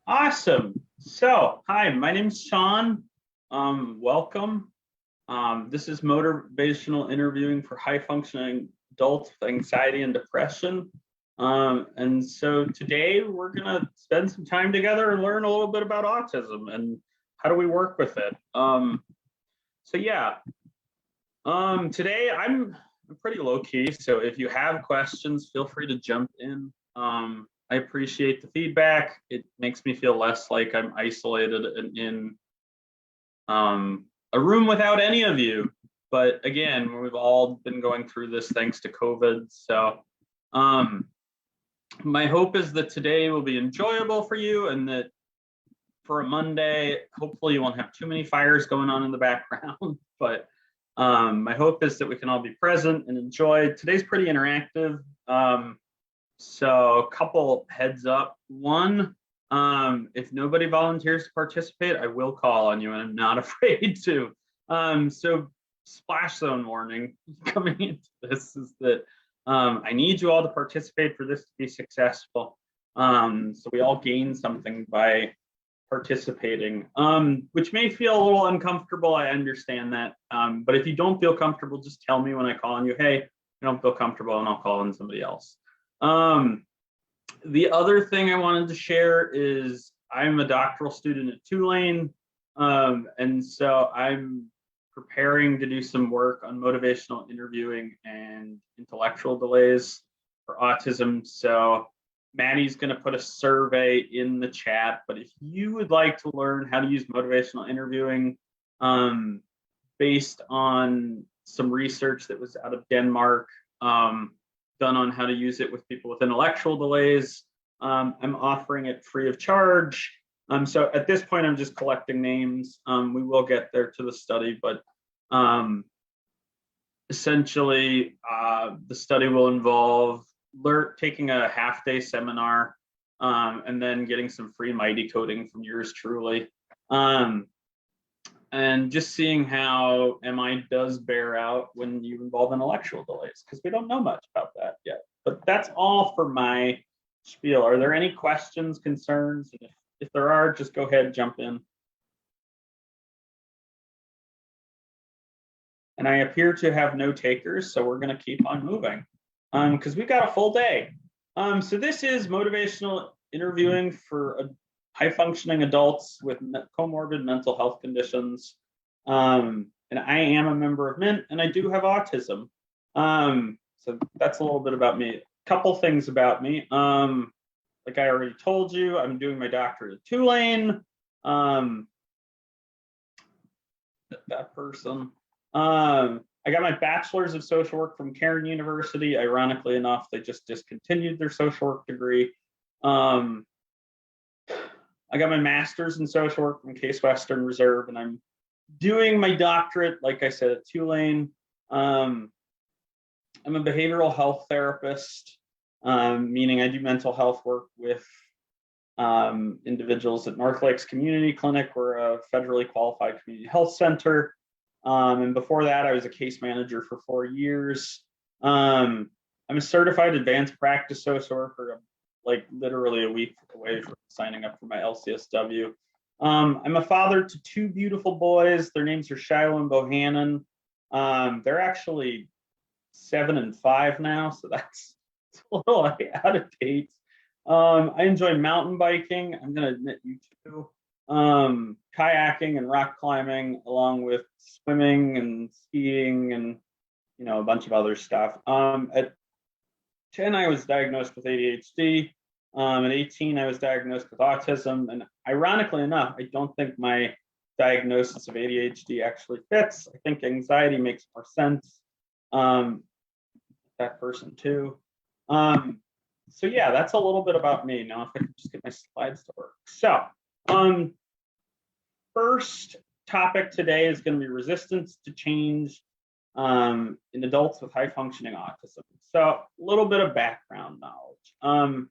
Awesome. So, hi, my name's Sean. Welcome. This is motivational interviewing for high functioning adults with anxiety and depression. And so today we're going to spend some time together and learn a little bit about autism and how do we work with it. Today I'm pretty low key. So if you have questions, feel free to jump in. I appreciate the feedback. It makes me feel less like I'm isolated and in a room without any of you. But again, we've all been going through this thanks to COVID. So my hope is that today will be enjoyable for you and that for a Monday, hopefully you won't have too many fires going on in the background. But my hope is that we can all be present and enjoy. Today's pretty interactive. So a couple heads up. One, if nobody volunteers to participate, I will call on you and I'm not afraid to. So splash zone warning coming into this is that I need you all to participate for this to be successful. So we all gain something by participating, which may feel a little uncomfortable. I understand that. But if you don't feel comfortable, just tell me when I call on you, hey, I don't feel comfortable, and I'll call on somebody else. The other thing I wanted to share is I'm a doctoral student at Tulane, and so I'm preparing to do some work on motivational interviewing and intellectual delays for autism. So Maddie's going to put a survey in the chat, but if you would like to learn how to use motivational interviewing based on some research that was out of Denmark, done on how to use it with people with intellectual delays. I'm offering it free of charge. So at this point, I'm just collecting names. We will get there to the study, but essentially, the study will involve taking a half-day seminar and then getting some free Mighty coding from yours truly. And just seeing how MI does bear out when you involve intellectual delays, because we don't know much about that yet. But that's all for my spiel. Are there any questions, concerns? If there are, just go ahead and jump in. And I appear to have no takers, so we're going to keep on moving because we've got a full day. So this is motivational interviewing for high-functioning adults with comorbid mental health conditions. And I am a member of MINT, and I do have autism. So that's a little bit about me. A couple things about me. Like I already told you, I'm doing my doctorate at Tulane. That person. I got my bachelor's of social work from Cairn University. Ironically enough, they just discontinued their social work degree. I got my master's in social work from Case Western Reserve, and I'm doing my doctorate, like I said, at Tulane. I'm a behavioral health therapist, meaning I do mental health work with individuals at North Lakes Community Clinic. We're a federally qualified community health center. And before that, I was a case manager for 4 years. I'm a certified advanced practice social worker, like literally a week away from signing up for my LCSW. I'm a father to 2 beautiful boys. Their names are Shiloh and Bohannon. They're actually 7 and 5 now, so that's a little out of date. I enjoy mountain biking. I'm going to admit you too. Kayaking and rock climbing, along with swimming and skiing and a bunch of other stuff. At 10, I was diagnosed with ADHD. At 18, I was diagnosed with autism. And ironically enough, I don't think my diagnosis of ADHD actually fits. I think anxiety makes more sense. That person too. So yeah, that's a little bit about me. Now, if I can just get my slides to work. So first topic today is going to be resistance to change in adults with high functioning autism. So a little bit of background knowledge.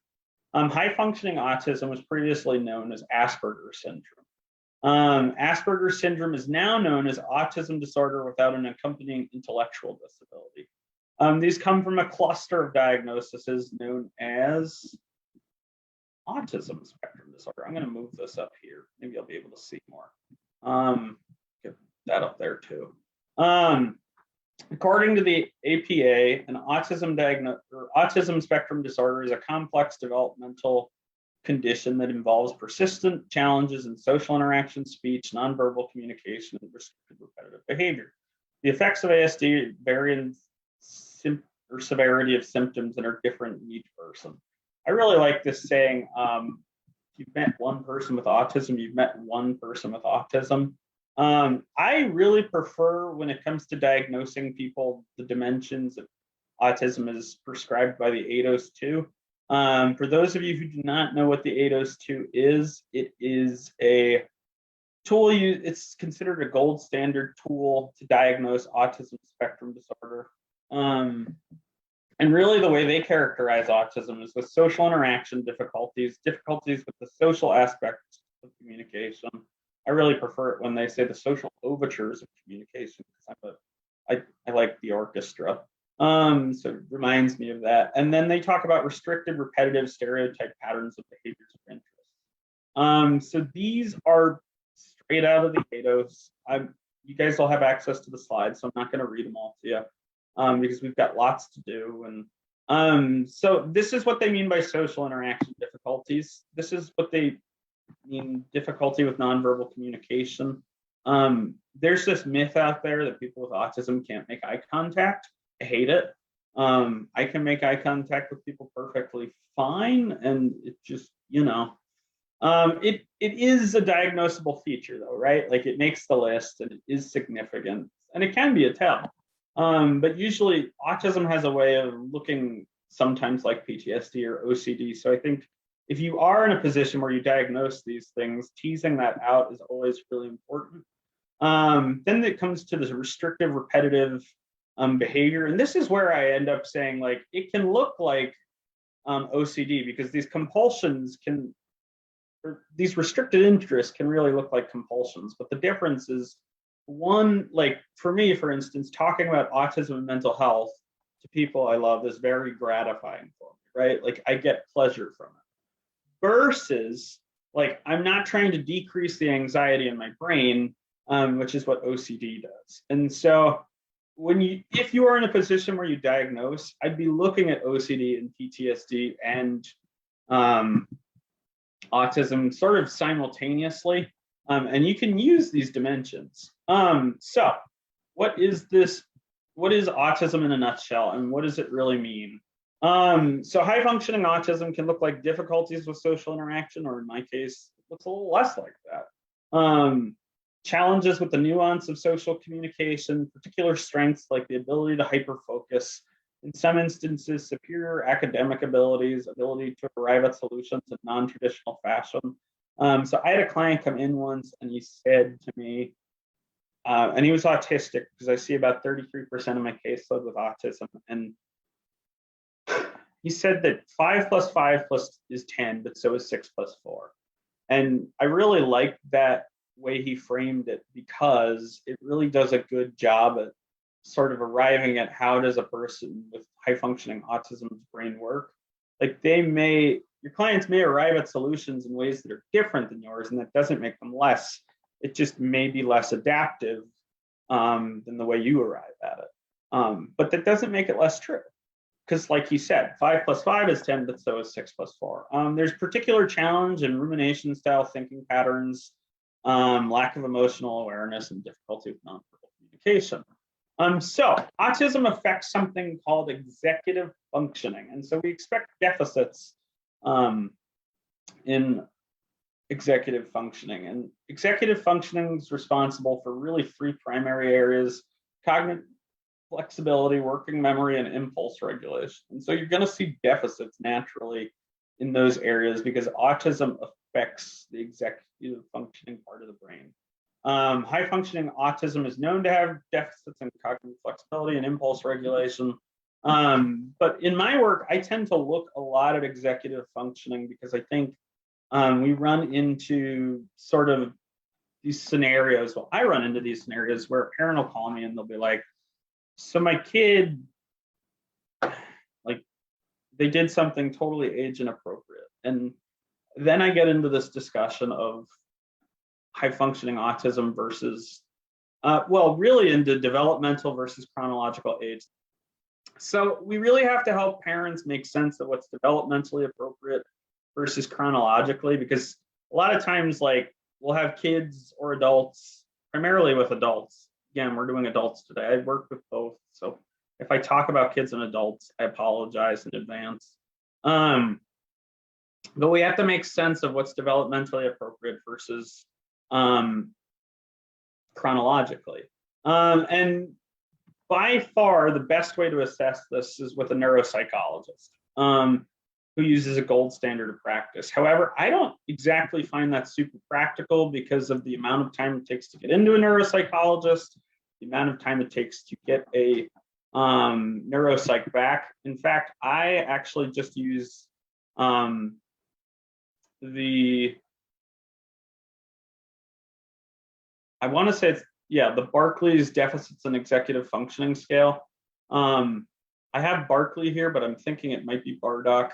High functioning autism was previously known as Asperger syndrome. Asperger syndrome is now known as autism disorder without an accompanying intellectual disability. These come from a cluster of diagnoses known as Autism Spectrum disorder. I'm going to move this up here. Maybe I'll be able to see more. Get that up there too. According to the APA, an autism spectrum disorder is a complex developmental condition that involves persistent challenges in social interaction, speech, nonverbal communication, and restricted repetitive behavior. The effects of ASD vary in severity of symptoms and are different in each person. I really like this saying, you've met one person with autism, you've met one person with autism. I really prefer, when it comes to diagnosing people, the dimensions of autism is prescribed by the ADOS-2. For those of you who do not know what the ADOS-2 is, it is a tool, it's considered a gold standard tool to diagnose autism spectrum disorder. And really the way they characterize autism is with social interaction difficulties with the social aspects of communication. I really prefer it when they say the social overtures of communication, because I like the orchestra. So it reminds me of that. And then they talk about restricted, repetitive, stereotype patterns of behaviors of interest. So these are straight out of the ADOS. You guys will have access to the slides, so I'm not going to read them all to you, because we've got lots to do. And so this is what they mean by social interaction difficulties. This is what they mean difficulty with nonverbal communication. There's this myth out there that people with autism can't make eye contact. I hate it. I can make eye contact with people perfectly fine, and it just, it is a diagnosable feature though, right? Like it makes the list and it is significant, and it can be a tell. But usually autism has a way of looking sometimes like PTSD or OCD. So I think if you are in a position where you diagnose these things, teasing that out is always really important. Then it comes to the restrictive, repetitive behavior. And this is where I end up saying, like, it can look like OCD, because these compulsions these restricted interests can really look like compulsions. But the difference is, one, like for me, for instance, talking about autism and mental health to people I love is very gratifying for me, right? Like I get pleasure from it. Versus, like, I'm not trying to decrease the in my brain, which is what OCD does. And so if you are in a position where you diagnose, I'd be looking at OCD and PTSD and autism sort of simultaneously. And you can use these dimensions. So what is this? What is autism in a nutshell, and what does it really mean? So high functioning autism can look like difficulties with social interaction, or in my case, it looks a little less like that. Challenges with the nuance of social communication, particular strengths like the ability to hyperfocus, in some instances, superior academic abilities, ability to arrive at solutions in non-traditional fashion. So I had a client come in once and he said to me, and he was autistic, because I see about 33% of my caseload with autism. And he said that 5 + 5 is 10, but so is 6 + 4. And I really liked that way he framed it, because it really does a good job at sort of arriving at how does a person with high functioning autism's brain work. Like your clients may arrive at solutions in ways that are different than yours, and that doesn't make them less. It just may be less adaptive than the way you arrive at it. But that doesn't make it less true. Because like he said, 5 + 5 is 10, but so is 6 + 4. There's particular challenge in rumination style thinking patterns, lack of emotional awareness, and difficulty with nonverbal communication. So autism affects something called executive functioning. And so we expect deficits in executive functioning. And executive functioning is responsible for really 3 primary areas: cognitive flexibility, working memory, and impulse regulation. And so you're going to see deficits naturally in those areas, because autism affects the executive functioning part of the brain. High functioning autism is known to have deficits in cognitive flexibility and impulse regulation. But in my work, I tend to look a lot at executive functioning, because I think we run into sort of these scenarios. Well, I run into these scenarios where a parent will call me and they'll be like, so my kid, like, they did something totally age inappropriate. And then I get into this discussion of high functioning autism versus, well, really into developmental versus chronological age. So we really have to help parents make sense of what's developmentally appropriate versus chronologically, because a lot of times, like, we'll have kids or adults, primarily with adults. Again, we're doing adults today. I work with both. So if I talk about kids and adults, I apologize in advance. But we have to make sense of what's developmentally appropriate versus chronologically. And by far, the best way to assess this is with a neuropsychologist who uses a gold standard of practice. However, I don't exactly find that super practical because of the amount of time it takes to get into a neuropsychologist, the amount of time it takes to get a neuropsych back. In fact, I actually just use I want to say it's, yeah, the Barkley's Deficits and Executive Functioning Scale. I have Barkley here, but I'm thinking it might be Bardock.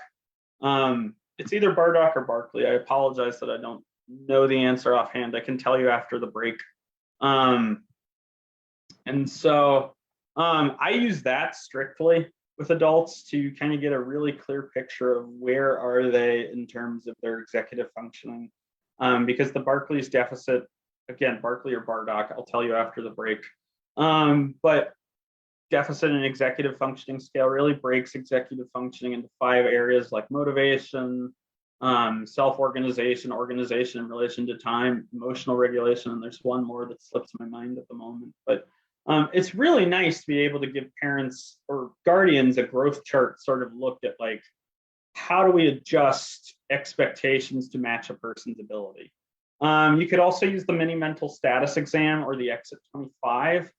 It's either Bardock or Barkley. I apologize that I don't know the answer offhand. I can tell you after the break. And so I use that strictly with adults to kind of get a really clear picture of where are they in terms of their executive functioning. Because the Barkley's deficit, again, Barkley or Bardock, I'll tell you after the break. But deficit and executive functioning scale really breaks executive functioning into 5 areas like motivation, self-organization, organization in relation to time, emotional regulation, and there's one more that slips my mind at the moment. But it's really nice to be able to give parents or guardians a growth chart sort of look at, like, how do we adjust expectations to match a person's ability. You could also use the mini mental status exam or the exit 25.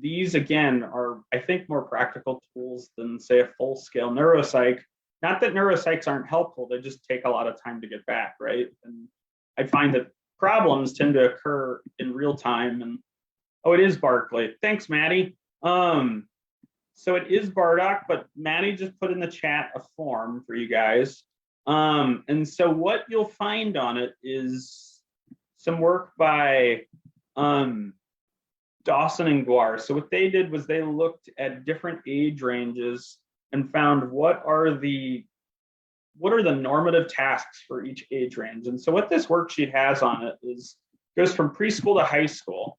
These, again, are, I think, more practical tools than, say, a full scale neuropsych. Not that neuropsychs aren't helpful, they just take a lot of time to get back, right? And I find that problems tend to occur in real time. And oh, it is Barkley. Thanks, Maddie. So it is Bardock, but Maddie just put in the chat a form for you guys. And so what you'll find on it is some work by Dawson and Guar. So what they did was they looked at different age ranges and found what are the normative tasks for each age range. And so what this worksheet has on it is goes from preschool to high school.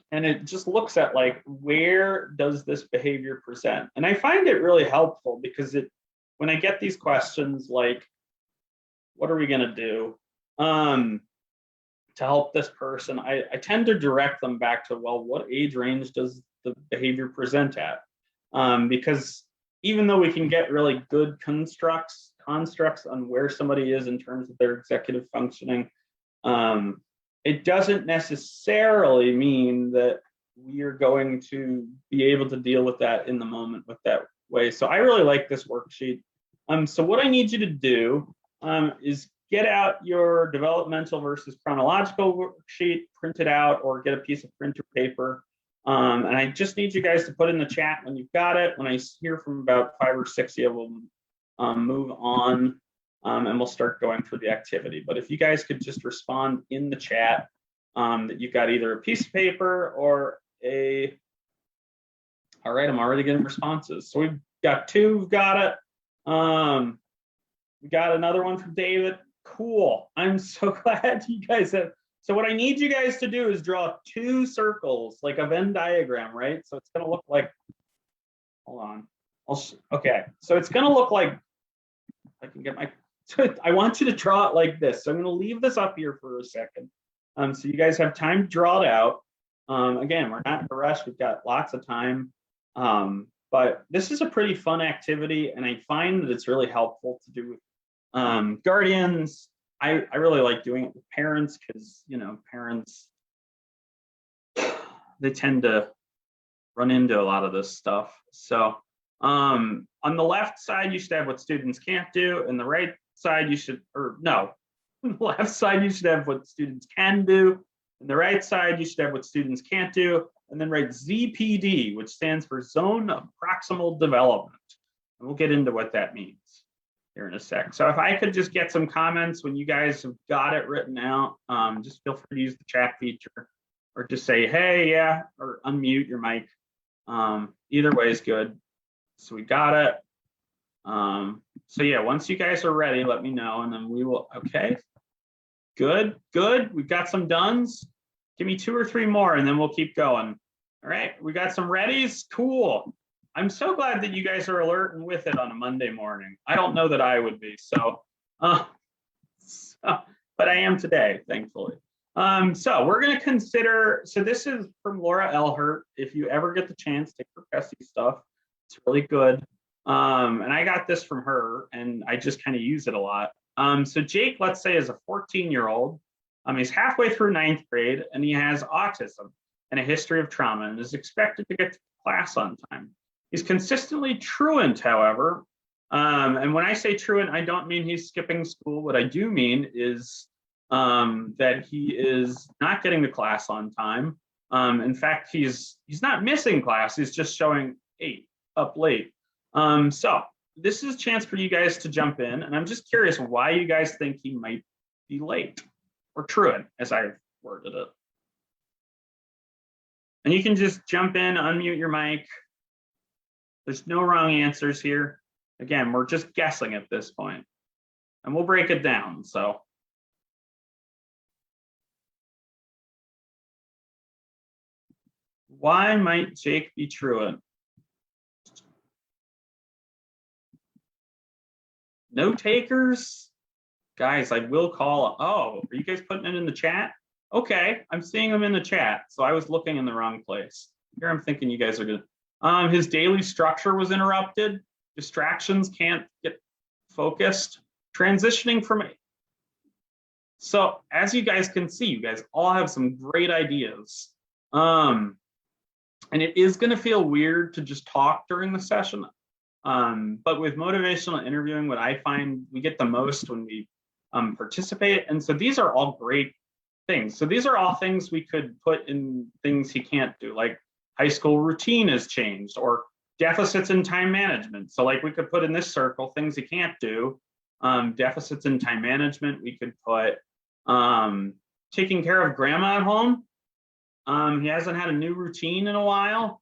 And it just looks at, like, where does this behavior present? And I find it really helpful because when I get these questions like, what are we going to do to help this person, I tend to direct them back to, well, what age range does the behavior present at? Because even though we can get really good constructs on where somebody is in terms of their executive functioning, it doesn't necessarily mean that we are going to be able to deal with that in the moment with that way. So I really like this worksheet. So what I need you to do is get out your developmental versus chronological worksheet, print it out, or get a piece of printer paper. And I just need you guys to put in the chat when you've got it. When I hear from about 5 or 6 of you, we'll move on and we'll start going through the activity. But if you guys could just respond in the chat that you've got either a piece of paper or a, all right, I'm already getting responses. So we've got 2, we've got it. We got another one from David. Cool. I'm so glad you guys have. So what I need you guys to do is draw 2 circles, like a Venn diagram, right? So it's going to look like, hold on. Okay. So it's going to look like, I can get my, I want you to draw it like this. So I'm going to leave this up here for a second. So you guys have time to draw it out. Again, we're not in a rush. We've got lots of time. But this is a pretty fun activity, and I find that it's really helpful to do with guardians. I really like doing it with parents because, you know, parents, they tend to run into a lot of this stuff. So on the left side, you should have what students can't do, and the right side, you should, or no, on the left side, you should have what students can do, and the right side, you should have what students can't do, and then write ZPD, which stands for Zone of Proximal Development. And we'll get into what that means. here in a sec. So if I could just get some comments when you guys have got it written out, just feel free to use the chat feature or just say, hey, yeah, or unmute your mic. Either way is good. So we got it. So yeah, once you guys are ready, let me know and then we will, okay. Good. We've got some dones. Give me 2 or 3 more and then we'll keep going. All right, we got some readies. Cool. I'm so glad that you guys are alert and with it on a Monday morning. I don't know that I would be, but I am today, thankfully. So we're going to consider, so this is from Laura Elhert. If you ever get the chance, take her Pesky stuff. It's really good. And I got this from her and I just kind of use it a lot. So Jake, let's say, is a 14-year-old. He's halfway through 9th grade and he has autism and a history of trauma and is expected to get to class on time. He's consistently truant, however. And when I say truant, I don't mean he's skipping school. What I do mean is that he is not getting to class on time. In fact, he's not missing class. He's just showing up late. So this is a chance for you guys to jump in. And I'm just curious why you guys think he might be late or truant, as I worded it. And you can just jump in, unmute your mic. There's no wrong answers here. Again, we're just guessing at this point. And we'll break it down, so. Why might Jake be truant? No takers? Guys, I will call. Oh, are you guys putting it in the chat? Okay, I'm seeing them in the chat. So I was looking in the wrong place. Here I'm thinking you guys are good. His daily structure was interrupted. Distractions, can't get focused. Transitioning from. So as you guys can see, you guys all have some great ideas. And it is going to feel weird to just talk during the session. But with motivational interviewing, what I find we get the most when we participate. And so these are all great things. So these are all things we could put in things he can't do, like high school routine has changed or deficits in time management. So like we could put in this circle, things he can't do, deficits in time management. We could put taking care of grandma at home. He hasn't had a new routine in a while.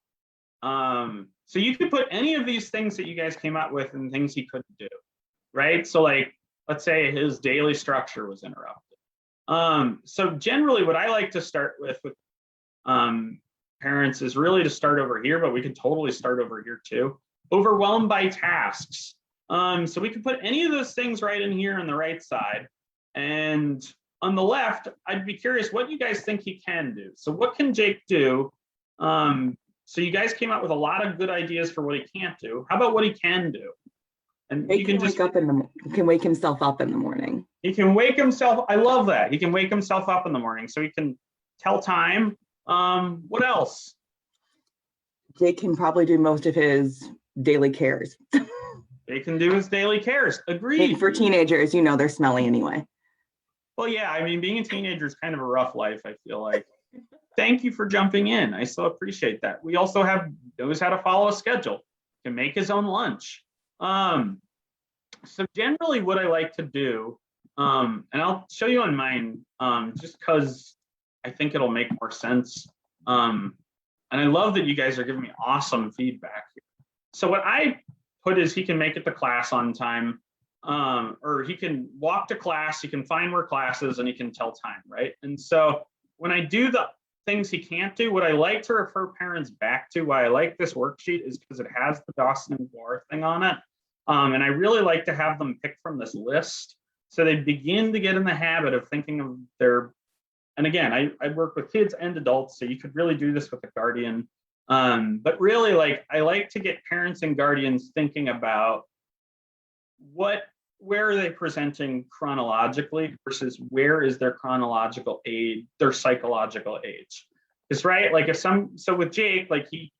So you could put any of these things that you guys came up with and things he couldn't do, right? So like, let's say his daily structure was interrupted. So generally what I like to start with parents is really to start over here, but we could totally start over here too. Overwhelmed by tasks. So we could put any of those things right in here on the right side. And on the left, I'd be curious what you guys think he can do. So what can Jake do? So you guys came up with a lot of good ideas for what he can't do. How about what he can do? And he can just he can wake himself up in the morning. He can wake himself. I love that. He can wake himself up in the morning. So he can tell time. What else? Jake can probably do most of his daily cares. They can do his daily cares. Agreed. For teenagers, you know, they're smelly anyway. Well, yeah, I mean, being a teenager is kind of a rough life, I feel like. Thank you for jumping in. I so appreciate that. We also knows how to follow a schedule, can make his own lunch. So generally what I like to do, and I'll show you on mine, just because I think it'll make more sense. And I love that you guys are giving me awesome feedback here. So what I put is he can make it to class on time, or he can walk to class, he can find where class is, and he can tell time, right? And so when I do the things he can't do, what I like to refer parents back to, why I like this worksheet, is because it has the Dawson and Guar thing on it. And I really like to have them pick from this list. So they begin to get in the habit of thinking of their, and again, I work with kids and adults, so you could really do this with a guardian. But really, like, I like to get parents and guardians thinking about where are they presenting chronologically versus where is their chronological age, their psychological age. Because, right, like so with Jake, like he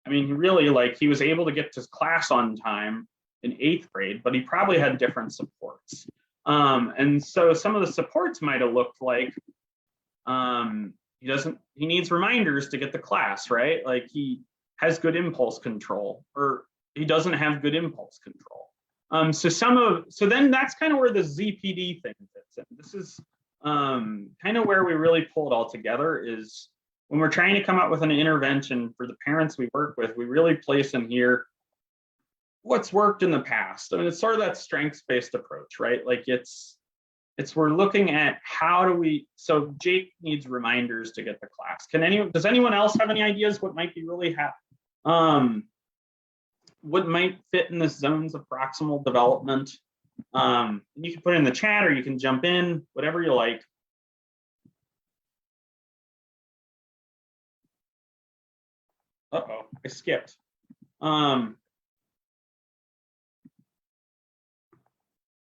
really, like, he was able to get to class on time in 8th grade, but he probably had different supports. And so some of the supports might have looked like he needs reminders to get to class, right? Like he has good impulse control, or he doesn't have good impulse control. So then that's kind of where the ZPD thing fits in. This is kind of where we really pull it all together is when we're trying to come up with an intervention for the parents we work with, we really place in here what's worked in the past. I mean, it's sort of that strengths-based approach, right? Like it's we're looking at how do we, so Jake needs reminders to get to class. Does anyone else have any ideas what might be really what might fit in the zones of proximal development? You can put it in the chat or you can jump in, whatever you like. Uh-oh, I skipped.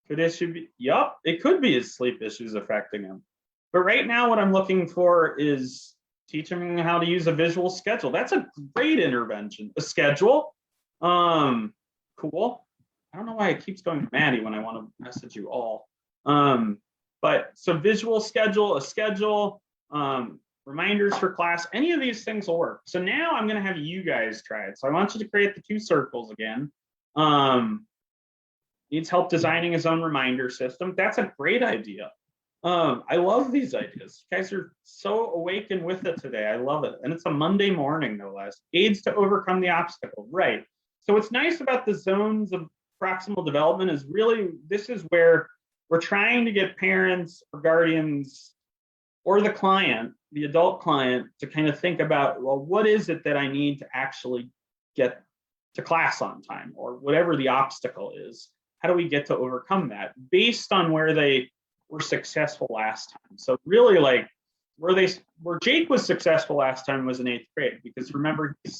Could issue be, yup, it could be his sleep issues affecting him. But right now what I'm looking for is teach him how to use a visual schedule. That's a great intervention. A schedule. Cool. I don't know why it keeps going to Maddie when I want to message you all. But so visual schedule, a schedule, reminders for class, any of these things will work. So now I'm going to have you guys try it. So I want you to create the 2 circles again. Needs help designing his own reminder system. That's a great idea. I love these ideas. You guys are so awakened with it today. I love it. And it's a Monday morning, no less. Aids to overcome the obstacle. Right. So what's nice about the zones of proximal development is really, this is where we're trying to get parents or guardians or the client, the adult client, to kind of think about, well, what is it that I need to actually get to class on time, or whatever the obstacle is? How do we get to overcome that based on where they were successful last time? So really, like where Jake was successful last time was in 8th grade, because remember, if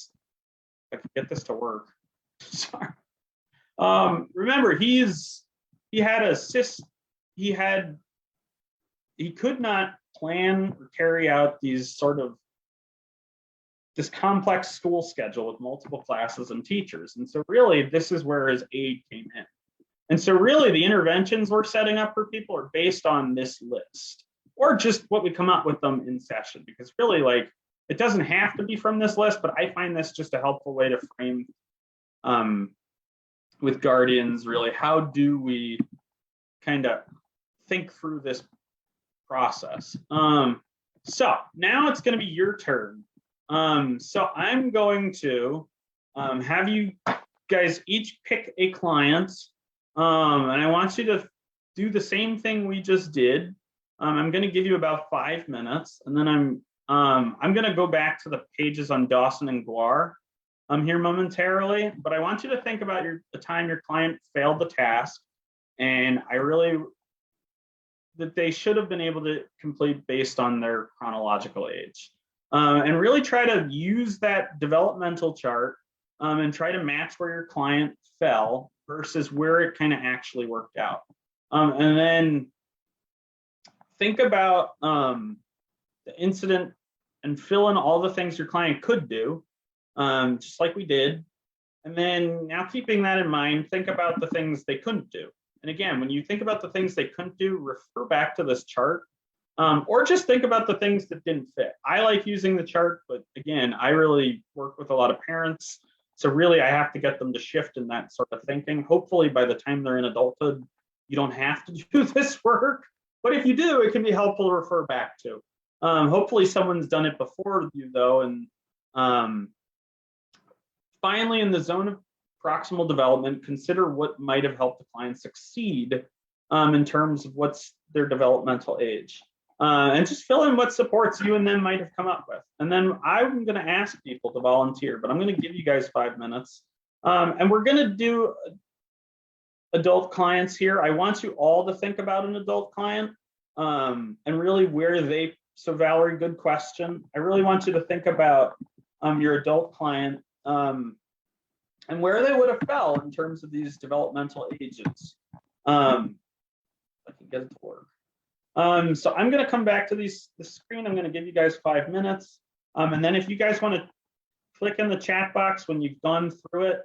I can get this to work. Sorry. Remember, he could not plan or carry out this complex school schedule with multiple classes and teachers. And so really, this is where his aid came in. And so really the interventions we're setting up for people are based on this list, or just what we come up with them in session, because really, like, it doesn't have to be from this list, but I find this just a helpful way to frame with guardians, really, how do we kind of think through this process? So now it's going to be your turn. So I'm going to have you guys each pick a client. And I want you to do the same thing we just did. I'm going to give you about 5 minutes, and then I'm going to go back to the pages on Dawson and Guar here momentarily. But I want you to think about the time your client failed the task, and that they should have been able to complete based on their chronological age, and really try to use that developmental chart and try to match where your client fell versus where it kind of actually worked out. And then think about the incident and fill in all the things your client could do, just like we did. And then now, keeping that in mind, think about the things they couldn't do. And again, when you think about the things they couldn't do, refer back to this chart, or just think about the things that didn't fit. I like using the chart, but again, I really work with a lot of parents. So really, I have to get them to shift in that sort of thinking. Hopefully, by the time they're in adulthood, you don't have to do this work. But if you do, it can be helpful to refer back to. Hopefully, someone's done it before you, though. And finally, in the zone of proximal development, consider what might have helped the client succeed in terms of what's their developmental age. And just fill in what supports you and them might have come up with. And then I'm going to ask people to volunteer, but I'm going to give you guys 5 minutes. And we're going to do adult clients here. I want you all to think about an adult client and really where they, so Valerie, good question. I really want you to think about your adult client and where they would have fell in terms of these developmental ages. I can get it to work. So I'm going to come back to the screen. I'm going to give you guys 5 minutes. And then if you guys want to click in the chat box when you've gone through it,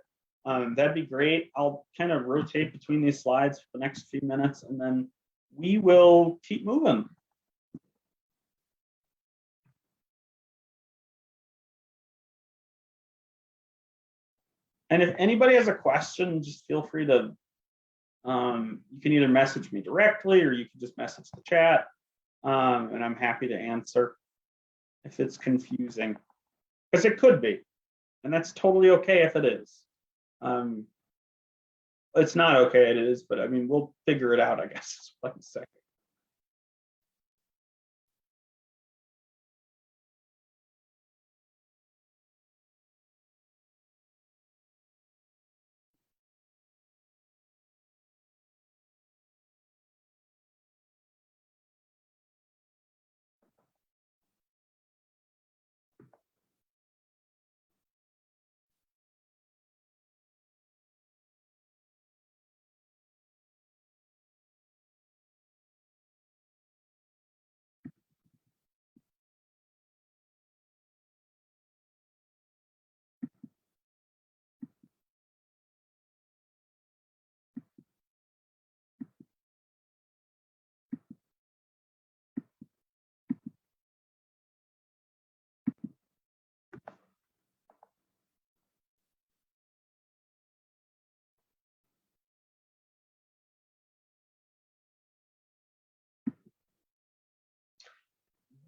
that'd be great. I'll kind of rotate between these slides for the next few minutes, and then we will keep moving. And if anybody has a question, just feel free to You can either message me directly or you can just message the chat, and I'm happy to answer if it's confusing, because it could be, and that's totally okay if it is. It's not okay, it is, but I mean, we'll figure it out, I guess, is what I'm saying.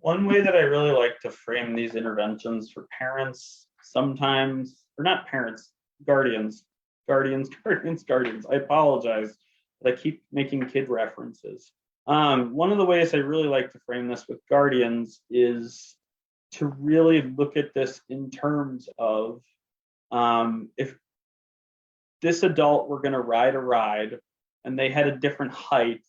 One way that I really like to frame these interventions for parents sometimes, or not parents, guardians. I apologize, but I keep making kid references. One of the ways I really like to frame this with guardians is to really look at this in terms of if this adult were going to ride a ride and they had a different height,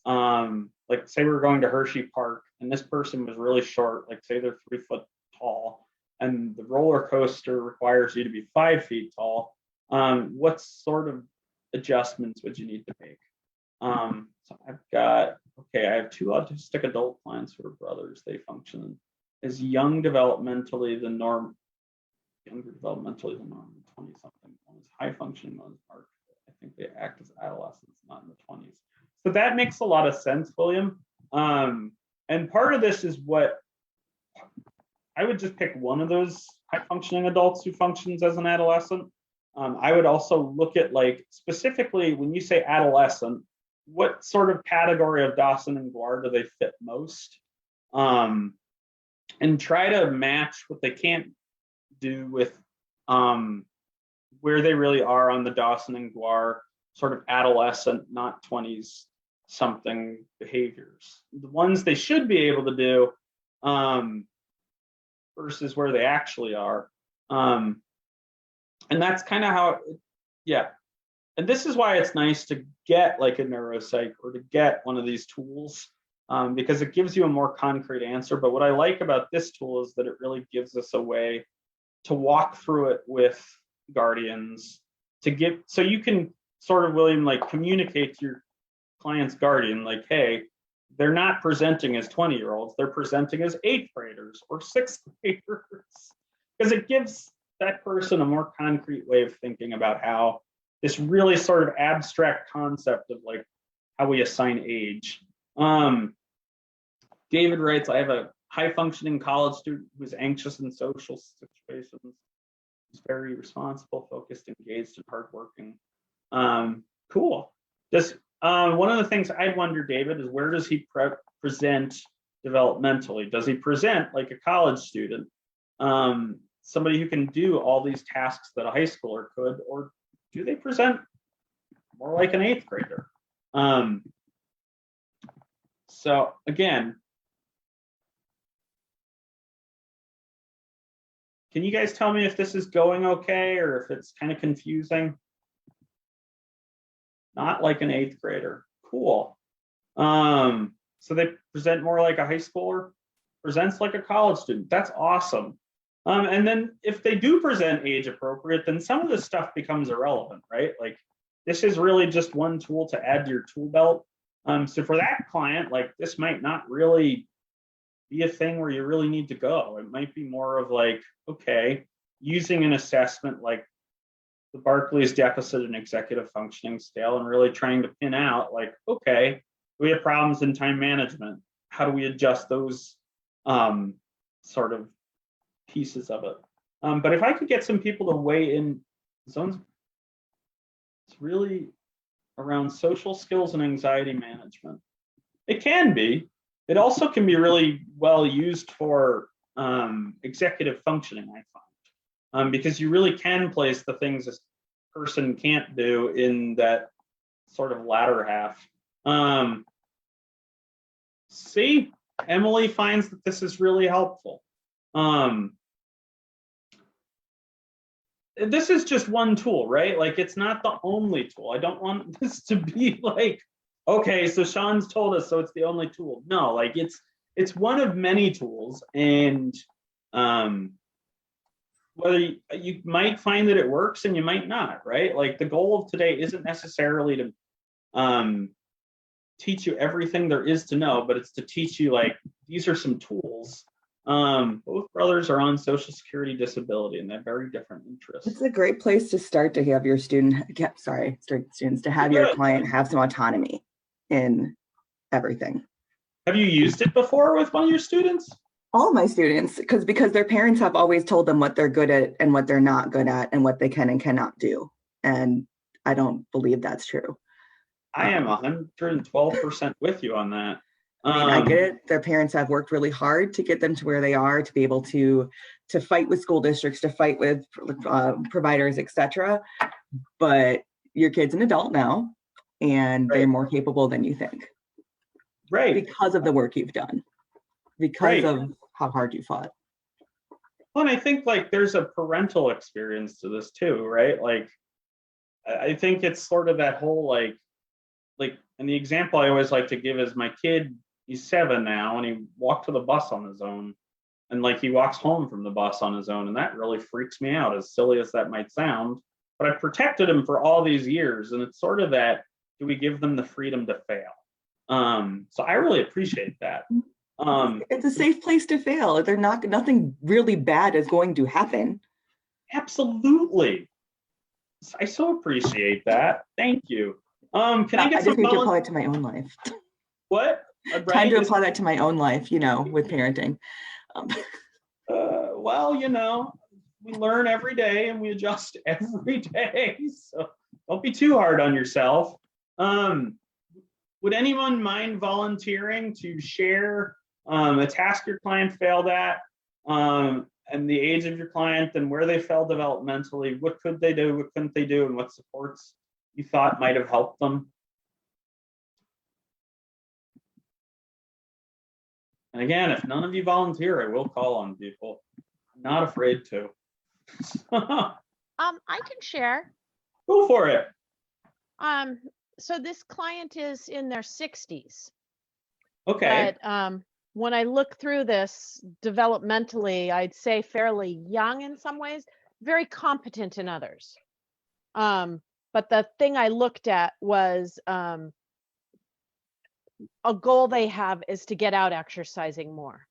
like say we were going to Hershey Park and this person was really short, like say they're 3 foot tall, and the roller coaster requires you to be 5 feet tall, what sort of adjustments would you need to make? So I've got, okay, I have 2 autistic adult clients who are brothers. They function as younger developmentally than norm, 20 something. One is high functioning, one is hard. I think they act as adolescents, not in the 20s. So that makes a lot of sense, William. And part of this is what I would just pick one of those high functioning adults who functions as an adolescent. I would also look at, like, specifically when you say adolescent, what sort of category of Dawson and Guar do they fit most? And try to match what they can't do with where they really are on the Dawson and Guar sort of adolescent, not 20s something behaviors. The ones they should be able to do versus where they actually are. And that's kind of how, yeah. And this is why it's nice to get like a neuropsych or to get one of these tools, because it gives you a more concrete answer. But what I like about this tool is that it really gives us a way to walk through it with guardians to give, so you can sort of, William, like communicate to your client's guardian, like, hey, they're not presenting as 20-year-olds, they're presenting as 8th graders or 6th graders, because it gives that person a more concrete way of thinking about how this really sort of abstract concept of like how we assign age. David writes, I have a high functioning college student who's anxious in social situations. He's very responsible, focused, engaged, and hardworking. Cool. One of the things I wonder, David, is where does he present developmentally? Does he present like a college student, somebody who can do all these tasks that a high schooler could, or do they present more like an 8th grader? So again, can you guys tell me if this is going okay or if it's kind of confusing? Not like an 8th grader. Cool. So they present more like a high schooler, presents like a college student. That's awesome. And then if they do present age appropriate, then some of this stuff becomes irrelevant, right? Like this is really just one tool to add to your tool belt. So for that client, like this might not really be a thing where you really need to go. It might be more of like, okay, using an assessment like the Barclay's deficit and executive functioning scale and really trying to pin out like, okay, we have problems in time management. How do we adjust those sort of pieces of it? But if I could get some people to weigh in zones, it's really around social skills and anxiety management. It can be. It also can be really well used for executive functioning, I find, because you really can place the things a person can't do in that sort of latter half. See, Emily finds that this is really helpful. This is just one tool, right? Like, it's not the only tool. I don't want this to be like, okay, so Sean's told us, so it's the only tool. No, like it's one of many tools, and whether you might find that it works and you might not, right? Like, the goal of today isn't necessarily to teach you everything there is to know, but it's to teach you, like, these are some tools. Both brothers are on Social Security disability, and they have very different interests. It's a great place to start to have your students to have your client have some autonomy in everything. Have you used it before with one of your students? All my students, because their parents have always told them what they're good at and what they're not good at and what they can and cannot do. And I don't believe that's true. I am 112% with you on that. I mean, I get it. Their parents have worked really hard to get them to where they are, to be able to fight with school districts, to fight with providers, etc. But your kid's an adult now, and they're more capable than you think. Right. Because of the work you've done, because of how hard you fought. Well, and I think, like, there's a parental experience to this too, right? Like, I think it's sort of that whole, like, and the example I always like to give is my kid. He's 7 now, and he walked to the bus on his own, and, like, he walks home from the bus on his own, and that really freaks me out, as silly as that might sound. But I protected him for all these years, and it's sort of that, do we give them the freedom to fail? So I really appreciate that. It's a safe place to fail. Nothing really bad is going to happen. Absolutely. I so appreciate that. Thank you. Can I get I just need to apply it to my own life. What? Right? Time to apply that to my own life, with parenting. Well, we learn every day and we adjust every day. So don't be too hard on yourself. Would anyone mind volunteering to share a task your client failed at, and the age of your client and where they fell developmentally? What could they do? What couldn't they do? And what supports you thought might have helped them? And again, if none of you volunteer, I will call on people. I'm not afraid to. I can share. Go for it. So this client is in their 60s. Okay. But when I look through this developmentally, I'd say fairly young in some ways, very competent in others. But the thing I looked at was a goal they have is to get out exercising more.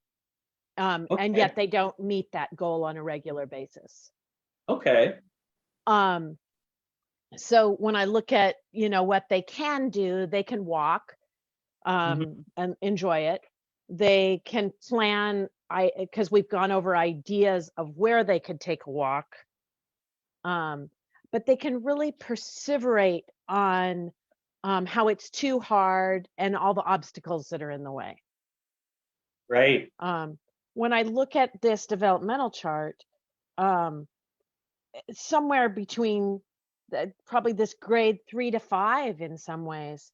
And yet they don't meet that goal on a regular basis. Okay. So when I look at, what they can do, they can walk and enjoy it. They can plan, because we've gone over ideas of where they could take a walk. But they can really perseverate on how it's too hard and all the obstacles that are in the way. Right. When I look at this developmental chart, somewhere between probably this grade 3 to 5 in some ways,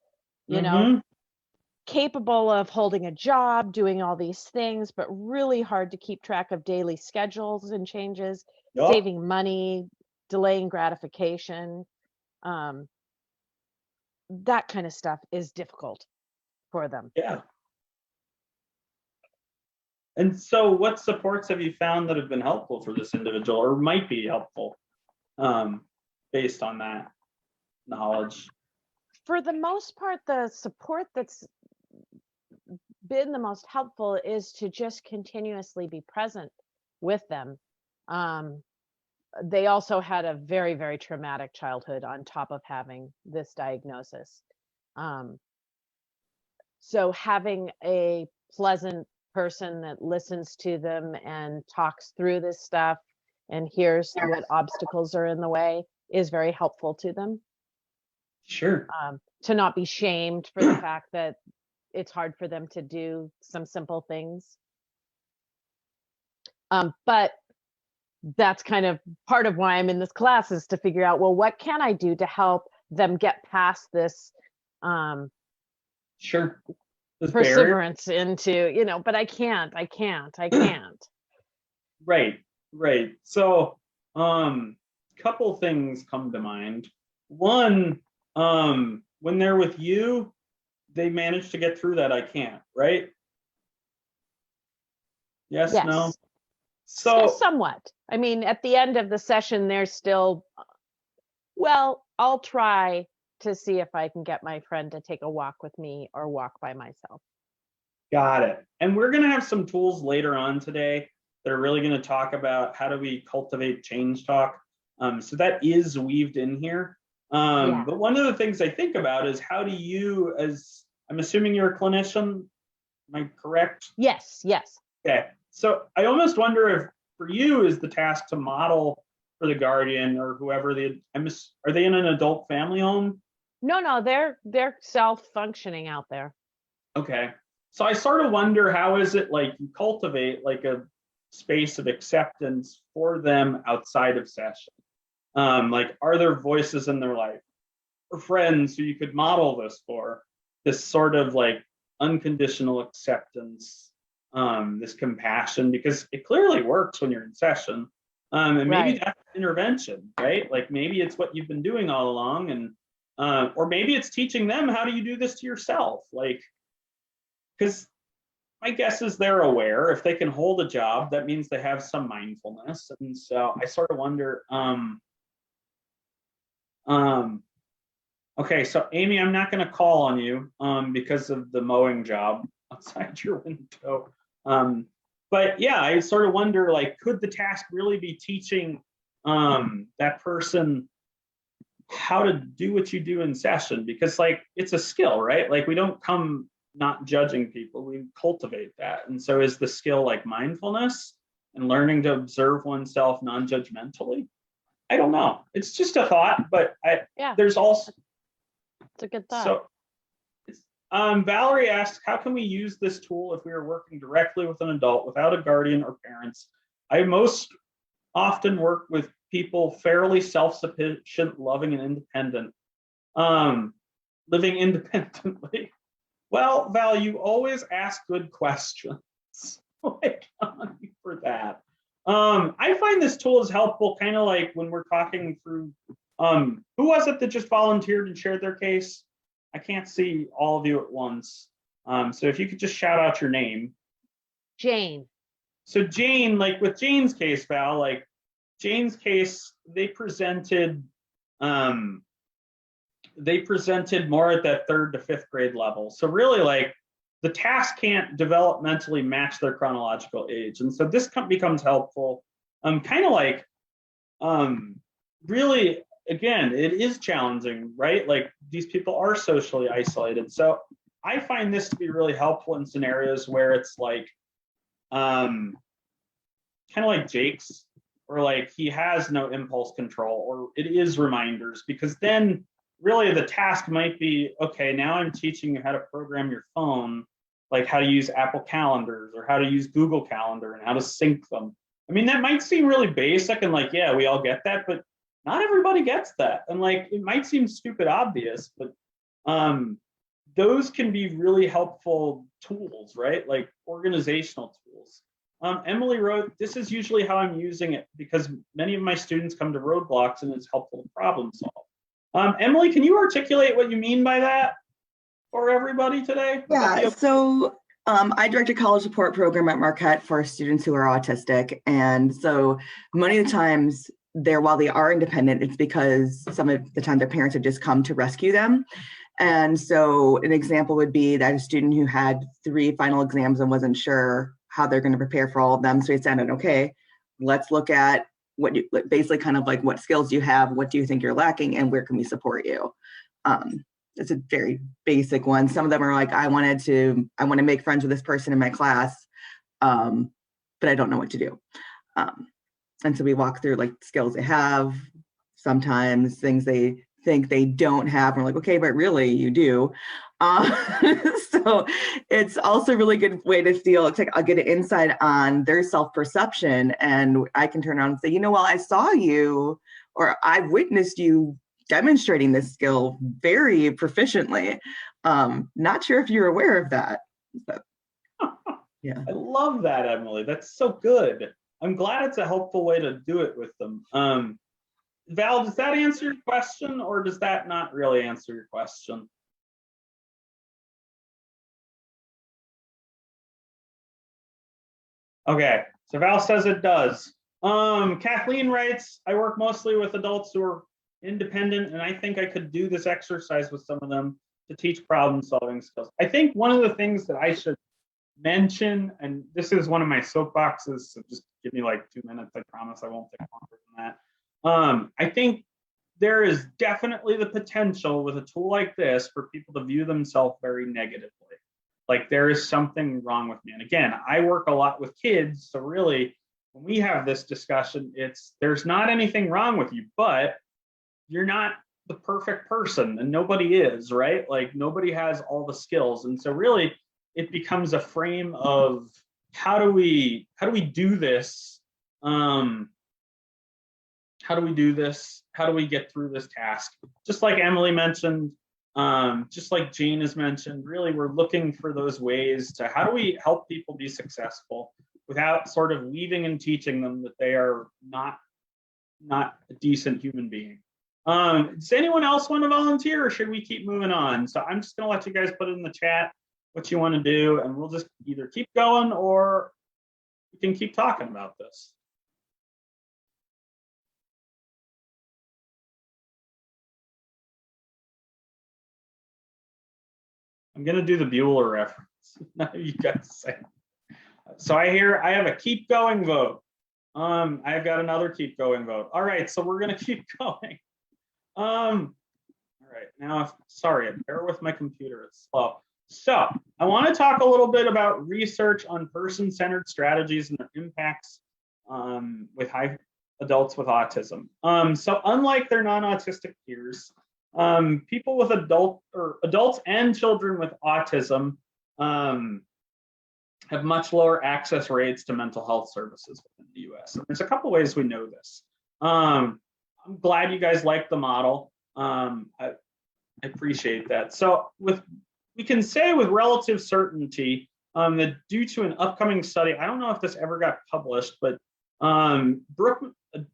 capable of holding a job, doing all these things, but really hard to keep track of daily schedules and changes, saving money, delaying gratification. That kind of stuff is difficult for them. Yeah. And so what supports have you found that have been helpful for this individual, or might be helpful, based on that knowledge? For the most part, the support that's been the most helpful is to just continuously be present with them. They also had a very, very traumatic childhood on top of having this diagnosis. So having a pleasant person that listens to them and talks through this stuff and hears what obstacles are in the way is very helpful to them. Sure. To not be shamed for the fact that it's hard for them to do some simple things. But that's kind of part of why I'm in this class, is to figure out, well, what can I do to help them get past this Sure. This barrier. perseverance into, you know, but I can't. Right. So, couple things come to mind. One, when they're with you, they manage to get through that I can't, right? Yes. No? So somewhat. I mean, at the end of the session, they're still, well, I'll try to see if I can get my friend to take a walk with me or walk by myself. got it. And we're going to have some tools later on today that are really going to talk about how do we cultivate change talk. So that is weaved in here. But one of the things I think about is, how do you, as I'm assuming you're a clinician, am I correct? Yes. Okay. So I almost wonder if for you is the task to model for the guardian or whoever are they in an adult family home? No, they're self-functioning out there. Okay. So I sort of wonder, how is it like you cultivate like a space of acceptance for them outside of session? Like, are there voices in their life or friends who you could model this for, this sort of like unconditional acceptance, this compassion, because it clearly works when you're in session. And maybe that's intervention, right? Like maybe it's what you've been doing all along, and or maybe it's teaching them, how do you do this to yourself? Like, because my guess is they're aware. If they can hold a job, that means they have some mindfulness. And so I sort of wonder, okay, so Amy, I'm not going to call on you because of the mowing job outside your window. But yeah, I sort of wonder, like, could the task really be teaching that person how to do what you do in session? Because like, it's a skill, right? Like, we don't come not judging people, we cultivate that. And so is the skill like mindfulness and learning to observe oneself non-judgmentally? I don't know. It's just a thought, but there's also, it's a good thought. So Valerie asked, how can we use this tool if we are working directly with an adult without a guardian or parents? I most often work with people fairly self-sufficient, loving, and independent, living independently. Well, Val, you always ask good questions. Like, for that. I find this tool is helpful, kind of like when we're talking through, who was it that just volunteered and shared their case? I can't see all of you at once. So if you could just shout out your name. Jane. So Jane, like with Jane's case, Val, like Jane's case, they presented more at that 3rd to 5th grade level. So really, like, the task can't developmentally match their chronological age. And so this becomes helpful. Kind of like, really, again, it is challenging, right? Like, these people are socially isolated. So I find this to be really helpful in scenarios where it's like, kind of like Jake's, or like he has no impulse control, or it is reminders, because then really the task might be, okay, now I'm teaching you how to program your phone, like how to use Apple calendars or how to use Google Calendar and how to sync them. I mean, that might seem really basic and like, yeah, we all get that, but not everybody gets that. And like, it might seem stupid obvious, but those can be really helpful tools, right? Like organizational tools. Emily wrote, this is usually how I'm using it because many of my students come to roadblocks and it's helpful to problem solve. Emily, can you articulate what you mean by that for everybody today? Yeah, so I direct a college support program at Marquette for students who are autistic. And so many of the times while they are independent, it's because some of the time their parents have just come to rescue them. And so an example would be that a student who had 3 final exams and wasn't sure how they're going to prepare for all of them. So he said, okay, let's look at basically kind of like, what skills do you have? What do you think you're lacking? And where can we support you? It's a very basic one. Some of them are like, I want to make friends with this person in my class, but I don't know what to do. And so we walk through like skills they have, sometimes things they think they don't have. And we're like, okay, but really you do. So it's also a really good way to I'll get an insight on their self-perception, and I can turn around and say, well, I saw you, or I've witnessed you demonstrating this skill very proficiently. Not sure if you're aware of that. But, yeah. I love that, Emily. That's so good. I'm glad it's a helpful way to do it with them. Val, does that answer your question, or does that not really answer your question? Okay, so Val says it does. Kathleen writes, I work mostly with adults who are independent, and I think I could do this exercise with some of them to teach problem solving skills. I think one of the things that I should mention, and this is one of my soapboxes, so just give me like 2 minutes, I promise I won't take longer than that. I think there is definitely the potential with a tool like this for people to view themselves very negatively. Like there is something wrong with me. And again, I work a lot with kids, so really when we have this discussion, there's not anything wrong with you, but you're not the perfect person, and nobody is, right? Like nobody has all the skills. And so really it becomes a frame of how do we do this? How do we do this? How do we get through this task? Just like Emily mentioned, just like Jane has mentioned, really we're looking for those ways to how do we help people be successful without sort of leaving and teaching them that they are not a decent human being. Does anyone else want to volunteer, or should we keep moving on? So I'm just going to let you guys put it in the chat what you want to do, and we'll just either keep going or we can keep talking about this. I'm going to do the Bueller reference. None of you guys say. So I have a keep going vote. I've got another keep going vote. All right, so we're going to keep going. All right, now, sorry, bear with my computer, it's slow. So I want to talk a little bit about research on person-centered strategies and their impacts with adults with autism. So unlike their non-autistic peers, people with adults and children with autism have much lower access rates to mental health services within the US. And there's a couple ways we know this. I'm glad you guys like the model. I appreciate that. So we can say with relative certainty that due to an upcoming study, I don't know if this ever got published, but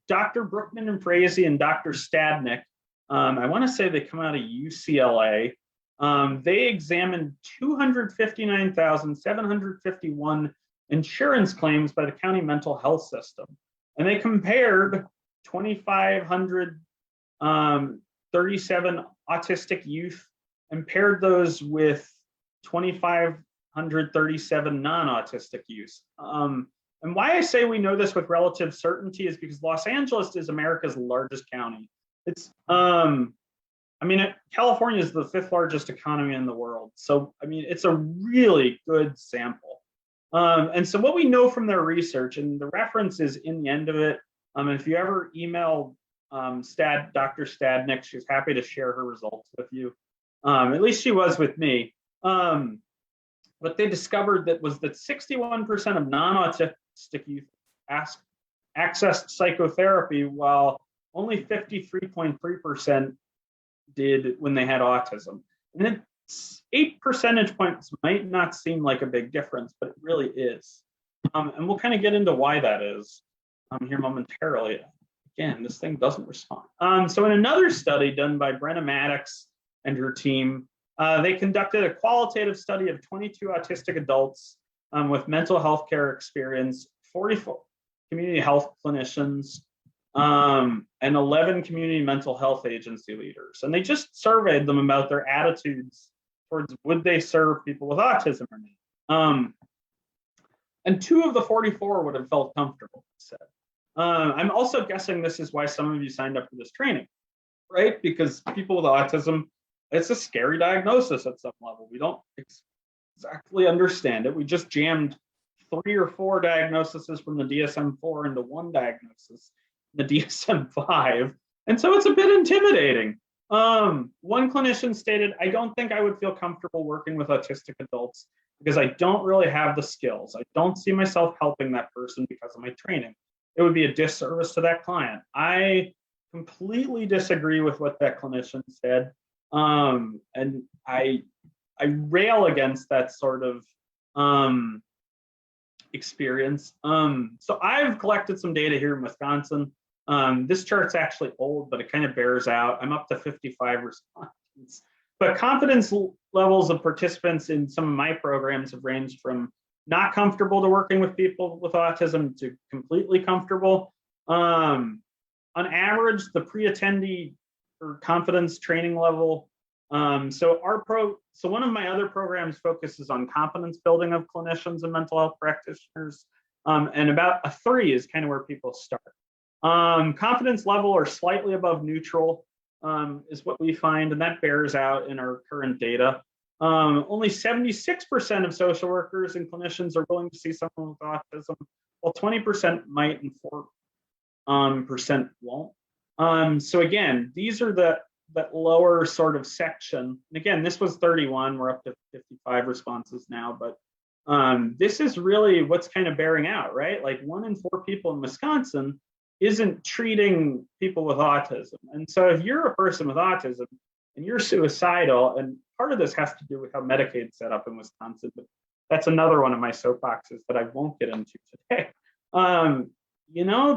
Dr. Brookman and Frazee and Dr. Stadnick, I want to say they come out of UCLA. They examined 259,751 insurance claims by the county mental health system. And they compared 2,537 autistic youth and paired those with 2,537 non-autistic youth. And why I say we know this with relative certainty is because Los Angeles is America's largest county. It's, California is the 5th largest economy in the world. So, it's a really good sample. And so what we know from their research, and the reference is in the end of it, if you ever email Dr. Stadnick, she's happy to share her results with you. At least she was with me. What they discovered that 61% of non-autistic youth accessed psychotherapy, while only 53.3% did when they had autism. And then 8 percentage points might not seem like a big difference, but it really is. And we'll kind of get into why that is here momentarily. Again, this thing doesn't respond. So in another study done by Brenna Maddox and her team, they conducted a qualitative study of 22 autistic adults with mental health care experience, 44 community health clinicians, and 11 community mental health agency leaders. And they just surveyed them about their attitudes towards would they serve people with autism or not. And 2 of the 44 would have felt comfortable, they said. I'm also guessing this is why some of you signed up for this training, right? Because people with autism, it's a scary diagnosis at some level. We don't exactly understand it. We just jammed 3 or 4 diagnoses from the DSM-4 into one diagnosis, the DSM-5. And so it's a bit intimidating. One clinician stated, I don't think I would feel comfortable working with autistic adults because I don't really have the skills. I don't see myself helping that person because of my training. It would be a disservice to that client. I completely disagree with what that clinician said. And I rail against that sort of experience. So I've collected some data here in Wisconsin. This chart's actually old, but it kind of bears out. I'm up to 55 respondents. But confidence levels of participants in some of my programs have ranged from not comfortable to working with people with autism to completely comfortable. On average, the pre-attendee or confidence training level. So one of my other programs focuses on confidence building of clinicians and mental health practitioners. And about a 3 is kind of where people start. Confidence level or slightly above neutral is what we find, and that bears out in our current data. Only 76% of social workers and clinicians are willing to see someone with autism, while 20% might and 4% won't. So again, these are that lower sort of section. And again, this was 31, we're up to 55 responses now, but this is really what's kind of bearing out, right? Like 1 in 4 people in Wisconsin isn't treating people with autism. And so if you're a person with autism and you're suicidal, and part of this has to do with how Medicaid's set up in Wisconsin, but that's another one of my soapboxes that I won't get into today.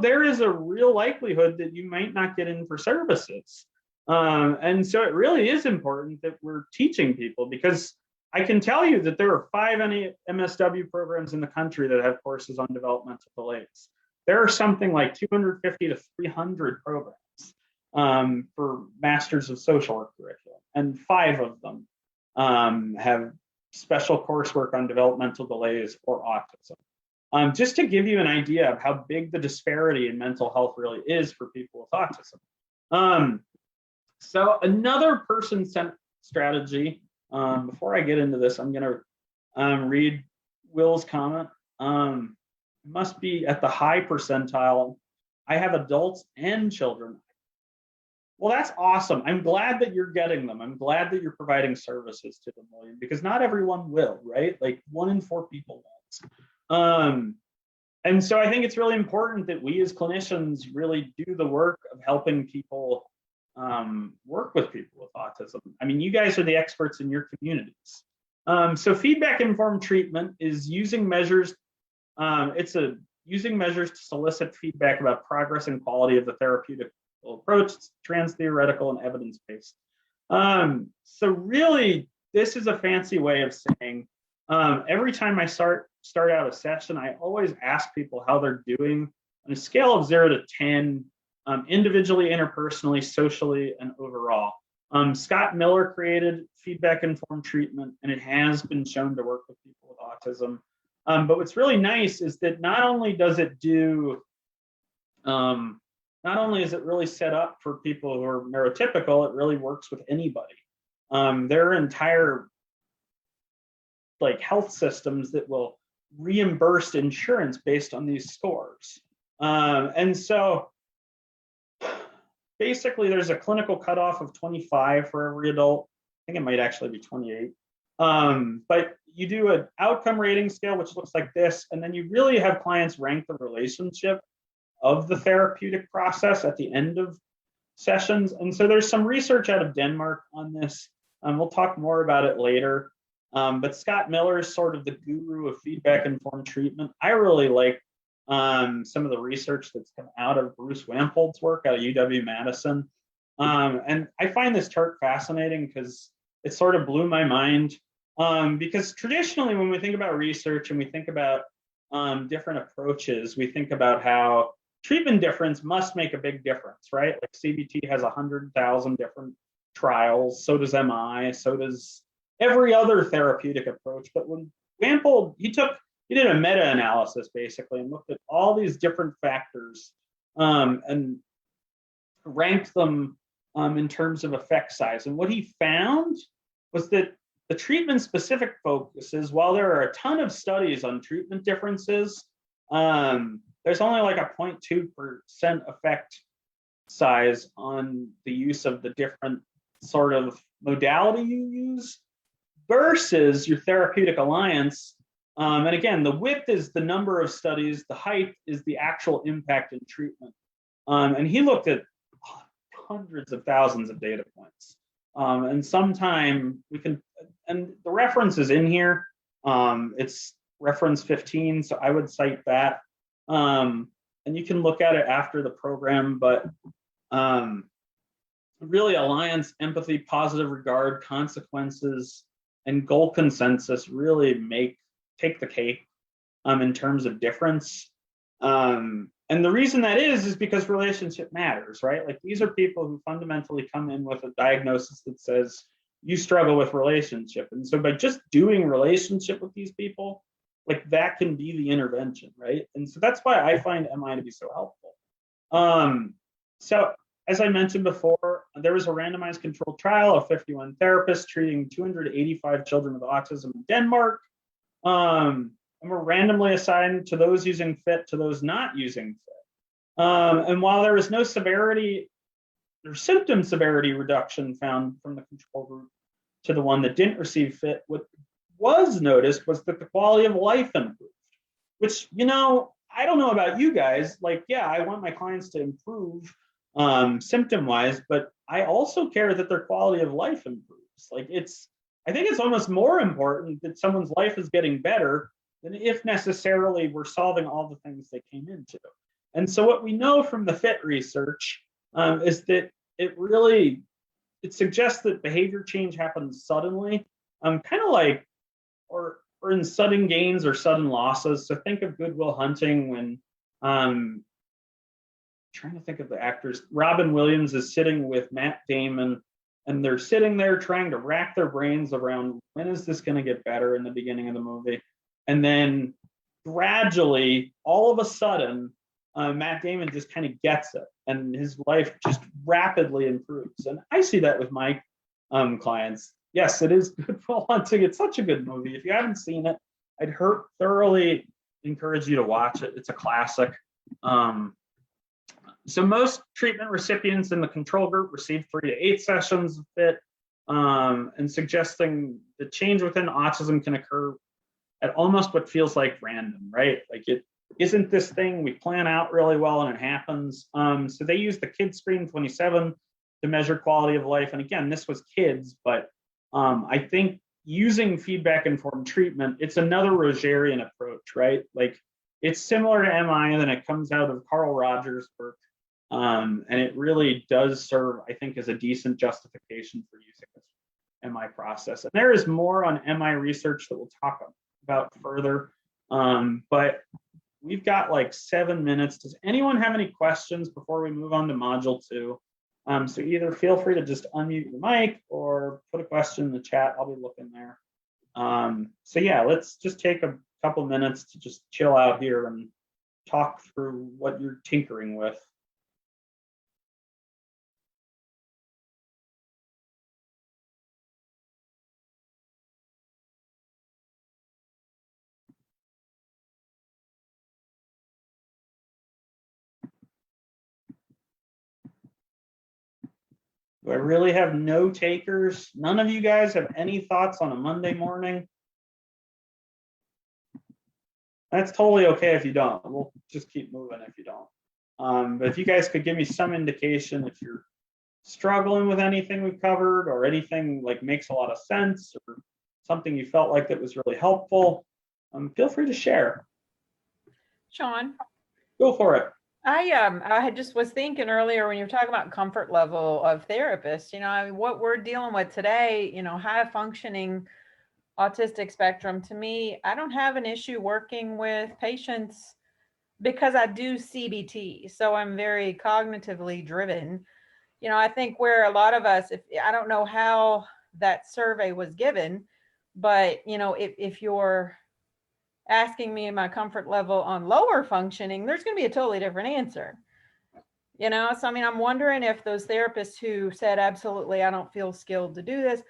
There is a real likelihood that you might not get in for services. And so it really is important that we're teaching people, because I can tell you that there are 5 MSW programs in the country that have courses on developmental delays. There are something like 250 to 300 programs for Masters of Social Work curriculum, and 5 of them have special coursework on developmental delays or autism. Just to give you an idea of how big the disparity in mental health really is for people with autism. So another person-centered strategy, before I get into this, I'm going to read Will's comment. Must be at the high percentile. I have adults and children. Well, that's awesome. I'm glad that you're getting them. I'm glad that you're providing services to them, William, because not everyone will, right? Like 1 in 4 people won't. And so I think it's really important that we as clinicians really do the work of helping people work with people with autism. I mean, you guys are the experts in your communities. So feedback-informed treatment is using measures. Using measures to solicit feedback about progress and quality of the therapeutic approach, trans-theoretical and evidence-based. So really, this is a fancy way of saying, every time I start out a session, I always ask people how they're doing on a scale of 0 to 10, individually, interpersonally, socially, and overall. Scott Miller created feedback-informed treatment, and it has been shown to work with people with autism. But what's really nice is that not only does it do, not only is it really set up for people who are neurotypical, it really works with anybody. There are entire health systems that will reimburse insurance based on these scores. And so basically there's a clinical cutoff of 25 for every adult. I think it might actually be 28. But you do an outcome rating scale, which looks like this, and then you really have clients rank the relationship of the therapeutic process at the end of sessions. And so there's some research out of Denmark on this. We'll talk more about it later. But Scott Miller is sort of the guru of feedback-informed treatment. I really like some of the research that's come out of Bruce Wampold's work out of UW-Madison. And I find this chart fascinating because it sort of blew my mind. Because traditionally, when we think about research and we think about different approaches, we think about how treatment difference must make a big difference, right? Like CBT has 100,000 different trials, so does MI, so does every other therapeutic approach. But when Wampold, he did a meta-analysis basically and looked at all these different factors and ranked them in terms of effect size. And what he found was that the treatment-specific focuses, while there are a ton of studies on treatment differences, there's only like a 0.2% effect size on the use of the different sort of modality you use versus your therapeutic alliance. And again, the width is the number of studies, the height is the actual impact in treatment. And he looked at hundreds of thousands of data points. And sometime we can, and the reference is in here. It's reference 15, so I would cite that. And you can look at it after the program, but really alliance, empathy, positive regard, consequences, and goal consensus really take the cake in terms of difference. And the reason that is because relationship matters, right? Like these are people who fundamentally come in with a diagnosis that says you struggle with relationship. And so by just doing relationship with these people, like that can be the intervention, right? And so that's why I find MI to be so helpful. So as I mentioned before, there was a randomized controlled trial of 51 therapists treating 285 children with autism in Denmark. And were randomly assigned to those using FIT to those not using FIT. And while there was no severity or symptom severity reduction found from the control group to the one that didn't receive FIT, what was noticed was that the quality of life improved, which, you know, I don't know about you guys, like, yeah, I want my clients to improve symptom-wise, but I also care that their quality of life improves. Like I think it's almost more important that someone's life is getting better than if necessarily we're solving all the things they came into. And so what we know from the FIT research is that it suggests that behavior change happens suddenly, kind of like, or in sudden gains or sudden losses. So think of Good Will Hunting when, trying to think of the actors, Robin Williams is sitting with Matt Damon, and they're sitting there trying to rack their brains around when is this going to get better in the beginning of the movie. And then gradually, all of a sudden, Matt Damon just kind of gets it, and his life just rapidly improves. And I see that with my clients. Yes, it is Good Will Hunting. It's such a good movie. If you haven't seen it, I'd thoroughly encourage you to watch it. It's a classic. So most treatment recipients in the control group received 3 to 8 sessions of FIT, and suggesting the change within autism can occur at almost what feels like random, right? Like it isn't this thing we plan out really well and it happens. So they used the Kids Screen 27 to measure quality of life. And again, this was kids, but I think using feedback-informed treatment, it's another Rogerian approach, right? Like it's similar to MI, and then it comes out of Carl Rogers' work. And it really does serve, I think, as a decent justification for using this MI process. And there is more on MI research that we'll talk about further, but we've got like 7 minutes. Does anyone have any questions before we move on to module 2? So either feel free to just unmute your mic or put a question in the chat. I'll be looking there. So yeah, let's just take a couple minutes to just chill out here and talk through what you're tinkering with. Do I really have no takers? None of you guys have any thoughts on a Monday morning? That's totally okay if you don't. We'll just keep moving if you don't. But if you guys could give me some indication if you're struggling with anything we've covered, or anything like makes a lot of sense, or something you felt like that was really helpful, feel free to share. Sean, go for it. I had just was thinking earlier when you were talking about comfort level of therapists, you know, I mean, what we're dealing with today, you know, high functioning autistic spectrum, to me, I don't have an issue working with patients because I do CBT. So I'm very cognitively driven. You know, I think where a lot of us, I don't know how that survey was given, but, you know, if you're asking me my comfort level on lower functioning, there's going to be a totally different answer. You know, so I mean, I'm wondering if those therapists who said, absolutely, I don't feel skilled to do this,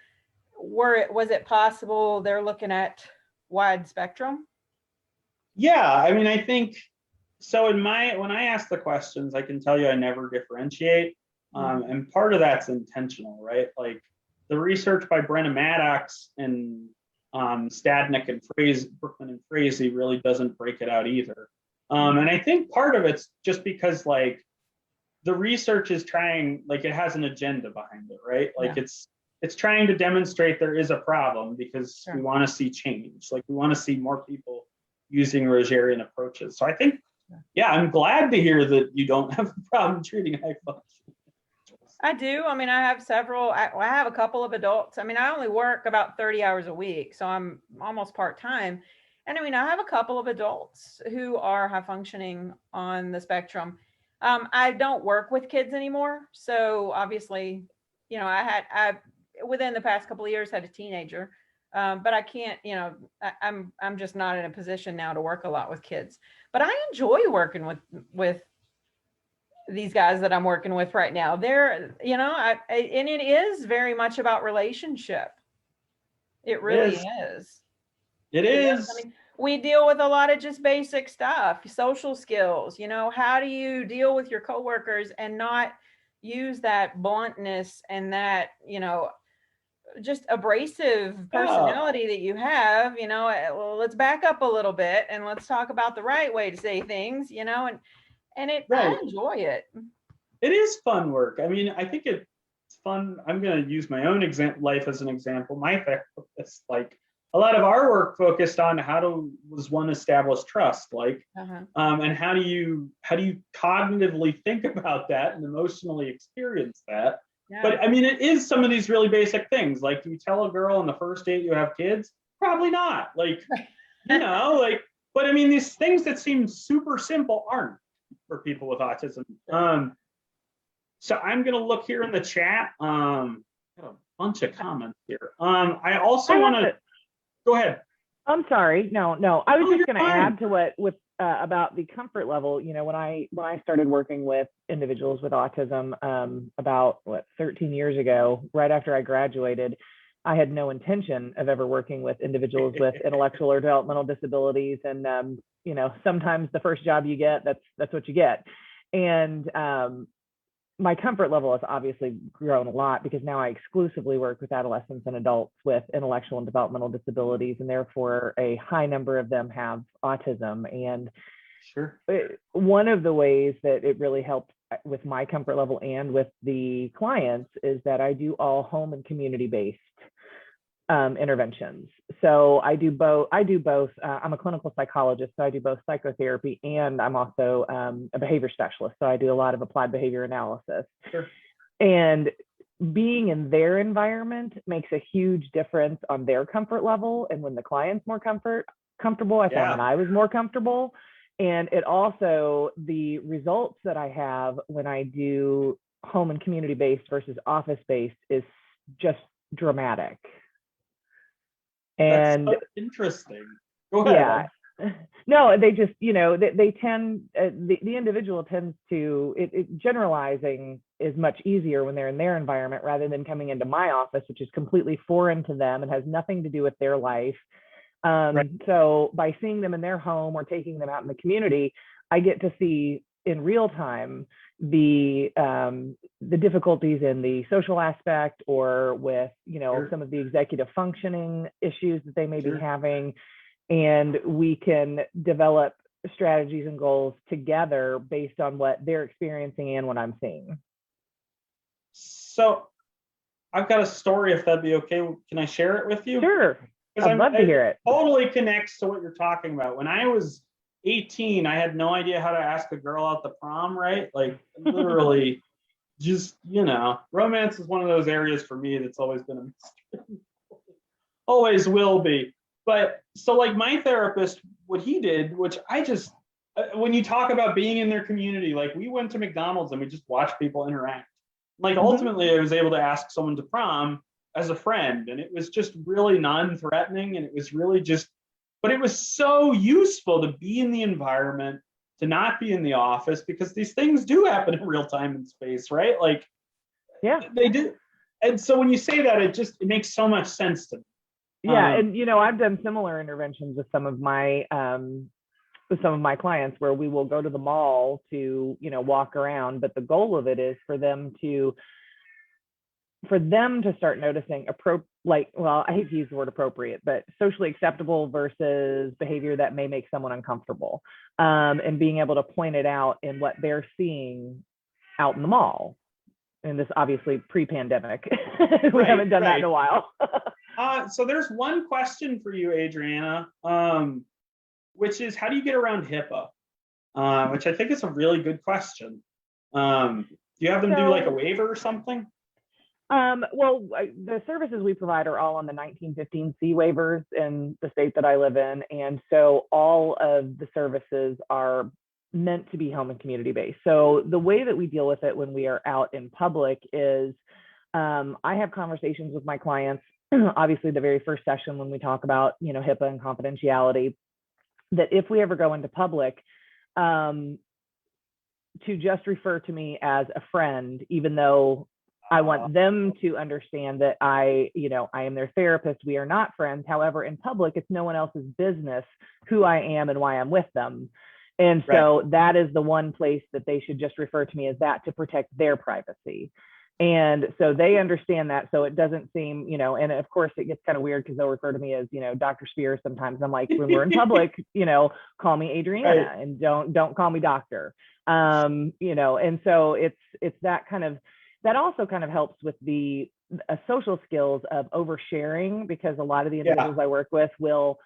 was it possible they're looking at wide spectrum? Yeah, I mean, I think so. When I ask the questions, I can tell you I never differentiate. And part of that's intentional, right? Like the research by Brenna Maddox and Stadnick and Brooklyn and Frazee really doesn't break it out either. And I think part of it's just because like the research is trying, like it has an agenda behind it, right? Like it's trying to demonstrate there is a problem because we want to see change. Like we want to see more people using Rogerian approaches. So I think, I'm glad to hear that you don't have a problem treating high function. I do. I mean, I have several, I have a couple of adults. I mean, I only work about 30 hours a week, so I'm almost part-time. And I mean, I have a couple of adults who are high functioning on the spectrum. I don't work with kids anymore. So obviously, you know, I within the past couple of years had a teenager, but I can't, you know, I'm just not in a position now to work a lot with kids, but I enjoy working with these guys that I'm working with right now. They're, you know, and it is very much about relationship. It really is. It is. I mean, we deal with a lot of just basic stuff, social skills, you know, how do you deal with your coworkers and not use that bluntness and that, you know, just abrasive personality that you have, you know, well, let's back up a little bit and let's talk about the right way to say things, you know, and I enjoy it. It is fun work. I mean, I think it's fun. I'm going to use my own life as an example. My therapist, like a lot of our work focused on does one establish trust, like, and how do you cognitively think about that and emotionally experience that? Yeah. But I mean, it is some of these really basic things. Like, do you tell a girl on the first date you have kids? Probably not. Like, you know, like, but I mean, these things that seem super simple aren't for people with autism. So I'm going to look here in the chat. Got a bunch of comments here. I also want to go ahead. I'm sorry. No. I was just going to add to what about the comfort level. You know, when I started working with individuals with autism about 13 years ago, right after I graduated, I had no intention of ever working with individuals with intellectual or developmental disabilities. And you know, sometimes the first job you get, that's what you get. And my comfort level has obviously grown a lot because now I exclusively work with adolescents and adults with intellectual and developmental disabilities, and therefore a high number of them have autism. And one of the ways that it really helped with my comfort level and with the clients is that I do all home and community-based interventions. So I do both. I'm a clinical psychologist, so I do both psychotherapy and I'm also a behavior specialist. So I do a lot of applied behavior analysis. And being in their environment makes a huge difference on their comfort level. And when the client's more comfortable, I found that I was more comfortable. And it also, the results that I have when I do home and community-based versus office-based is just dramatic. And that's so interesting. Go ahead. Yeah. No, they just, you know, they tend, the individual tends to, generalizing is much easier when they're in their environment rather than coming into my office, which is completely foreign to them and has nothing to do with their life. So by seeing them in their home or taking them out in the community, I get to see in real time the difficulties in the social aspect or with, you know, some of the executive functioning issues that they may be having. And we can develop strategies and goals together based on what they're experiencing and what I'm seeing. So I've got a story, if that'd be okay. Can I share it with you? Sure. I'd love to hear it. Totally connects to what you're talking about. When I was 18, I had no idea how to ask a girl out to prom, right? Like literally just, you know, romance is one of those areas for me that's always been a mystery. Always will be. But so like my therapist, what he did, which I just, when you talk about being in their community, like we went to McDonald's and we just watched people interact. Like ultimately I was able to ask someone to prom as a friend, and it was just really non-threatening, and it was really just, but it was so useful to be in the environment, to not be in the office, because these things do happen in real time and space, right? Like, they do. And so when you say that, it makes so much sense to me. Yeah, and you know, I've done similar interventions with some of my with some of my clients where we will go to the mall to, you know, walk around, but the goal of it is for them to start noticing well, I hate to use the word appropriate, but socially acceptable versus behavior that may make someone uncomfortable, and being able to point it out in what they're seeing out in the mall. And this obviously pre-pandemic. We haven't done that in a while. So there's one question for you, Adriana, which is, how do you get around HIPAA? Which I think is a really good question. Do you have them do like a waiver or something? Well, the services we provide are all on the 1915C waivers in the state that I live in. And so all of the services are meant to be home and community based. So the way that we deal with it when we are out in public is I have conversations with my clients, obviously the very first session when we talk about, you know, HIPAA and confidentiality, that if we ever go into public, to just refer to me as a friend, even though I want them to understand that I am their therapist. We are not friends. However, in public, it's no one else's business who I am and why I'm with them. And so that is the one place that they should just refer to me as that, to protect their privacy. And so they understand that. So it doesn't seem, you know, and of course it gets kind of weird because they'll refer to me as, you know, Dr. Spears sometimes. I'm like, when we're in public, you know, call me Adriana and don't call me doctor. You know, and so it's that kind of, that also kind of helps with the social skills of oversharing, because a lot of the individuals I work with will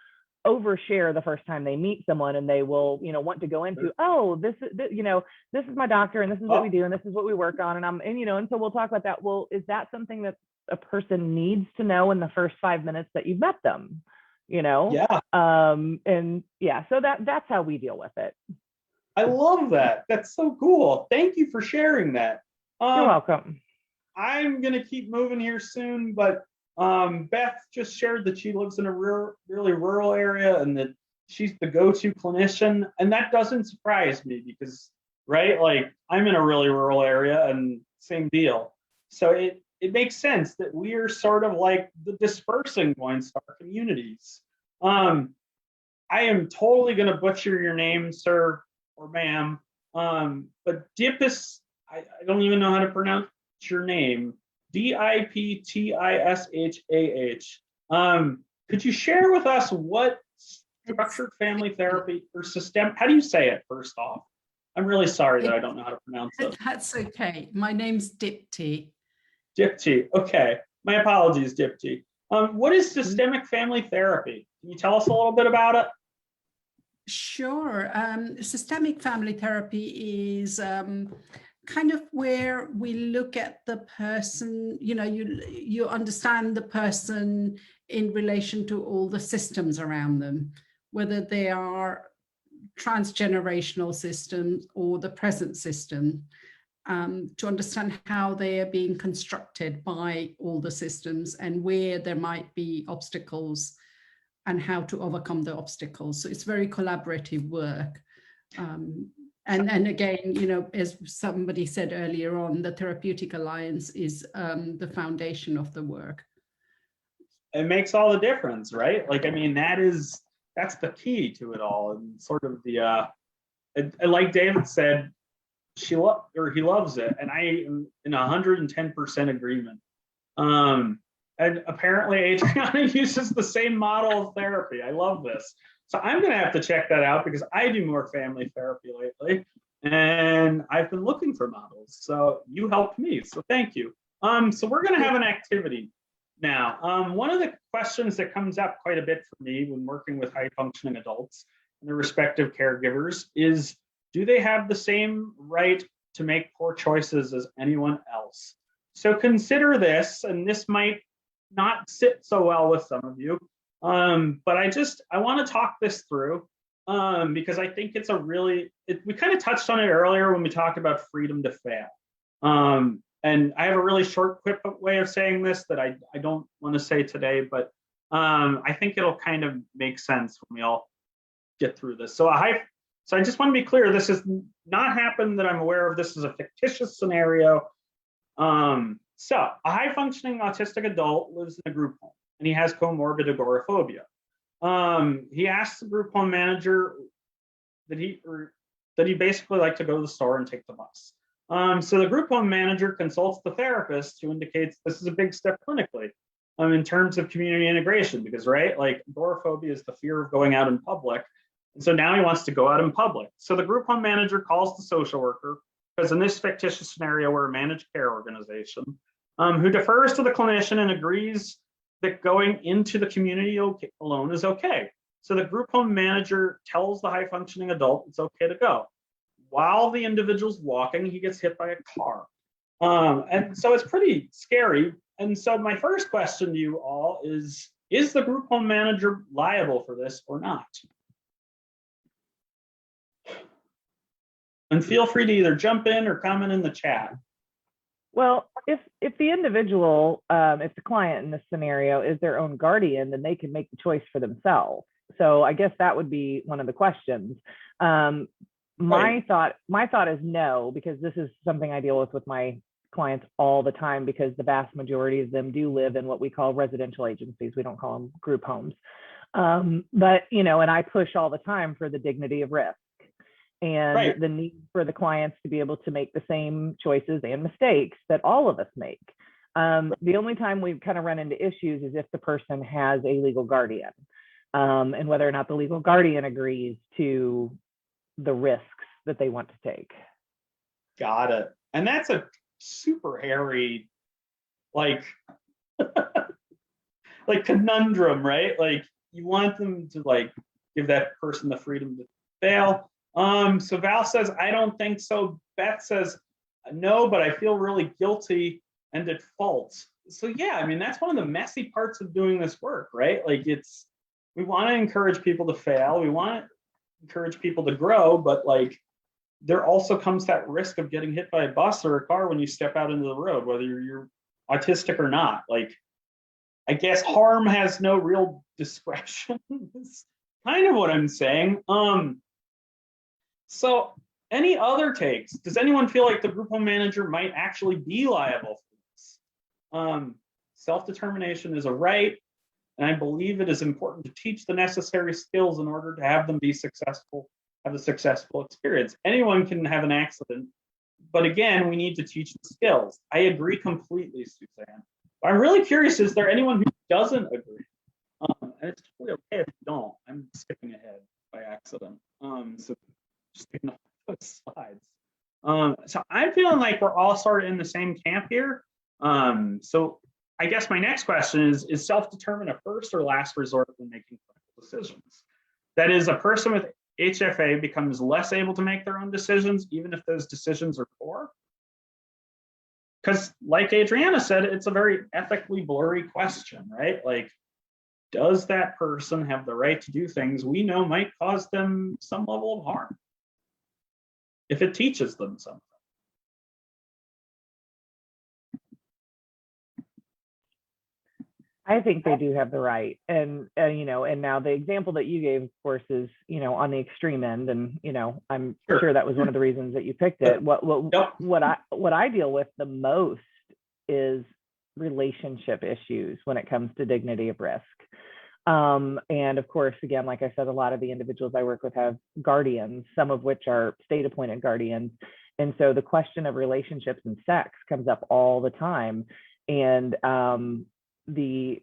overshare the first time they meet someone, and they will, you know, want to go into, oh, this is my doctor, and this is what we do, and this is what we work on, and you know, and so we'll talk about that. Well, is that something that a person needs to know in the first 5 minutes that you've met them? You know? And yeah, so that's how we deal with it. I love that. That's so cool. Thank you for sharing that. You're welcome. I'm going to keep moving here soon, but Beth just shared that she lives in a really rural area and that she's the go-to clinician. And that doesn't surprise me because, right, like I'm in a really rural area and same deal. So it makes sense that we are sort of like the dispersing points of our communities. I am totally going to butcher your name, sir or ma'am, but Dipis, I don't even know how to pronounce your name. Diptishah. Could you share with us what structured family therapy or system? How do you say it? First off, I'm really sorry that I don't know how to pronounce it. That's okay. My name's Dipti. Dipti. Okay, my apologies, Dipti. What is systemic family therapy? Can you tell us a little bit about it? Sure. Systemic family therapy is kind of where we look at the person, you know, you understand the person in relation to all the systems around them, whether they are transgenerational systems or the present system, to understand how they are being constructed by all the systems and where there might be obstacles and how to overcome the obstacles. So it's very collaborative work. And again, you know, as somebody said earlier on, the Therapeutic Alliance is the foundation of the work. It makes all the difference, right? Like, I mean, that's the key to it all, and sort of the like David said, he loves it, and I am in 110% agreement. And apparently Adriana uses the same model of therapy. I love this. So I'm going to have to check that out because I do more family therapy lately and I've been looking for models. So you helped me. So thank you. So we're going to have an activity now. One of the questions that comes up quite a bit for me when working with high functioning adults and their respective caregivers is, do they have the same right to make poor choices as anyone else? So consider this, and this might not sit so well with some of you. But I want to talk this through because I think it's we kind of touched on it earlier when we talked about freedom to fail. And I have a really short, quick way of saying this that I don't want to say today, but I think it'll kind of make sense when we all get through this. So I just want to be clear, this has not happened that I'm aware of. This is a fictitious scenario. So a high functioning autistic adult lives in a group home, and he has comorbid agoraphobia. He asks the group home manager that he basically like to go to the store and take the bus. So the group home manager consults the therapist, who indicates this is a big step clinically in terms of community integration, because, right, like agoraphobia is the fear of going out in public. And so now he wants to go out in public. So the group home manager calls the social worker, because in this fictitious scenario, we're a managed care organization, who defers to the clinician and agrees that going into the community alone is okay. So the group home manager tells the high functioning adult it's okay to go. While the individual's walking, he gets hit by a car. And so it's pretty scary. And so my first question to you all is the group home manager liable for this or not? And feel free to either jump in or comment in the chat. Well, if the individual, if the client in this scenario is their own guardian, then they can make the choice for themselves. So I guess that would be one of the questions. My thought is no, because this is something I deal with my clients all the time, because the vast majority of them do live in what we call residential agencies. We don't call them group homes. But, you know, and I push all the time for the dignity of risk and the need for the clients to be able to make the same choices and mistakes that all of us make. The only time we kind of run into issues is if the person has a legal guardian, and whether or not the legal guardian agrees to the risks that they want to take. Got it. And that's a super hairy, like, like conundrum, right? Like you want them to like give that person the freedom to fail. So Val says, I don't think so. Beth says, no, but I feel really guilty and at fault. So yeah, I mean, that's one of the messy parts of doing this work, right? Like we want to encourage people to fail. We want to encourage people to grow, but like there also comes that risk of getting hit by a bus or a car when you step out into the road, whether you're autistic or not. Like, I guess harm has no real discretion. Is kind of what I'm saying. So any other takes? Does anyone feel like the group home manager might actually be liable for this? Self-determination is a right, and I believe it is important to teach the necessary skills in order to have them be successful, have a successful experience. Anyone can have an accident, but again, we need to teach the skills. I agree completely, Suzanne. I'm really curious, is there anyone who doesn't agree? And it's totally okay if you don't. I'm skipping ahead by accident. So just ignore those slides. So I'm feeling like we're all sort of in the same camp here. So I guess my next question is self-determined a first or last resort when making clinical decisions? That is, a person with HFA becomes less able to make their own decisions, even if those decisions are poor? Because like Adriana said, it's a very ethically blurry question, right? Like, does that person have the right to do things we know might cause them some level of harm if it teaches them something? I think they do have the right, and you know, and now the example that you gave, of course, is, you know, on the extreme end, and you know, I'm sure that was one of the reasons that you picked it. What I deal with the most is relationship issues when it comes to dignity of risk, and of course, again, like I said, a lot of the individuals I work with have guardians, some of which are state-appointed guardians, and so the question of relationships and sex comes up all the time, and the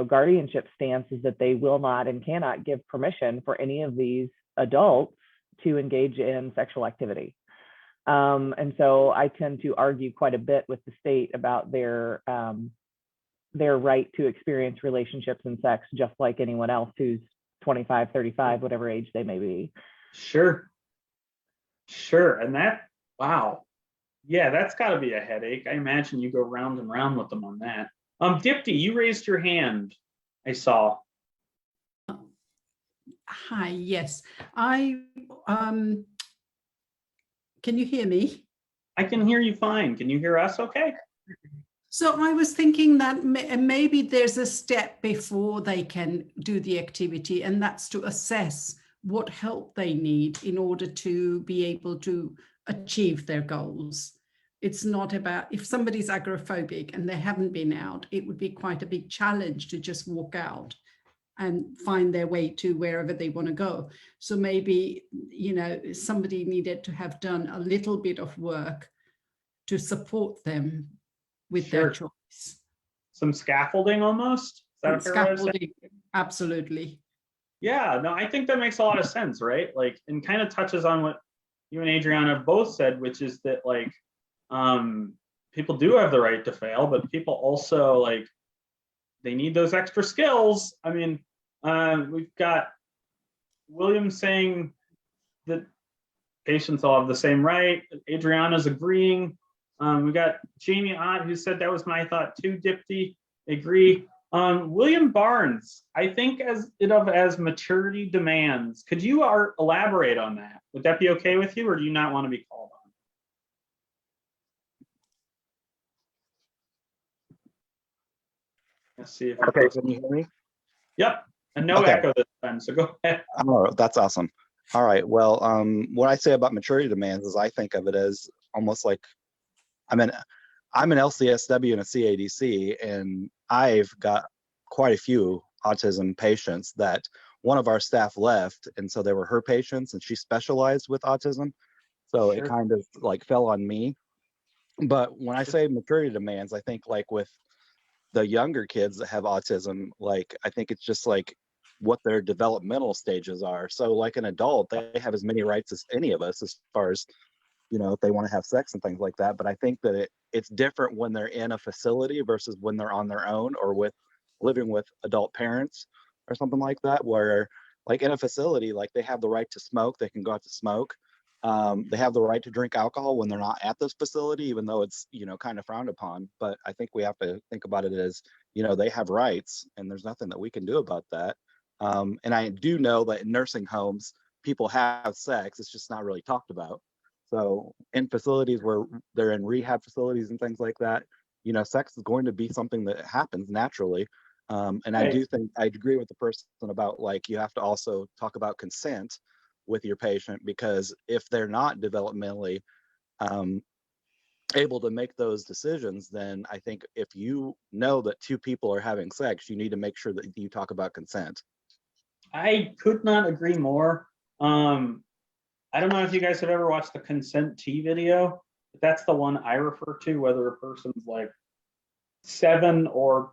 guardianship stance is that they will not and cannot give permission for any of these adults to engage in sexual activity. And so I tend to argue quite a bit with the state about their right to experience relationships and sex just like anyone else who's 25, 35, whatever age they may be. Sure. And that, wow. Yeah, that's got to be a headache. I imagine you go round and round with them on that. Dipti, you raised your hand, I saw. Hi, yes. Can you hear me? I can hear you fine. Can you hear us okay? So I was thinking that maybe there's a step before they can do the activity, and that's to assess what help they need in order to be able to achieve their goals. It's not about, if somebody's agoraphobic and they haven't been out, it would be quite a big challenge to just walk out and find their way to wherever they want to go. So maybe, you know, somebody needed to have done a little bit of work to support them with their choice. Some scaffolding almost? Is that a fair way to say? Scaffolding, absolutely. Yeah, no, I think that makes a lot of sense, right? Like, and kind of touches on what you and Adriana both said, which is that like, people do have the right to fail, but people also like, they need those extra skills. I mean, we've got William saying that patients all have the same right. Adriana's agreeing. We've got Jamie Ott who said that was my thought too. Dipti, agree. William Barnes, I think as maturity demands. Could you elaborate on that? Would that be okay with you, or do you not want to be called on? Let's see if okay. Can you hear me? Yep, and no echo this time. So go ahead. Oh, that's awesome. All right. Well, what I say about maturity demands is I think of it as almost like I'm an LCSW and a CADC, and I've got quite a few autism patients that one of our staff left, and so they were her patients, and she specialized with autism, so it kind of like fell on me. But when I say maturity demands, I think like with the younger kids that have autism, like I think it's just like what their developmental stages are. So like an adult, they have as many rights as any of us as far as, you know, if they want to have sex and things like that. But I think that it's different when they're in a facility versus when they're on their own or with living with adult parents or something like that, where like in a facility, like they have the right to smoke, they can go out to smoke. They have the right to drink alcohol when they're not at this facility, even though it's, you know, kind of frowned upon. But I think we have to think about it as, you know, they have rights and there's nothing that we can do about that. And I do know that in nursing homes, people have sex. It's just not really talked about. So in facilities where they're in rehab facilities and things like that, you know, sex is going to be something that happens naturally. And I do think I agree with the person about like, you have to also talk about consent with your patient, because if they're not developmentally able to make those decisions, then I think if you know that two people are having sex, you need to make sure that you talk about consent. I could not agree more. I don't know if you guys have ever watched the consent T video, but that's the one I refer to, whether a person's like 7 or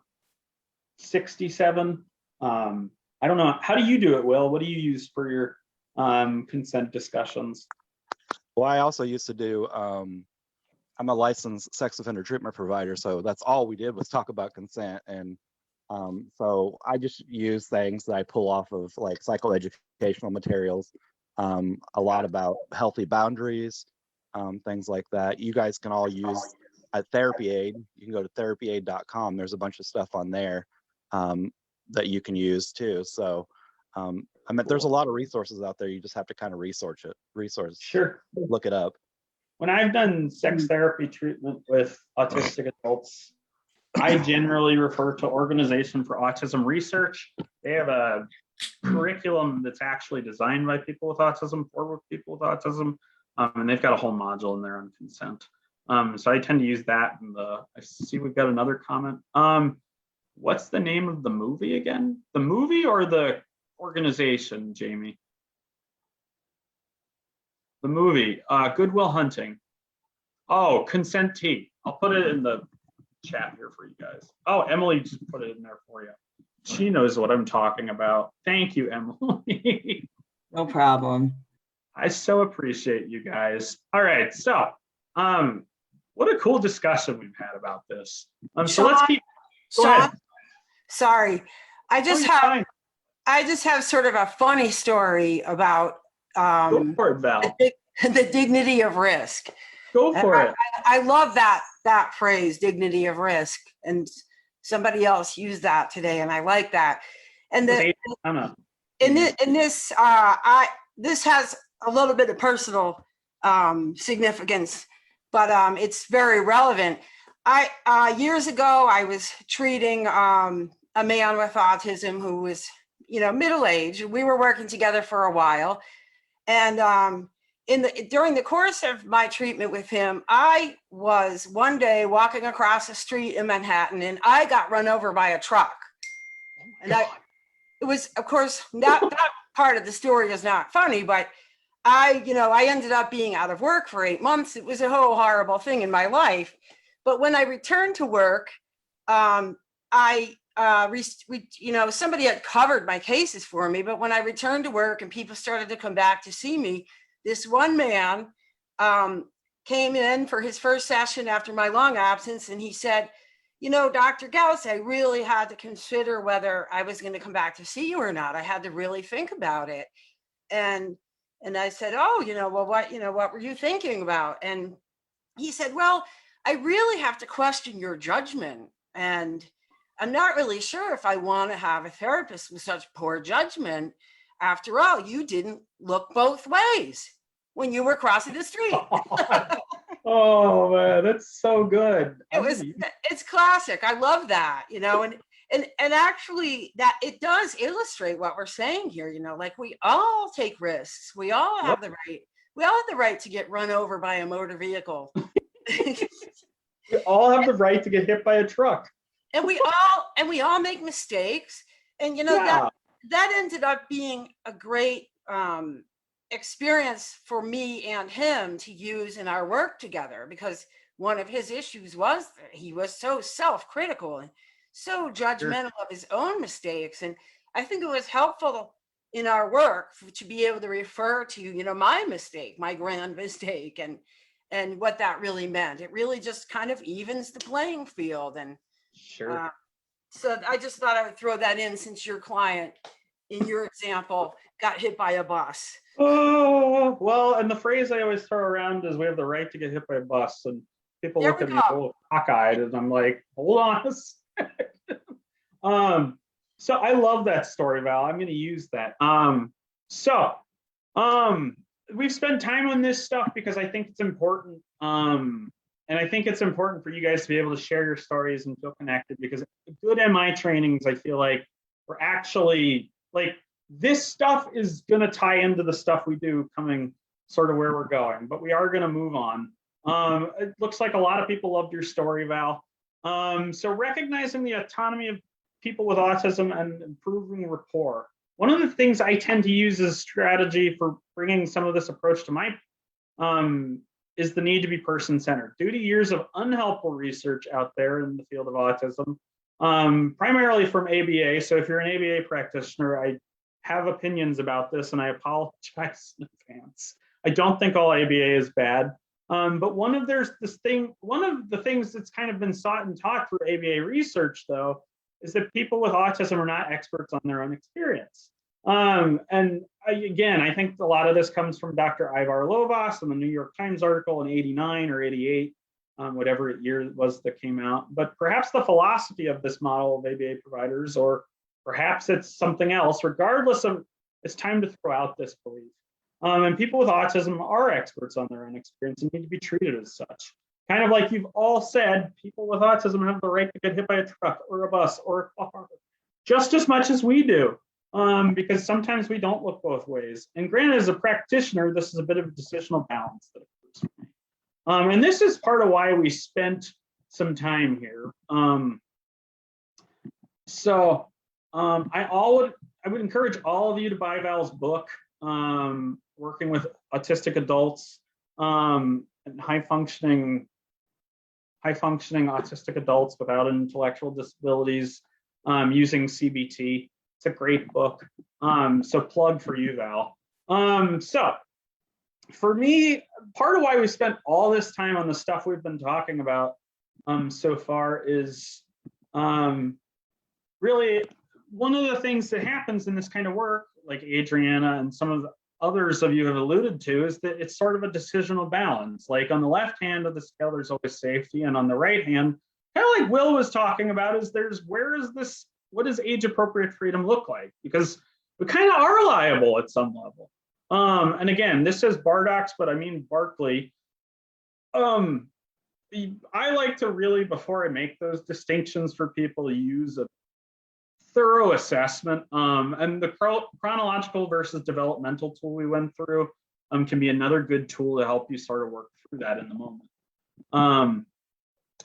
67. I don't know. How do you do it, Will? What do you use for your consent discussions? Well, I also used to do, I'm a licensed sex offender treatment provider, so that's all we did was talk about consent. And so I just use things that I pull off of like psychoeducational materials, a lot about healthy boundaries, things like that. You guys can all use a therapy aid. You can go to therapyaid.com. There's a bunch of stuff on there that you can use too. So I mean, there's a lot of resources out there. You just have to kind of research it. Look it up. When I've done sex therapy treatment with autistic adults, I generally refer to Organization for Autism Research. They have a curriculum that's actually designed by people with autism for people with autism, and they've got a whole module in there on consent. So I tend to use that. And I see we've got another comment. What's the name of the movie again? The movie or the organization, Jamie? The movie, Good Will Hunting. Oh, Consent T. I'll put it in the chat here for you guys. Oh, Emily just put it in there for you. She knows what I'm talking about. Thank you, Emily. No problem. I so appreciate you guys. All right, so what a cool discussion we've had about this. So let's keep. Go ahead. Sorry, I just have sort of a funny story about Go for it, Val. the dignity of risk. Go for it. I love that phrase, dignity of risk, and somebody else used that today, and I like that. And this has a little bit of personal significance, but it's very relevant. Years ago, I was treating a man with autism who was, middle-aged. We were working together for a while, and during the course of my treatment with him, I was one day walking across the street in Manhattan, and I got run over by a truck. And it was, of course, that part of the story is not funny, but I ended up being out of work for 8 months. It was a whole horrible thing in my life. But when I returned to work, somebody had covered my cases for me. But when I returned to work and people started to come back to see me, this one man came in for his first session after my long absence, and he said, Dr. Gauss, I really had to consider whether I was going to come back to see you or not. I had to really think about it. And I said, oh, well, what were you thinking about? And he said, well, I really have to question your judgment. And I'm not really sure if I want to have a therapist with such poor judgment. After all, you didn't look both ways when you were crossing the street. Oh man, that's so good. It's classic. I love that, and actually that it does illustrate what we're saying here, like we all take risks. We all have the right to get run over by a motor vehicle. We all have the right to get hit by a truck. And we all make mistakes. And that ended up being a great experience for me and him to use in our work together, because one of his issues was that he was so self-critical and so judgmental of his own mistakes. And I think it was helpful in our work to be able to refer to, my mistake, my grand mistake, and what that really meant. It really just kind of evens the playing field. And sure. So I just thought I would throw that in, since your client, in your example, got hit by a bus. Oh, well, and the phrase I always throw around is we have the right to get hit by a bus. And people look at me a little cockeyed, and I'm like, hold on a second. So I love that story, Val. I'm going to use that. We've spent time on this stuff because I think it's important. And I think it's important for you guys to be able to share your stories and feel connected, because good MI trainings, I feel like we're actually like, this stuff is going to tie into the stuff we do coming sort of where we're going, but we are going to move on. It looks like a lot of people loved your story, Val. So recognizing the autonomy of people with autism and improving rapport. One of the things I tend to use as strategy for bringing some of this approach to my is the need to be person-centered. Due to years of unhelpful research out there in the field of autism, primarily from ABA. So if you're an ABA practitioner, I have opinions about this, and I apologize in advance. I don't think all ABA is bad, but one of the things that's kind of been sought and taught through ABA research, though, is that people with autism are not experts on their own experience. And again, I think a lot of this comes from Dr. Ivar Lovaas in the New York Times article in '89 or '88, whatever year it was that came out. But perhaps the philosophy of this model of ABA providers, or perhaps it's something else, regardless of, it's time to throw out this belief. And people with autism are experts on their own experience and need to be treated as such. Kind of like you've all said, people with autism have the right to get hit by a truck or a bus or a car just as much as we do, because sometimes we don't look both ways. And granted, as a practitioner, this is a bit of a decisional balance that occurs for me. And this is part of why we spent some time here. I would encourage all of you to buy Val's book, Working with Autistic Adults and high functioning autistic adults without intellectual disabilities using CBT. It's a great book. So plug for you, Val. So for me, part of why we spent all this time on the stuff we've been talking about so far is really one of the things that happens in this kind of work, like Adriana and some of the others of you have alluded to, is that it's sort of a decisional balance. Like on the left hand of the scale, there's always safety, and on the right hand, kind of like Will was talking about, is what does age appropriate freedom look like? Because we kind of are liable at some level. And again, this says Bardox, but I mean Barkley. I like to really, before I make those distinctions for people, use a thorough assessment. And the chronological versus developmental tool we went through can be another good tool to help you sort of work through that in the moment.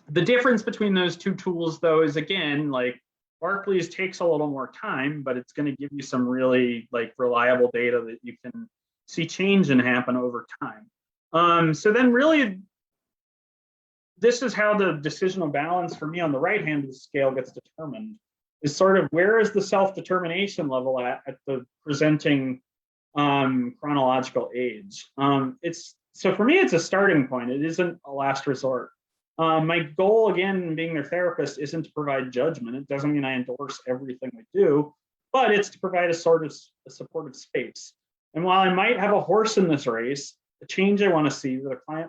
The difference between those two tools, though, is again, like Barclays takes a little more time, but it's going to give you some really like reliable data that you can see change and happen over time. So then really, this is how the decisional balance for me on the right hand of the scale gets determined, is sort of where is the self-determination level at the presenting chronological age. So for me, it's a starting point. It isn't a last resort. My goal, again, being their therapist, isn't to provide judgment. It doesn't mean I endorse everything we do, but it's to provide a sort of a supportive space. And while I might have a horse in this race, the change I want to see that I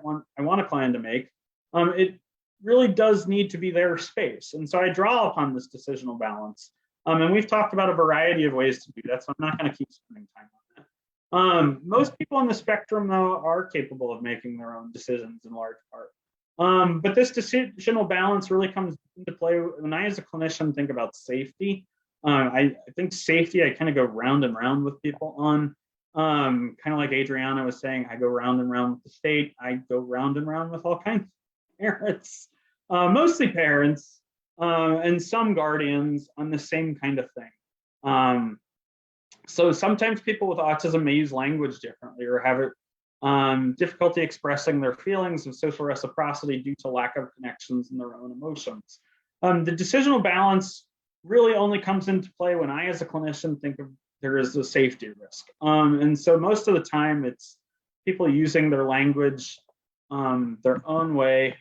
want a client to make, it really does need to be their space. And so I draw upon this decisional balance. And we've talked about a variety of ways to do that, so I'm not going to keep spending time on that. Most people on the spectrum, though, are capable of making their own decisions in large part. But this decisional balance really comes into play when I, as a clinician, think about safety. I think safety, I kind of go round and round with people on. Kind of like Adriana was saying, I go round and round with the state. I go round and round with all kinds of parents, mostly parents, and some guardians on the same kind of thing. So sometimes people with autism may use language differently or have difficulty expressing their feelings of social reciprocity due to lack of connections in their own emotions. The decisional balance really only comes into play when I, as a clinician, think of there is a safety risk. And so most of the time it's people using their language their own way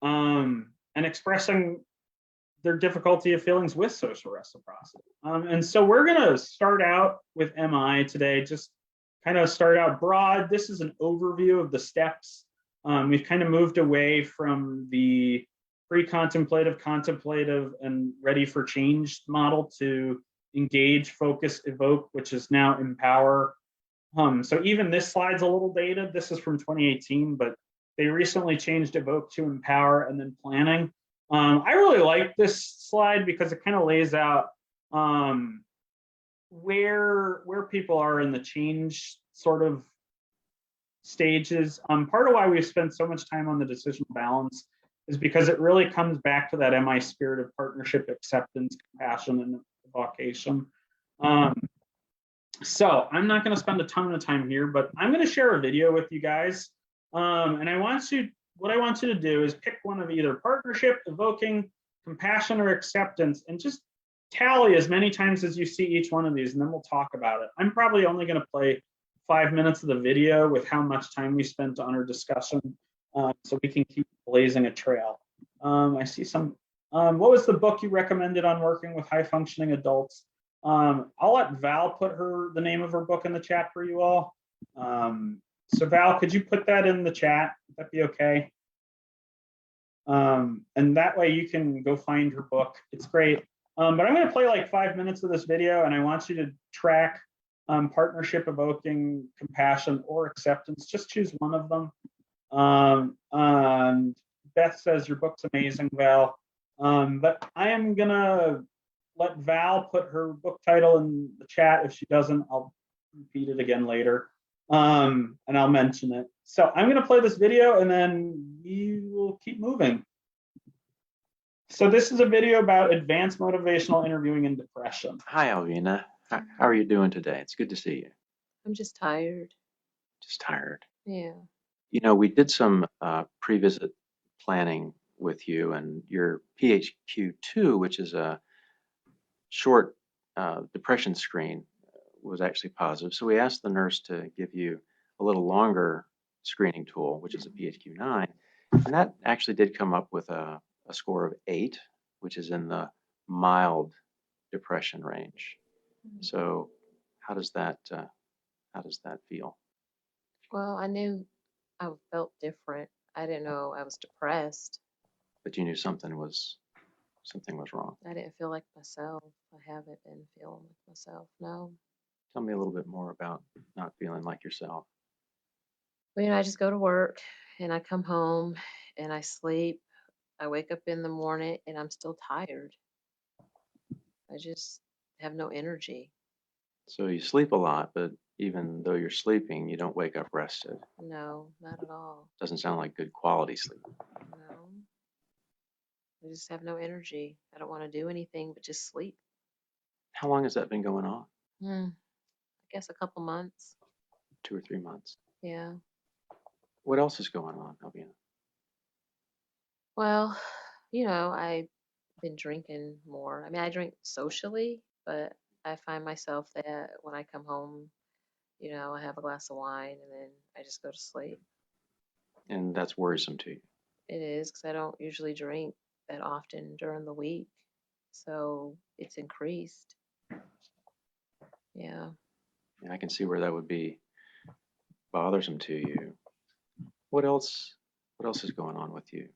and expressing their difficulty of feelings with social reciprocity. And so we're gonna start out with MI today, just kind of start out broad. This is an overview of the steps. We've kind of moved away from the pre-contemplative, contemplative, and ready for change model to engage, focus, evoke, which is now empower. So even this slide's a little dated. This is from 2018, but they recently changed evoke to empower and then planning. I really like this slide because it kind of lays out where people are in the change sort of stages. Part of why we've spent so much time on the decisional balance is because it really comes back to that MI spirit of partnership, acceptance, compassion, and evocation. So I'm not going to spend a ton of time here, but I'm going to share a video with you guys. And what I want you to do is pick one of either partnership, evoking, compassion, or acceptance, and just tally as many times as you see each one of these, and then we'll talk about it. I'm probably only going to play 5 minutes of the video with how much time we spent on our discussion, so we can keep blazing a trail. I see some. What was the book you recommended on working with high-functioning adults? I'll let Val put the name of her book in the chat for you all. So Val, could you put that in the chat? Would that be okay? And that way you can go find her book. It's great. But I'm going to play like 5 minutes of this video, and I want you to track partnership, evoking, compassion, or acceptance. Just choose one of them. And Beth says your book's amazing, Val. But I am going to let Val put her book title in the chat. If she doesn't, I'll repeat it again later. And I'll mention it. So I'm going to play this video, and then we will keep moving. So this is a video about advanced motivational interviewing in depression. Hi, Alvina. How are you doing today? It's good to see you. I'm just tired. Just tired. Yeah. You know, we did some pre-visit planning with you, and your PHQ-2, which is a short depression screen, was actually positive. So we asked the nurse to give you a little longer screening tool, which is a PHQ-9, and that actually did come up with a score of 8, which is in the mild depression range. So how does that feel? Well, I knew I felt different. I didn't know I was depressed. But you knew something was wrong. I didn't feel like myself. I haven't been feeling like myself. No. Tell me a little bit more about not feeling like yourself. Well, I just go to work and I come home and I sleep. I wake up in the morning and I'm still tired. I just have no energy. So you sleep a lot, but even though you're sleeping, you don't wake up rested. No, not at all. Doesn't sound like good quality sleep. No. I just have no energy. I don't want to do anything but just sleep. How long has that been going on? I guess a couple months. 2 or 3 months. Yeah. What else is going on, Albina? Well, I've been drinking more. I mean, I drink socially, but I find myself that when I come home, I have a glass of wine and then I just go to sleep. And that's worrisome to you. It is because I don't usually drink that often during the week. So it's increased. Yeah. And I can see where that would be bothersome to you. What else is going on with you?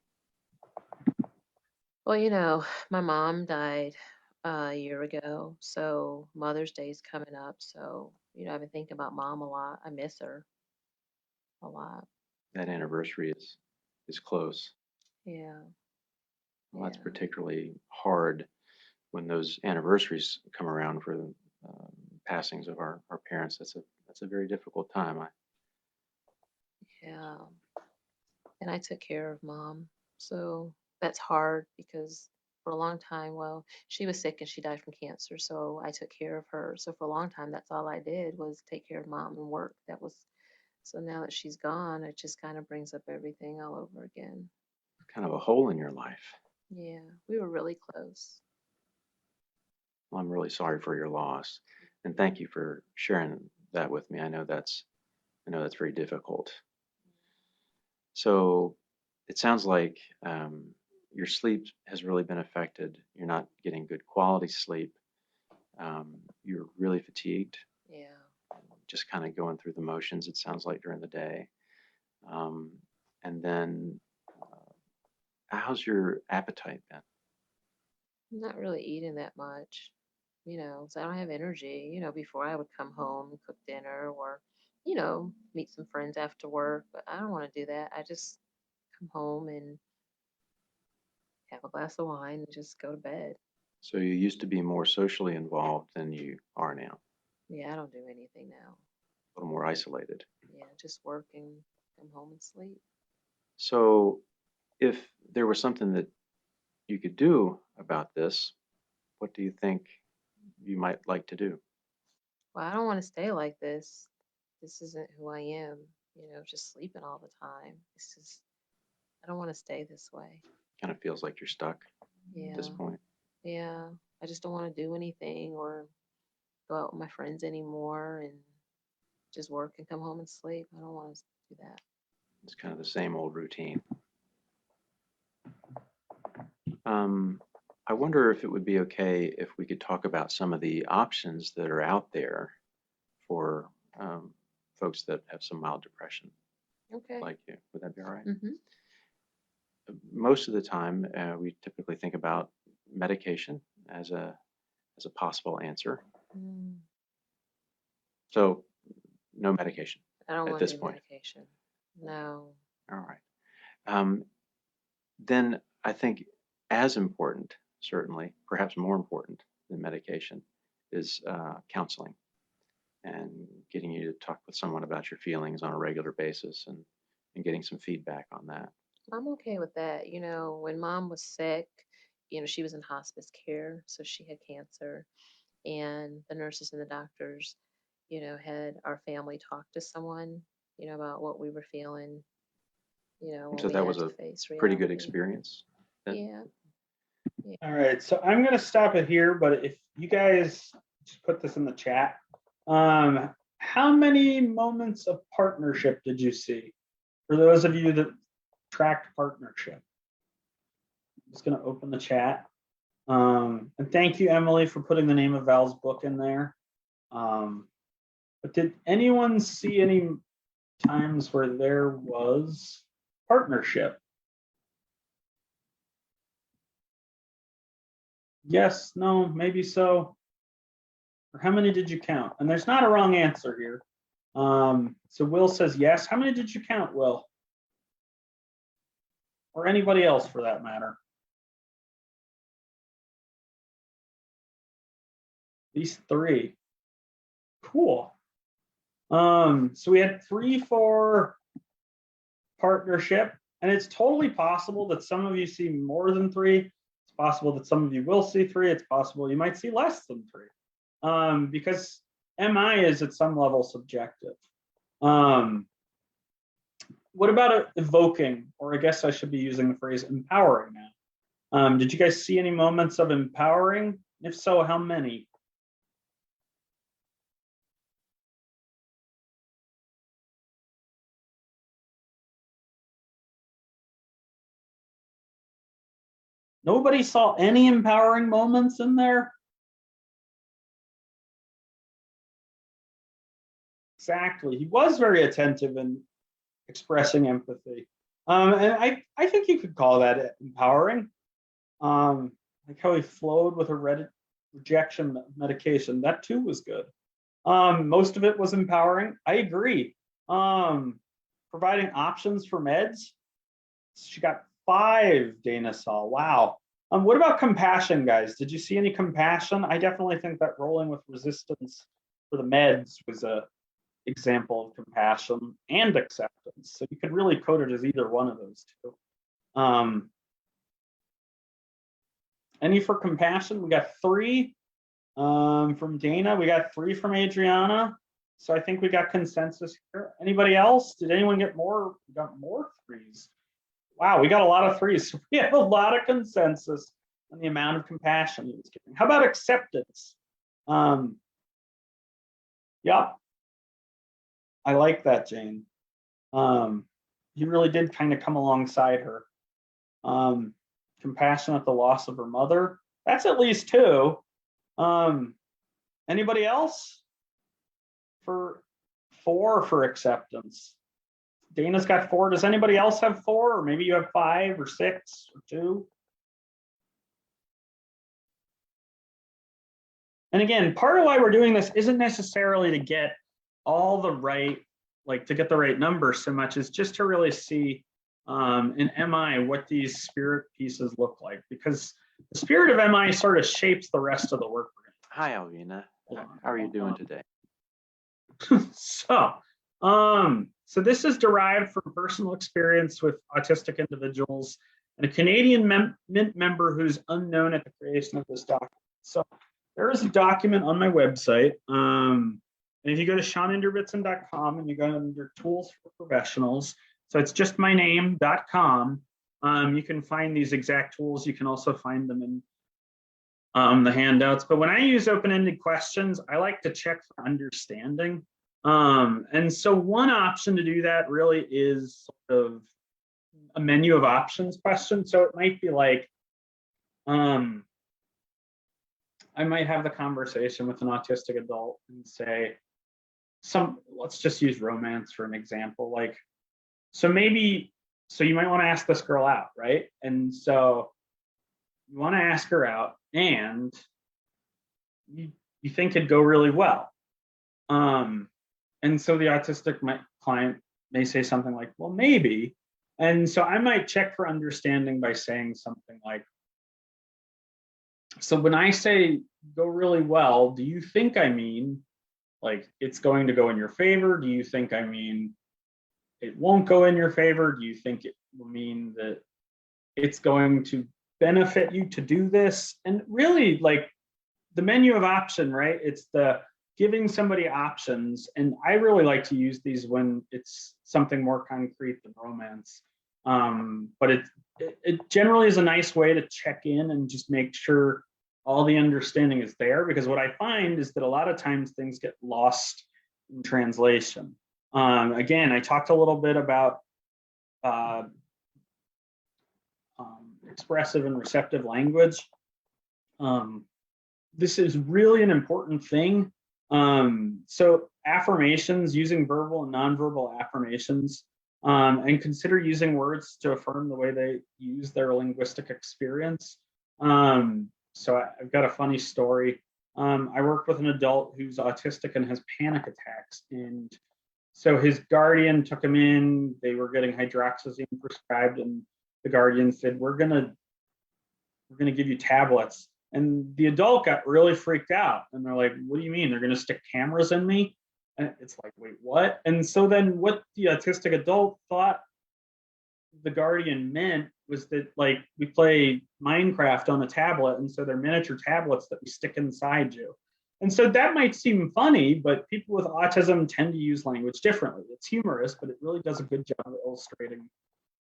Well, my mom died a year ago, so Mother's Day's coming up. So, I've been thinking about mom a lot. I miss her a lot. That anniversary is close. Yeah. Well, that's Yeah. particularly hard when those anniversaries come around for the passings of our parents. That's a very difficult time. Yeah. And I took care of mom. So that's hard because for a long time, well, she was sick and she died from cancer. So I took care of her. So for a long time, that's all I did was take care of mom and work. So now that she's gone, it just kind of brings up everything all over again. Kind of a hole in your life. Yeah, we were really close. Well, I'm really sorry for your loss, and thank you for sharing that with me. I know that's very difficult. So it sounds like your sleep has really been affected. You're not getting good quality sleep. You're really fatigued. Yeah. Just kind of going through the motions, it sounds like, during the day. And then, how's your appetite been? I'm not really eating that much, 'cause I don't have energy. Before I would come home and cook dinner or, meet some friends after work, but I don't want to do that. I just come home and have a glass of wine and just go to bed. So you used to be more socially involved than you are now, Yeah, I don't do anything now. a little more isolated. Yeah, just work and come home and sleep. So if there was something that you could do about this, what do you think you might like to do? Well, I don't want to stay like this. This isn't who I am, just sleeping all the time. I don't want to stay this way. Kind of feels like you're stuck at this Yeah. point. Yeah. I just don't want to do anything or go out with my friends anymore and just work and come home and sleep. I don't want to do that. It's kind of the same old routine. I wonder if it would be okay if we could talk about some of the options that are out there for folks that have some mild depression Okay. like you. Would that be all right? Mm-hmm. Most of the time, we typically think about medication as a possible answer. Mm. So, no medication I don't at want this to do point. medication. No. All right. Then I think as important, certainly, perhaps more important than medication, is counseling and getting you to talk with someone about your feelings on a regular basis and getting some feedback on that. I'm okay with that. When mom was sick, she was in hospice care, so she had cancer, and the nurses and the doctors, had our family talk to someone, about what we were feeling, when So we that had was to a face pretty good reality. experience. Yeah. All right, so I'm gonna stop it here, but if you guys just put this in the chat, how many moments of partnership did you see? For those of you that tracked partnership, I'm just gonna open the chat. And thank you, Emily, for putting the name of Val's book in there. But did anyone see any times where there was partnership? Yes, no, maybe so. Or how many did you count? And there's not a wrong answer here. So Will says yes. How many did you count, Will? Or anybody else for that matter? At least 3. Cool. So we had 3 for partnership. And it's totally possible that some of you see more than 3. It's possible that some of you will see 3. It's possible you might see less than 3, because MI is at some level subjective. What about evoking, or I guess I should be using the phrase empowering now. Did you guys see any moments of empowering? If so, how many? Nobody saw any empowering moments in there? Exactly. He was very attentive in expressing empathy. And I think you could call that empowering. Like how he flowed with a rejection medication. That too was good. Most of it was empowering. I agree. Providing options for meds. She got 5, Dana saw. Wow. What about compassion, guys? Did you see any compassion? I definitely think that rolling with resistance for the meds was a example of compassion and acceptance. So you could really code it as either one of those two. Any for compassion? We got 3 from Dana. We got 3 from Adriana. So I think we got consensus here. Anybody else? Did anyone get more? We got more 3s. Wow, we got a lot of 3s. We have a lot of consensus on the amount of compassion he was giving. How about acceptance? Yep. I like that, Jane. He really did kind of come alongside her. Compassion at the loss of her mother. That's at least 2. Anybody else? For 4 for acceptance. Dana's got 4. Does anybody else have 4? Or maybe you have 5 or 6 or 2? And again, part of why we're doing this isn't necessarily to get all the right, like to get the right numbers so much as just to really see in MI what these spirit pieces look like, because the spirit of MI sort of shapes the rest of the work. Hi, Alvina. How are you doing today? So this is derived from personal experience with autistic individuals and a Canadian Mint member who's unknown at the creation of this document. So there is a document on my website. And if you go to seaninderbitson.com and you go under tools for professionals, so it's just my name.com, you can find these exact tools. You can also find them in the handouts. But when I use open-ended questions, I like to check for understanding. And so one option to do that really is sort of a menu of options question. So it might be like, I might have the conversation with an autistic adult and say, let's just use romance for an example. Like, so you might want to ask this girl out, right? And so you want to ask her out and you think it'd go really well. And so the autistic client may say something like, well, maybe. And so I might check for understanding by saying something like, so when I say go really well, do you think I mean like it's going to go in your favor? Do you think I mean it won't go in your favor? Do you think it will mean that it's going to benefit you to do this? And really, like the menu of option, right? It's the giving somebody options. And I really like to use these when it's something more concrete than romance. But it generally is a nice way to check in and just make sure all the understanding is there, because what I find is that a lot of times things get lost in translation. Again, I talked a little bit about expressive and receptive language. This is really an important thing. So affirmations, using verbal and nonverbal affirmations, and consider using words to affirm the way they use their linguistic experience. So I've got a funny story. I work with an adult who's autistic and has panic attacks. And so his guardian took him in, they were getting hydroxyzine prescribed, and the guardian said, we're gonna give you tablets. And the adult got really freaked out. And they're like, what do you mean? They're gonna stick cameras in me? And it's like, wait, what? And so then what the autistic adult thought the Guardian meant was that, like, we play Minecraft on the tablet, and so they're miniature tablets that we stick inside you. And so that might seem funny, but people with autism tend to use language differently. It's humorous, but it really does a good job of illustrating.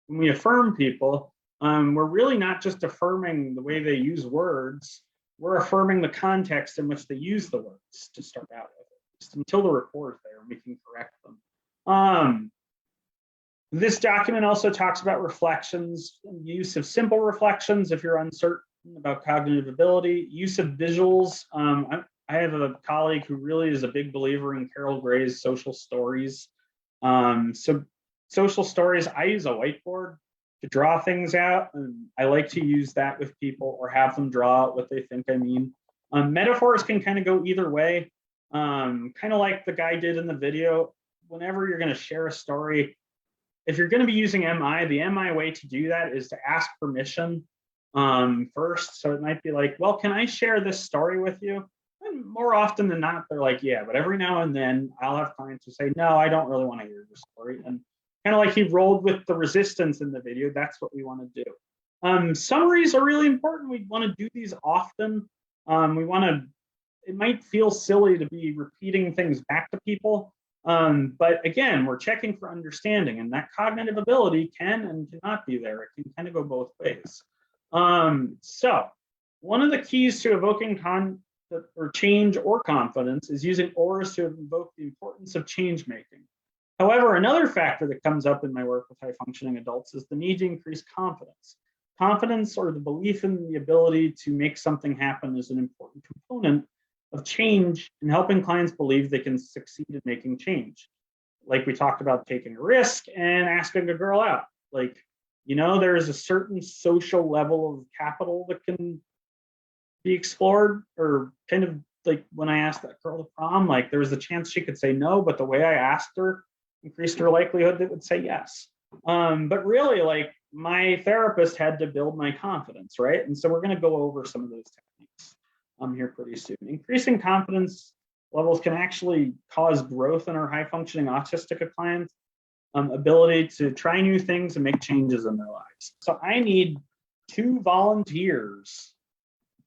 When we affirm people, we're really not just affirming the way they use words, we're affirming the context in which they use the words to start out with, just until the rapport is there and we can correct them. This document also talks about reflections, use of simple reflections if you're uncertain about cognitive ability, use of visuals. I have a colleague who really is a big believer in Carol Gray's social stories. So social stories, I use a whiteboard to draw things out, and I like to use that with people or have them draw out what they think I mean. Metaphors can kind of go either way, kind of like the guy did in the video. Whenever you're going to share a story, if you're going to be using MI, the MI way to do that is to ask permission first. So it might be like, well, can I share this story with you? And more often than not, they're like, yeah, but every now and then I'll have clients who say, no, I don't really want to hear your story. And kind of like he rolled with the resistance in the video, that's what we want to do. Summaries are really important. We want to do these often. It might feel silly to be repeating things back to people. But again, we're checking for understanding, and that cognitive ability can and cannot be there. It can kind of go both ways. So one of the keys to evoking change or confidence is using auras to invoke the importance of change making. However, another factor that comes up in my work with high functioning adults is the need to increase confidence. Confidence, or the belief in the ability to make something happen, is an important component of change and helping clients believe they can succeed in making change. Like we talked about taking a risk and asking a girl out. Like, you know, there is a certain social level of capital that can be explored, or kind of like when I asked that girl to prom, like there was a chance she could say no, but the way I asked her increased her likelihood that would say yes. But really, like, my therapist had to build my confidence, right? And so we're going to go over some of those techniques here pretty soon. Increasing confidence levels can actually cause growth in our high functioning autistic clients' ability to try new things and make changes in their lives. So I need 2 volunteers.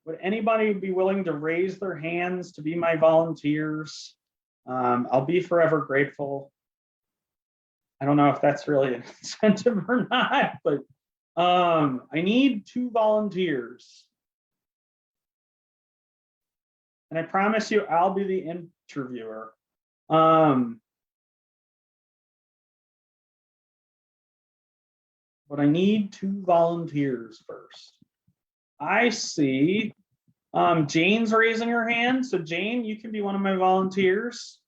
Would anybody be willing to raise their hands to be my volunteers? I'll be forever grateful. I don't know if that's really an incentive or not, but I need 2 volunteers. And I promise you, I'll be the interviewer. But I need 2 volunteers first. I see Jane's raising her hand. So Jane, you can be one of my volunteers.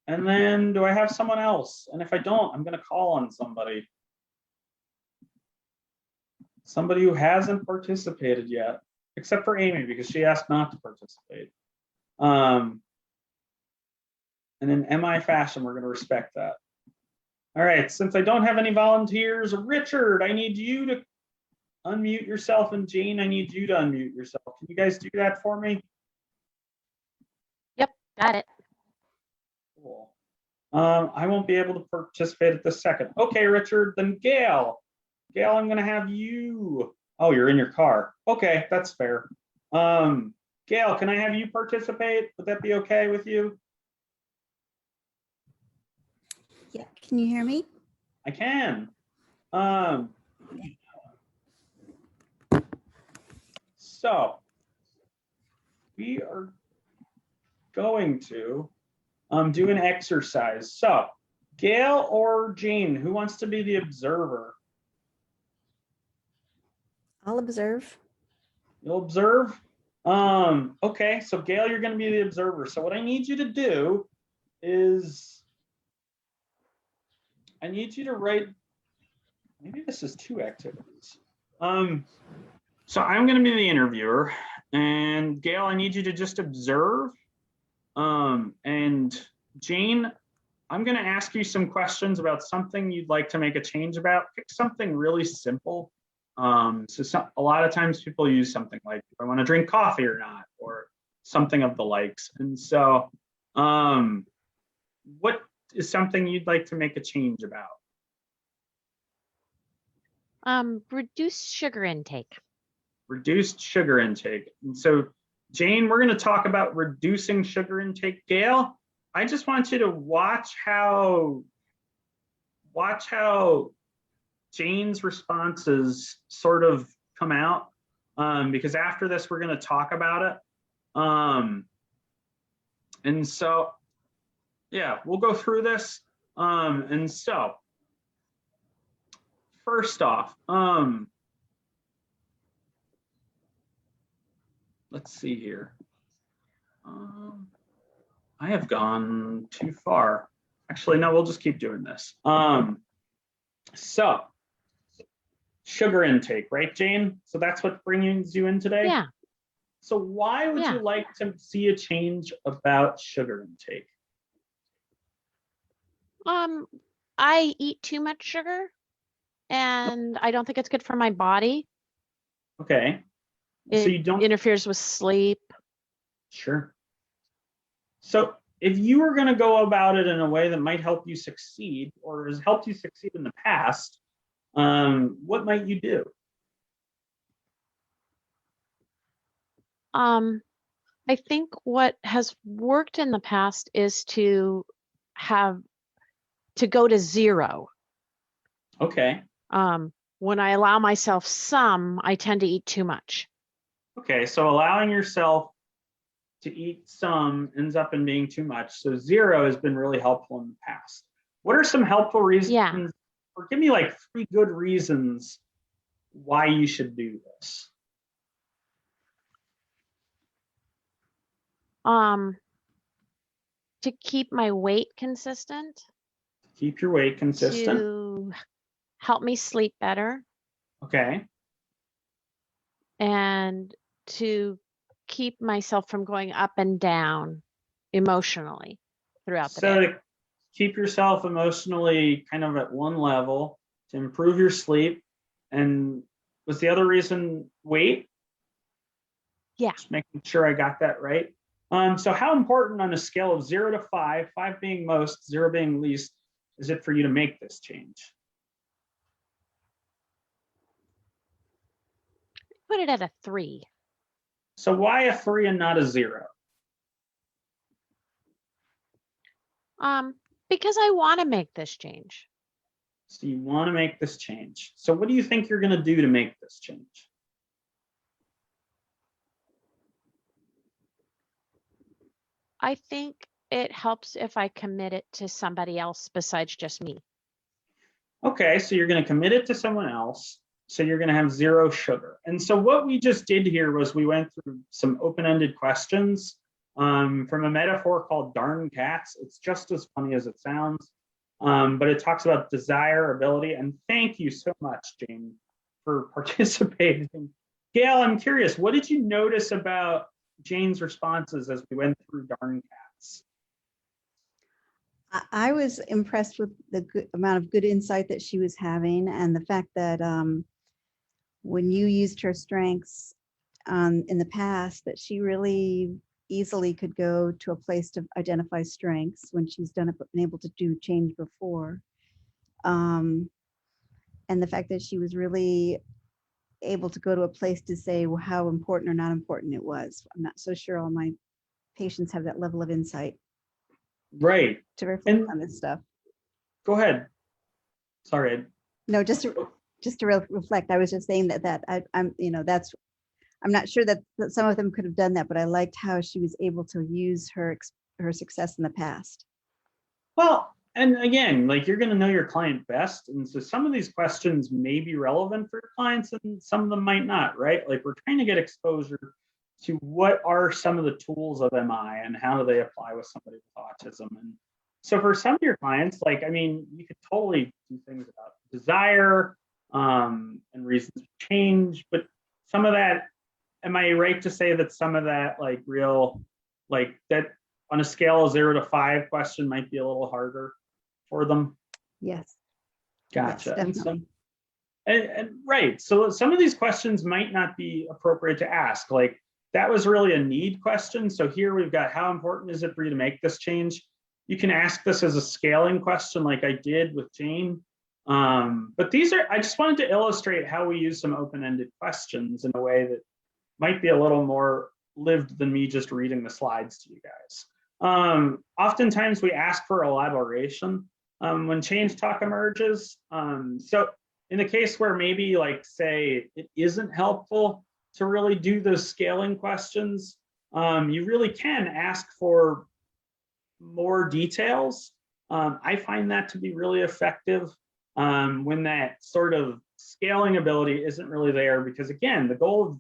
And then do I have someone else? And if I don't, I'm going to call on somebody. Somebody who hasn't participated yet, except for Amy, because she asked not to participate. And in MI fashion, we're going to respect that. All right, since I don't have any volunteers, Richard, I need you to unmute yourself, and Jane, I need you to unmute yourself. Can you guys do that for me? Yep, got it. Cool. I won't be able to participate at this second. Okay, Richard, then Gail. Gail, I'm going to have you. Oh, you're in your car. Okay, that's fair. Gail, can I have you participate? Would that be okay with you? Yeah, can you hear me? I can. So we are going to do an exercise. So Gail or Jane, who wants to be the observer? I'll observe. You'll observe? Okay, so Gail, you're going to be the observer. So what I need you to do is I need you to write, maybe this is 2 activities. So I'm going to be the interviewer, and Gail, I need you to just observe. And Jane, I'm going to ask you some questions about something you'd like to make a change about. Pick something really simple. A lot of times people use something like, do I want to drink coffee or not, or something of the likes. And so what is something you'd like to make a change about? Reduce sugar intake. Reduced sugar intake. And so, Jane, we're going to talk about reducing sugar intake. Gail, I just want you to watch how Jane's responses sort of come out, because after this, we're going to talk about it. And so, yeah, we'll go through this. And so, first off, let's see here. I have gone too far. Actually, no, we'll just keep doing this. So, sugar intake, right, Jane? So that's what brings you in today? Yeah. So why would you like to see a change about sugar intake? I eat too much sugar, and I don't think it's good for my body. Okay. So you don't interferes with sleep. Sure. So if you were going to go about it in a way that might help you succeed, or has helped you succeed in the past, what might you do? I think what has worked in the past is to go to 0. Okay. When I allow myself some, I tend to eat too much. Okay, so allowing yourself to eat some ends up in being too much. So 0 has been really helpful in the past. What are some helpful reasons? Yeah. Or give me like 3 good reasons why you should do this. To keep my weight consistent. Keep your weight consistent. To help me sleep better. Okay. And to keep myself from going up and down emotionally throughout the day. So to keep yourself emotionally kind of at one level, to improve your sleep. And was the other reason weight? Yeah. Just making sure I got that right. So how important on a scale of 0 to 5, 5 being most, 0 being least, is it for you to make this change? Put it at a 3. So why a 3 and not a 0? Because I want to make this change. So you want to make this change. So what do you think you're going to do to make this change? I think it helps if I commit it to somebody else besides just me. Okay, so you're going to commit it to someone else. So you're going to have 0 sugar. And so what we just did here was we went through some open-ended questions from a metaphor called darn cats. It's just as funny as it sounds, but it talks about desirability. And thank you so much, Jane, for participating. Gail, I'm curious, what did you notice about Jane's responses as we went through darn cats? I was impressed with the good amount of good insight that she was having, and the fact that when you used her strengths in the past, that she really easily could go to a place to identify strengths when she's done it but been able to do change before. And the fact that she was really able to go to a place to say, well, how important or not important it was. I'm not so sure all my patients have that level of insight. Right. To reflect on this stuff. Go ahead. Sorry. No, just to reflect. I was just saying that I'm not sure that some of them could have done that, but I liked how she was able to use her success in the past. Well, and again, like you're going to know your client best. And so some of these questions may be relevant for your clients and some of them might not, right? Like we're trying to get exposure to what are some of the tools of MI and how do they apply with somebody with autism. And so for some of your clients, like, I mean, you could totally do things about desire and reasons for change, but some of that, am I right to say that some of that like real, like that on a scale of 0 to 5 question might be a little harder for them? Yes. Gotcha. Yes, definitely. And right, so some of these questions might not be appropriate to ask. Like that was really a need question. So here we've got how important is it for you to make this change? You can ask this as a scaling question like I did with Jane. But I just wanted to illustrate how we use some open-ended questions in a way that might be a little more lived than me just reading the slides to you guys. Oftentimes we ask for elaboration when change talk emerges. So in the case where maybe like say it isn't helpful to really do those scaling questions, you really can ask for more details. I find that to be really effective when that sort of scaling ability isn't really there, because again, the goal of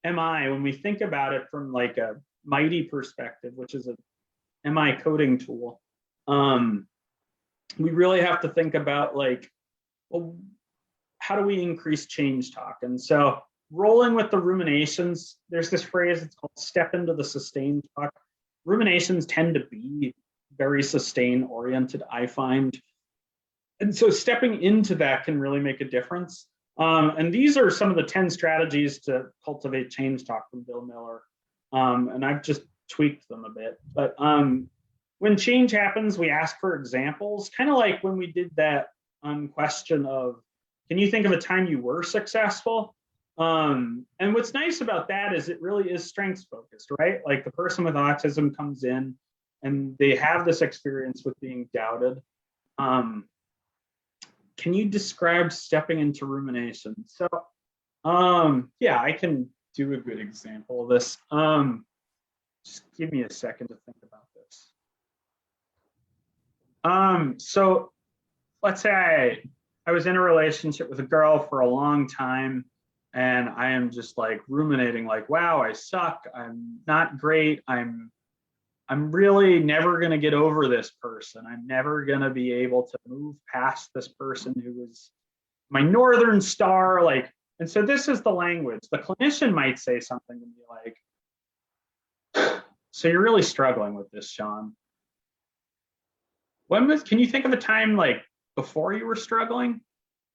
MI, when we think about it from like a Mighty perspective, which is a MI coding tool, we really have to think about like, well, how do we increase change talk? And so rolling with the ruminations, there's this phrase, it's called step into the sustained talk. Ruminations tend to be very sustain oriented, I find. And so stepping into that can really make a difference. And these are some of the 10 strategies to cultivate change talk from Bill Miller. And I've just tweaked them a bit. But when change happens, we ask for examples, kind of like when we did that question of, can you think of a time you were successful? And what's nice about that is it really is strengths focused, right? Like the person with autism comes in and they have this experience with being doubted. Can you describe stepping into rumination? So yeah, I can do a good example of this. Just give me a second to think about this. So let's say I was in a relationship with a girl for a long time, and I am just like ruminating, like, wow, I suck. I'm not great. I'm really never going to get over this person. I'm never going to be able to move past this person who was my northern star. Like, and so this is the language. The clinician might say something to me like, so you're really struggling with this, Sean. Can you think of a time like before you were struggling?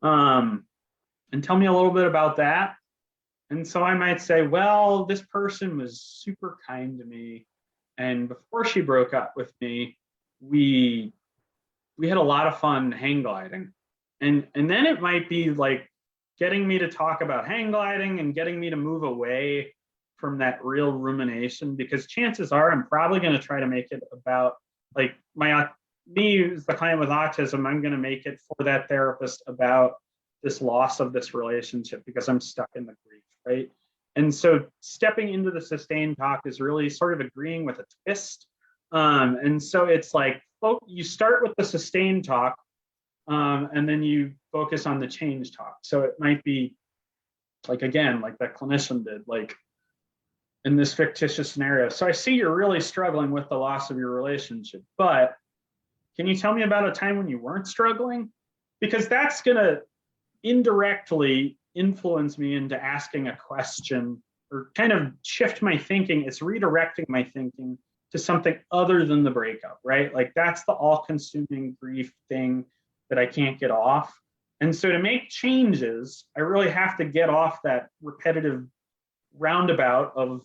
And tell me a little bit about that. And so I might say, well, this person was super kind to me. And before she broke up with me, we had a lot of fun hang gliding. And then it might be like getting me to talk about hang gliding and getting me to move away from that real rumination, because chances are I'm probably going to try to make it about like me as the client with autism, I'm going to make it for that therapist about this loss of this relationship because I'm stuck in the grief, right? And so stepping into the sustained talk is really sort of agreeing with a twist. And so it's like, you start with the sustained talk and then you focus on the change talk. So it might be like, again, like that clinician did, like in this fictitious scenario. So I see you're really struggling with the loss of your relationship, but can you tell me about a time when you weren't struggling? Because that's going to indirectly influence me into asking a question or kind of shift my thinking. It's redirecting my thinking to something other than the breakup, right? Like that's the all-consuming grief thing that I can't get off. And so to make changes, I really have to get off that repetitive roundabout of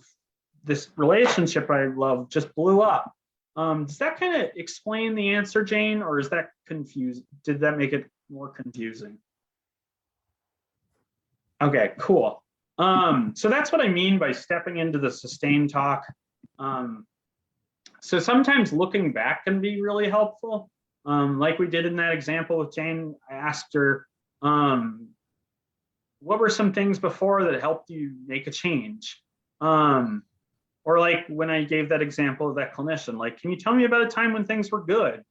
this relationship I love just blew up. Does that kind of explain the answer, Jane, or is that confusing? Did that make it more confusing? Okay, cool. So that's what I mean by stepping into the sustained talk. So sometimes looking back can be really helpful. Like we did in that example with Jane, I asked her, what were some things before that helped you make a change? Or like when I gave that example of that clinician, like, can you tell me about a time when things were good?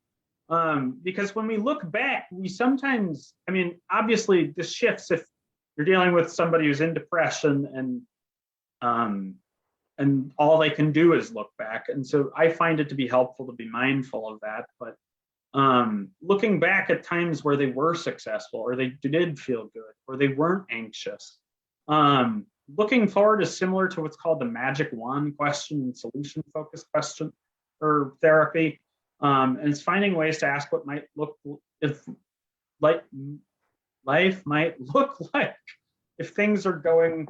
Because when we look back, we sometimes, I mean, obviously this shifts if you're dealing with somebody who's in depression and all they can do is look back. And so I find it to be helpful to be mindful of that. But looking back at times where they were successful or they did feel good or they weren't anxious. Looking forward is similar to what's called the magic wand question and solution focused question or therapy. And it's finding ways to ask what might look if like life might look like if things are going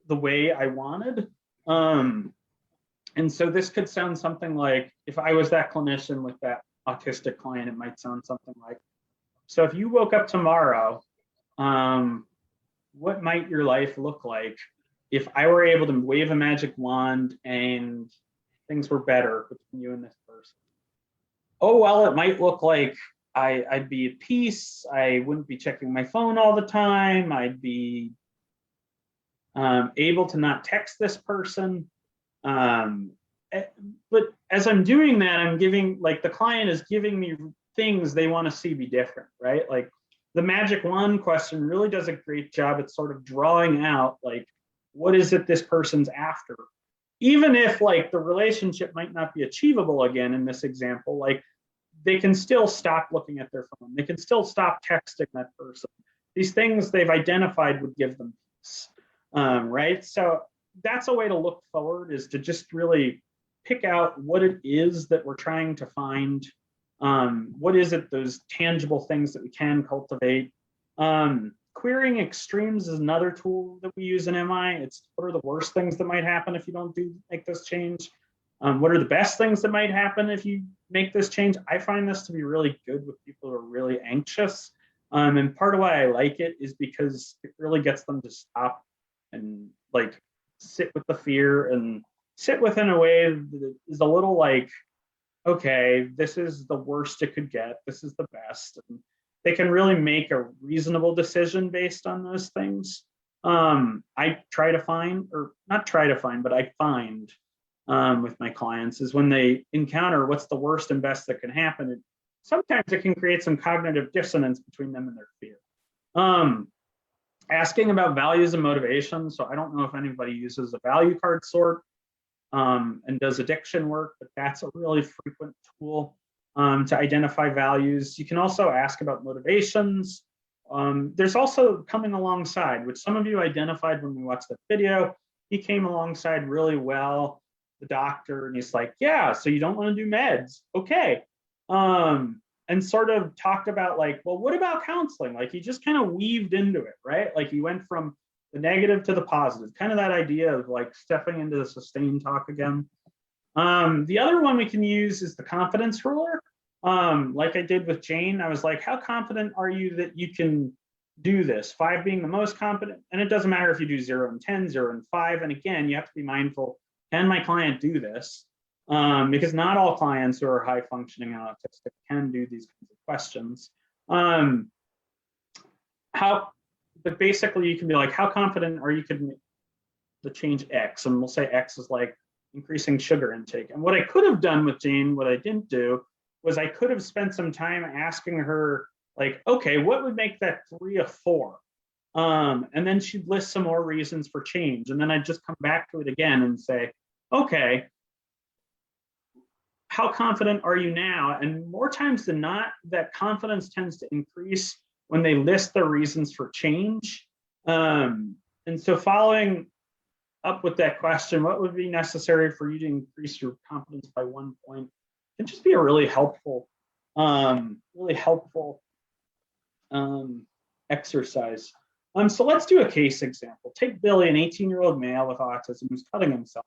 the way I wanted. And so this could sound something like, if I was that clinician with that autistic client, it might sound something like, So if you woke up tomorrow, what might your life look like if I were able to wave a magic wand and things were better between you and this person? Oh, well, it might look like I'd be at peace. I wouldn't be checking my phone all the time. I'd be able to not text this person. But as I'm doing that, I'm giving, like, the client is giving me things they want to see be different, right? Like the magic wand question really does a great job at sort of drawing out, like, what is it this person's after? Even if, like, the relationship might not be achievable again in this example, like, they can still stop looking at their phone. They can still stop texting that person. These things they've identified would give them peace, right? So that's a way to look forward, is to just really pick out what it is that we're trying to find. What is it, those tangible things that we can cultivate? Querying extremes is another tool that we use in MI. It's what are the worst things that might happen if you don't make this change? What are the best things that might happen if you make this change? I find this to be really good with people who are really anxious. And part of why I like it is because it really gets them to stop and, like, sit with the fear and sit with in a way that is a little like, okay, this is the worst it could get. This is the best. And they can really make a reasonable decision based on those things. I try to find, or not try to find, but I find with my clients is when they encounter what's the worst and best that can happen, sometimes it can create some cognitive dissonance between them and their fear. Asking about values and motivation. So I don't know if anybody uses a value card sort and does addiction work, but that's a really frequent tool to identify values. You can also ask about motivations. There's also coming alongside, which some of you identified when we watched the video. He came alongside really well, the doctor, and he's like, yeah, so you don't want to do meds. Okay. And sort of talked about, like, well, what about counseling? Like, he just kind of weaved into it, right? Like, he went from the negative to the positive, kind of that idea of, like, stepping into the sustained talk again. The other one we can use is the confidence ruler. Like I did with Jane, I was like, how confident are you that you can do this? 5 being the most confident. And it doesn't matter if you do 0 and 10, 0 and 5. And again, you have to be mindful, can my client do this? Because not all clients who are high functioning and autistic can do these kinds of questions. But basically you can be like, how confident are you could make the change X? And we'll say X is like increasing sugar intake. And what I could have done with Jane, what I didn't do, was I could have spent some time asking her, like, okay, what would make that 3 a 4? And then she'd list some more reasons for change. And then I'd just come back to it again and say, okay, how confident are you now? And more times than not, that confidence tends to increase when they list their reasons for change. And so following up with that question, what would be necessary for you to increase your confidence by 1 point, can just be a really helpful exercise. So let's do a case example. Take Billy, an 18-year-old male with autism who's cutting himself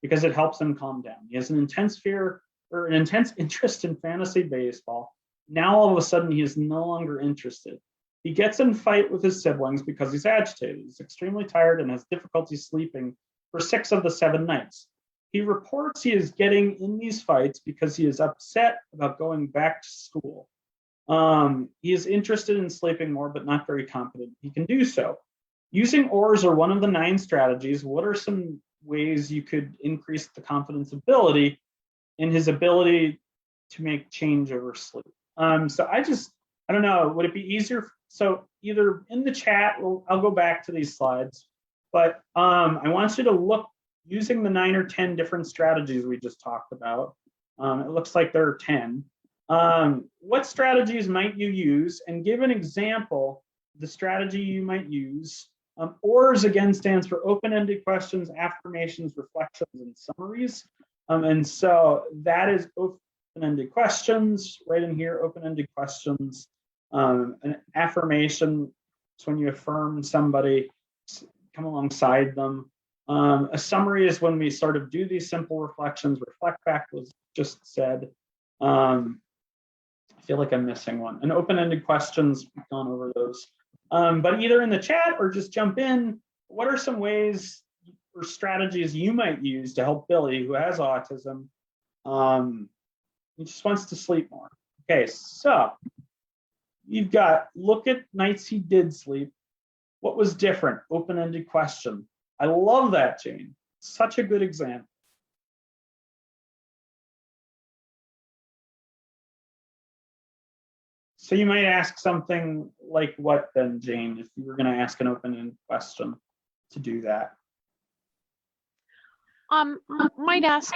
because it helps him calm down. He has an intense interest in fantasy baseball. Now all of a sudden he is no longer interested. He gets in a fight with his siblings because he's agitated. He's extremely tired and has difficulty sleeping for 6 of the 7 nights. He reports he is getting in these fights because he is upset about going back to school. He is interested in sleeping more, but not very confident he can do so. Using ORs are one of the 9 strategies. What are some ways you could increase the confidence ability in his ability to make change over sleep? So I don't know, would it be easier? So either in the chat, I'll go back to these slides, but I want you to look using the 9 or 10 different strategies we just talked about. It looks like there are 10. What strategies might you use? And give an example, the strategy you might use. ORs again stands for open-ended questions, affirmations, reflections, and summaries. And so that is open-ended questions, right in here, open-ended questions. An affirmation is when you affirm somebody, come alongside them. A summary is when we sort of do these simple reflections, reflect back what was just said. feel like I'm missing one. And open-ended questions, we've gone over those. But either in the chat or just jump in, what are some ways or strategies you might use to help Billy, who has autism, he just wants to sleep more? Okay, so you've got, look at nights he did sleep. What was different? Open-ended question. I love that, Jane. Such a good example. So you might ask something like what then, Jane, if you were going to ask an open-ended question to do that? Might ask,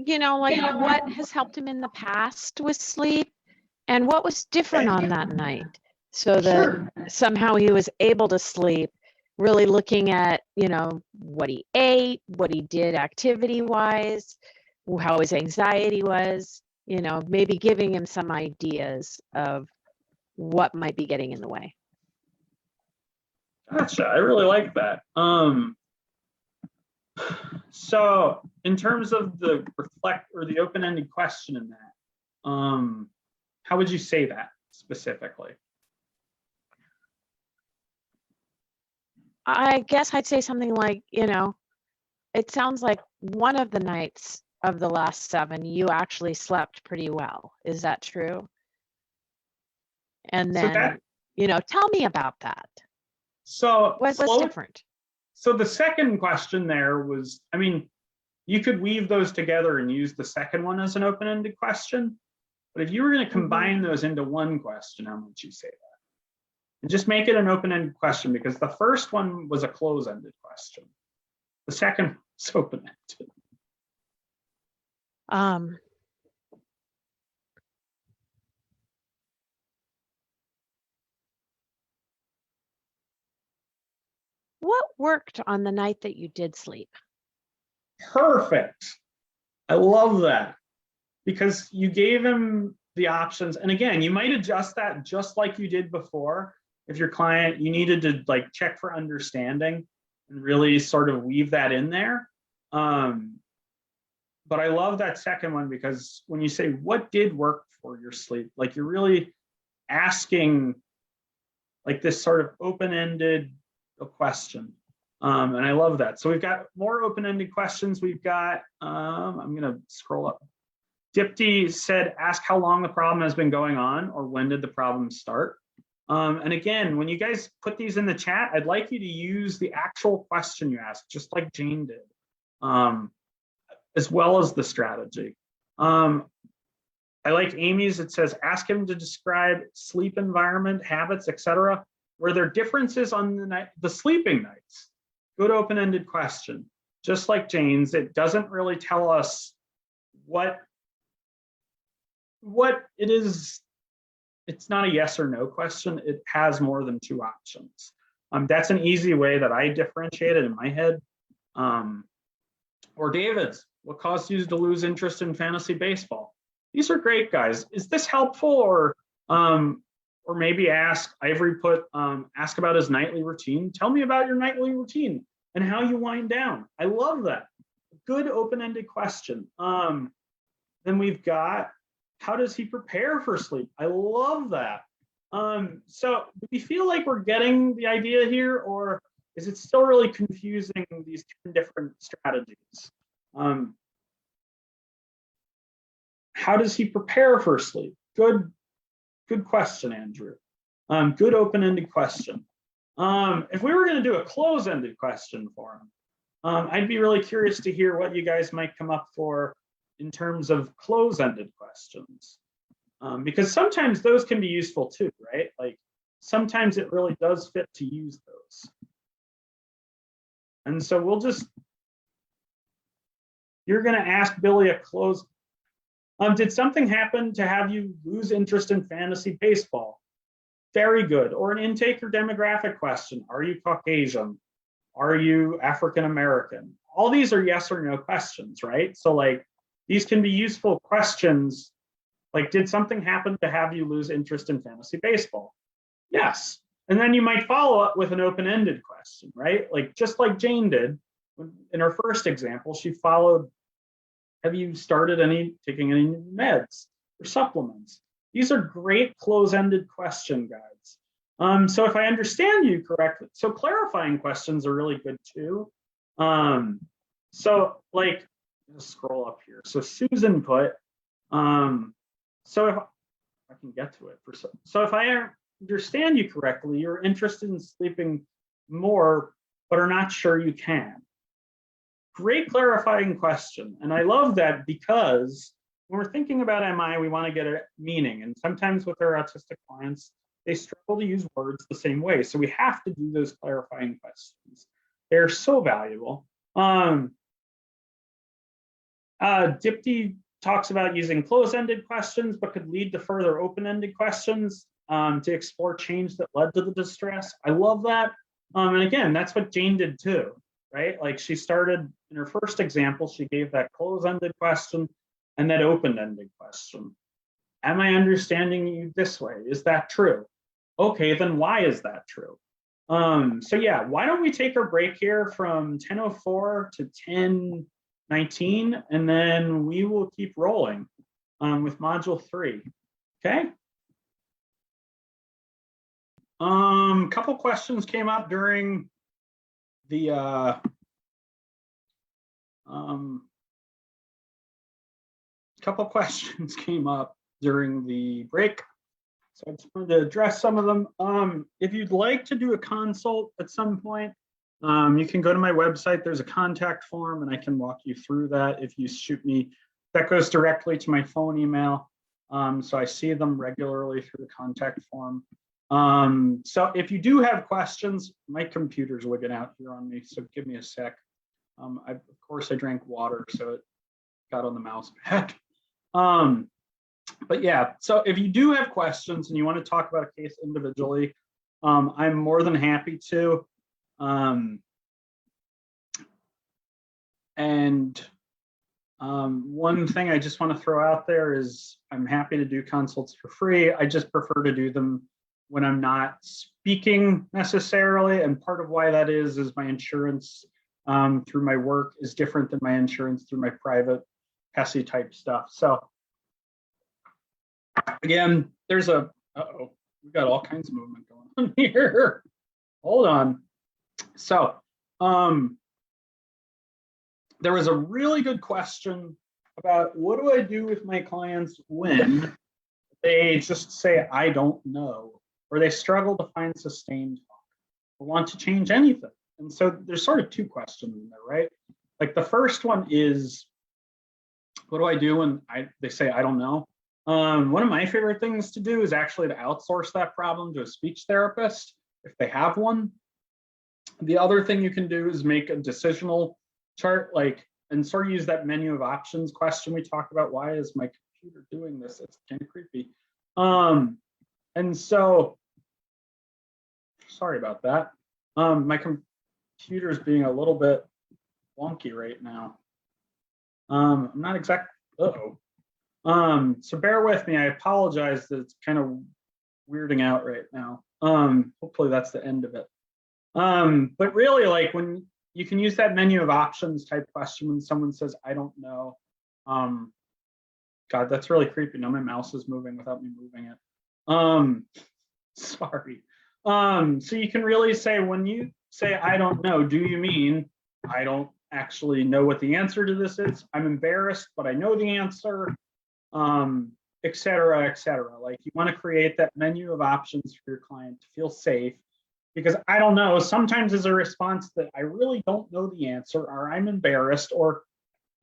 you know, like what has helped him in the past with sleep and what was different on that night, so that somehow he was able to sleep, really looking at, you know, what he ate, what he did activity-wise, how his anxiety was, you know, maybe giving him some ideas of what might be getting in the way. Gotcha. I really like that. So in terms of the reflect or the open-ended question in that, how would you say that specifically? I guess I'd say something like, you know, it sounds like one of the nights of the last 7, you actually slept pretty well. Is that true? And then, So that, you know, tell me about that. So What's different? So the second question there was, I mean, you could weave those together and use the second one as an open-ended question. But if you were going to combine those into one question, how would you say that? And just make it an open-ended question, because the first one was a close-ended question. The second was open-ended. What worked on the night that you did sleep? Perfect. I love that, because you gave him the options. And again, you might adjust that just like you did before. If your client, you needed to like check for understanding and really sort of weave that in there. But I love that second one, because when you say what did work for your sleep, like you're really asking like this sort of open-ended question. And I love that. So we've got more open-ended questions. We've got, I'm gonna scroll up. Dipti said, ask how long the problem has been going on, or when did the problem start? And again, when you guys put these in the chat, I'd like you to use the actual question you asked, just like Jane did, as well as the strategy. I like Amy's. It says, ask him to describe sleep environment, habits, etc. Were there differences on the sleeping nights? Good open-ended question. Just like Jane's, it doesn't really tell us what it is. It's not a yes or no question. It has more than 2 options. That's an easy way that I differentiate it in my head. Or David's, what caused you to lose interest in fantasy baseball? These are great, guys. Is this helpful? Or maybe ask, Ivory put, ask about his nightly routine. Tell me about your nightly routine and how you wind down. I love that. Good open-ended question. Then we've got, how does he prepare for sleep? I love that. So do we feel like we're getting the idea here, or is it still really confusing, these 10 different strategies? How does he prepare for sleep? Good question, Andrew. Good open-ended question. If we were going to do a close-ended question for him, I'd be really curious to hear what you guys might come up for in terms of close-ended questions, because sometimes those can be useful too, right? Like sometimes it really does fit to use those. And so you're going to ask Billy a close. Did something happen to have you lose interest in fantasy baseball? Very good. Or an intake or demographic question. Are you Caucasian? Are you African American? All these are yes or no questions, right? So like these can be useful questions. Like, did something happen to have you lose interest in fantasy baseball? Yes. And then you might follow up with an open-ended question, right? Like just like Jane did in her first example, she followed, have you started taking any meds or supplements? These are great close-ended question guides. So if I understand you correctly, so clarifying questions are really good too. So like, just scroll up here. So Susan put, so if I can get to it, so if I understand you correctly, you're interested in sleeping more, but are not sure you can. Great clarifying question. And I love that because when we're thinking about MI, we want to get a meaning. And sometimes with our autistic clients, they struggle to use words the same way. So we have to do those clarifying questions. They're so valuable. Dipti talks about using close-ended questions, but could lead to further open-ended questions to explore change that led to the distress. I love that. And again, that's what Jane did too, right? Like she started in her first example, she gave that close-ended question and that open-ended question. Am I understanding you this way? Is that true? Okay, then why is that true? So yeah, why don't we take our break here from 10:04 to 10:19, and then we will keep rolling with module 3. Okay. Couple questions came up during the couple questions came up during the break. So I just wanted to address some of them. If you'd like to do a consult at some point, you can go to my website. There's a contact form and I can walk you through that. If you shoot me, that goes directly to my phone email. So I see them regularly through the contact form. So if you do have questions, my computer's wigging out here on me, so give me a sec. Of course I drank water, so it got on the mouse pad. But yeah, so if you do have questions and you want to talk about a case individually, I'm more than happy to. One thing I just want to throw out there is I'm happy to do consults for free. I just prefer to do them when I'm not speaking necessarily. And part of why that is my insurance through my work is different than my insurance through my private PESI type stuff. So again, there's a, we've got all kinds of movement going on here. Hold on. So there was a really good question about what do I do with my clients when they just say, I don't know, or they struggle to find sustained talk or want to change anything. And so there's sort of two questions in there, right? Like the first one is, what do I do when they say, I don't know? One of my favorite things to do is actually to outsource that problem to a speech therapist if they have one. The other thing you can do is make a decisional chart, and sort of use that menu of options question we talked about. Why is my computer doing this? It's kind of creepy. And so, sorry about that. My computer is being a little bit wonky right now. I'm not exactly, so bear with me. I apologize that it's kind of weirding out right now. Hopefully that's the end of it. But really, like when you can use that menu of options type question when someone says, I don't know. God, that's really creepy. Now my mouse is moving without me moving it. Sorry. So you can really say, when you say, I don't know, do you mean I don't actually know what the answer to this is? I'm embarrassed, but I know the answer, et cetera, et cetera. Like you want to create that menu of options for your client to feel safe, because I don't know, sometimes is a response that I really don't know the answer, or I'm embarrassed, or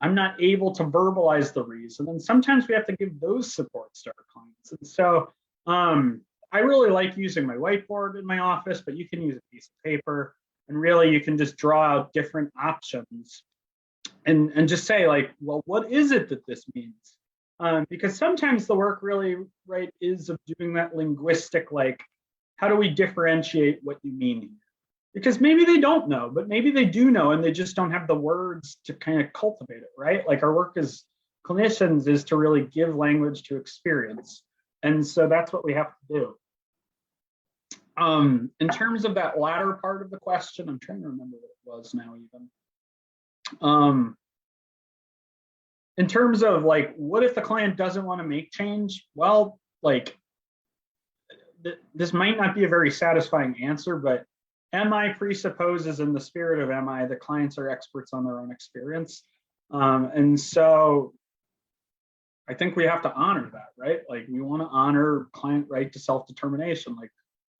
I'm not able to verbalize the reason. And sometimes we have to give those supports to our clients. And so I really like using my whiteboard in my office, but you can use a piece of paper, and really you can just draw out different options and just say like, well, what is it that this means? Because sometimes the work really, right, is of doing that linguistic, like, how do we differentiate what you mean here? Because maybe they don't know, but maybe they do know, and they just don't have the words to kind of cultivate it, right? Like our work as clinicians is to really give language to experience. And so that's what we have to do. In terms of that latter part of the question, I'm trying to remember what it was now even. In terms of like, what if the client doesn't want to make change? Well, like, this might not be a very satisfying answer, but MI presupposes, in the spirit of MI, the clients are experts on their own experience. And so I think we have to honor that, right? Like, we want to honor client right to self-determination. Like,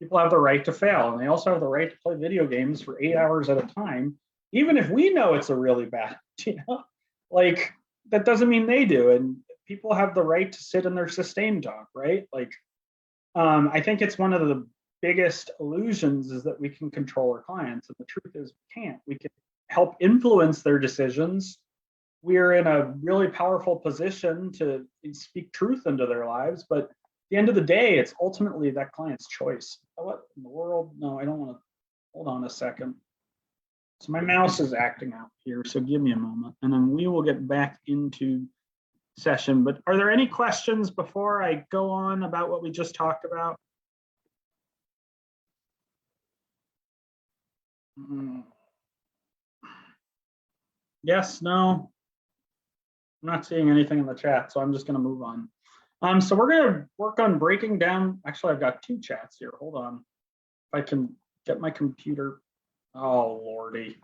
people have the right to fail, and they also have the right to play video games for 8 hours at a time, even if we know it's a really bad, like, that doesn't mean they do. And people have the right to sit in their sustained dog, right? Like, I think it's one of the biggest illusions is that we can control our clients. And the truth is we can't. We can help influence their decisions. We're in a really powerful position to speak truth into their lives. But at the end of the day, it's ultimately that client's choice. What in the world? No, I don't want to. Hold on a second. So my mouse is acting out here. So give me a moment. And then we will get back into session. But are there any questions before I go on about what we just talked about? Yes, no. I'm not seeing anything in the chat, so I'm just going to move on. So we're going to work on breaking down. Actually, I've got 2 chats here. Hold on. If I can get my computer. Oh, Lordy.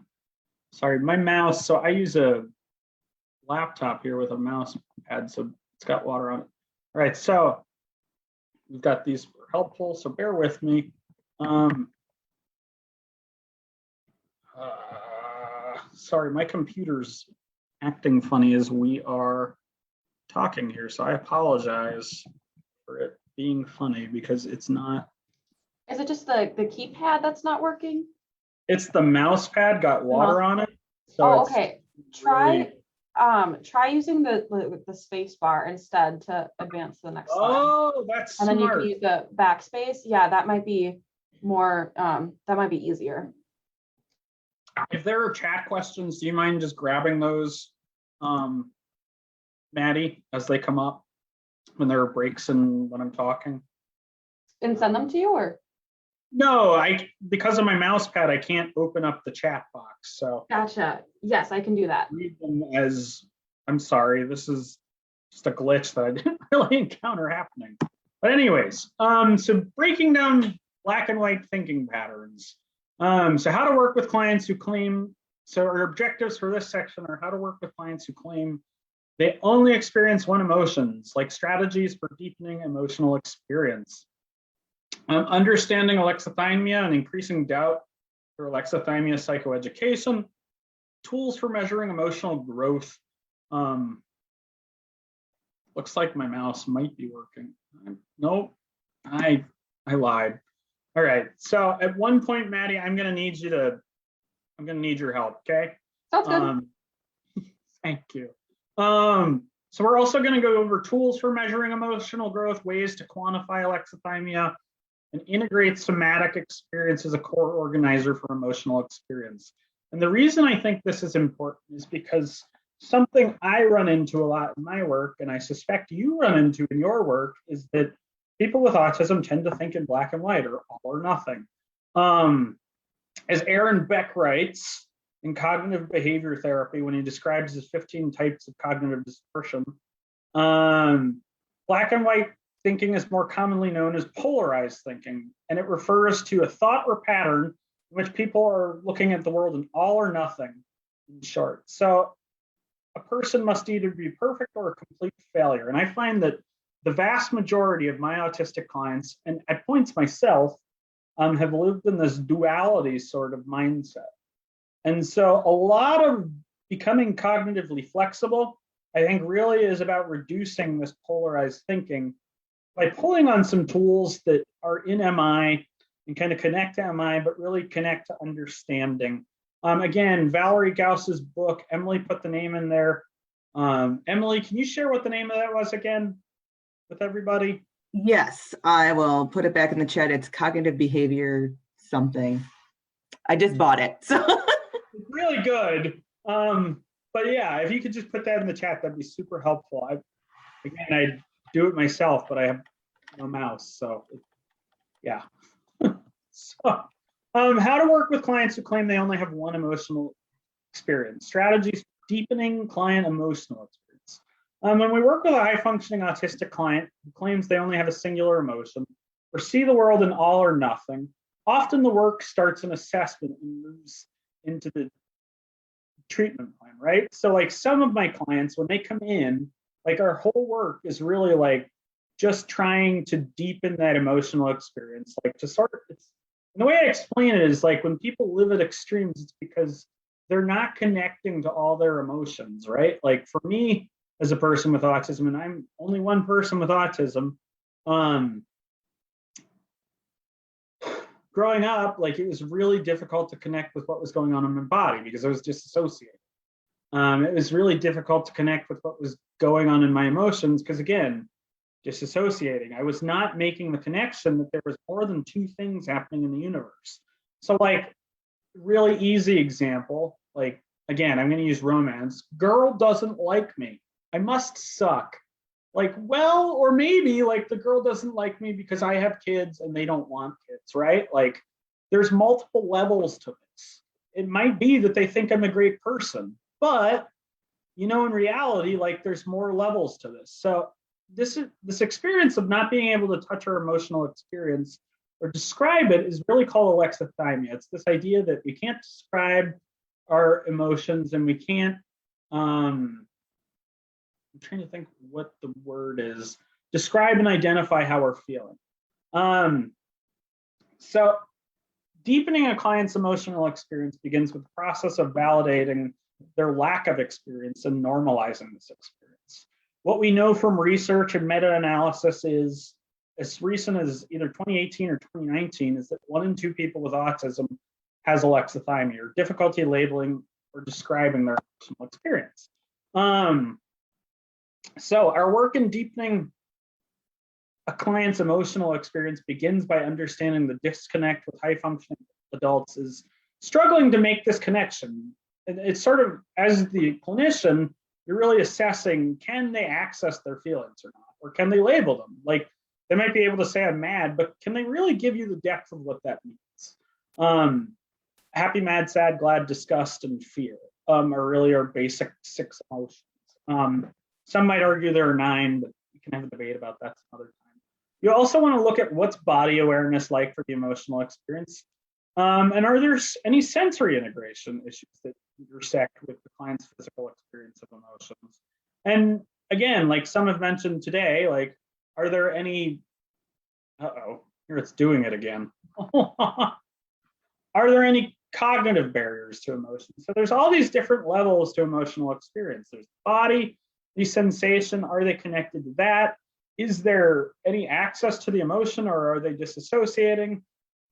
Sorry, my mouse. So I use a laptop here with a mouse pad, so it's got water on it. All right, so we've got these helpful, so bear with me. Sorry, my computer's acting funny as we are talking here, so I apologize for it being funny because it's not. Is it just the keypad that's not working? It's the mouse pad got water on it. So oh, okay. Really... Try using the space bar instead to advance to the next slide. Oh, that's smart. And then you can use the backspace. Yeah, that might be more, that might be easier. If there are chat questions, do you mind just grabbing those, Maddie, as they come up when there are breaks and when I'm talking? And send them to you, or? No, because of my mouse pad, I can't open up the chat box. So gotcha. Yes, I can do that. Read them as, I'm sorry, this is just a glitch that I didn't really encounter happening. But anyways, so breaking down black and white thinking patterns. So how to work with clients who claim, so our objectives for this section are how to work with clients who claim they only experience one emotions, like strategies for deepening emotional experience. Understanding alexithymia and increasing doubt through alexithymia psychoeducation, tools for measuring emotional growth. Looks like my mouse might be working. Nope, I lied. All right, so at one point, Maddie, I'm gonna need your help, okay? Sounds good. Thank you. So we're also gonna go over tools for measuring emotional growth, ways to quantify alexithymia, and integrate somatic experience as a core organizer for emotional experience. And the reason I think this is important is because something I run into a lot in my work, and I suspect you run into in your work, is that people with autism tend to think in black and white, or all or nothing. As Aaron Beck writes in Cognitive Behavior Therapy, when he describes his 15 types of cognitive distortion, black and white thinking is more commonly known as polarized thinking, and it refers to a thought or pattern in which people are looking at the world in all or nothing, in short. So a person must either be perfect or a complete failure. And I find that the vast majority of my autistic clients, and at points myself, have lived in this duality sort of mindset. And so a lot of becoming cognitively flexible, I think, really is about reducing this polarized thinking by pulling on some tools that are in MI and kind of connect to MI, but really connect to understanding. Again, Valerie Gauss's book, Emily put the name in there. Emily, can you share what the name of that was again with everybody? Yes, I will put it back in the chat. It's cognitive behavior something. I just bought it. So it's really good. But yeah, if you could just put that in the chat, that'd be super helpful. I do it myself, but I have no mouse, so yeah. So, how to work with clients who claim they only have one emotional experience. Strategies for deepening client emotional experience. When we work with a high-functioning autistic client who claims they only have a singular emotion or see the world in all or nothing, often the work starts an assessment and moves into the treatment plan, right? So like some of my clients, when they come in, like our whole work is really like just trying to deepen that emotional experience, like to sort of, and the way I explain it is like when people live at extremes, it's because they're not connecting to all their emotions, right? Like for me as a person with autism, and I'm only one person with autism, growing up, like it was really difficult to connect with what was going on in my body because I was disassociated. It was really difficult to connect with what was going on in my emotions because again, disassociating. I was not making the connection that there was more than two things happening in the universe. So like really easy example, like again, I'm going to use romance. Girl doesn't like me. I must suck. Like, well, or maybe like the girl doesn't like me because I have kids and they don't want kids, right? Like there's multiple levels to this. It might be that they think I'm a great person, but you know, in reality, like there's more levels to this. So this experience of not being able to touch our emotional experience or describe it is really called alexithymia. It's this idea that we can't describe our emotions and we can't, I'm trying to think what the word is, describe and identify how we're feeling. So deepening a client's emotional experience begins with the process of validating their lack of experience and normalizing this experience. What we know from research and meta-analysis is, as recent as either 2018 or 2019, is that 1 in 2 people with autism has alexithymia or difficulty labeling or describing their emotional experience. So our work in deepening a client's emotional experience begins by understanding the disconnect with high-functioning adults is struggling to make this connection. And it's sort of, as the clinician, you're really assessing, can they access their feelings or not? Or can they label them? Like, they might be able to say I'm mad, but can they really give you the depth of what that means? Happy, mad, sad, glad, disgust, and fear are really our basic 6 emotions. Some might argue there are 9, but we can have a debate about that some other time. You also want to look at what's body awareness like for the emotional experience. And are there any sensory integration issues that intersect with the client's physical experience of emotions? And again, like some have mentioned today, like, are there any, here it's doing it again. Are there any cognitive barriers to emotion? So there's all these different levels to emotional experience. There's body, the sensation, are they connected to that? Is there any access to the emotion, or are they disassociating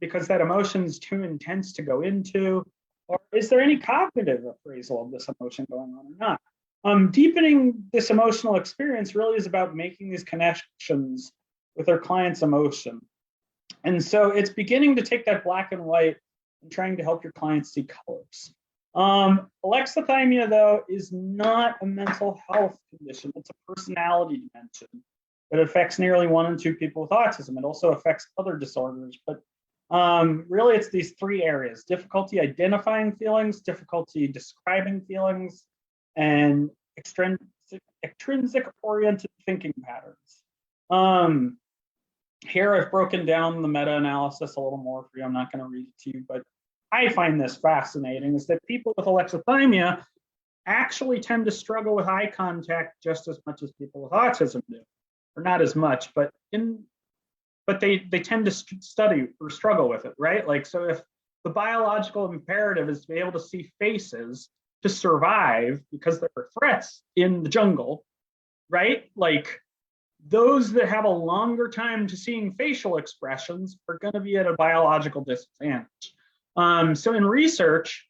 because that emotion is too intense to go into? Or is there any cognitive appraisal of this emotion going on or not? Deepening this emotional experience really is about making these connections with our client's emotion. And so it's beginning to take that black and white and trying to help your clients see colors. Alexithymia, though, is not a mental health condition. It's a personality dimension that affects nearly 1 in 2 people with autism. It also affects other disorders, but really it's these 3 areas: difficulty identifying feelings, difficulty describing feelings, and extrinsic oriented thinking patterns. Here I've broken down the meta-analysis a little more for you. I'm not going to read it to you, but I find this fascinating, is that people with alexithymia actually tend to struggle with eye contact just as much as people with autism do, or not as much, but they tend to study or struggle with it, right? Like, so if the biological imperative is to be able to see faces to survive because there are threats in the jungle, right? Like, those that have a longer time to seeing facial expressions are going to be at a biological disadvantage. So in research,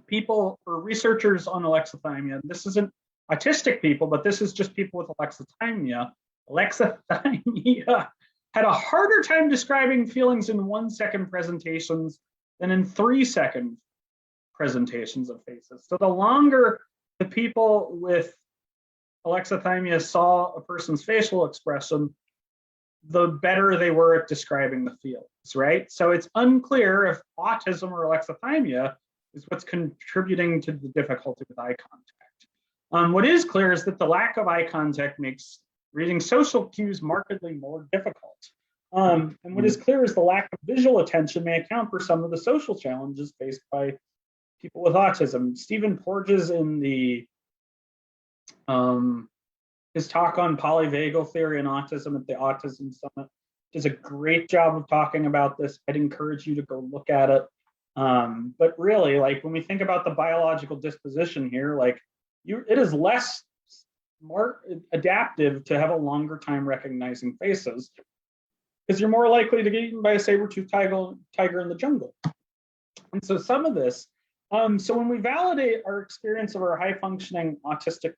people or researchers on alexithymia, this isn't autistic people, but this is just people with alexithymia had a harder time describing feelings in 1-second presentations than in 3-second presentations of faces. So the longer the people with alexithymia saw a person's facial expression, the better they were at describing the feelings, right? So it's unclear if autism or alexithymia is what's contributing to the difficulty with eye What is clear is that the lack of eye contact makes reading social cues markedly more difficult. And what is clear is the lack of visual attention may account for some of the social challenges faced by people with autism. Stephen Porges in the his talk on polyvagal theory and autism at the Autism Summit does a great job of talking about this. I'd encourage you to go look at it. But really, like when we think about the biological disposition here, like it is less more adaptive to have a longer time recognizing faces because you're more likely to get eaten by a saber-toothed tiger in the jungle. And so some of this, so when we validate our experience of our high-functioning autistic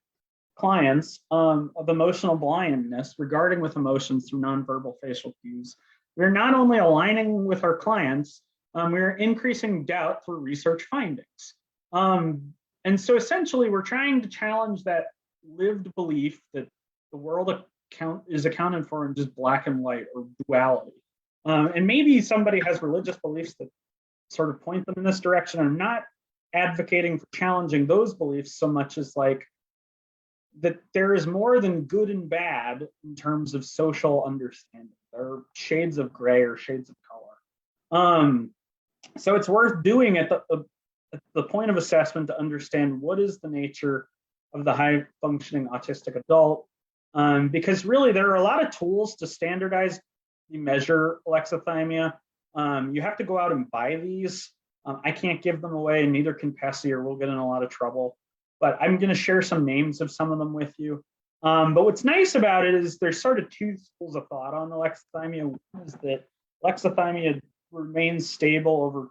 clients of emotional blindness regarding with emotions through nonverbal facial cues, we're not only aligning with our clients, we're increasing doubt through research findings. And so essentially we're trying to challenge that lived belief that the world is accounted for in just black and white or duality. And maybe somebody has religious beliefs that sort of point them in this direction. I'm not advocating for challenging those beliefs so much as like that there is more than good and bad in terms of social understanding. There are shades of gray or shades of color. So it's worth doing at the point of assessment to understand what is the nature of the high functioning autistic adult. Because really there are a lot of tools to standardize the measure alexithymia. You have to go out and buy these. I can't give them away, and neither can Pessy, or we'll get in a lot of trouble. But I'm going to share some names of some of them with you. But what's nice about it is there's sort of two schools of thought on alexithymia. One is that alexithymia remains stable over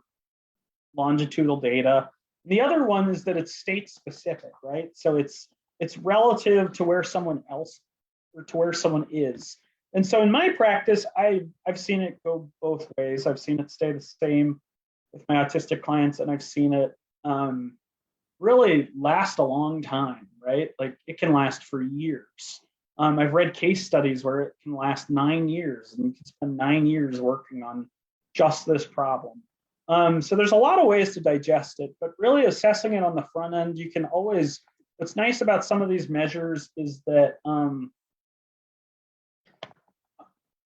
longitudinal data. And the other one is that it's state specific, right? So it's relative to where someone else or to where someone is. And so in my practice, I've seen it go both ways. I've seen it stay the same with my autistic clients, and I've seen it really last a long time, right? Like it can last for years. I've read case studies where it can last 9 years, and you can spend 9 years working on just this problem. So there's a lot of ways to digest it, but really assessing it on the front end, you can always, what's nice about some of these measures is that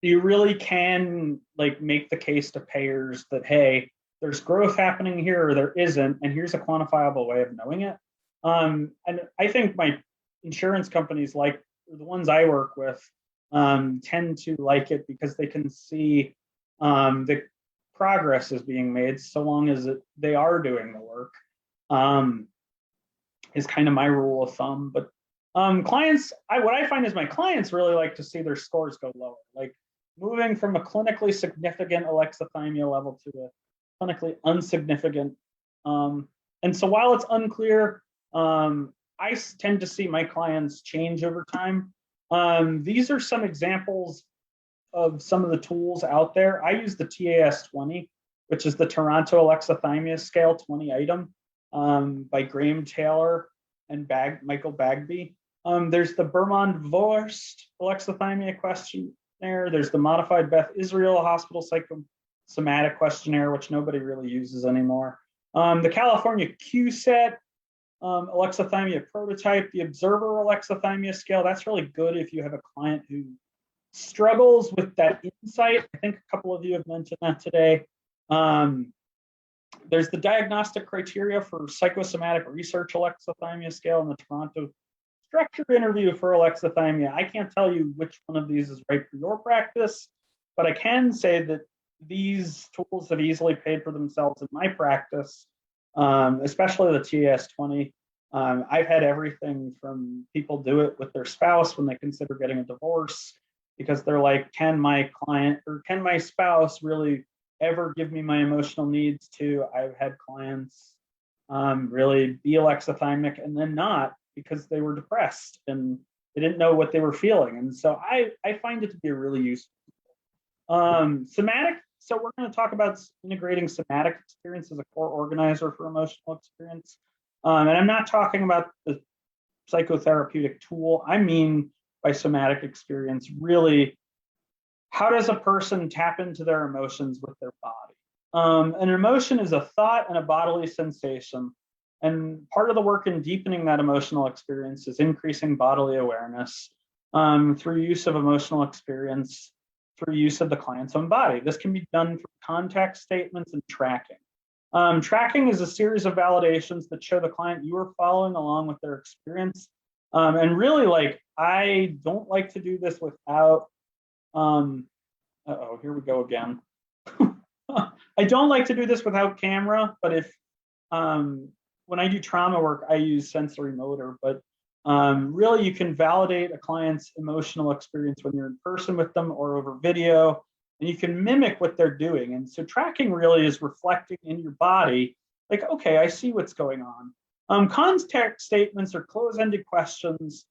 you really can like make the case to payers that, hey, there's growth happening here or there isn't, and here's a quantifiable way of knowing it. And I think my insurance companies, like the ones I work with, tend to like it because they can see the progress is being made so long as they are doing the work, is kind of my rule of thumb. But clients, what I find is my clients really like to see their scores go lower, like moving from a clinically significant alexithymia level to a clinically unsignificant. And so while it's unclear, I tend to see my clients change over time. These are some examples of some of the tools out there. I use the TAS-20, which is the Toronto Alexithymia Scale 20 item by Graham Taylor and Michael Bagby. There's the Bermond-Vorst Alexithymia Questionnaire. There's the Modified Beth Israel Hospital Psychosomatic Questionnaire, which nobody really uses anymore. The California QSET Alexithymia Prototype, the Observer Alexithymia Scale. That's really good if you have a client who struggles with that insight. I think a couple of you have mentioned that today. There's the Diagnostic Criteria for Psychosomatic Research Alexithymia Scale and the Toronto Structured Interview for Alexithymia. I can't tell you which one of these is right for your practice, but I can say that these tools have easily paid for themselves in my practice, especially the TAS-20. I've had everything from people do it with their spouse when they consider getting a divorce, because they're like, can my client or can my spouse really ever give me my emotional needs too? I've had clients really be alexithymic and then not, because they were depressed and they didn't know what they were feeling. And so I find it to be a really useful tool. Somatic, so we're going to talk about integrating somatic experience as a core organizer for emotional experience. And I'm not talking about the psychotherapeutic tool. I mean by somatic experience, really, how does a person tap into their emotions with their body? An emotion is a thought and a bodily sensation And part of the work in deepening that emotional experience is increasing bodily awareness through use of emotional experience, through use of the client's own body. This can be done through context statements and tracking. Tracking is a series of validations that show the client you are following along with their experience. And really, like, I don't like to do this without, here we go again. I don't like to do this without camera, but if, when I do trauma work, I use sensory motor, but really you can validate a client's emotional experience when you're in person with them or over video, and you can mimic what they're doing. And so tracking really is reflecting in your body, like, okay, I see what's going on. Context statements are close-ended questions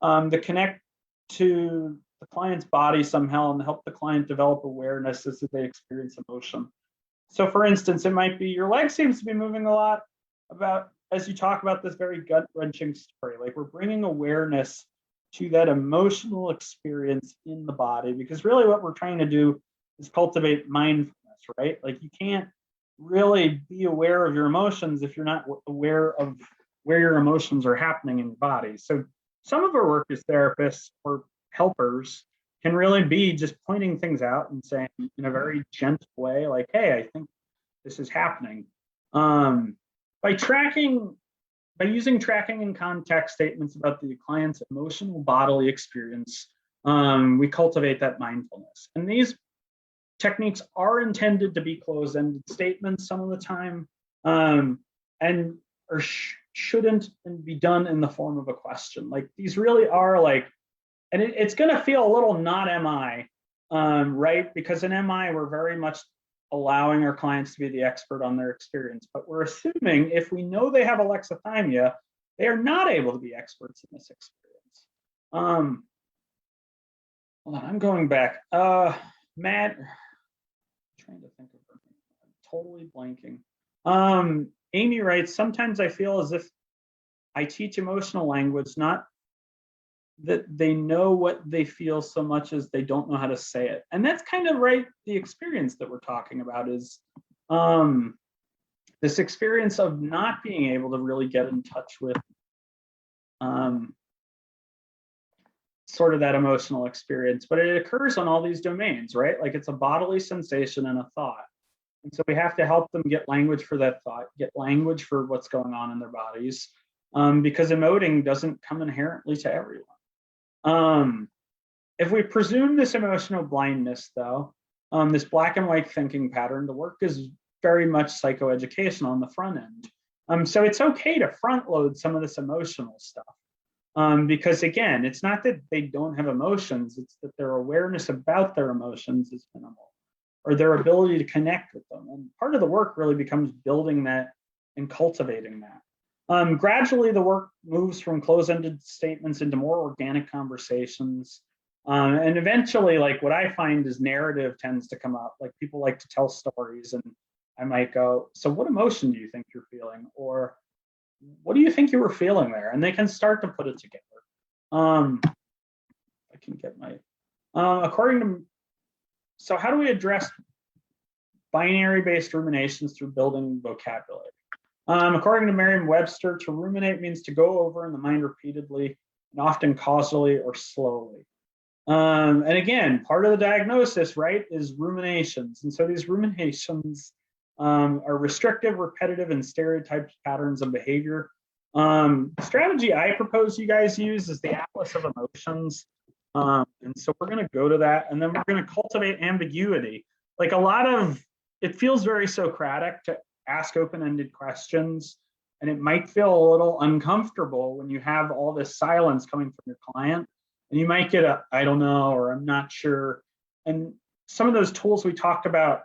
that connect to the client's body somehow and help the client develop awareness as they experience emotion. So for instance, it might be your leg seems to be moving a lot as you talk about this very gut-wrenching story. Like, we're bringing awareness to that emotional experience in the body, because really what we're trying to do is cultivate mindfulness, right? Like, you can't really be aware of your emotions if you're not aware of where your emotions are happening in your body. So some of our work as therapists or helpers can really be just pointing things out and saying in a very gentle way, like, hey, I think this is happening. By using tracking and context statements about the client's emotional bodily experience, we cultivate that mindfulness. And these techniques are intended to be closed-ended statements some of the time, and shouldn't be done in the form of a question. Like, these really are like, and it's going to feel a little not MI, right? Because in MI, we're very much allowing our clients to be the expert on their experience, but we're assuming if we know they have alexithymia, they are not able to be experts in this experience. Hold on, I'm going back. Matt, I'm trying to think of her name. I'm totally blanking. Amy writes, sometimes I feel as if I teach emotional language, not that they know what they feel so much as they don't know how to say it. And that's kind of right, the experience that we're talking about is this experience of not being able to really get in touch with sort of that emotional experience, but it occurs on all these domains, right? Like, it's a bodily sensation and a thought. And so we have to help them get language for that thought, get language for what's going on in their bodies, because emoting doesn't come inherently to everyone. If we presume this emotional blindness, though, this black and white thinking pattern, the work is very much psychoeducational on the front end. So it's okay to front load some of this emotional stuff, because again, it's not that they don't have emotions, it's that their awareness about their emotions is minimal, or their ability to connect with them. And part of the work really becomes building that and cultivating that. Gradually, the work moves from closed-ended statements into more organic conversations. And eventually, like, what I find is narrative tends to come up. Like, people like to tell stories, and I might go, so what emotion do you think you're feeling? Or what do you think you were feeling there? And they can start to put it together. I can get my, so how do we address binary-based ruminations through building vocabulary? According to Merriam-Webster, to ruminate means to go over in the mind repeatedly and often causally or slowly. And again, part of the diagnosis, right, is ruminations. And so these ruminations are restrictive, repetitive, and stereotyped patterns of behavior. The strategy I propose you guys use is the Atlas of Emotions. And so we're going to go to that, and then we're going to cultivate ambiguity. Like, it feels very Socratic to ask open-ended questions, and it might feel a little uncomfortable when you have all this silence coming from your client, and you might get a I don't know, or I'm not sure. And some of those tools we talked about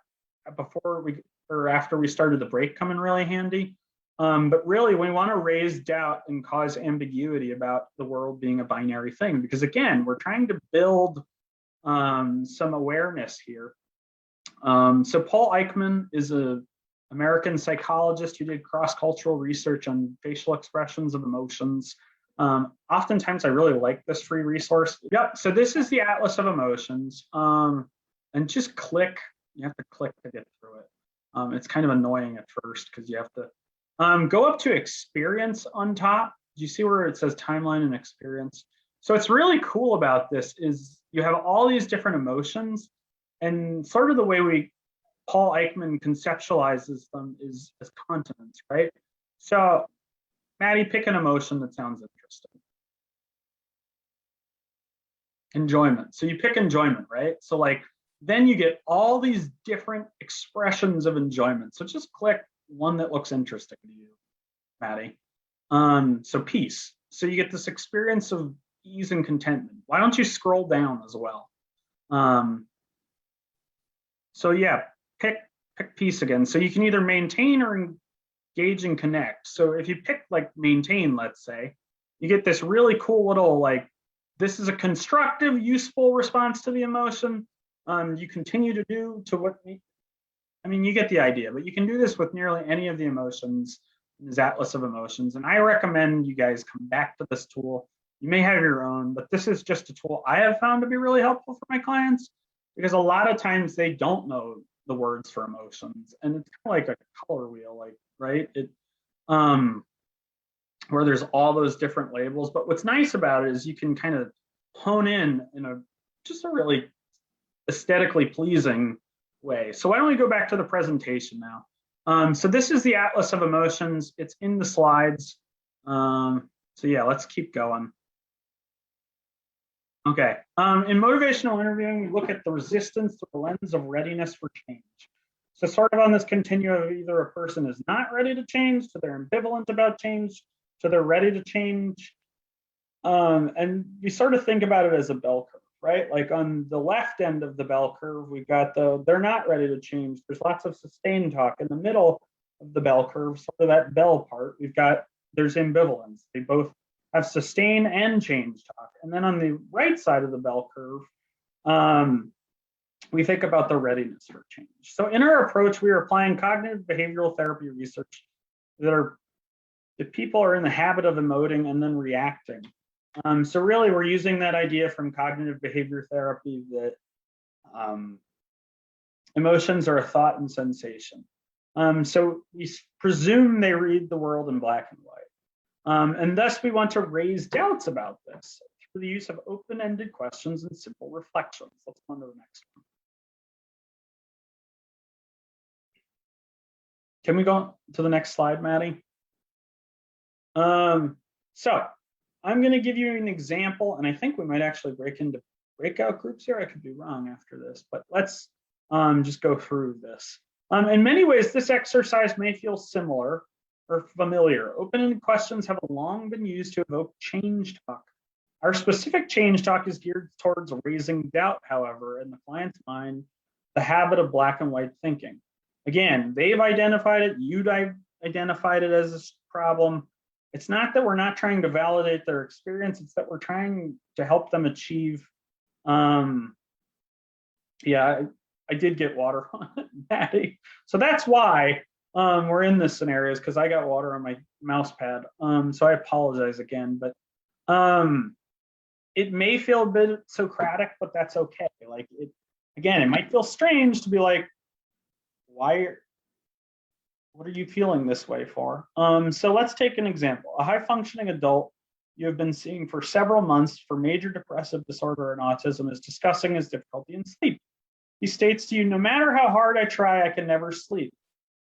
after we started the break come in really handy. But really, we want to raise doubt and cause ambiguity about the world being a binary thing, because again, we're trying to build some awareness here. So Paul Eichmann is an American psychologist who did cross-cultural research on facial expressions of emotions. Oftentimes, I really like this free resource. Yep, so this is the Atlas of Emotions. And just click, you have to click to get through it. It's kind of annoying at first because you have to Go up to experience on top. Do you see where it says timeline and experience? So what's really cool about this is you have all these different emotions, and sort of the way Paul Eichmann conceptualizes them is as continents, right? So Maddie, pick an emotion that sounds interesting. Enjoyment. So you pick enjoyment, right? So like, then you get all these different expressions of enjoyment. So just click one that looks interesting to you, Maddie. So peace. So you get this experience of ease and contentment. Why don't you scroll down as well? So yeah, pick peace again. So you can either maintain or engage and connect. So if you pick like maintain, let's say, you get this really cool little like, this is a constructive, useful response to the emotion. You continue to do to what, I mean, you get the idea, but you can do this with nearly any of the emotions in this atlas of emotions. And I recommend you guys come back to this tool. You may have your own, but this is just a tool I have found to be really helpful for my clients, because a lot of times they don't know the words for emotions, and it's kind of like a color wheel, like, right? It, where there's all those different labels. But what's nice about it is you can kind of hone in a just a really aesthetically pleasing way. So why don't we go back to the presentation now? So this is the Atlas of Emotions. It's in the slides. So yeah, let's keep going. Okay, in motivational interviewing, we look at the resistance through the lens of readiness for change. So sort of on this continuum of either a person is not ready to change, to they're ambivalent about change, to they're ready to change. And we sort of think about it as a bell curve, right? Like on the left end of the bell curve, we've got they're not ready to change. There's lots of sustained talk. In the middle of the bell curve, sort of that bell part, we've got, there's ambivalence. They both have sustain and change talk. And then on the right side of the bell curve, we think about the readiness for change. So in our approach, we are applying cognitive behavioral therapy research that people are in the habit of emoting and then reacting. So really, we're using that idea from cognitive behavior therapy that emotions are a thought and sensation. So we presume they read the world in black and white. And thus, we want to raise doubts about this through the use of open-ended questions and simple reflections. Let's go on to the next one. Can we go to the next slide, Maddie? So I'm going to give you an example, and I think we might actually break into breakout groups here. I could be wrong after this, but let's just go through this. In many ways, this exercise may feel similar or familiar. Open-ended questions have long been used to evoke change talk. Our specific change talk is geared towards raising doubt, however, in the client's mind, the habit of black and white thinking. Again, they've identified it, you'd identified it as a problem. It's not that we're not trying to validate their experience, it's that we're trying to help them achieve, yeah, I did get water on it, Maddie. So that's why we're in this scenario, is because I got water on my mouse pad. So I apologize again, but it may feel a bit Socratic, but that's okay. Like it, again, it might feel strange to be like, what are you feeling this way for? So let's take an example. A high functioning adult you have been seeing for several months for major depressive disorder and autism is discussing his difficulty in sleep. He states to you, no matter how hard I try, I can never sleep.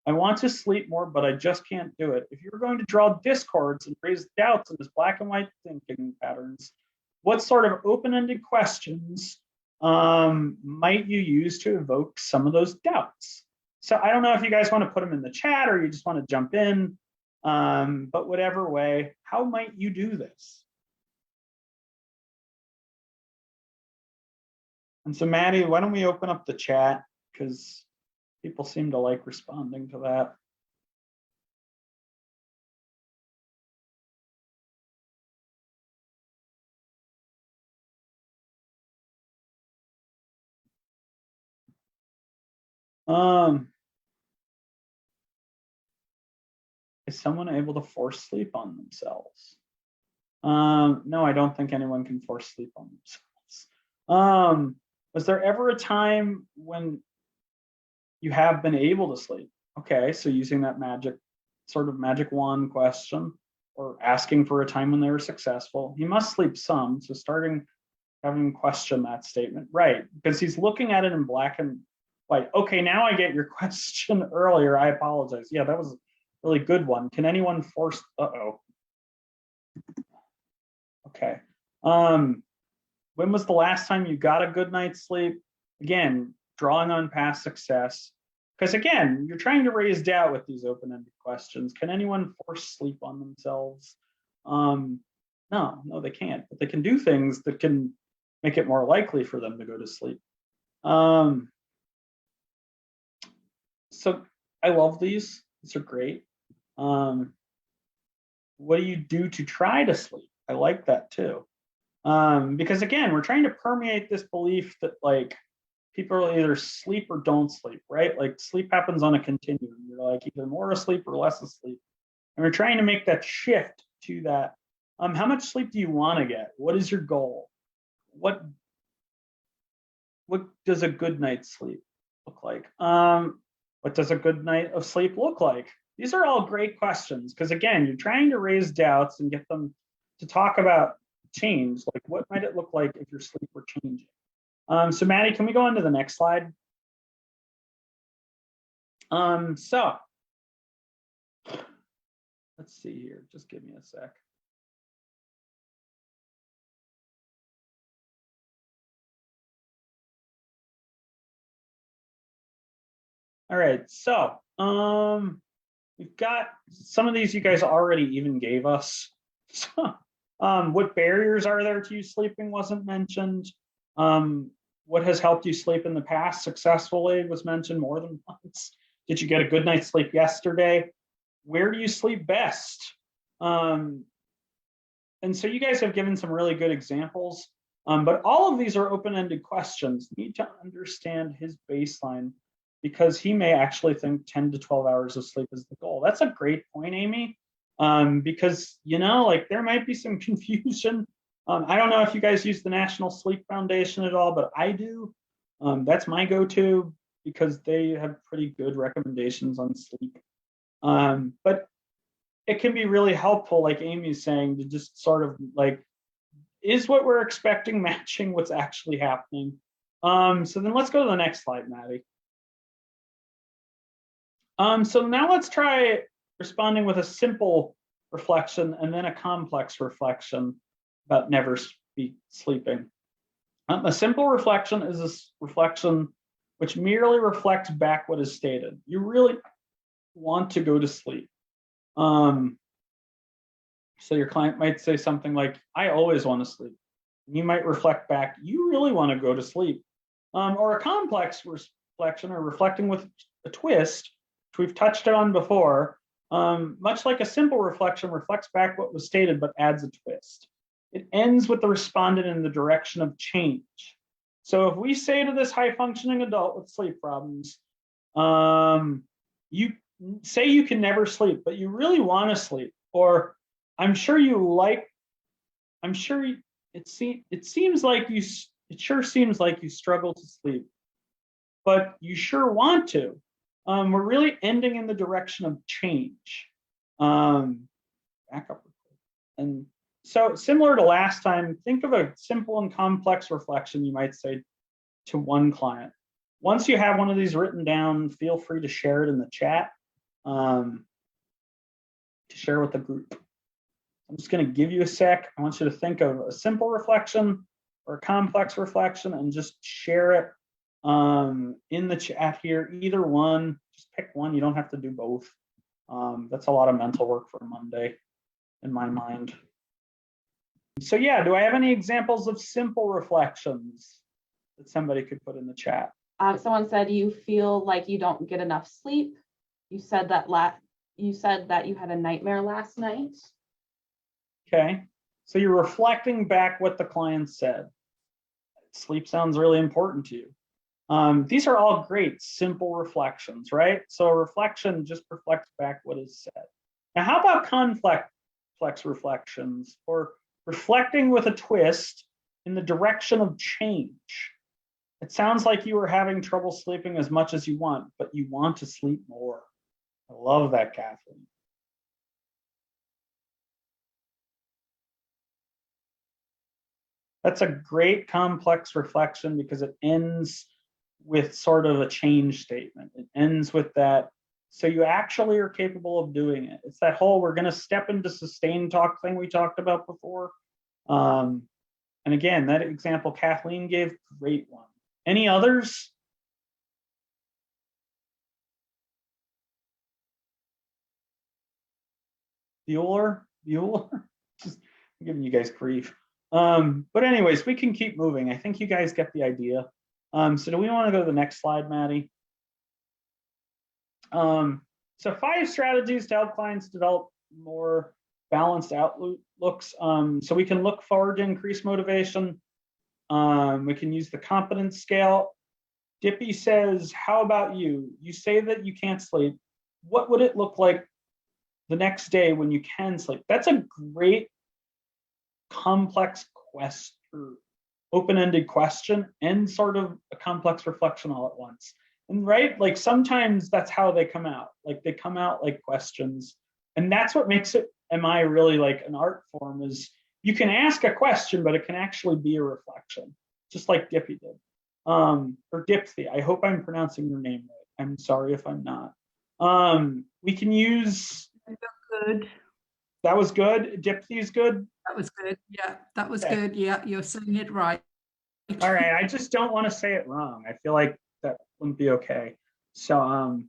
I want to sleep more, but I just can't do it. If you're going to draw discords and raise doubts in his black and white thinking patterns, what sort of open-ended questions might you use to evoke some of those doubts? So I don't know if you guys want to put them in the chat or you just want to jump in, but whatever way, how might you do this? And so Maddie, why don't we open up the chat, because people seem to like responding to that. Is someone able to force sleep on themselves? No, I don't think anyone can force sleep on themselves. Was there ever a time when you have been able to sleep? Okay, so using that magic sort of magic wand question or asking for a time when they were successful. He must sleep some, so having him question that statement, right? Because he's looking at it in black and white. Okay, now I get your question earlier. I apologize. Yeah, that was a really good one. Can anyone force? Okay. When was the last time you got a good night's sleep? Again, drawing on past success. Because again, you're trying to raise doubt with these open-ended questions. Can anyone force sleep on themselves? No, they can't. But they can do things that can make it more likely for them to go to sleep. So I love these. These are great. What do you do to try to sleep? I like that too. Because again, we're trying to permeate this belief that like people either sleep or don't sleep, right? Like sleep happens on a continuum. You're like either more asleep or less asleep. And we're trying to make that shift to that. How much sleep do you want to get? What is your goal? What does a good night's sleep look like? What does a good night of sleep look like? These are all great questions because again, you're trying to raise doubts and get them to talk about change. Like what might it look like if your sleep were changing? So Maddie, can we go on to the next slide? So let's see here. Just give me a sec. All right, so we've got some of these you guys already even gave us. So, what barriers are there to you sleeping wasn't mentioned. What has helped you sleep in the past successfully was mentioned more than once. Did you get a good night's sleep yesterday? Where do you sleep best? And so you guys have given some really good examples, but all of these are open-ended questions. You need to understand his baseline because he may actually think 10 to 12 hours of sleep is the goal. That's a great point, Amy, because, you know, like there might be some confusion. I don't know if you guys use the National Sleep Foundation at all, but I do. That's my go-to because they have pretty good recommendations on sleep. But it can be really helpful, like Amy's saying, to just sort of like, is what we're expecting matching what's actually happening? So then let's go to the next slide, Maddie. So now let's try responding with a simple reflection and then a complex reflection about never sleeping. A simple reflection is a reflection which merely reflects back what is stated. You really want to go to sleep. So your client might say something like, I always want to sleep. And you might reflect back, you really want to go to sleep. Or a complex reflection or reflecting with a twist, which we've touched on before, much like a simple reflection reflects back what was stated but adds a twist. It ends with the respondent in the direction of change. So if we say to this high-functioning adult with sleep problems, you say you can never sleep, but you really want to sleep, or it sure seems like you struggle to sleep, but you sure want to. We're really ending in the direction of change. Back up. And so similar to last time, think of a simple and complex reflection you might say to one client. Once you have one of these written down, feel free to share it in the chat, to share with the group. I'm just going to give you a sec. I want you to think of a simple reflection or a complex reflection and just share it in the chat here. Either one, just pick one. You don't have to do both. That's a lot of mental work for a Monday in my mind. So yeah, do I have any examples of simple reflections that somebody could put in the chat? Someone said you feel like you don't get enough sleep. You said that you had a nightmare last night. Okay, so you're reflecting back what the client said. Sleep sounds really important to you. These are all great simple reflections, right? So a reflection just reflects back what is said. Now, how about complex reflections or reflecting with a twist in the direction of change? It sounds like you are having trouble sleeping as much as you want, but you want to sleep more. I love that, Kathleen. That's a great complex reflection because it ends with sort of a change statement. It ends with that. So you actually are capable of doing it. It's that whole, we're going to step into sustained talk thing we talked about before. And again, that example Kathleen gave, great one. Any others? Bueller? Just giving you guys grief. But anyways, we can keep moving. I think you guys get the idea. So do we want to go to the next slide, Maddie? So 5 strategies to help clients develop more balanced outlooks. So we can look forward to increase motivation. We can use the competence scale. Dippy says, how about you? You say that you can't sleep. What would it look like the next day when you can sleep? That's a great complex question, open-ended question, and sort of a complex reflection all at once. And right, like sometimes that's how they come out. Like they come out like questions. And that's what makes it, am I really like an art form, is you can ask a question, but it can actually be a reflection, just like Dippy did. Or Dipsy, I hope I'm pronouncing your name right. I'm sorry if I'm not. We can use. Good. That was good. Dipsy's good. That was good. Yeah, that was good. Yeah, you're saying it right. All right, I just don't want to say it wrong. I feel like that wouldn't be okay. So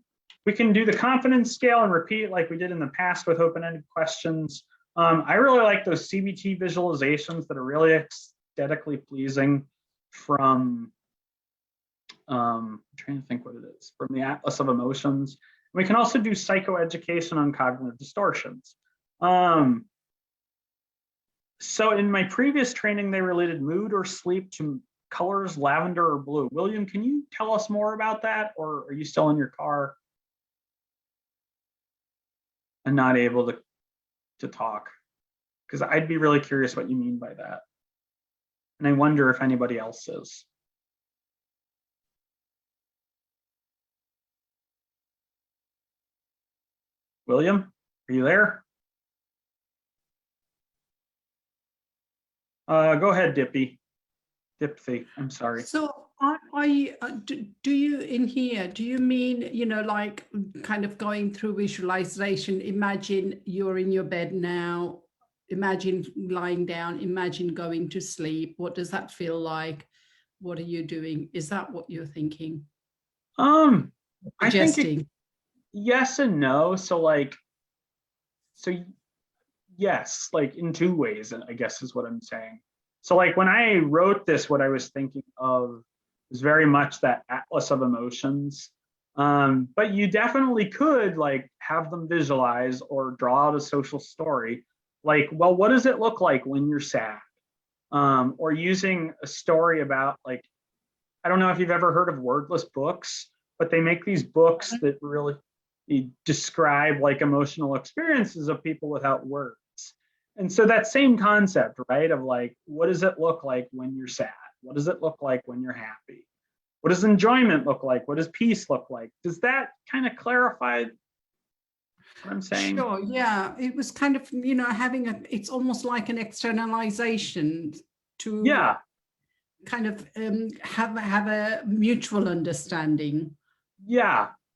we can do the confidence scale and repeat like we did in the past with open-ended questions. I really like those CBT visualizations that are really aesthetically pleasing from, I'm trying to think what it is, from the Atlas of Emotions. We can also do psychoeducation on cognitive distortions. So in my previous training, they related mood or sleep to colors, lavender or blue. William, can you tell us more about that, or are you still in your car and not able to talk? Because I'd be really curious what you mean by that. And I wonder if anybody else is. William, are you there? Go ahead, Dipsy, I'm sorry. So are you, do you in here, do you mean, you know, like kind of going through visualization, imagine you're in your bed now, imagine lying down, imagine going to sleep. What does that feel like? What are you doing? Is that what you're thinking? I think yes and no. So yes, like in 2 ways, I guess is what I'm saying. So like when I wrote this, what I was thinking of was very much that Atlas of Emotions. But you definitely could like have them visualize or draw out a social story. Like, well, what does it look like when you're sad? Or using a story about like, I don't know if you've ever heard of wordless books, but they make these books that really describe like emotional experiences of people without words. And so that same concept, right, of like, what does it look like when you're sad? What does it look like when you're happy? What does enjoyment look like? What does peace look like? Does that kind of clarify what I'm saying? Sure, yeah. It was kind of, you know, it's almost like an externalization to kind of have a mutual understanding.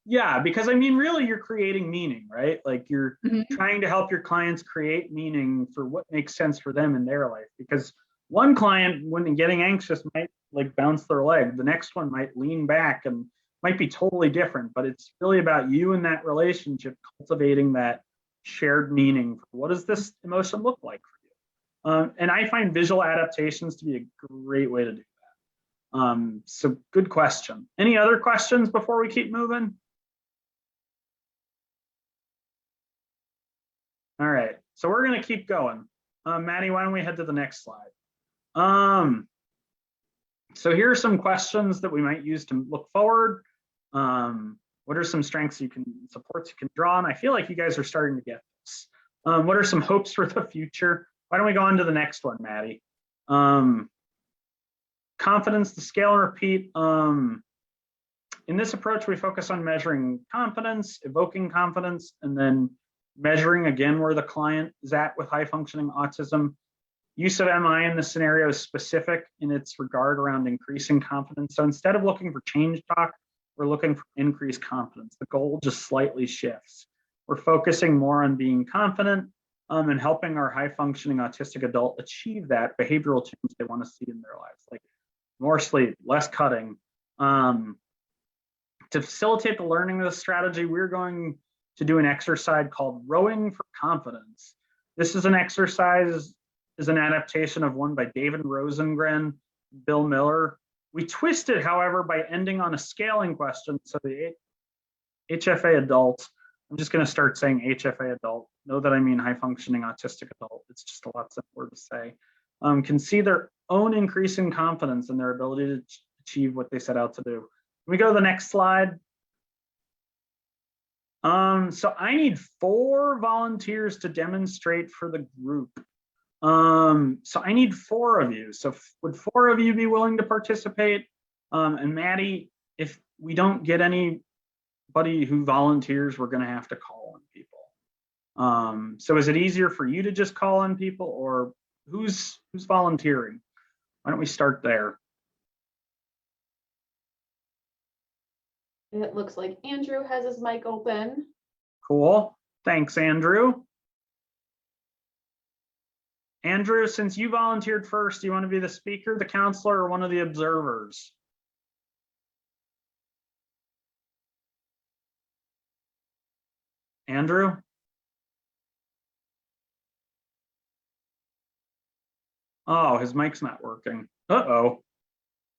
Yeah, because I mean, really, you're creating meaning, right? Like you're trying to help your clients create meaning for what makes sense for them in their life. Because one client, when getting anxious, might like bounce their leg. The next one might lean back and might be totally different. But it's really about you and that relationship cultivating that shared meaning. For what does this emotion look like for you? And I find visual adaptations to be a great way to do that. So good question. Any other questions before we keep moving? All right, so we're going to keep going. Maddie, why don't we head to the next slide? So here are some questions that we might use to look forward. What are some strengths supports you can draw on? I feel like you guys are starting to get this. What are some hopes for the future? Why don't we go on to the next one, Maddie? Confidence, the scale and repeat. In this approach, we focus on measuring confidence, evoking confidence, and then measuring again where the client is at with high functioning autism. Use of MI in this scenario is specific in its regard around increasing confidence. So instead of looking for change talk, we're looking for increased confidence. The goal just slightly shifts. We're focusing more on being confident and helping our high functioning autistic adult achieve that behavioral change they want to see in their lives, like more sleep, less cutting. To facilitate the learning of this strategy, we're going to do an exercise called Rowing for Confidence. This is an exercise, is an adaptation of one by David Rosengren, Bill Miller. We twist it, however, by ending on a scaling question. So the HFA adult, I'm just going to start saying HFA adult. Know that I mean high functioning autistic adult. It's just a lot simpler to say. Can see their own increasing confidence in their ability to achieve what they set out to do. Can we go to the next slide? So I need 4 volunteers to demonstrate for the group. So I need 4 of you. So would 4 of you be willing to participate? And Maddie, if we don't get anybody who volunteers, we're going to have to call on people. So is it easier for you to just call on people, or who's volunteering? Why don't we start there? It looks like Andrew has his mic open. Cool. Thanks, Andrew. Andrew, since you volunteered first, do you want to be the speaker, the counselor, or one of the observers? Andrew? Oh, his mic's not working. Uh-oh.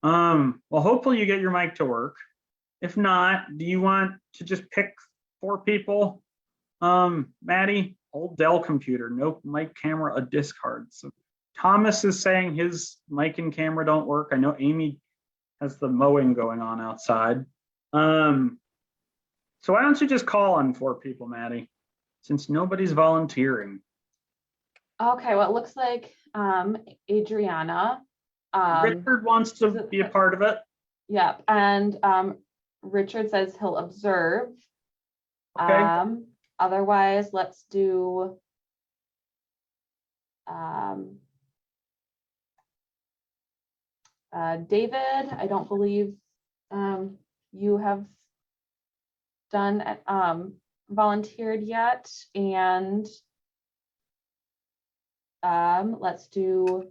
Well, hopefully you get your mic to work. If not, do you want to just pick 4 people? Maddie, old Dell computer, no mic, camera, a discard. So Thomas is saying his mic and camera don't work. I know Amy has the mowing going on outside. So why don't you just call on 4 people, Maddie, since nobody's volunteering? Okay, well, it looks like Adriana. Richard wants to be a part of it. Yep, and Richard says he'll observe. Okay. Otherwise, let's do David. I don't believe you have done volunteered yet, and let's do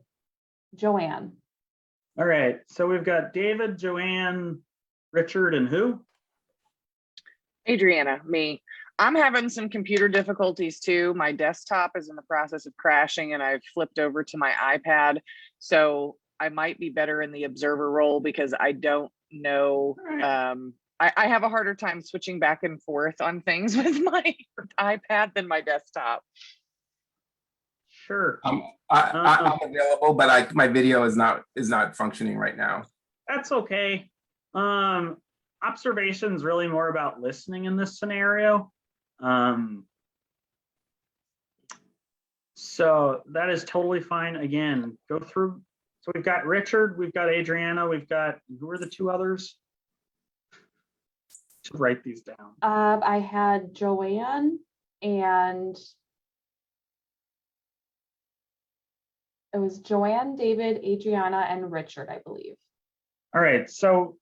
Joanne. All right, so we've got David, Joanne, Richard, and who? Adriana, me. I'm having some computer difficulties too. My desktop is in the process of crashing and I've flipped over to my iPad. So I might be better in the observer role because I don't know. I have a harder time switching back and forth on things with my iPad than my desktop. Sure. I'm available, but my video is not functioning right now. That's okay. Observation is really more about listening in this scenario. So that is totally fine. Again, go through. So we've got Richard, we've got Adriana, we've got, who are the 2 others? Should write these down. I had Joanne, and it was Joanne, David, Adriana, and Richard, I believe. All right, so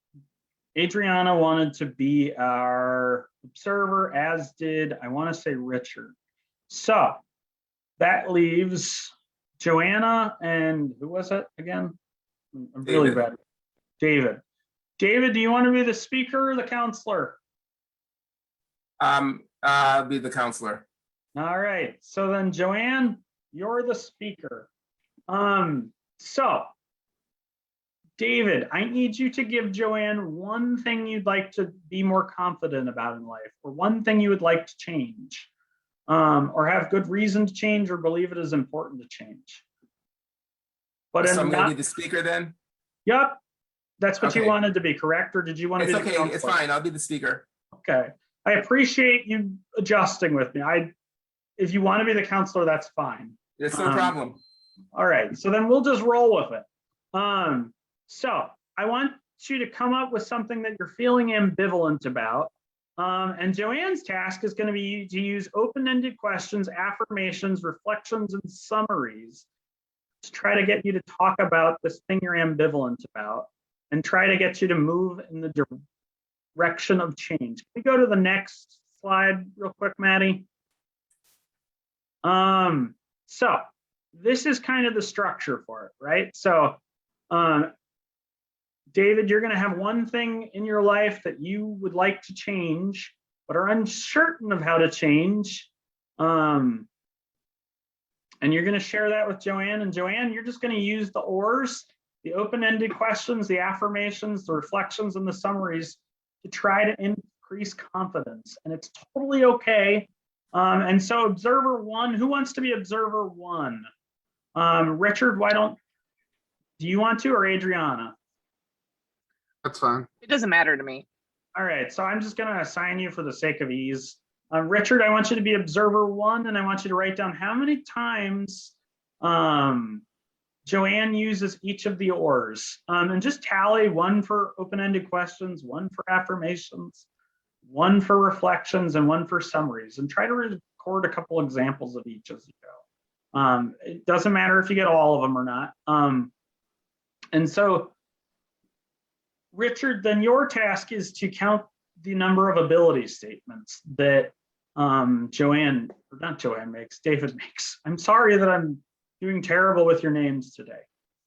Adriana wanted to be our observer, as did, I want to say, Richard. So that leaves Joanna and who was it again? I'm really bad. David. David, do you want to be the speaker or the counselor? I'll be the counselor. All right, so then Joanne, you're the speaker. So David, I need you to give Joanne one thing you'd like to be more confident about in life, or one thing you would like to change, or have good reason to change, or believe it is important to change. But so I'm going to be the speaker then? Yep, that's what you wanted to be, correct? Or did you want to be the counselor? It's fine, I'll be the speaker. Okay, I appreciate you adjusting with me. If you want to be the counselor, that's fine. It's no problem. All right, so then we'll just roll with it. So I want you to come up with something that you're feeling ambivalent about. And Joanne's task is going to be to use open-ended questions, affirmations, reflections, and summaries to try to get you to talk about this thing you're ambivalent about and try to get you to move in the direction of change. Can we go to the next slide real quick, Maddie? So this is kind of the structure for it, right? So David, you're going to have one thing in your life that you would like to change, but are uncertain of how to change. And you're going to share that with Joanne. And Joanne, you're just going to use the ORs, the open-ended questions, the affirmations, the reflections, and the summaries to try to increase confidence. And it's totally okay. And so observer one, who wants to be observer one? Richard, do you want to, or Adriana? That's fine. It doesn't matter to me. All right, so I'm just going to assign you for the sake of ease. Richard, I want you to be observer one, and I want you to write down how many times Joanne uses each of the ORs. And just tally: one for open-ended questions, one for affirmations, one for reflections, and one for summaries. And try to record a couple examples of each as you go. It doesn't matter if you get all of them or not. And so, Richard, then your task is to count the number of ability statements that David makes. I'm sorry that I'm doing terrible with your names today.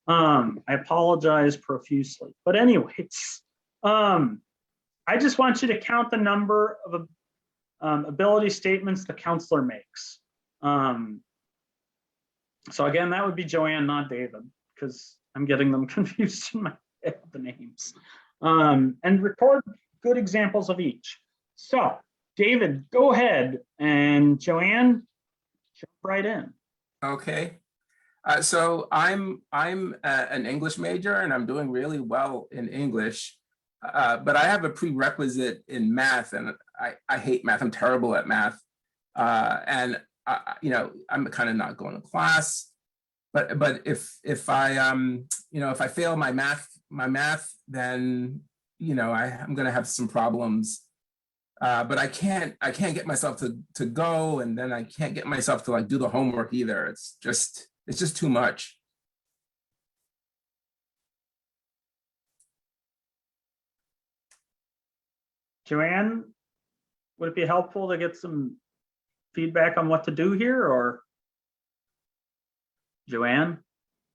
I apologize profusely. But anyways, I just want you to count the number of ability statements the counselor makes. So again, that would be Joanne, not David, because I'm getting them confused in my head, the names. And record good examples of each. So David, go ahead, and Joanne, jump right in. Okay. So I'm an English major, and I'm doing really well in English, but I have a prerequisite in math, and I hate math. I'm terrible at math, and I'm kind of not going to class. But if I fail my math, then I'm going to have some problems. But I can't get myself to go, and then I can't get myself to do the homework either. It's just too much. Joanne, would it be helpful to get some feedback on what to do here, or Joanne,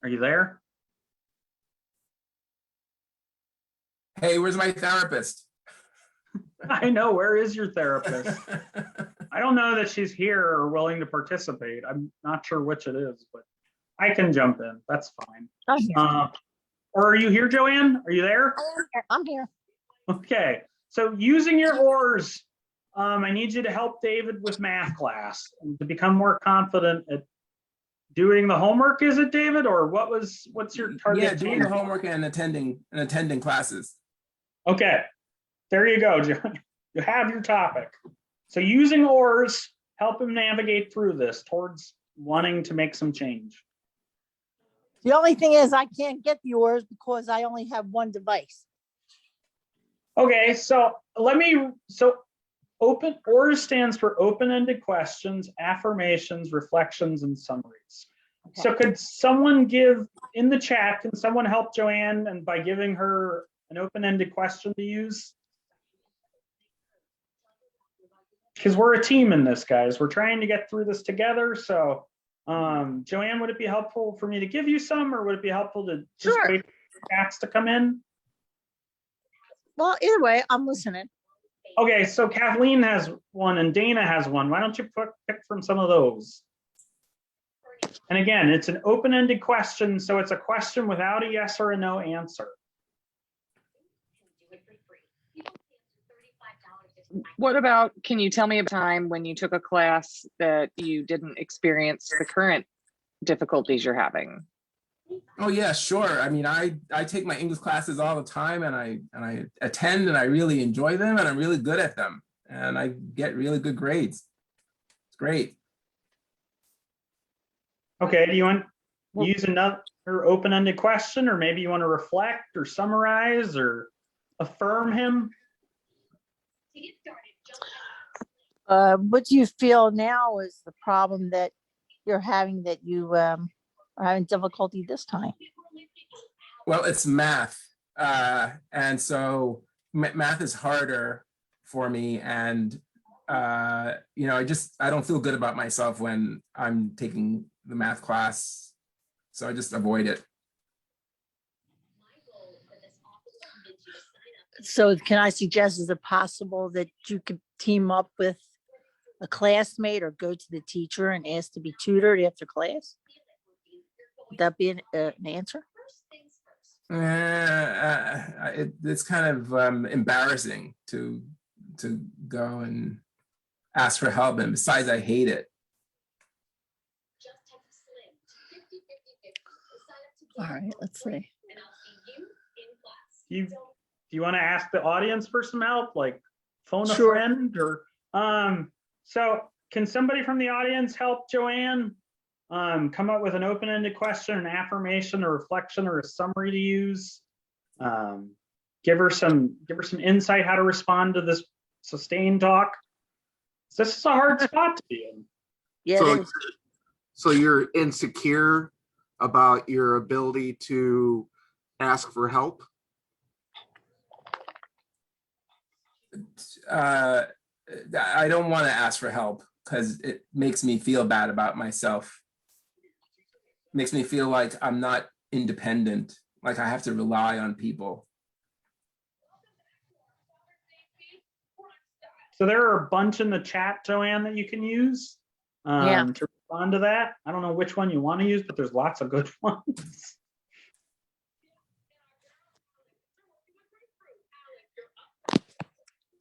are you there? Hey, where's my therapist? I know, where is your therapist? I don't know that she's here or willing to participate. I'm not sure which it is, but I can jump in. That's fine. I'm here. Or are you here, Joanne? Are you there? I'm here. Okay. So using your ORs, I need you to help David with math class and to become more confident at doing the homework. Is it, David, or what's your target? Yeah, doing the homework and attending classes. Okay. There you go, John. You have your topic. So using ORs, help him navigate through this towards wanting to make some change. The only thing is I can't get the ORs because I only have one device. Okay, so open ORs stands for open-ended questions, affirmations, reflections, and summaries. Okay. So could someone give in the chat, can someone help Joanne and by giving her an open-ended question to use? Because we're a team in this, guys. We're trying to get through this together. So Joanne, would it be helpful for me to give you some, or would it be helpful to just wait for the chats to come in? Well, either way, I'm listening. Okay, so Kathleen has one and Dana has one. Why don't you pick from some of those? And again, it's an open-ended question, so it's a question without a yes or a no answer. What about, can you tell me a time when you took a class that you didn't experience the current difficulties you're having? Oh yeah, sure. I mean, I take my English classes all the time, and I attend, and I really enjoy them, and I'm really good at them, and I get really good grades. It's great. Okay, do you want to use another open-ended question, or maybe you want to reflect or summarize or affirm him? What do you feel now is the problem that you're having that you are having difficulty this time? Well, it's math. And so math is harder for me. And, you know, I don't feel good about myself when I'm taking the math class. So I just avoid it. So can I suggest, is it possible that you could team up with a classmate or go to the teacher and ask to be tutored after class? Would that be an answer? It's kind of embarrassing to go and ask for help. And besides, I hate it. All right, let's see. Do you want to ask the audience for some help, like phone a Sure. friend, or so can somebody from the audience help Joanne come up with an open-ended question, an affirmation, a reflection, or a summary to use? Give her some insight how to respond to this sustained talk. This is a hard spot to be in. Yeah. So you're insecure about your ability to ask for help? I don't want to ask for help because it makes me feel bad about myself. It makes me feel like I'm not independent, like I have to rely on people. So there are a bunch in the chat, Joanne, that you can use to respond to that. I don't know which one you want to use, but there's lots of good ones.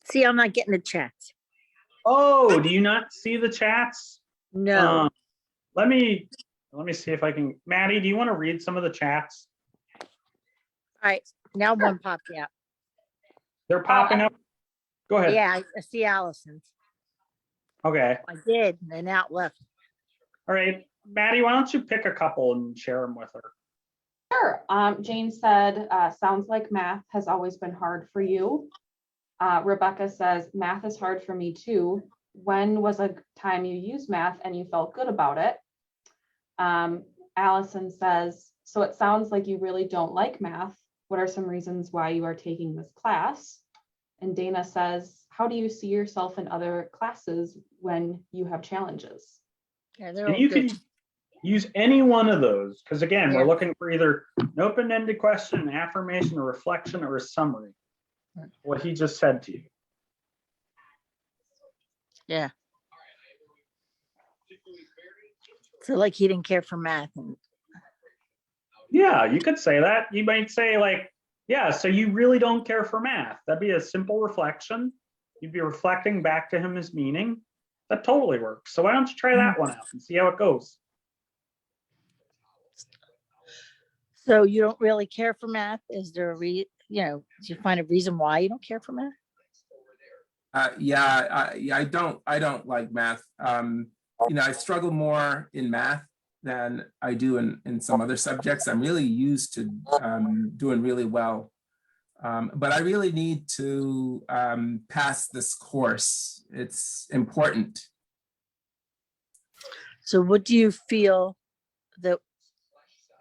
See, I'm not getting the chats. Oh, do you not see the chats? No. Let me see if I can. Maddie, do you want to read some of the chats? All right, now one popped out. They're popping up. Go ahead. Yeah, I see Allison's. Okay. I did, and then out left. All right, Maddie, why don't you pick a couple and share them with her? Sure. Jane said, sounds like math has always been hard for you. Rebecca says, math is hard for me too. When was a time you used math and you felt good about it? Allison says, so it sounds like you really don't like math. What are some reasons why you are taking this class? And Dana says, how do you see yourself in other classes when you have challenges? Yeah, they're And all you good. can use any one of those, because again, Yeah. we're looking for either an open-ended question, an affirmation, a reflection, or a summary. What he just said to you. Yeah. So like he didn't care for math. And Yeah, you could say that. You might say like, yeah, so you really don't care for math. That'd be a simple reflection. You'd be reflecting back to him his meaning. That totally works. So why don't you try that one out and see how it goes? so you don't really care for math? Is there a do you find a reason why you don't care for math? I don't like math. I struggle more in math than I do in some other subjects. I'm really used to doing really well. But I really need to pass this course. It's important. So what do you feel that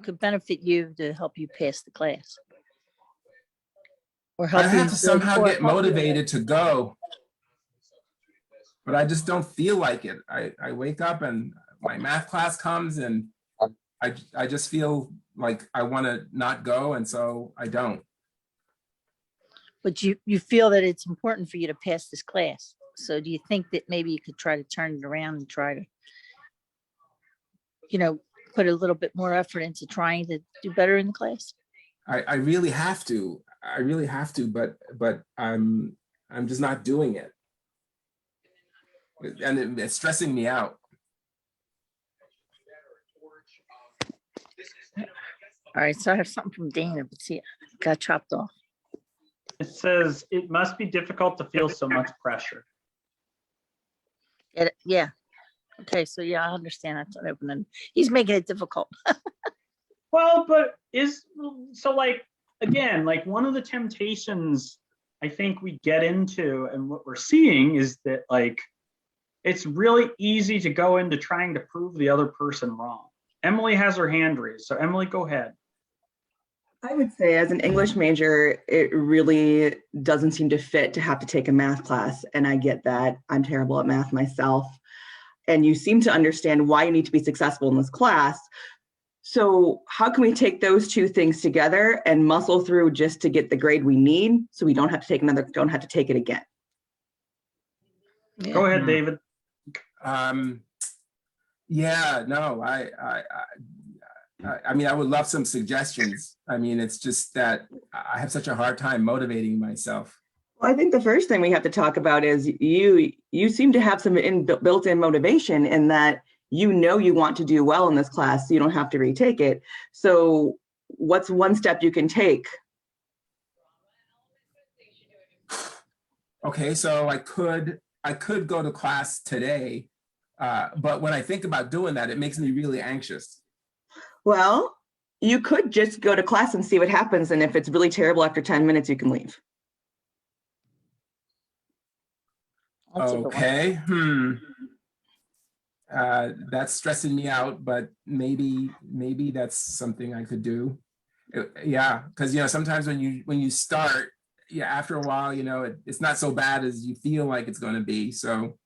could benefit you to help you pass the class? Or help I you have to somehow or get help you- motivated to go, but I just don't feel like it. I wake up and my math class comes and I just feel like I want to not go, and so I don't. But you feel that it's important for you to pass this class. So do you think that maybe you could try to turn it around and try to, put a little bit more effort into trying to do better in the class? I really have to. But I'm just not doing it, and it's stressing me out. All right, so I have something from Dana, but see, it got chopped off. It says, it must be difficult to feel so much pressure. Yeah. Okay, so yeah, I understand that's not open and he's making it difficult. Well, but again, one of the temptations I think we get into and what we're seeing is that it's really easy to go into trying to prove the other person wrong. Emily has her hand raised. So Emily, go ahead. I would say as an English major, it really doesn't seem to fit to have to take a math class. And I get that. I'm terrible at math myself. And you seem to understand why you need to be successful in this class. So how can we take those two things together and muscle through just to get the grade we need so we don't have to take it again? Go ahead, David. Yeah, no, I mean, I would love some suggestions. I mean, it's just that I have such a hard time motivating myself. Well, I think the first thing we have to talk about is you seem to have some built-in motivation in that you know you want to do well in this class, so you don't have to retake it. So what's one step you can take? Okay, so I could go to class today, but when I think about doing that, it makes me really anxious. Well, you could just go to class and see what happens. And if it's really terrible after 10 minutes, you can leave. Okay. That's stressing me out, but maybe that's something I could do. Yeah, because sometimes when you start, after a while, it's not so bad as you feel like it's going to be. So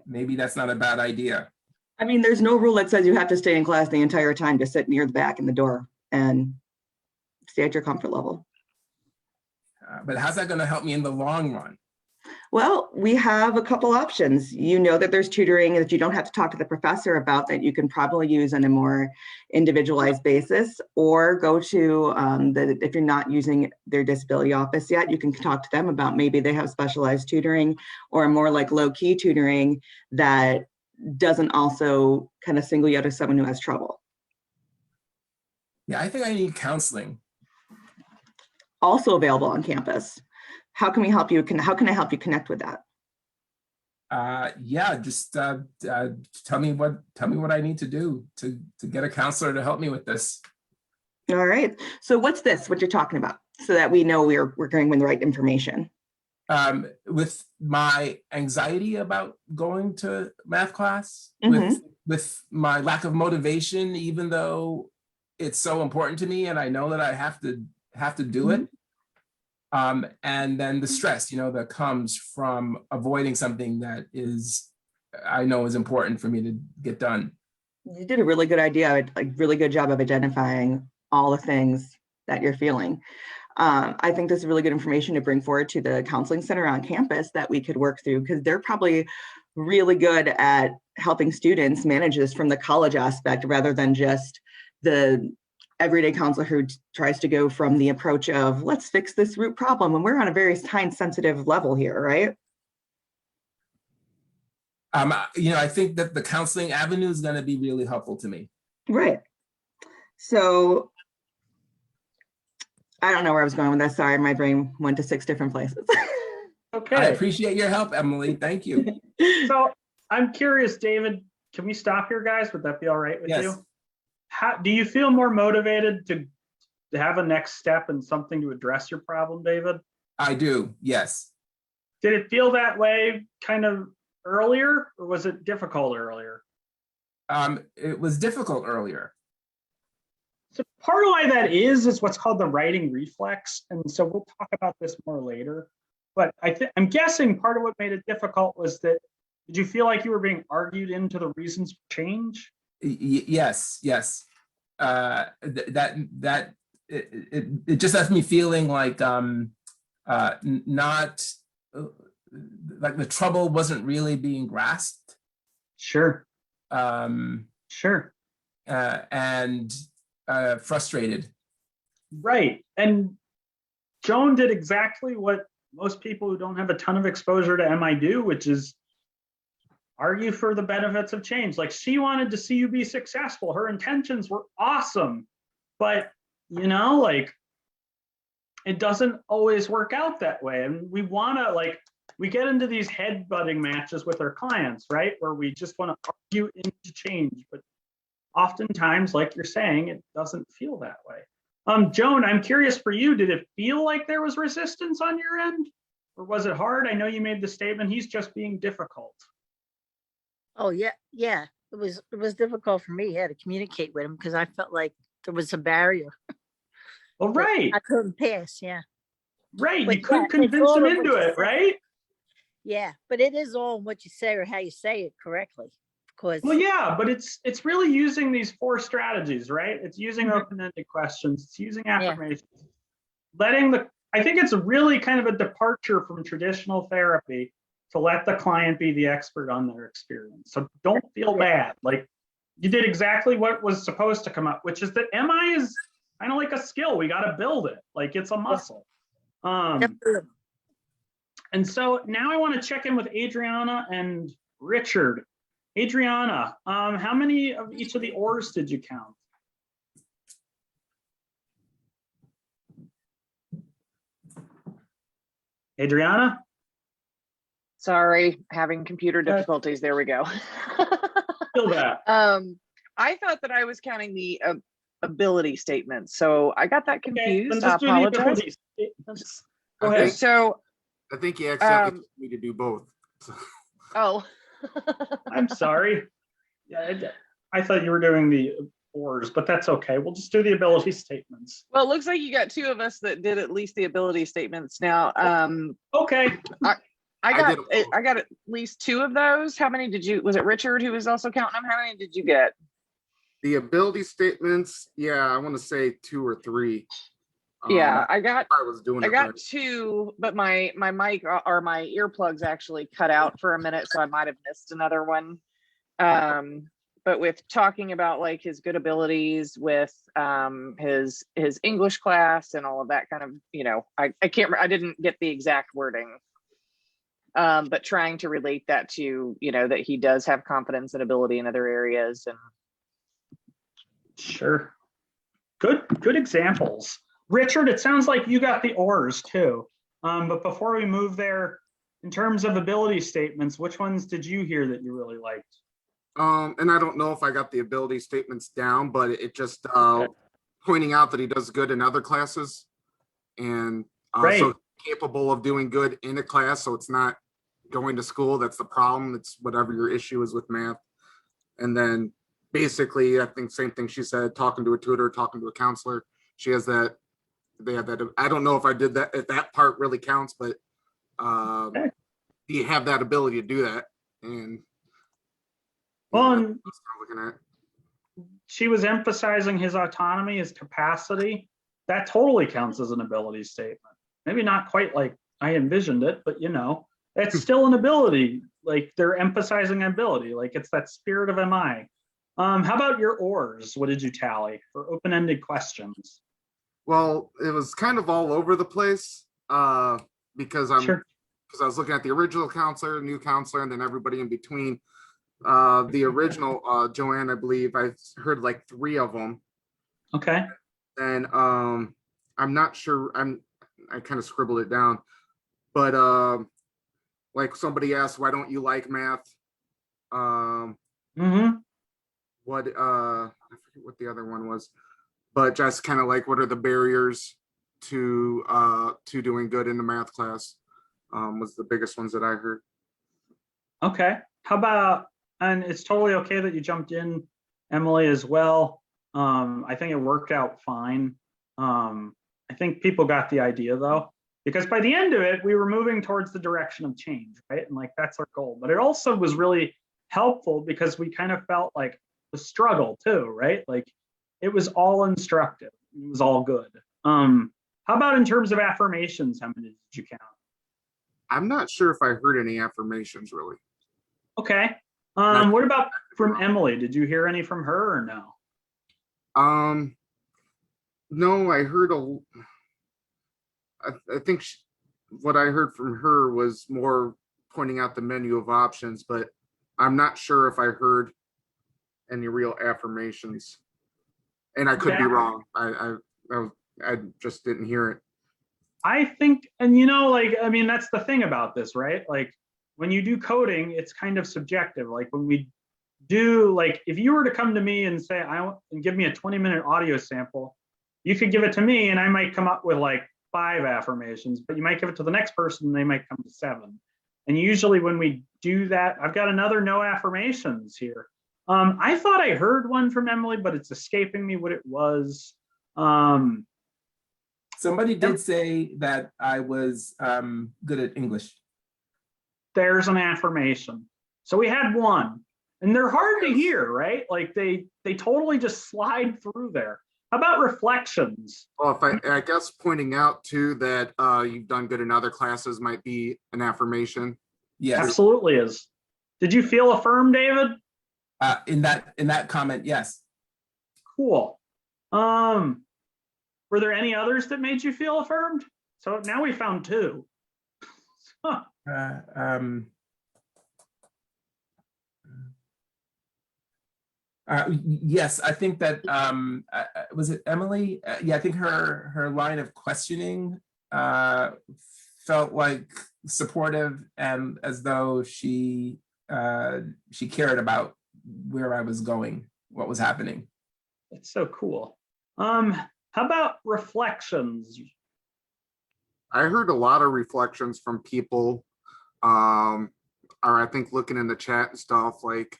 maybe that's not a bad idea. I mean, there's no rule that says you have to stay in class the entire time. To sit near the back in the door and stay at your comfort level. But how's that going to help me in the long run? Well, we have a couple options. You know that there's tutoring that you don't have to talk to the professor about that you can probably use on a more individualized basis, or go to if you're not using their disability office yet, you can talk to them about maybe they have specialized tutoring or more like low-key tutoring that doesn't also kind of single you out as someone who has trouble. Yeah, I think I need counseling. Also available on campus. How can we help you? How can I help you connect with that? Yeah, just tell me what I need to do to get a counselor to help me with this. All right. So what's this? What you're talking about, so that we know we're going with the right information. With my anxiety about going to math class, with my lack of motivation, even though it's so important to me and I know that I have to do it. And then the stress, that comes from avoiding something that I know is important for me to get done. You did a really good really good job of identifying all the things that you're feeling. I think this is really good information to bring forward to the counseling center on campus that we could work through, because they're probably really good at helping students manage this from the college aspect rather than just the everyday counselor who tries to go from the approach of let's fix this root problem. And we're on a very time sensitive level here, right? I think that the counseling avenue is going to be really helpful to me. Right. So I don't know where I was going with that. Sorry, my brain went to 6 different places. Okay. I appreciate your help, Emily. Thank you. So I'm curious, David, can we stop here, guys? Would that be all right with you? How do you feel more motivated to have a next step and something to address your problem, David? I do, yes. Did it feel that way kind of earlier, or was it difficult earlier? It was difficult earlier. So part of why that is what's called the writing reflex. And so we'll talk about this more later. But I'm guessing part of what made it difficult was that, did you feel like you were being argued into the reasons for change? Yes. It just left me feeling like not like the trouble wasn't really being grasped. Sure. Sure. And frustrated. Right. And Joan did exactly what most people who don't have a ton of exposure to MI do, which is argue for the benefits of change. Like, she wanted to see you be successful. Her intentions were awesome, but it doesn't always work out that way. And we want to we get into these head-butting matches with our clients, right? Where we just want to argue into change, but oftentimes, like you're saying, it doesn't feel that way. Joan, I'm curious for you, did it feel like there was resistance on your end? Or was it hard? I know you made the statement, he's just being difficult. Oh, yeah. it was difficult for me, yeah, to communicate with him because I felt like there was a barrier Well, that right, I couldn't pass. Yeah. right. But You yeah, could it's convince all him in what into you it, say. right? Yeah, but it is all in what you say or how you say it correctly. Because Well, yeah, but it's really using these 4 strategies, right? It's using Mhm. open-ended questions. It's using Yeah. affirmations. I think it's really kind of a departure from traditional therapy to let the client be the expert on their experience. So don't feel Yeah. bad. Like you did exactly what was supposed to come up, which is that MI is kind of like a skill. We got to build it. Like it's a muscle. Definitely. And so now I want to check in with Adriana and Richard. Adriana, how many of each of the ORs did you count? Adriana? Sorry, having computer difficulties. There we go. Feel that. I thought that I was counting the ability statements, so I got that Okay, confused. then I just do the apologize. ability statements. Go I ahead. think, So, I think he accidentally told me to do both. oh, I'm sorry. Yeah, I thought you were doing the ORs, but that's okay. We'll just do the ability statements. well, it looks like you got 2 of us that did at least the ability statements. Now, Okay. I did got at least 2 of those. How many did you? Was it Richard who was also counting them? How many did you get? The ability statements, yeah, I want to say 2 or 3. Yeah, I got was doing I it got right. 2, but my mic or my earplugs actually cut out for a minute, so I might have missed another one. But with talking about like his good abilities with his English class and all of that kind of, I didn't get the exact wording. But trying to relate that to, that he does have confidence and ability in other areas. And Sure. Good examples. Richard, it sounds like you got the ORs too. But before we move there, in terms of ability statements, which ones did you hear that you really liked? And I don't know if I got the ability statements down, but it just pointing out that he does good in other classes and Right. so capable of doing good in a class. So it's not going to school. That's the problem. It's whatever your issue is with math. And then basically, I think same thing she said, talking to a tutor, talking to a counselor. She has that, they have that. I don't know if I did that, if that part really counts, but Okay. you have that ability to do that. And Well, that's and what I'm looking at. she was emphasizing his autonomy, his capacity. That totally counts as an ability statement. Maybe not quite like I envisioned it, but that's still an ability. Like they're emphasizing ability. Like it's that spirit of MI. How about your ORs? What did you tally for open-ended questions? Well, it was kind of all over the place because I was looking at the original counselor, new counselor, and then everybody in between. The original Joanne, I believe I heard like 3 of them. Okay. And I'm not sure. I kind of scribbled it down, but like somebody asked, why don't you like math? What I forget what the other one was, but just kind of like what are the barriers to doing good in the math class was the biggest ones that I heard. Okay. How about, and it's totally okay that you jumped in, Emily, as well. I think it worked out fine. I think people got the idea though, because by the end of it, we were moving towards the direction of change, right? And like, that's our goal. But it also was really helpful because we kind of felt like the struggle too, right? Like it was all instructive. It was all good. How about in terms of affirmations? How many did you count? I'm not sure if I heard any affirmations really. Okay. What about from Emily? Did you hear any from her or no? No, I heard I think what I heard from her was more pointing out the menu of options, but I'm not sure if I heard any real affirmations. And I could be wrong. I just didn't hear it. I think, and that's the thing about this, right? Like when you do coding, it's kind of subjective. Like when we do, like if you were to come to me and say, and give me a 20-minute audio sample, you could give it to me and I might come up with like 5 affirmations, but you might give it to the next person and they might come to 7. And usually when we do that, I've got another no affirmations here. I thought I heard one from Emily, but it's escaping me what it was. Somebody did say that I was good at English. There's an affirmation. So we had one, and they're hard to hear, right? Like they totally just slide through there. How about reflections? Well, if I guess pointing out too that you've done good in other classes might be an affirmation. Yes, absolutely is. Did you feel affirmed, David? In that comment, yes. Cool. Were there any others that made you feel affirmed? So now we found two. Huh. Yes, I think that was it Emily? Yeah, I think her line of questioning felt like supportive and as though she cared about where I was going, what was happening. That's so cool. How about reflections? I heard a lot of reflections from people, or I think looking in the chat and stuff, like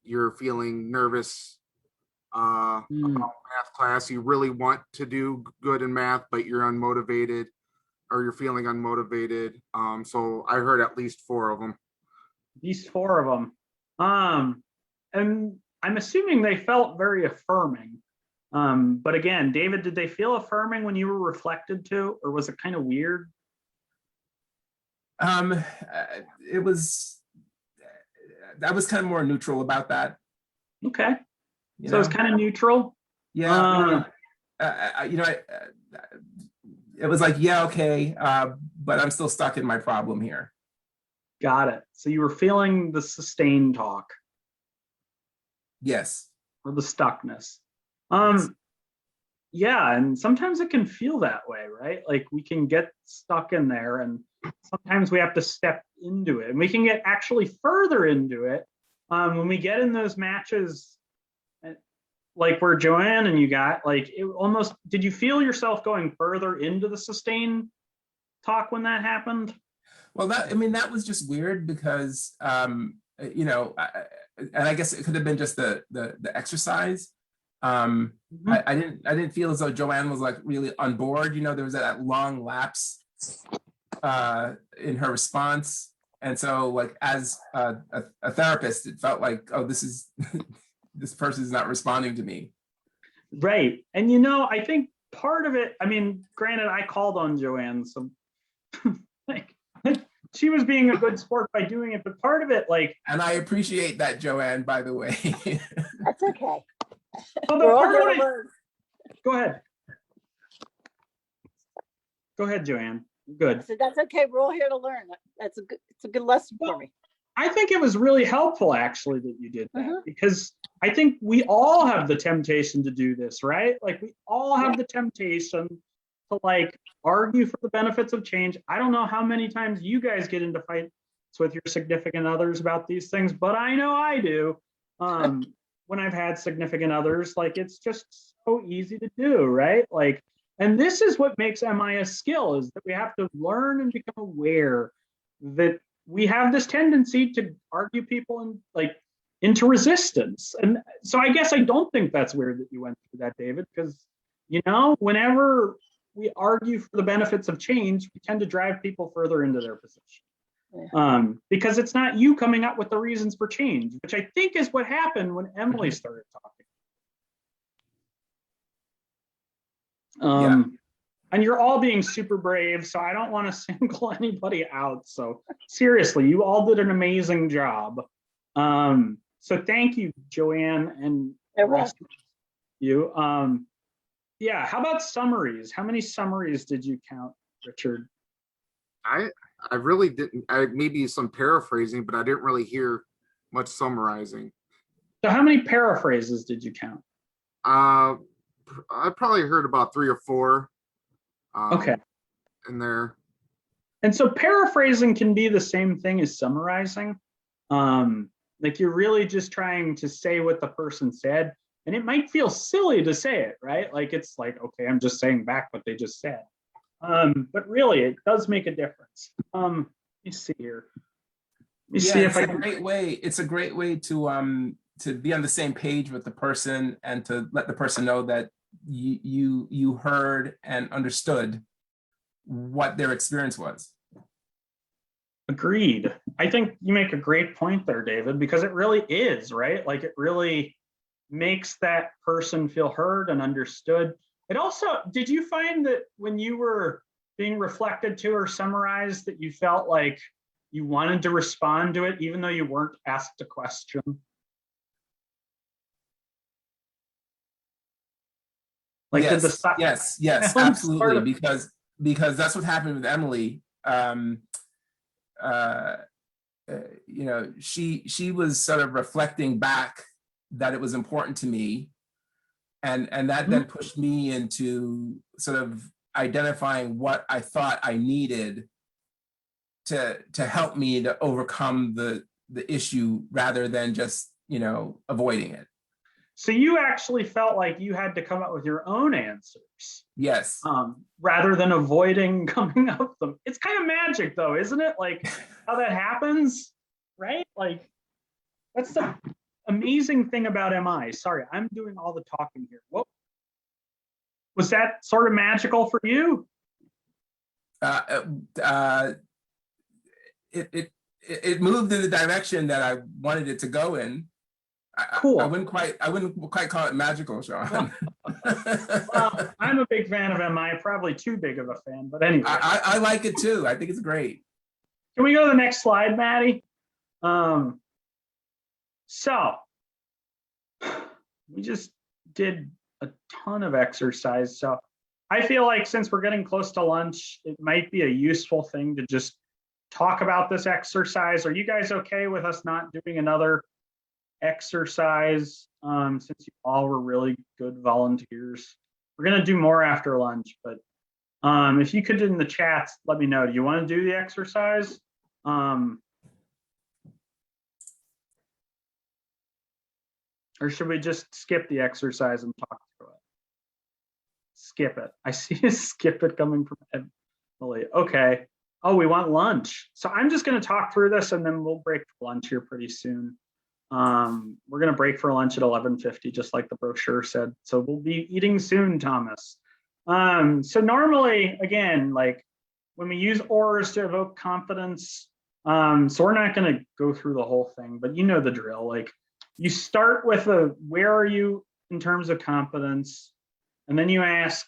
you're feeling nervous about math class. You really want to do good in math, but you're unmotivated, or you're feeling unmotivated. So I heard at least 4 of them. At least 4 of them. And I'm assuming they felt very affirming. But again, David, did they feel affirming when you were reflected to, or was it kind of weird? It was, I was kind of more neutral about that. Okay. So it's kind of neutral. Yeah. It was like, yeah, okay, but I'm still stuck in my problem here. Got it. So you were feeling the sustained talk. Yes. Or the stuckness. Yeah, and sometimes it can feel that way, right? Like we can get stuck in there, and sometimes we have to step into it, and we can get actually further into it when we get in those matches, like where Joanne and you got, like it almost, did you feel yourself going further into the sustained talk when that happened? Well, that was just weird because, and I guess it could have been just the exercise. I didn't feel as though Joanne was like really on board. There was that long lapse in her response, and so like as a therapist, it felt like, oh, this person is not responding to me. Right, and I think part of it. I mean, granted, I called on Joanne, so like she was being a good sport by doing it, but part of it, like, and I appreciate that, Joanne, by the way. That's okay. Go ahead. Go ahead, Joanne. Good. So that's okay. We're all here to learn. It's a good lesson for me. I think it was really helpful, actually, that you did that, because I think we all have the temptation to do this, right? Like we all have the temptation to like argue for the benefits of change. I don't know how many times you guys get into fights with your significant others about these things, but I know I do. When I've had significant others, like it's just so easy to do, right? Like, and this is what makes MI a skill, is that we have to learn and become aware that we have this tendency to argue people into resistance. And so I guess I don't think that's weird that you went through that, David, because whenever we argue for the benefits of change, we tend to drive people further into their position. Because it's not you coming up with the reasons for change, which I think is what happened when Emily started talking. And you're all being super brave, so I don't want to single anybody out. So seriously, you all did an amazing job. So thank you, Joanne, and the rest of you. Yeah, how about summaries? How many summaries did you count, Richard? I really didn't. Maybe some paraphrasing, but I didn't really hear much summarizing. So how many paraphrases did you count? I probably heard about 3 or 4. Okay. In there. And so paraphrasing can be the same thing as summarizing. Like you're really just trying to say what the person said, and it might feel silly to say it, right? Like it's like, okay, I'm just saying back what they just said. But really, it does make a difference. Let me see here. me Yeah, see it's if I a can. great way. It's a great way to be on the same page with the person and to let the person know that you heard and understood what their experience was. Agreed. I think you make a great point there, David, because it really is, right? Like it really makes that person feel heard and understood. It also, did you find that when you were being reflected to or summarized that you felt like you wanted to respond to it even though you weren't asked a question? Like yes, did the yes, absolutely, because that's what happened with Emily. You know, she was sort of reflecting back that it was important to me, and that then pushed me into sort of identifying what I thought I needed to help me to overcome the issue rather than just, you know, avoiding it. So you actually felt like you had to come up with your own answers. Yes. Rather than avoiding coming up with them. It's kind of magic though, isn't it? Like how that happens, right? Like that's the amazing thing about MI. Sorry, I'm doing all the talking here. What was that sort of magical for you? It moved in the direction that I wanted it to go in. Cool. I wouldn't quite call it magical, Sean. Well, I'm a big fan of MI, probably too big of a fan, but anyway. I like it too. I think it's great. Can we go to the next slide, Maddie? So we just did a ton of exercise. So I feel like since we're getting close to lunch, it might be a useful thing to just talk about this exercise. Are you guys okay with us not doing another exercise since you all were really good volunteers? We're going to do more after lunch, but if you could in the chats, let me know. Do you want to do the exercise? Or should we just skip the exercise and talk through it? Skip it. I see a skip it coming from Emily. Okay. Oh, we want lunch. So I'm just going to talk through this and then we'll break for lunch here pretty soon. We're going to break for lunch at 11:50, just like the brochure said. So we'll be eating soon, Thomas. So normally, again, like when we use ORs to evoke confidence, so we're not going to go through the whole thing, but you know the drill. Like you start with where are you in terms of competence? And then you ask,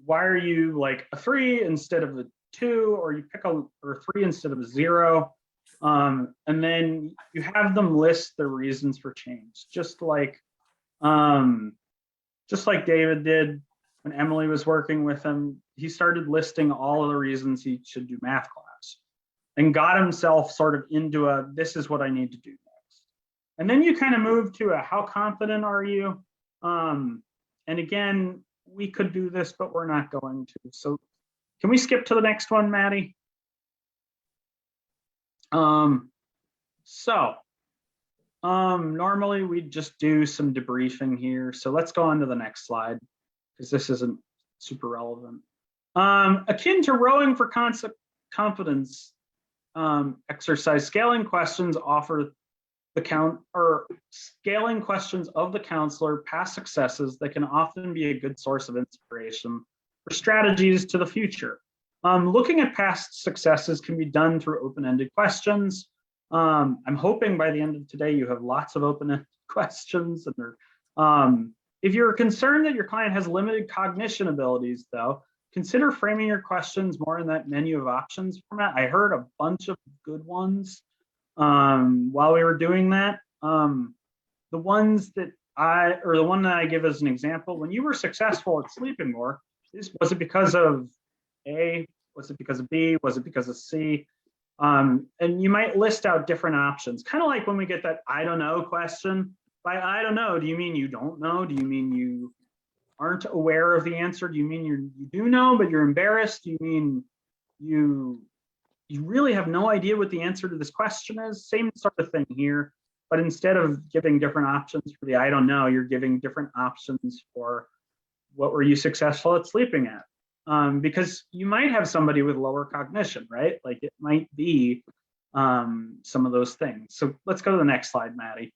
why are you like a 3 instead of a 2, or you pick a 3 instead of a 0. And then you have them list the reasons for change, just like David did when Emily was working with him. He started listing all of the reasons he should do math class and got himself sort of into this is what I need to do next. And then you kind of move to how confident are you? And again, we could do this, but we're not going to. So can we skip to the next one, Maddie? Normally we just do some debriefing here. So let's go on to the next slide because this isn't super relevant. Akin to rowing for confidence exercise, scaling questions offer scaling questions of the counselor past successes that can often be a good source of inspiration for strategies to the future. Looking at past successes can be done through open-ended questions. I'm hoping by the end of today you have lots of open-ended questions. And if you're concerned that your client has limited cognition abilities, though, consider framing your questions more in that menu of options format. I heard a bunch of good ones while we were doing that. The ones that the one that I give as an example, when you were successful at sleeping more, was it because of A? Was it because of B? Was it because of C? And you might list out different options, kind of like when we get that I don't know question. By I don't know, do you mean you don't know? Do you mean you aren't aware of the answer? Do you mean you do know, but you're embarrassed? Do you mean you really have no idea what the answer to this question is? Same sort of thing here, but instead of giving different options for the I don't know, you're giving different options for what were you successful at sleeping at? Because you might have somebody with lower cognition, right? Like it might be some of those things. So let's go to the next slide, Maddie.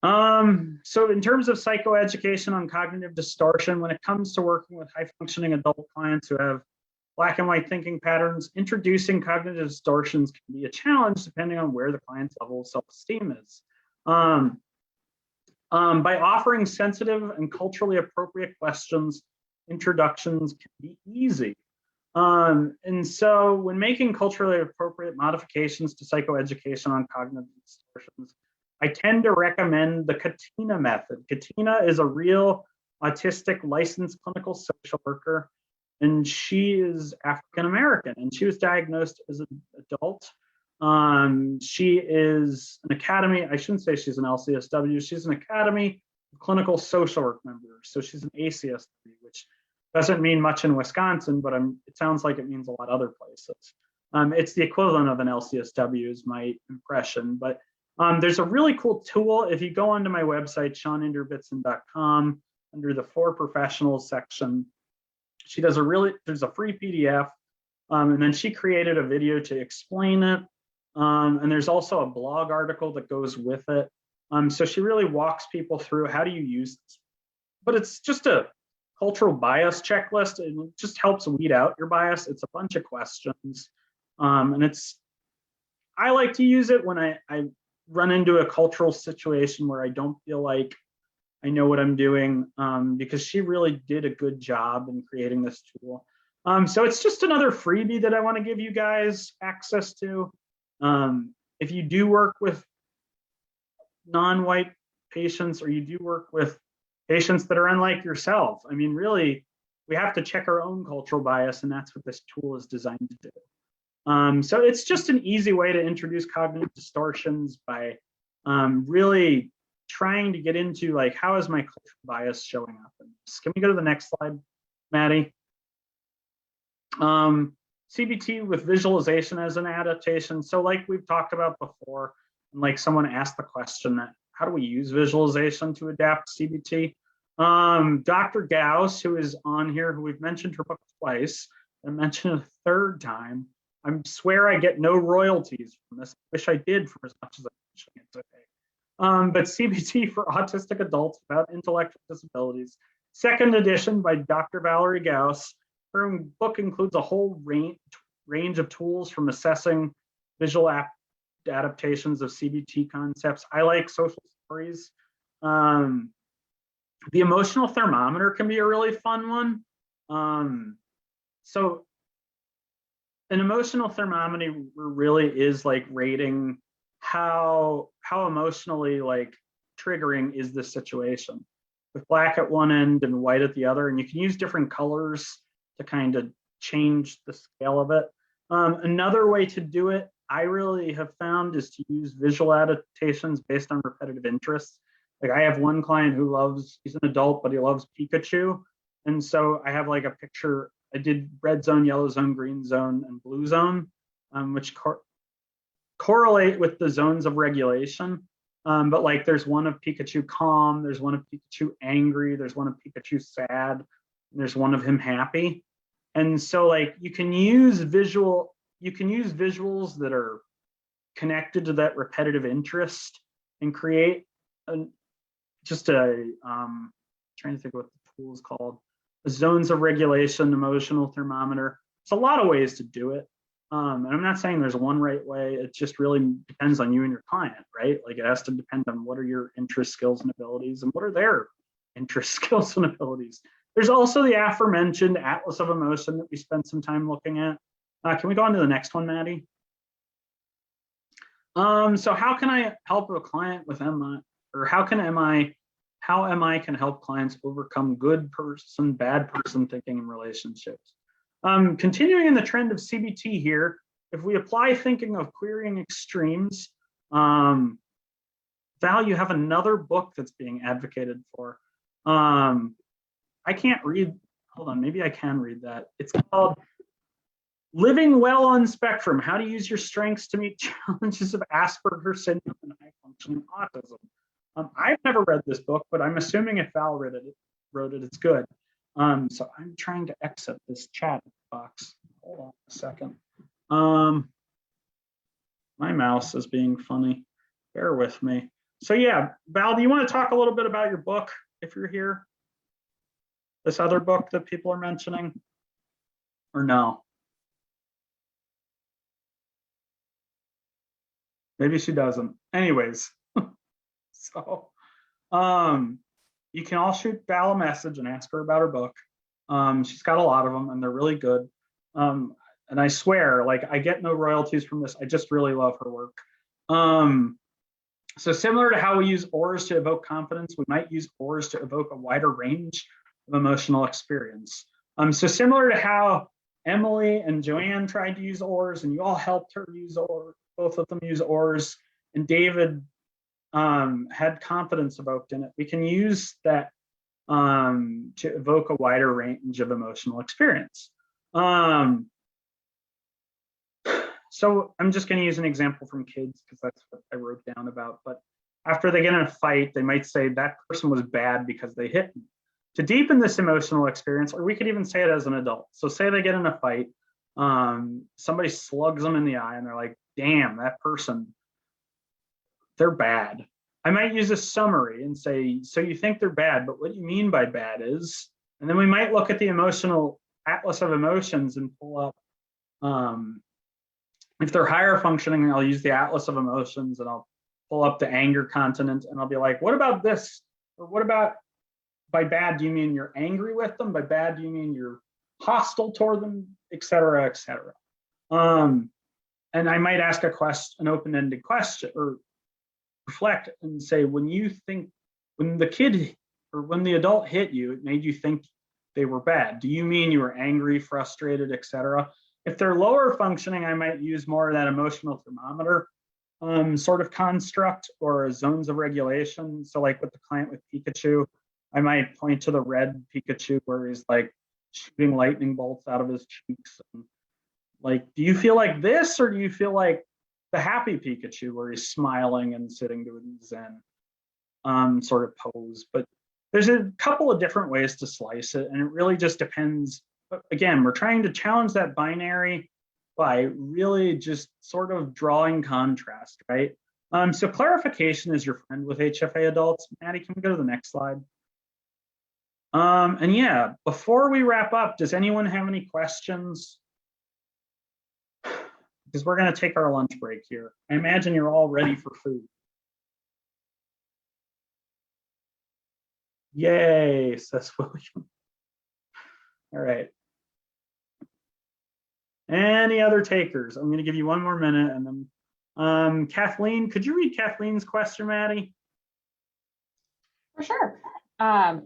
So in terms of psychoeducation on cognitive distortion, when it comes to working with high functioning adult clients who have black and white thinking patterns, introducing cognitive distortions can be a challenge depending on where the client's level of self-esteem is. By offering sensitive and culturally appropriate questions, introductions can be easy. And so when making culturally appropriate modifications to psychoeducation on cognitive distortions, I tend to recommend the Katina method. Katina is a real autistic licensed clinical social worker, and she is African American, and she was diagnosed as an adult. She is an Academy, I shouldn't say she's an LCSW, she's an Academy of Clinical Social Work member. So she's an ACSW, which doesn't mean much in Wisconsin, but it sounds like it means a lot other places. It's the equivalent of an LCSW is my impression, but there's a really cool tool. If you go onto my website, SeanInderbitson.com, under the For Professionals section, she does there's a free PDF, and then she created a video to explain it. And there's also a blog article that goes with it. So she really walks people through how do you use this. But it's just a cultural bias checklist, and it just helps weed out your bias. It's a bunch of questions. And I like to use it when I run into a cultural situation where I don't feel like I know what I'm doing, because she really did a good job in creating this tool. So it's just another freebie that I want to give you guys access to. If you do work with non-white patients, or you do work with patients that are unlike yourself, I mean, really, we have to check our own cultural bias, and that's what this tool is designed to do. So it's just an easy way to introduce cognitive distortions by really trying to get into, like, how is my cultural bias showing up in this? Can we go to the next slide, Maddie? CBT with visualization as an adaptation. So like we've talked about before, and like someone asked the question that, how do we use visualization to adapt CBT? Dr. Gauss, who is on here, who we've mentioned her book twice, and mentioned a third time, I swear I get no royalties from this. I wish I did for as much as I'm mentioning it today. But CBT for Autistic Adults Without Intellectual Disabilities, second edition by Dr. Valerie Gauss. Her book includes a whole range of tools from assessing visual adaptations of CBT concepts. I like social stories. The emotional thermometer can be a really fun one. So an emotional thermometer really is like rating how emotionally like triggering is this situation, with black at one end and white at the other, and you can use different colors to kind of change the scale of it. Another way to do it, I really have found, is to use visual adaptations based on repetitive interests. Like I have one client who he's an adult, but he loves Pikachu. And so I have like a picture, I did red zone, yellow zone, green zone, and blue zone, which correlate with the zones of regulation. But like there's one of Pikachu calm, there's one of Pikachu angry, there's one of Pikachu sad, and there's one of him happy. And so like you can use visuals that are connected to that repetitive interest and create trying to think what the tool is called, a zones of regulation emotional thermometer. It's a lot of ways to do it. And I'm not saying there's one right way. It just really depends on you and your client, right? Like it has to depend on what are your interests, skills, and abilities, and what are their interests, skills, and abilities. There's also the aforementioned Atlas of Emotion that we spent some time looking at. Can we go on to the next one, Maddie? So how can I help a client with MI, or how MI can help clients overcome good person, bad person thinking in relationships? Continuing in the trend of CBT here, if we apply thinking of querying extremes, Val, you have another book that's being advocated for. I can't read, hold on, maybe I can read that. It's called Living Well on Spectrum, How to Use Your Strengths to Meet Challenges of Asperger Syndrome and High Functioning Autism. I've never read this book, but I'm assuming if Val wrote it, it's good. So I'm trying to exit this chat box. Hold on a second. My mouse is being funny. Bear with me. So yeah, Val, do you want to talk a little bit about your book if you're here? This other book that people are mentioning? Or no? Maybe she doesn't. Anyways, so you can all shoot Val a message and ask her about her book. She's got a lot of them and they're really good. And I swear, like, I get no royalties from this. I just really love her work. So similar to how we use ORs to evoke confidence, we might use ORs to evoke a wider range of emotional experience. So similar to how Emily and Joanne tried to use ORs and you all helped her use ORs, both of them use ORs, and David had confidence evoked in it. We can use that to evoke a wider range of emotional experience. So I'm just going to use an example from kids because that's what I wrote down about. But after they get in a fight, they might say that person was bad because they hit me. To deepen this emotional experience, or we could even say it as an adult. So say they get in a fight, somebody slugs them in the eye and they're like, damn, that person, they're bad. I might use a summary and say, so you think they're bad, but what you mean by bad is, and then we might look at the emotional atlas of emotions and pull up, if they're higher functioning, I'll use the atlas of emotions and I'll pull up the anger continent and I'll be like, what about this? Or what about, by bad, do you mean you're angry with them? By bad, do you mean you're hostile toward them, et cetera, et cetera. And I might ask a question, an open-ended question, or reflect and say, when you think, when the kid or when the adult hit you, it made you think they were bad. Do you mean you were angry, frustrated, et cetera? If they're lower functioning, I might use more of that emotional thermometer sort of construct or zones of regulation. So like with the client with Pikachu, I might point to the red Pikachu where he's like shooting lightning bolts out of his cheeks. And like, do you feel like this, or do you feel like the happy Pikachu where he's smiling and sitting to a Zen sort of pose? But there's a couple of different ways to slice it, and it really just depends. But again, we're trying to challenge that binary by really just sort of drawing contrast, right? So clarification is your friend with HFA adults. Maddie, can we go to the next slide? And yeah, before we wrap up, does anyone have any questions? Because we're going to take our lunch break here. I imagine you're all ready for food. Yay, says William. All right. Any other takers? I'm going to give you one more minute and then Kathleen, could you read Kathleen's question, Maddie? For sure.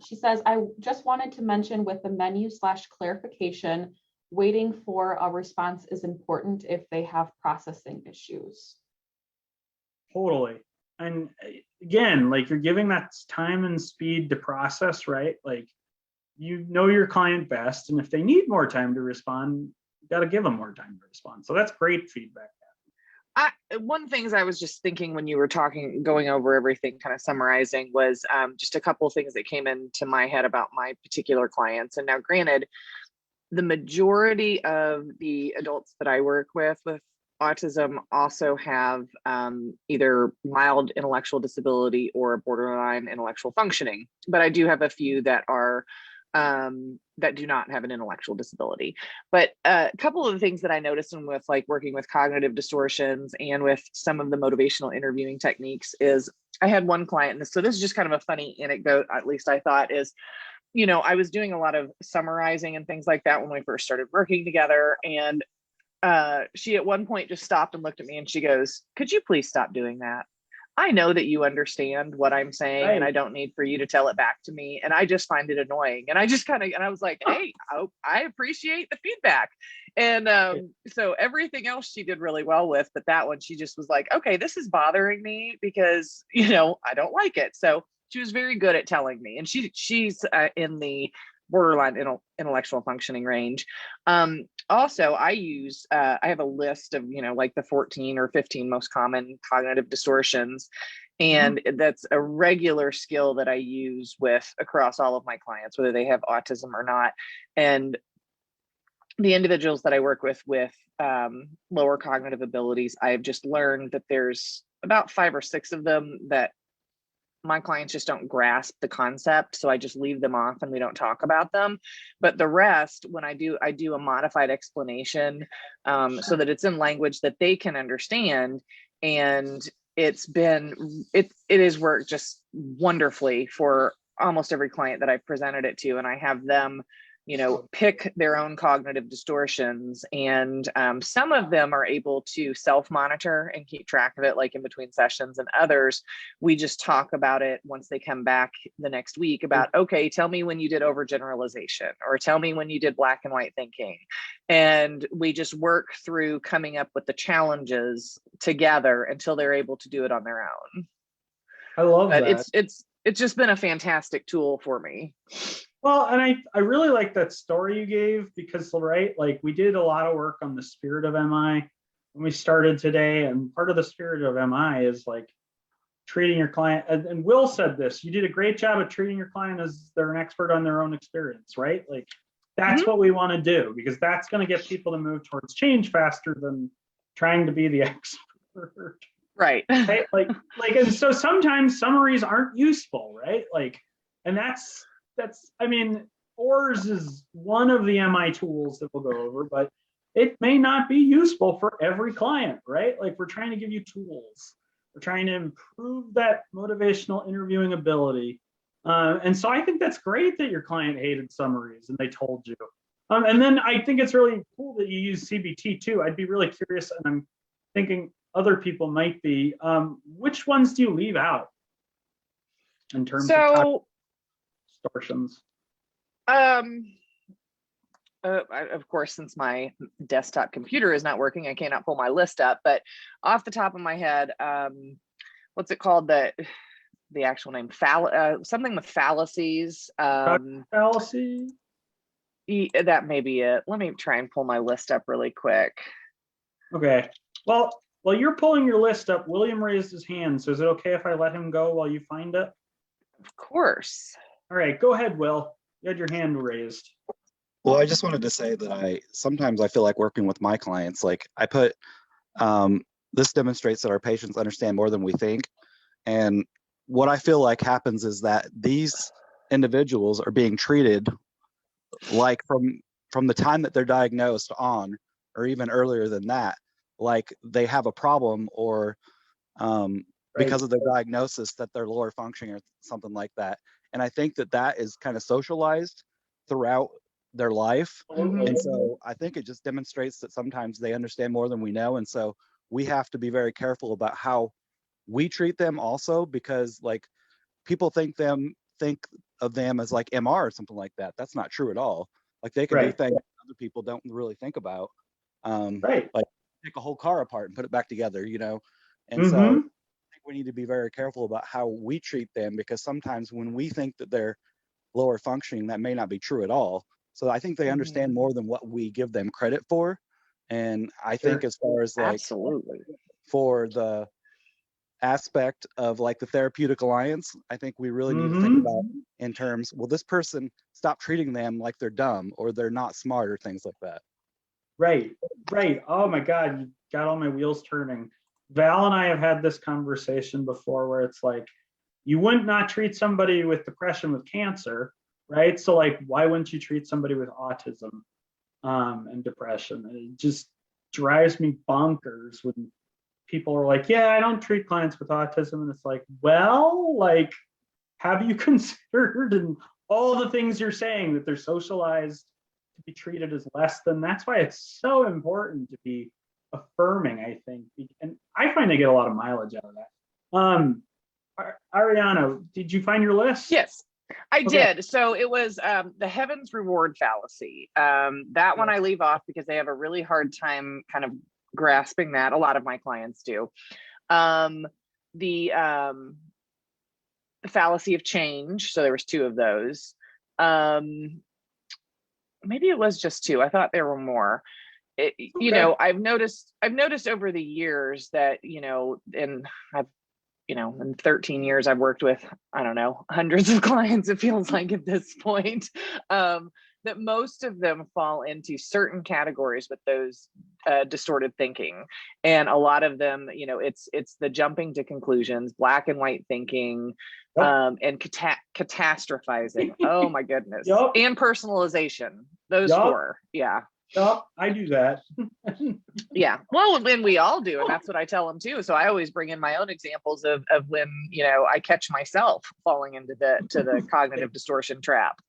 She says, I just wanted to mention with the menu/clarification, waiting for a response is important if they have processing issues. Totally. And again, like you're giving that time and speed to process, right? Like you know your client best, and if they need more time to respond, you got to give them more time to respond. So that's great feedback. One things I was just thinking when you were talking, going over everything, kind of summarizing, was just a couple of things that came into my head about my particular clients. And now, granted, the majority of the adults that I work with autism also have either mild intellectual disability or borderline intellectual functioning. But I do have a few that are that do not have an intellectual disability. But a couple of the things that I noticed in with like working with cognitive distortions and with some of the motivational interviewing techniques is I had one client, and so this is just kind of a funny anecdote, at least I thought, is, you know, I was doing a lot of summarizing and things like that when we first started working together. And she at one point just stopped and looked at me and she goes, "Could you please stop doing that? I know that you understand what I'm saying, right, and I don't need for you to tell it back to me. And I just find it annoying." And I just kind of, and I was like, hey, I appreciate the feedback. And so everything else she did really well with, but that one, she just was like, okay, this is bothering me because, you know, I don't like it. So she was very good at telling me. And she's in the borderline intellectual functioning range. Also, I have a list of, you know, like the 14 or 15 most common cognitive distortions. And that's a regular skill that I use with across all of my clients, whether they have autism or not. And the individuals that I work with lower cognitive abilities, I've just learned that there's about 5 or 6 of them that my clients just don't grasp the concept. So I just leave them off and we don't talk about them. But the rest, when I do a modified explanation so that it's in language that they can understand. And it has worked just wonderfully for almost every client that I've presented it to. And I have them, pick their own cognitive distortions. And some of them are able to self-monitor and keep track of it, like in between sessions, and others, we just talk about it once they come back the next week about, okay, tell me when you did overgeneralization, or tell me when you did black and white thinking. And we just work through coming up with the challenges together until they're able to do it on their own. I love that. It's just been a fantastic tool for me. Well, and I really like that story you gave, because, right, like we did a lot of work on the spirit of MI when we started today. And part of the spirit of MI is like treating your client. And Will said this, you did a great job at treating your client as they're an expert on their own experience, right? Like that's what we want to do, because that's going to get people to move towards change faster than trying to be the expert. Right. Right? Like, and so sometimes summaries aren't useful, right? Like, and that's, I mean, ORS is one of the MI tools that we'll go over, but it may not be useful for every client, right? Like we're trying to give you tools. We're trying to improve that motivational interviewing ability. And so I think that's great that your client hated summaries and they told you. And then I think it's really cool that you use CBT too. I'd be really curious, and I'm thinking other people might be, which ones do you leave out in terms of distortions? Of course, since my desktop computer is not working, I cannot pull my list up, but off the top of my head, what's it called? The actual name, something with fallacies. Fallacy? That may be it. Let me try and pull my list up really quick. Okay. Well, while you're pulling your list up, William raised his hand. So is it okay if I let him go while you find it? Of course. All right, go ahead, Will. You had your hand raised. Well, I just wanted to say that sometimes I feel like working with my clients, like I put, this demonstrates that our patients understand more than we think. And what I feel like happens is that these individuals are being treated like from the time that they're diagnosed on, or even earlier than that, like they have a problem, or because of their diagnosis that they're lower functioning or something like that. And I think that is kind of socialized throughout their life. And so I think it just demonstrates that sometimes they understand more than we know. And so we have to be very careful about how we treat them also, because like people think of them as like MR or something like that. That's not true at all. Like they can do things other people don't really think about. Like take a whole car apart and put it back together, And so I think we need to be very careful about how we treat them, because sometimes when we think that they're lower functioning, that may not be true at all. So I think they understand more than what we give them credit for. And I think as far as like for the aspect of like the therapeutic alliance, I think we really need to think about in terms, will this person stop treating them like they're dumb or they're not smart or things like that. Right. Oh my God, you got all my wheels turning. Val and I have had this conversation before where it's like, you wouldn't not treat somebody with depression with cancer, right? So like, why wouldn't you treat somebody with autism and depression? And it just drives me bonkers when people are like, yeah, I don't treat clients with autism. And it's like, well, like, have you considered and all the things you're saying that they're socialized to be treated as less than? That's why it's so important to be affirming, I think. And I find I get a lot of mileage out of that. Ariana, did you find your list? Yes, I did. So it was the heavens reward fallacy. That one I leave off because they have a really hard time kind of grasping that. A lot of my clients do. The fallacy of change. So there was 2 of those. Maybe it was just 2. I thought there were more. You know, I've noticed over the years that, in 13 years, I've worked with, I don't know, hundreds of clients, it feels like at this point. that most of them fall into certain categories with those distorted thinking, and a lot of them, you know, it's the jumping to conclusions, black and white thinking, and catastrophizing. Oh my goodness. And personalization. Those four. Yeah. Oh, I do that. Yeah. Well, and we all do, and that's what I tell them too. So I always bring in my own examples of when, you know, I catch myself falling into the cognitive distortion trap.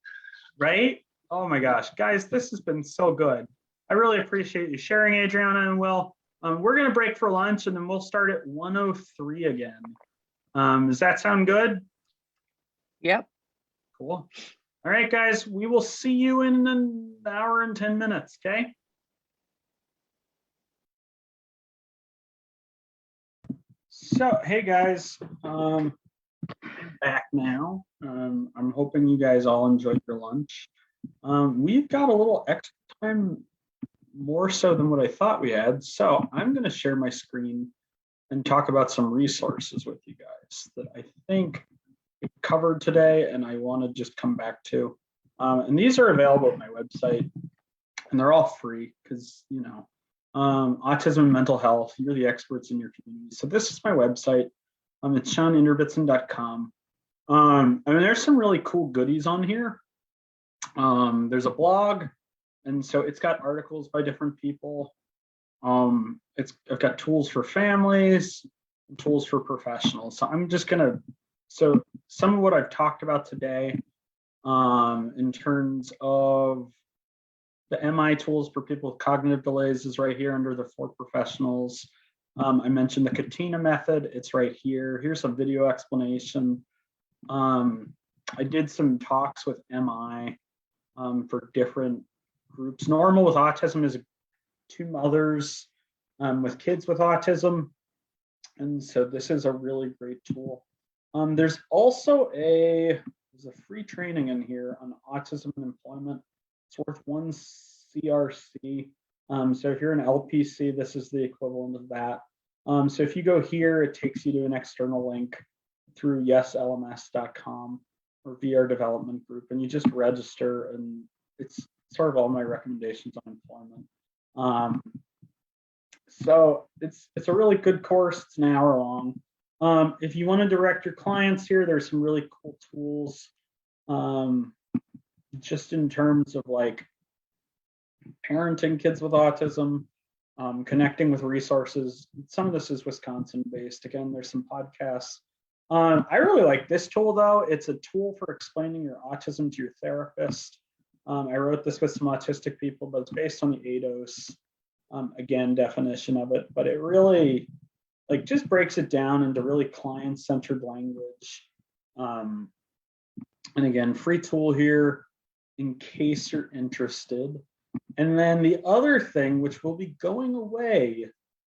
Right? Oh my gosh, guys, this has been so good. I really appreciate you sharing, Adriana and Will. We're gonna break for lunch, and then we'll start at 1:03 again. Does that sound good? Yep. Cool. All right, guys, we will see you in an hour and 10 minutes, okay? So, hey guys, back now. I'm hoping you guys all enjoyed your lunch. We've got a little extra time, more so than what I thought we had. So I'm going to share my screen and talk about some resources with you guys that I think we covered today and I want to just come back to. And these are available at my website, and they're all free because, you know, autism and mental health, you're the experts in your community. So this is my website. It's SeanInderbitson.com. I mean, there's some really cool goodies on here. There's a blog, and so it's got articles by different people. I've got tools for families, tools for professionals. So I'm just gonna, so some of what I've talked about today, in terms of the MI tools for people with cognitive delays is right here under the for professionals. I mentioned the Katina method, it's right here. Here's a video explanation. I did some talks with MI for different groups. Normal with autism is 2 mothers with kids with autism. And so this is a really great tool. There's also there's a free training in here on autism and employment. It's worth 1 CRC. So if you're an LPC, this is the equivalent of that. So if you go here, it takes you to an external link through yeslms.com or VR Development Group, and you just register, and it's sort of all my recommendations on employment. So it's a really good course. It's an hour long. If you want to direct your clients here, there's some really cool tools, just in terms of like parenting kids with autism, connecting with resources. Some of this is Wisconsin based. Again, there's some podcasts. I really like this tool though. It's a tool for explaining your autism to your therapist. I wrote this with some autistic people, but it's based on the ADOS, again, definition of it, but it really like just breaks it down into really client-centered language. And again, free tool here in case you're interested. And then the other thing, which will be going away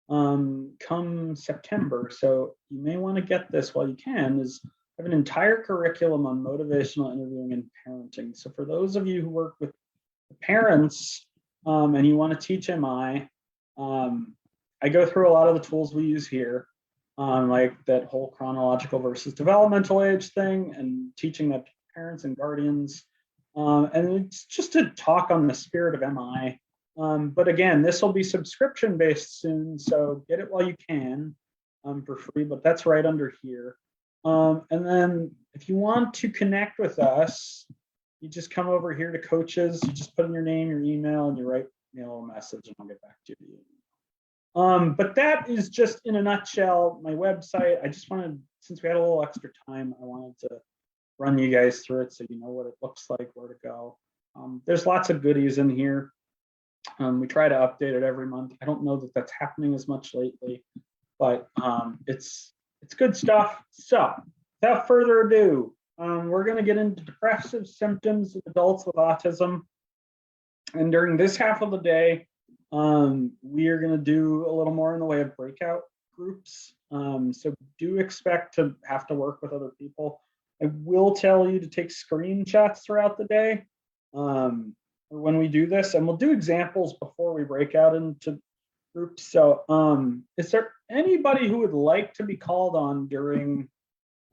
come September, so you may want to get this while you can, is I have an entire curriculum on motivational interviewing and parenting. So for those of you who work with parents and you want to teach MI, I go through a lot of the tools we use here, like that whole chronological versus developmental age thing, and teaching that to parents and guardians. And it's just to talk on the spirit of MI. But again, this will be subscription based soon, so get it while you can for free, but that's right under here. And then if you want to connect with us, you just come over here to coaches, you just put in your name, your email, and you write me a little message and I'll get back to you. But that is just in a nutshell my website. I just wanted, since we had a little extra time, I wanted to run you guys through it so you know what it looks like, where to go. There's lots of goodies in here. We try to update it every month. I don't know that that's happening as much lately, but it's good stuff. So without further ado, we're going to get into depressive symptoms in adults with autism. And during this half of the day, we are going to do a little more in the way of breakout groups. So do expect to have to work with other people. I will tell you to take screenshots throughout the day when we do this, and we'll do examples before we break out into groups. So is there anybody who would like to be called on during,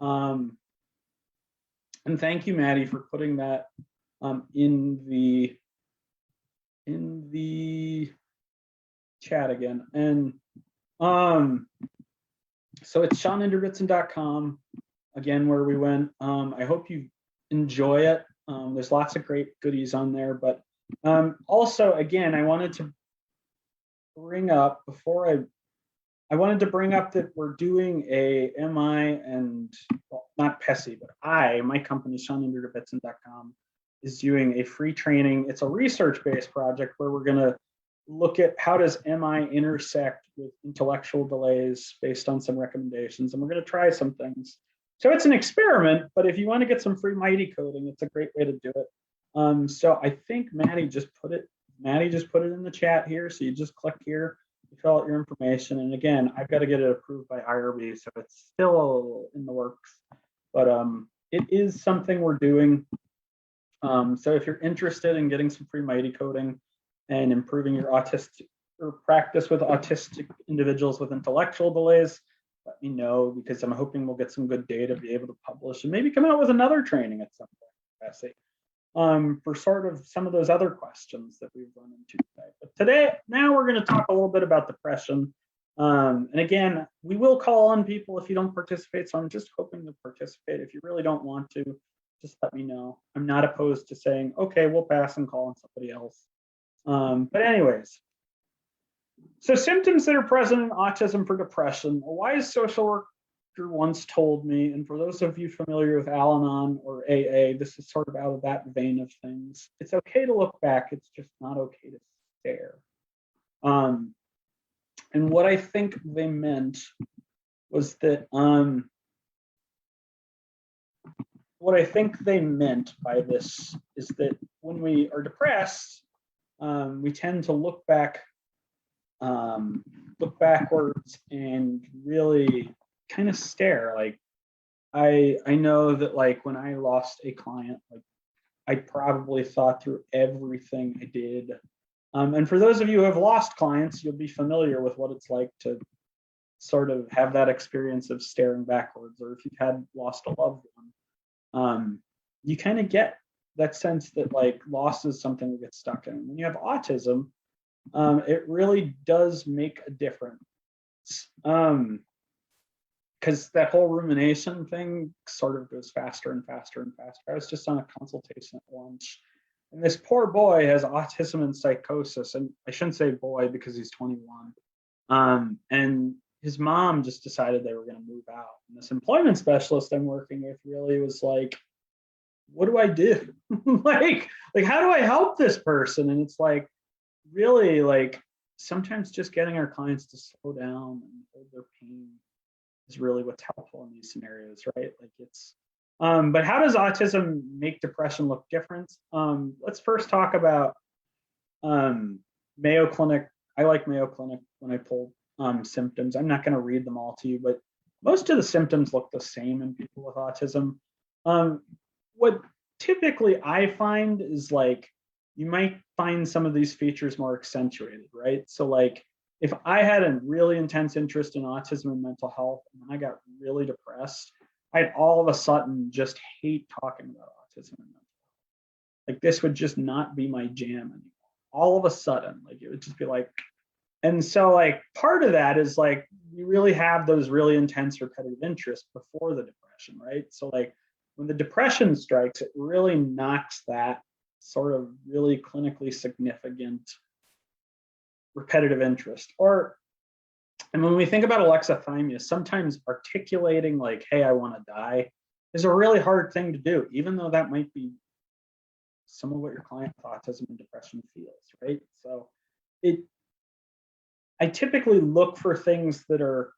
and thank you, Maddie, for putting that in the chat again. And so it's SeanEndervitson.com, again, where we went. I hope you enjoy it. There's lots of great goodies on there, but also, again, I wanted to bring up I wanted to bring up that we're doing a MI and, well, not PESI, but my company, SeanEndervitson.com, is doing a free training. It's a research-based project where we're gonna look at how does MI intersect with intellectual delays based on some recommendations, and we're gonna try some things. So it's an experiment, but if you want to get some free mighty coding, it's a great way to do it. So I think Maddie just put it in the chat here. So you just click here, you fill out your information. And again, I've got to get it approved by IRB, so it's still in the works. But it is something we're doing. So if you're interested in getting some free mighty coding and improving your autistic or practice with autistic individuals with intellectual delays, let me know, because I'm hoping we'll get some good data, be able to publish, and maybe come out with another training at some point, for sort of some of those other questions that we've run into today. But now we're going to talk a little bit about depression. And again, we will call on people if you don't participate, so I'm just hoping to participate. If you really don't want to, just let me know. I'm not opposed to saying, okay, we'll pass and call on somebody else. But anyways, so symptoms that are present in autism for depression. A wise social worker once told me, and for those of you familiar with Al-Anon or AA, this is sort of out of that vein of things. It's okay to look back, it's just not okay to stare. And what I think they meant was that, what I think they meant by this is that when we are depressed, we tend to look backwards and really kind of stare. Like I know that, like, when I lost a client, like, I probably thought through everything I did. And for those of you who have lost clients, you'll be familiar with what it's like to sort of have that experience of staring backwards, or if you've had lost a loved one, you kind of get that sense that, like, loss is something we get stuck in. When you have autism, it really does make a difference, because that whole rumination thing sort of goes faster and faster and faster. I was just on a consultation at lunch, and this poor boy has autism and psychosis, and I shouldn't say boy because he's 21, and his mom just decided they were going to move out. And this employment specialist I'm working with really was like, what do I do? like how do I help this person? And it's like, really, like, sometimes just getting our clients to slow down and hold their pain is really what's helpful in these scenarios, right? Like, it's but how does autism make depression look different? Let's first talk about Mayo Clinic. I like Mayo Clinic when I pull symptoms. I'm not going to read them all to you, but most of the symptoms look the same in people with autism. What typically I find is, like, you might find some of these features more accentuated, right? So, like, if I had a really intense interest in autism and mental health, and I got really depressed, I'd all of a sudden just hate talking about autism and mental health. Like, this would just not be my jam anymore. All of a sudden, like, it would just be like, and so, like, part of that is, like, you really have those really intense repetitive interests before the depression, right? So, like, when the depression strikes, it really knocks that sort of really clinically significant repetitive interest. And when we think about alexithymia, sometimes articulating, like, hey, I want to die, is a really hard thing to do, even though that might be some of what your client with autism and depression feels, right? So I typically look for things that are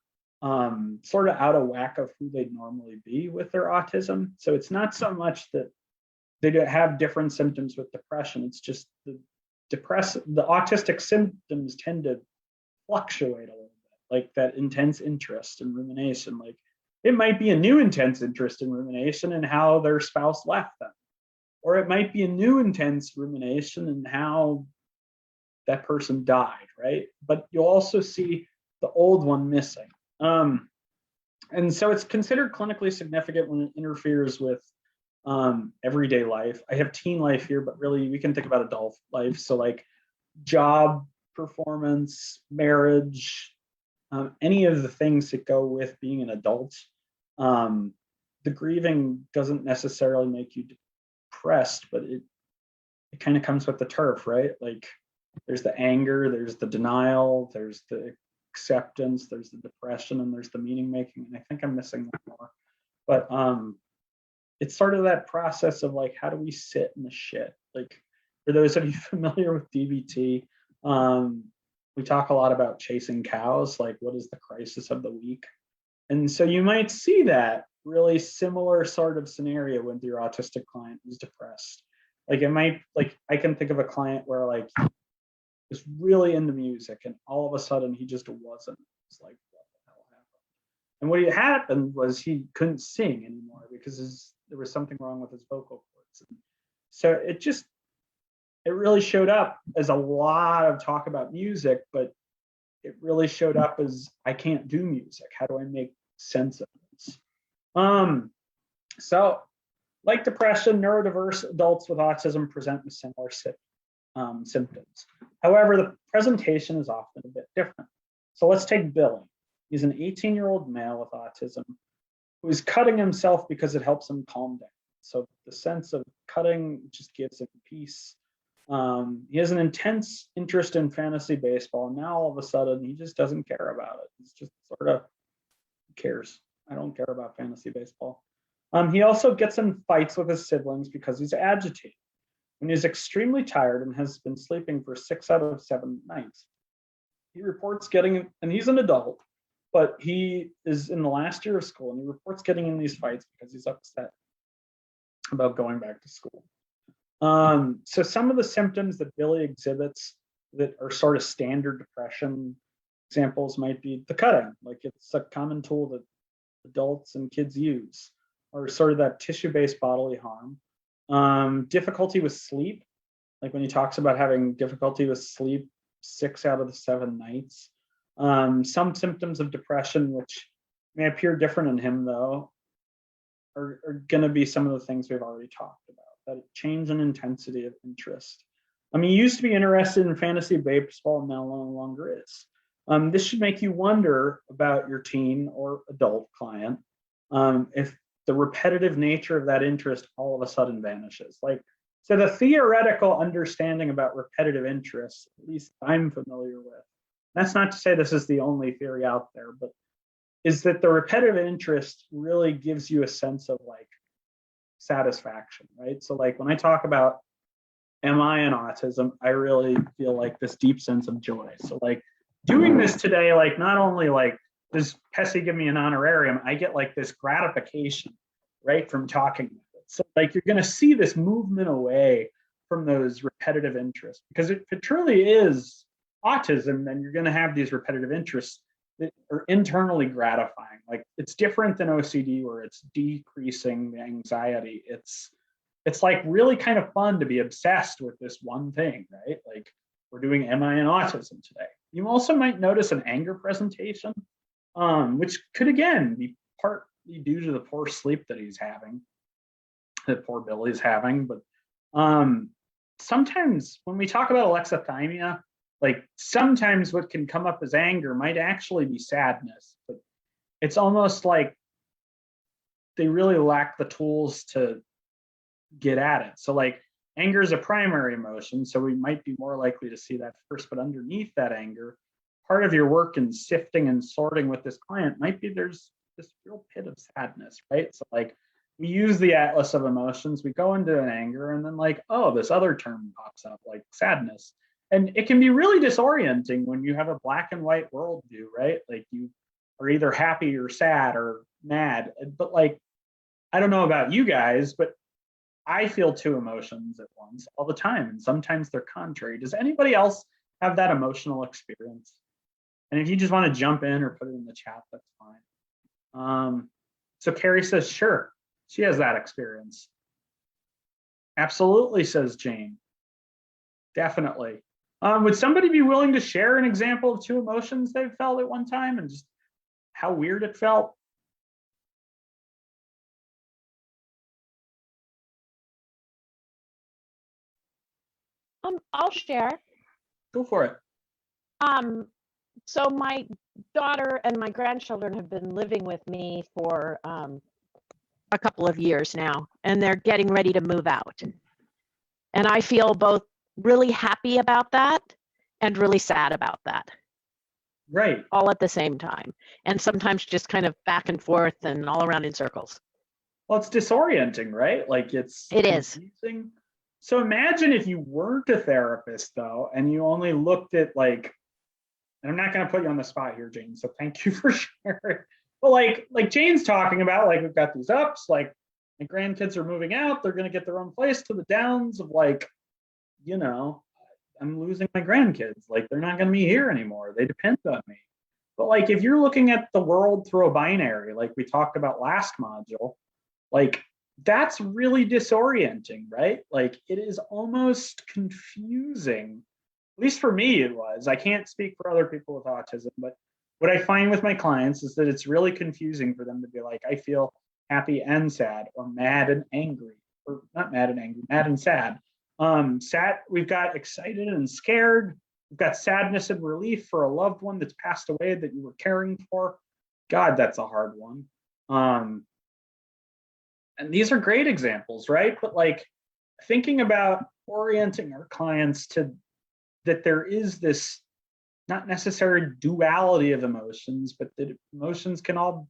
sort of out of whack of who they'd normally be with their autism. So it's not so much that they have different symptoms with depression. It's just the autistic symptoms tend to fluctuate a little bit, like that intense interest and rumination. Like, it might be a new intense interest and rumination in how their spouse left them, or it might be a new intense rumination in how that person died, right? But you'll also see the old one missing. And so it's considered clinically significant when it interferes with everyday life. I have teen life here, but really we can think about adult life. So like job performance, marriage, any of the things that go with being an adult. The grieving doesn't necessarily make you depressed, but it kind of comes with the turf, right? Like there's the anger, there's the denial, there's the acceptance, there's the depression, and there's the meaning making. And I think I'm missing one more. But it's sort of that process of like, how do we sit in the shit? Like for those of you familiar with DBT, we talk a lot about chasing cows, like what is the crisis of the week? And so you might see that really similar sort of scenario with your autistic client who's depressed. Like it might, like I can think of a client where like he was really into music and all of a sudden he just wasn't. It's like, what the hell happened? And what happened was he couldn't sing anymore because there was something wrong with his vocal cords. And so it really showed up as a lot of talk about music, but it really showed up as I can't do music. How do I make sense of this? So like depression, neurodiverse adults with autism present with similar symptoms. However, the presentation is often a bit different. So let's take Billy. He's an 18-year-old male with autism who is cutting himself because it helps him calm down. So the sense of cutting just gives him peace. He has an intense interest in fantasy baseball. And now all of a sudden he just doesn't care about it. He's just sort of cares. I don't care about fantasy baseball. He also gets in fights with his siblings because he's agitated. When he's extremely tired and has been sleeping for 6 out of 7 nights, he reports getting, and he's an adult, but he is in the last year of school and he reports getting in these fights because he's upset about going back to school. So some of the symptoms that Billy exhibits that are sort of standard depression examples might be the cutting, like it's a common tool that adults and kids use, or sort of that tissue-based bodily harm. Difficulty with sleep, like when he talks about having difficulty with sleep 6 out of the 7 nights. Some symptoms of depression, which may appear different in him though, are going to be some of the things we've already talked about. That change in intensity of interest. He used to be interested in fantasy baseball, and now no longer is. This should make you wonder about your teen or adult client if the repetitive nature of that interest all of a sudden vanishes. So the theoretical understanding about repetitive interests, at least I'm familiar with, that's not to say this is the only theory out there, but is that the repetitive interest really gives you a sense of like satisfaction, right? So like when I talk about am I an autism, I really feel like this deep sense of joy. So like doing this today, like not only like does Pessy give me an honorarium, I get like this gratification, right, from talking about it. So like you're gonna see this movement away from those repetitive interests, because if it truly is autism, then you're gonna have these repetitive interests that are internally gratifying. Like it's different than OCD where it's decreasing the anxiety. It's like really kind of fun to be obsessed with this one thing, right? Like we're doing Am I an Autism today. You also might notice an anger presentation, which could again be partly due to the poor sleep that he's having, that poor Billy's having. But sometimes when we talk about alexithymia, like sometimes what can come up as anger might actually be sadness, but it's almost like they really lack the tools to get at it. So like anger is a primary emotion, so we might be more likely to see that first, but underneath that anger, part of your work in sifting and sorting with this client might be there's this real pit of sadness, right? So like we use the atlas of emotions, we go into an anger, and then like, oh, this other term pops up, like sadness. And it can be really disorienting when you have a black and white worldview, right? Like you are either happy or sad or mad. But like, I don't know about you guys, but I feel 2 emotions at once all the time. And sometimes they're contrary. Does anybody else have that emotional experience? And if you just want to jump in or put it in the chat, that's fine. So Carrie says, sure, she has that experience. Absolutely, says Jane. Definitely. Would somebody be willing to share an example of 2 emotions they've felt at one time and just how weird it felt? I'll share. Go for it. So my daughter and my grandchildren have been living with me for a couple of years now, and they're getting ready to move out. And I feel both really happy about that and really sad about that. Right. All at the same time. And sometimes just kind of back and forth and all around in circles. Well, it's disorienting, right? Like It is. confusing. So imagine if you weren't a therapist though, and you only looked at like, and I'm not going to put you on the spot here, Jane, so thank you for sharing. But like Jane's talking about, like we've got these ups, like my grandkids are moving out, they're going to get their own place, to the downs of like, you know, I'm losing my grandkids. Like they're not going to be here anymore. They depend on me. But like if you're looking at the world through a binary, like we talked about last module, like that's really disorienting, right? Like it is almost confusing. At least for me, it was. I can't speak for other people with autism, but what I find with my clients is that it's really confusing for them to be like, I feel happy and sad, or mad and angry, or not mad and angry, mad and sad. Sad, we've got excited and scared. We've got sadness and relief for a loved one that's passed away that you were caring for. God, that's a hard one. And these are great examples, right? But like thinking about orienting our clients to that there is this not necessary duality of emotions, but that emotions can all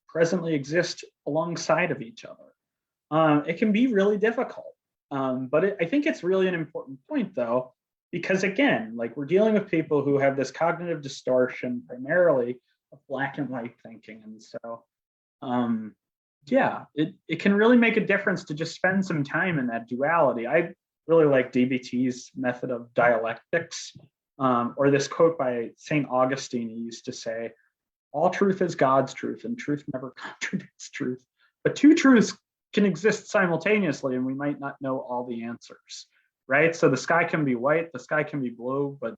presently exist alongside of each other. It can be really difficult. But I think it's really an important point though, because again, like we're dealing with people who have this cognitive distortion primarily of black and white thinking. And so, yeah, it can really make a difference to just spend some time in that duality. I really like DBT's method of dialectics, or this quote by St. Augustine. He used to say, all truth is God's truth and truth never contradicts truth. But two truths can exist simultaneously and we might not know all the answers, right? So the sky can be white, the sky can be blue, but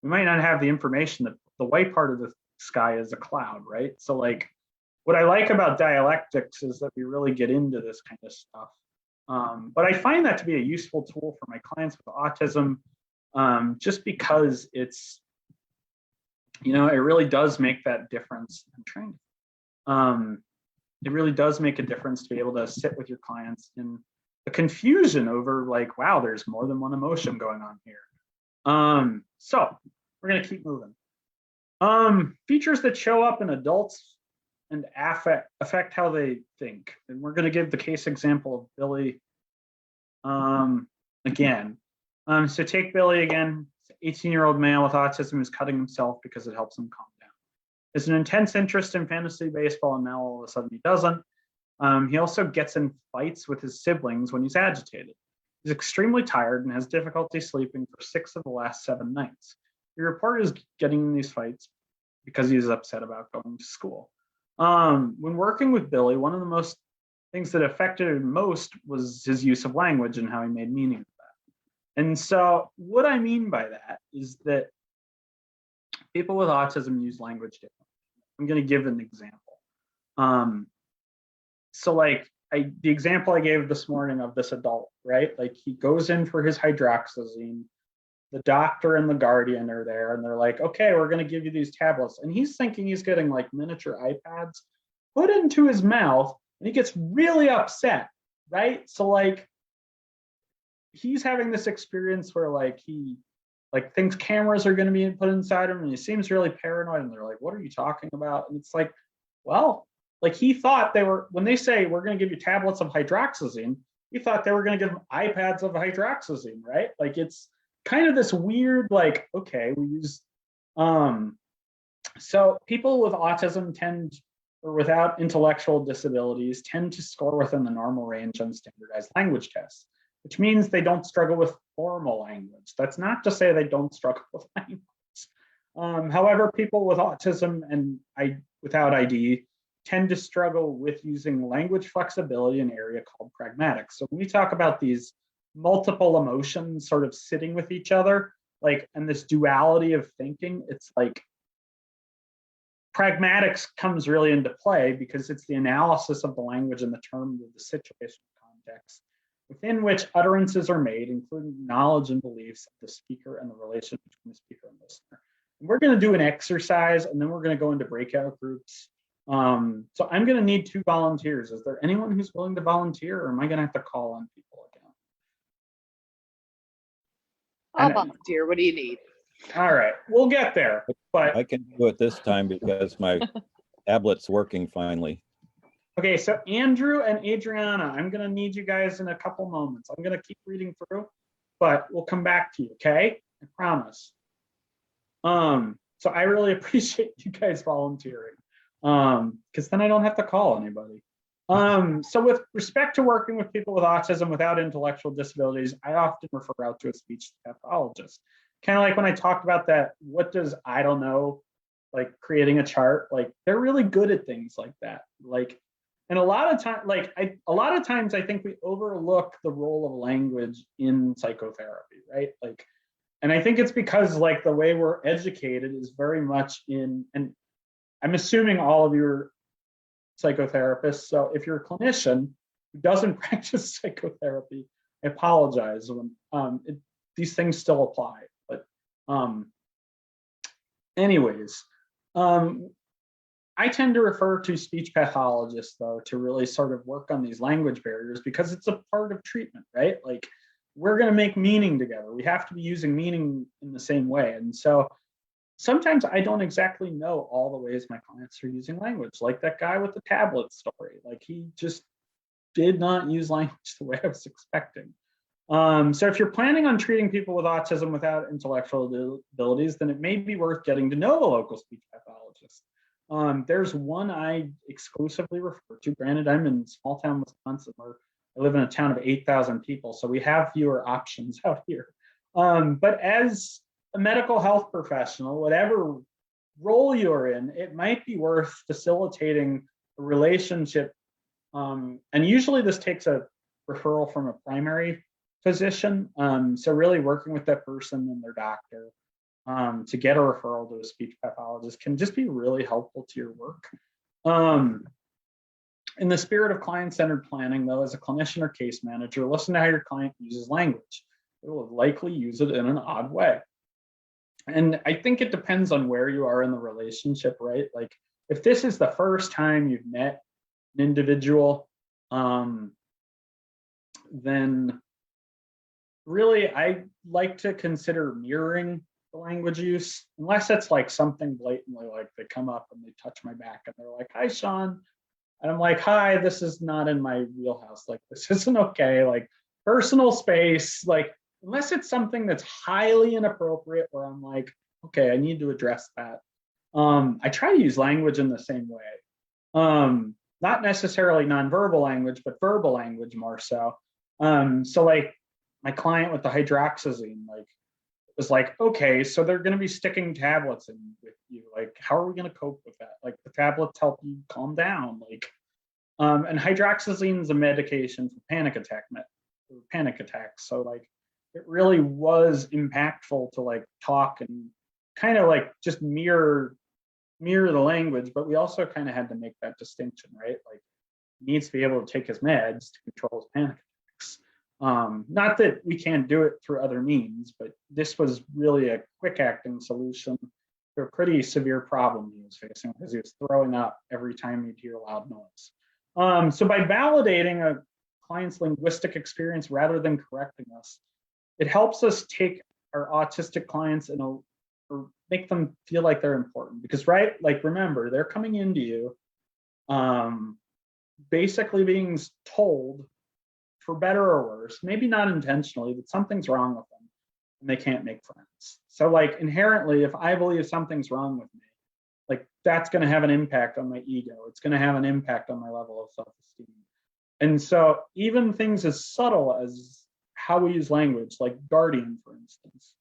we might not have the information that the white part of the sky is a cloud, right? So like what I like about dialectics is that we really get into this kind of stuff. But I find that to be a useful tool for my clients with autism, just because it's, you know, it really does make that difference in training. It really does make a difference to be able to sit with your clients in the confusion over like, wow, there's more than one emotion going on here. So we're going to keep moving. Features that show up in adults and affect how they think. And we're going to give the case example of Billy again. So take Billy again, 18-year-old male with autism who's cutting himself because it helps him calm down. Has an intense interest in fantasy baseball, and now all of a sudden he doesn't. He also gets in fights with his siblings when he's agitated. He's extremely tired and has difficulty sleeping for 6 of the last 7 nights. He reported is getting in these fights because he's upset about going to school. When working with Billy, one of the most things that affected him most was his use of language and how he made meaning of that. And so what I mean by that is that people with autism use language differently. I'm going to give an example. So like the example I gave this morning of this adult, right? Like he goes in for his hydroxyzine. The doctor and the guardian are there and they're like, okay, we're going to give you these tablets. And he's thinking he's getting like miniature iPads put into his mouth and he gets really upset, right? So like he's having this experience where like he like thinks cameras are going to be put inside him and he seems really paranoid and they're like, what are you talking about? And it's like, well, like he thought they were, when they say we're going to give you tablets of hydroxyzine, he thought they were going to give him iPads of hydroxyzine, right? Like it's kind of this weird, like, okay, we use, so people with autism tend, or without intellectual disabilities, tend to score within the normal range on standardized language tests, which means they don't struggle with formal language. That's not to say they don't struggle with language. However, people with autism and without ID tend to struggle with using language flexibility in an area called pragmatics. So when we talk about these multiple emotions sort of sitting with each other, like, and this duality of thinking, it's like pragmatics comes really into play because it's the analysis of the language in the terms of the situation context within which utterances are made, including knowledge and beliefs of the speaker and the relation between the speaker and listener. And we're going to do an exercise, and then we're going to go into breakout groups. So I'm going to need 2 volunteers. Is there anyone who's willing to volunteer, or am I going to have to call on people again? I'll volunteer. What do you need? All right, we'll get there. But I can do it this time because my tablet's working finally. okay, so Andrew and Adriana, I'm going to need you guys in a couple moments. I'm going to keep reading through, but we'll come back to you, okay? I promise. So I really appreciate you guys volunteering, because then I don't have to call anybody. So with respect to working with people with autism without intellectual disabilities, I often refer out to a speech pathologist. Kind of like when I talked about that, what does I don't know, like creating a chart, like they're really good at things like that. Like, and a lot of times I think we overlook the role of language in psychotherapy, right? Like, and I think it's because like the way we're educated is very much in, and I'm assuming all of you are psychotherapists. So if you're a clinician who doesn't practice psychotherapy, I apologize. When these things still apply. But anyways, I tend to refer to speech pathologists though to really sort of work on these language barriers because it's a part of treatment, right? Like we're going to make meaning together. We have to be using meaning in the same way. And so sometimes I don't exactly know all the ways my clients are using language, like that guy with the tablet story. Like he just did not use language the way I was expecting. So if you're planning on treating people with autism without intellectual abilities, then it may be worth getting to know the local speech pathologist. There's one I exclusively refer to. Granted, I'm in small town Wisconsin, where I live in a town of 8,000 people, so we have fewer options out here. But as a medical health professional, whatever role you're in, it might be worth facilitating a relationship. And usually this takes a referral from a primary physician. So really working with that person and their doctor to get a referral to a speech pathologist can just be really helpful to your work. In the spirit of client-centered planning, though, as a clinician or case manager, listen to how your client uses language. They will likely use it in an odd way. And I think it depends on where you are in the relationship, right? Like if this is the first time you've met an individual, then really I like to consider mirroring the language use, unless it's like something blatantly like they come up and they touch my back and they're like, "Hi, Sean." And I'm like, "Hi, this is not in my wheelhouse. Like this isn't okay. Like personal space, like unless it's something that's highly inappropriate where I'm like, okay, I need to address that." I try to use language in the same way. Not necessarily nonverbal language, but verbal language more so. So like my client with the hydroxyzine, like was like, okay, so they're going to be sticking tablets in with you. Like, how are we going to cope with that? Like the tablets help you calm down. Like, and hydroxyzine is a medication for panic attacks. So like, it really was impactful to like talk and kind of like just mirror the language, but we also kind of had to make that distinction, right? Like he needs to be able to take his meds to control his panic attacks. Not that we can't do it through other means, but this was really a quick acting solution to a pretty severe problem he was facing because he was throwing up every time he'd hear loud noise. So by validating a client's linguistic experience rather than correcting us, it helps us take our autistic clients or make them feel like they're important because, right, like remember, they're coming into you basically being told, for better or worse, maybe not intentionally, that something's wrong with them and they can't make friends. So like inherently, if I believe something's wrong with me, like that's going to have an impact on my ego. It's going to have an impact on my level of self-esteem. And so even things as subtle as how we use language, like guardian, for instance,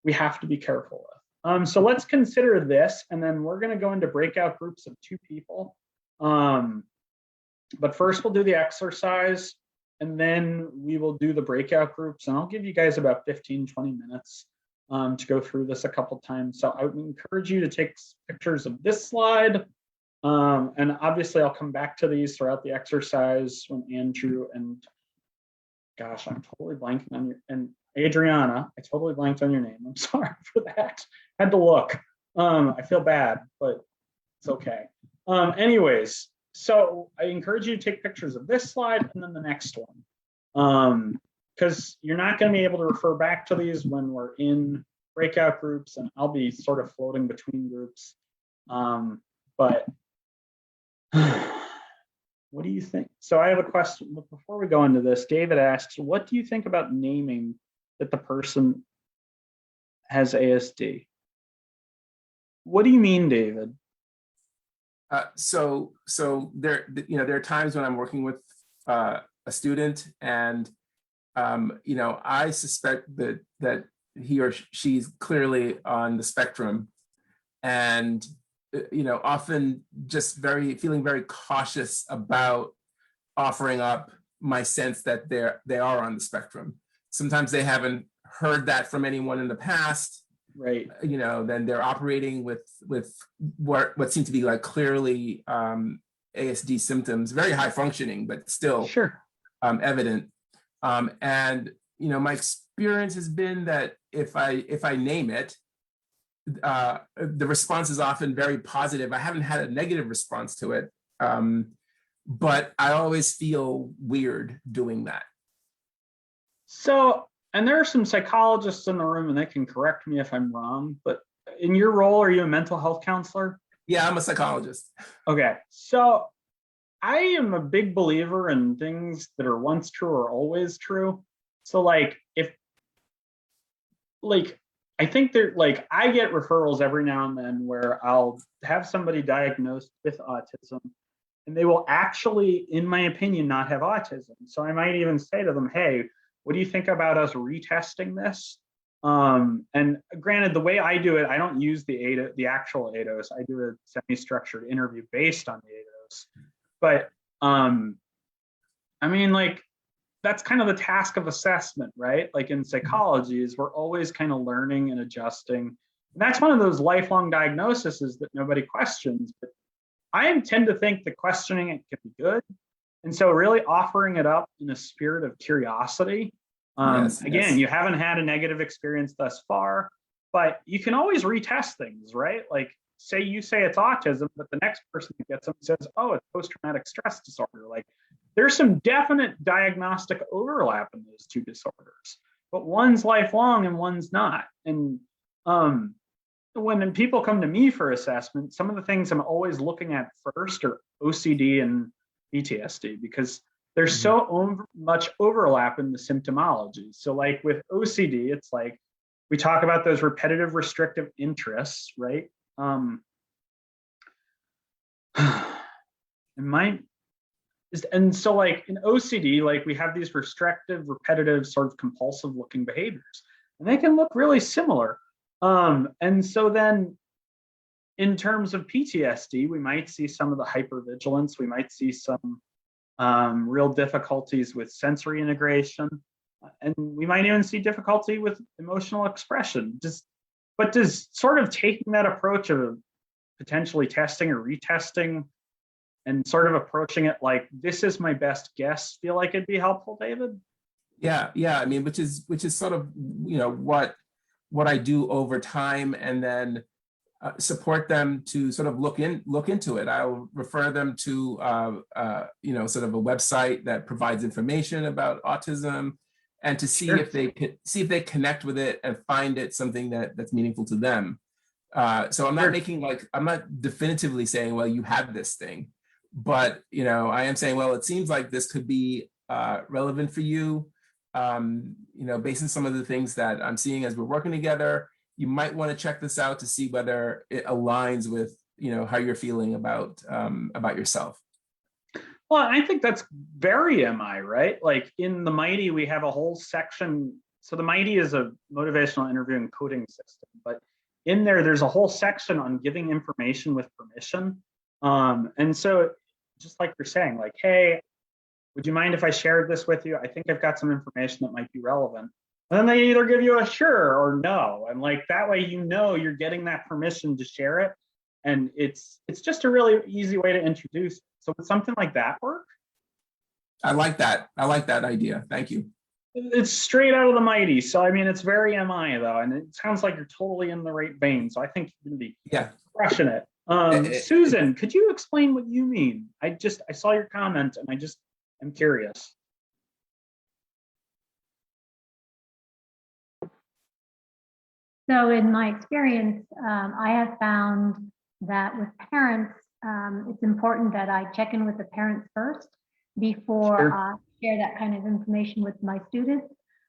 we have to be careful with. So let's consider this, and then we're going to go into breakout groups of 2 people. But first we'll do the exercise, and then we will do the breakout groups, and I'll give you guys about 15-20 minutes to go through this a couple times. So I would encourage you to take pictures of this slide, and obviously I'll come back to these throughout the exercise when Andrew and gosh, I'm totally blanking on your, and Adriana, I totally blanked on your name. I'm sorry for that. Had to look. I feel bad, but it's okay. Anyways, so I encourage you to take pictures of this slide and then the next one. Because you're not going to be able to refer back to these when we're in breakout groups, and I'll be sort of floating between groups. But what do you think? So I have a question, but before we go into this, David asks, what do you think about naming that the person has ASD? What do you mean, David? So there, there are times when I'm working with a student, and I suspect that he or she's clearly on the spectrum, and often just feeling very cautious about offering up my sense that they are on the spectrum. Sometimes they haven't heard that from anyone in the past. Right. Then they're operating with what seem to be like clearly ASD symptoms, very high functioning, but still sure evident. And my experience has been that if I name it, the response is often very positive. I haven't had a negative response to it, but I always feel weird doing that. So, and there are some psychologists in the room, and they can correct me if I'm wrong, but in your role, are you a mental health counselor? Yeah, I'm a psychologist. Okay, so I am a big believer in things that are once true are always true. So I think I get referrals every now and then where I'll have somebody diagnosed with autism, and they will actually, in my opinion, not have autism. So I might even say to them, hey, what do you think about us retesting this? And granted, the way I do it, I don't use the actual ADOS. I do a semi-structured interview based on the ADOS. But that's kind of the task of assessment, right? Like in psychology, is we're always kind of learning and adjusting. And that's one of those lifelong diagnoses that nobody questions. But I tend to think that questioning it can be good. And so really offering it up in a spirit of curiosity. Again, you haven't had a negative experience thus far, but you can always retest things, right? Like say you say it's autism, but the next person that gets them says, oh, it's post-traumatic stress disorder. Like there's some definite diagnostic overlap in those two disorders, but one's lifelong and one's not. And when people come to me for assessment, some of the things I'm always looking at first are OCD and PTSD, because there's so much overlap in the symptomology. So like with OCD, it's like we talk about those repetitive restrictive interests, right? And so like in OCD, like we have these restrictive, repetitive, sort of compulsive looking behaviors, and they can look really similar. And so then in terms of PTSD, we might see some of the hypervigilance, we might see some real difficulties with sensory integration, and we might even see difficulty with emotional expression. But does sort of taking that approach of potentially testing or retesting and sort of approaching it like this is my best guess feel like it'd be helpful, David? Yeah. I mean, which is sort of what I do over time, and then support them to sort of look into it. I'll refer them to sort of a website that provides information about autism, and to see if they connect with it and find it something that's meaningful to them. So I'm not I'm not definitively saying, well, you have this thing, but I am saying, well, it seems like this could be relevant for you. Based on some of the things that I'm seeing as we're working together, you might want to check this out to see whether it aligns with how you're feeling about yourself. Well, I think that's very MI, right? Like in the Mighty, we have a whole section. So the Mighty is a motivational interview and coding system, but in there's a whole section on giving information with permission. And so just like you're saying, like, hey, would you mind if I shared this with you? I think I've got some information that might be relevant. And then they either give you a sure or no. And like that way, you're getting that permission to share it. And it's just a really easy way to introduce. So would something like that work? I like that idea. Thank you. It's straight out of the mighty. So I mean, it's very MI though, and it sounds like you're totally in the right vein. So I think you're gonna be crushing it. Susan, could you explain what you mean? I saw your comment and I'm curious. So in my experience, I have found that with parents, it's important that I check in with the parents first before I share that kind of information with my students.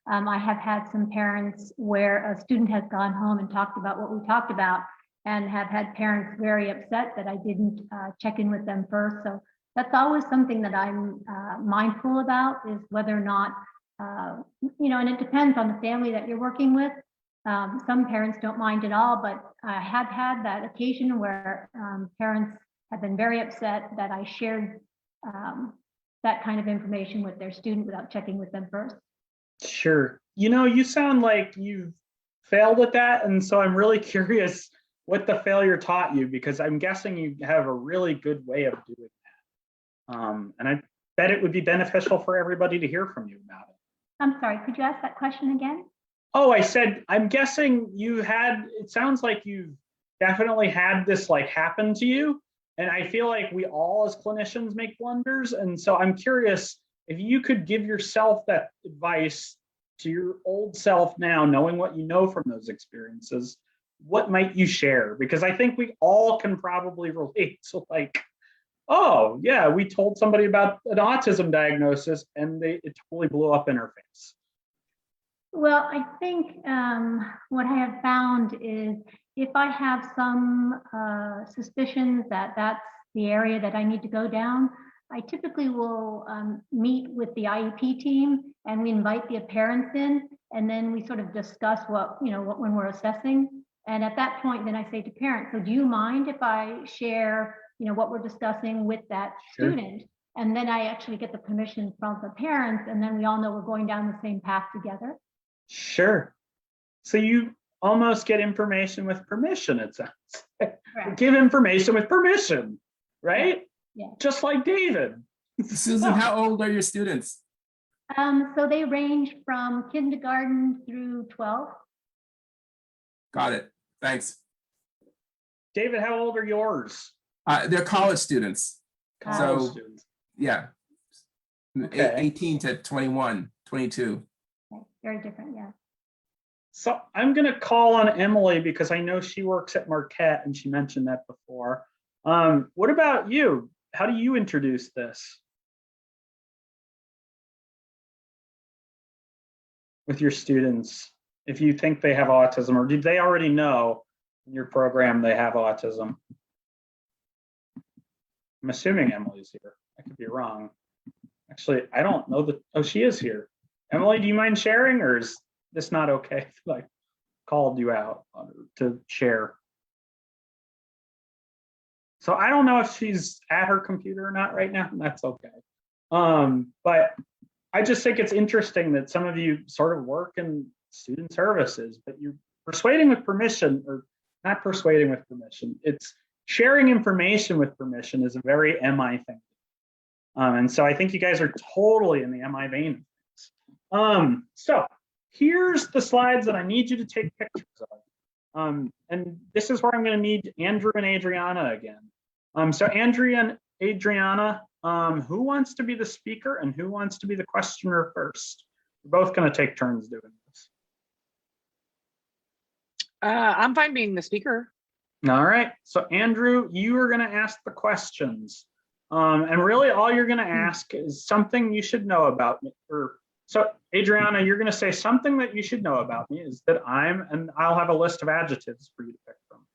I have had some parents where a student has gone home and talked about what we talked about, and have had parents very upset that I didn't check in with them first. So that's always something that I'm mindful about, is whether or not, and it depends on the family that you're working with. Some parents don't mind at all, but I have had that occasion where parents have been very upset that I shared that kind of information with their student without checking with them first. Sure. You sound like you've failed at that. And so I'm really curious what the failure taught you, because I'm guessing you have a really good way of doing that. And I bet it would be beneficial for everybody to hear from you about it. I'm sorry, could you ask that question again? Oh, I said, I'm guessing it sounds like you've definitely had this happen to you. And I feel like we all as clinicians make blunders. And so I'm curious if you could give yourself that advice to your old self now, knowing what you know from those experiences, what might you share? Because I think we all can probably relate to oh yeah, we told somebody about an autism diagnosis and it totally blew up in our face. Well, I think what I have found is if I have some suspicions that that's the area that I need to go down, I typically will meet with the IEP team, and we invite the parents in, and then we sort of discuss what when we're assessing. And at that point, then I say to parents, so do you mind if I share what we're discussing with that student? And then I actually get the permission from the parents, and then we all know we're going down the same path together. Sure. So you almost get information with permission, it sounds like. Give information with permission, right? Yeah. Just like David. Susan, how old are your students? So they range from kindergarten through 12. Got it. Thanks. David, how old are yours? They're college students. College students. Yeah. Okay. 18 to 21, 22. Okay. Very different, yeah. So I'm going to call on Emily because I know she works at Marquette and she mentioned that before. What about you? How do you introduce this with your students? If you think they have autism, or did they already know in your program they have autism? I'm assuming Emily's here. I could be wrong. Actually, I don't know that. Oh, she is here. Emily, do you mind sharing, or is this not okay? Like, called you out to share. So I don't know if she's at her computer or not right now, and that's okay. But I just think it's interesting that some of you sort of work in student services, but you're persuading with permission, or not persuading with permission. It's sharing information with permission is a very MI thing. And so I think you guys are totally in the MI vein. So here's the slides that I need you to take pictures of. And this is where I'm going to need Andrew and Adriana again. So Andrea and Adriana, who wants to be the speaker and who wants to be the questioner first? We're both going to take turns doing this. I'm fine being the speaker. All right. So Andrew, you are going to ask the questions. And really all you're going to ask is something you should know about me. So Adriana, you're going to say something that you should know about me is that and I'll have a list of adjectives for you to pick from.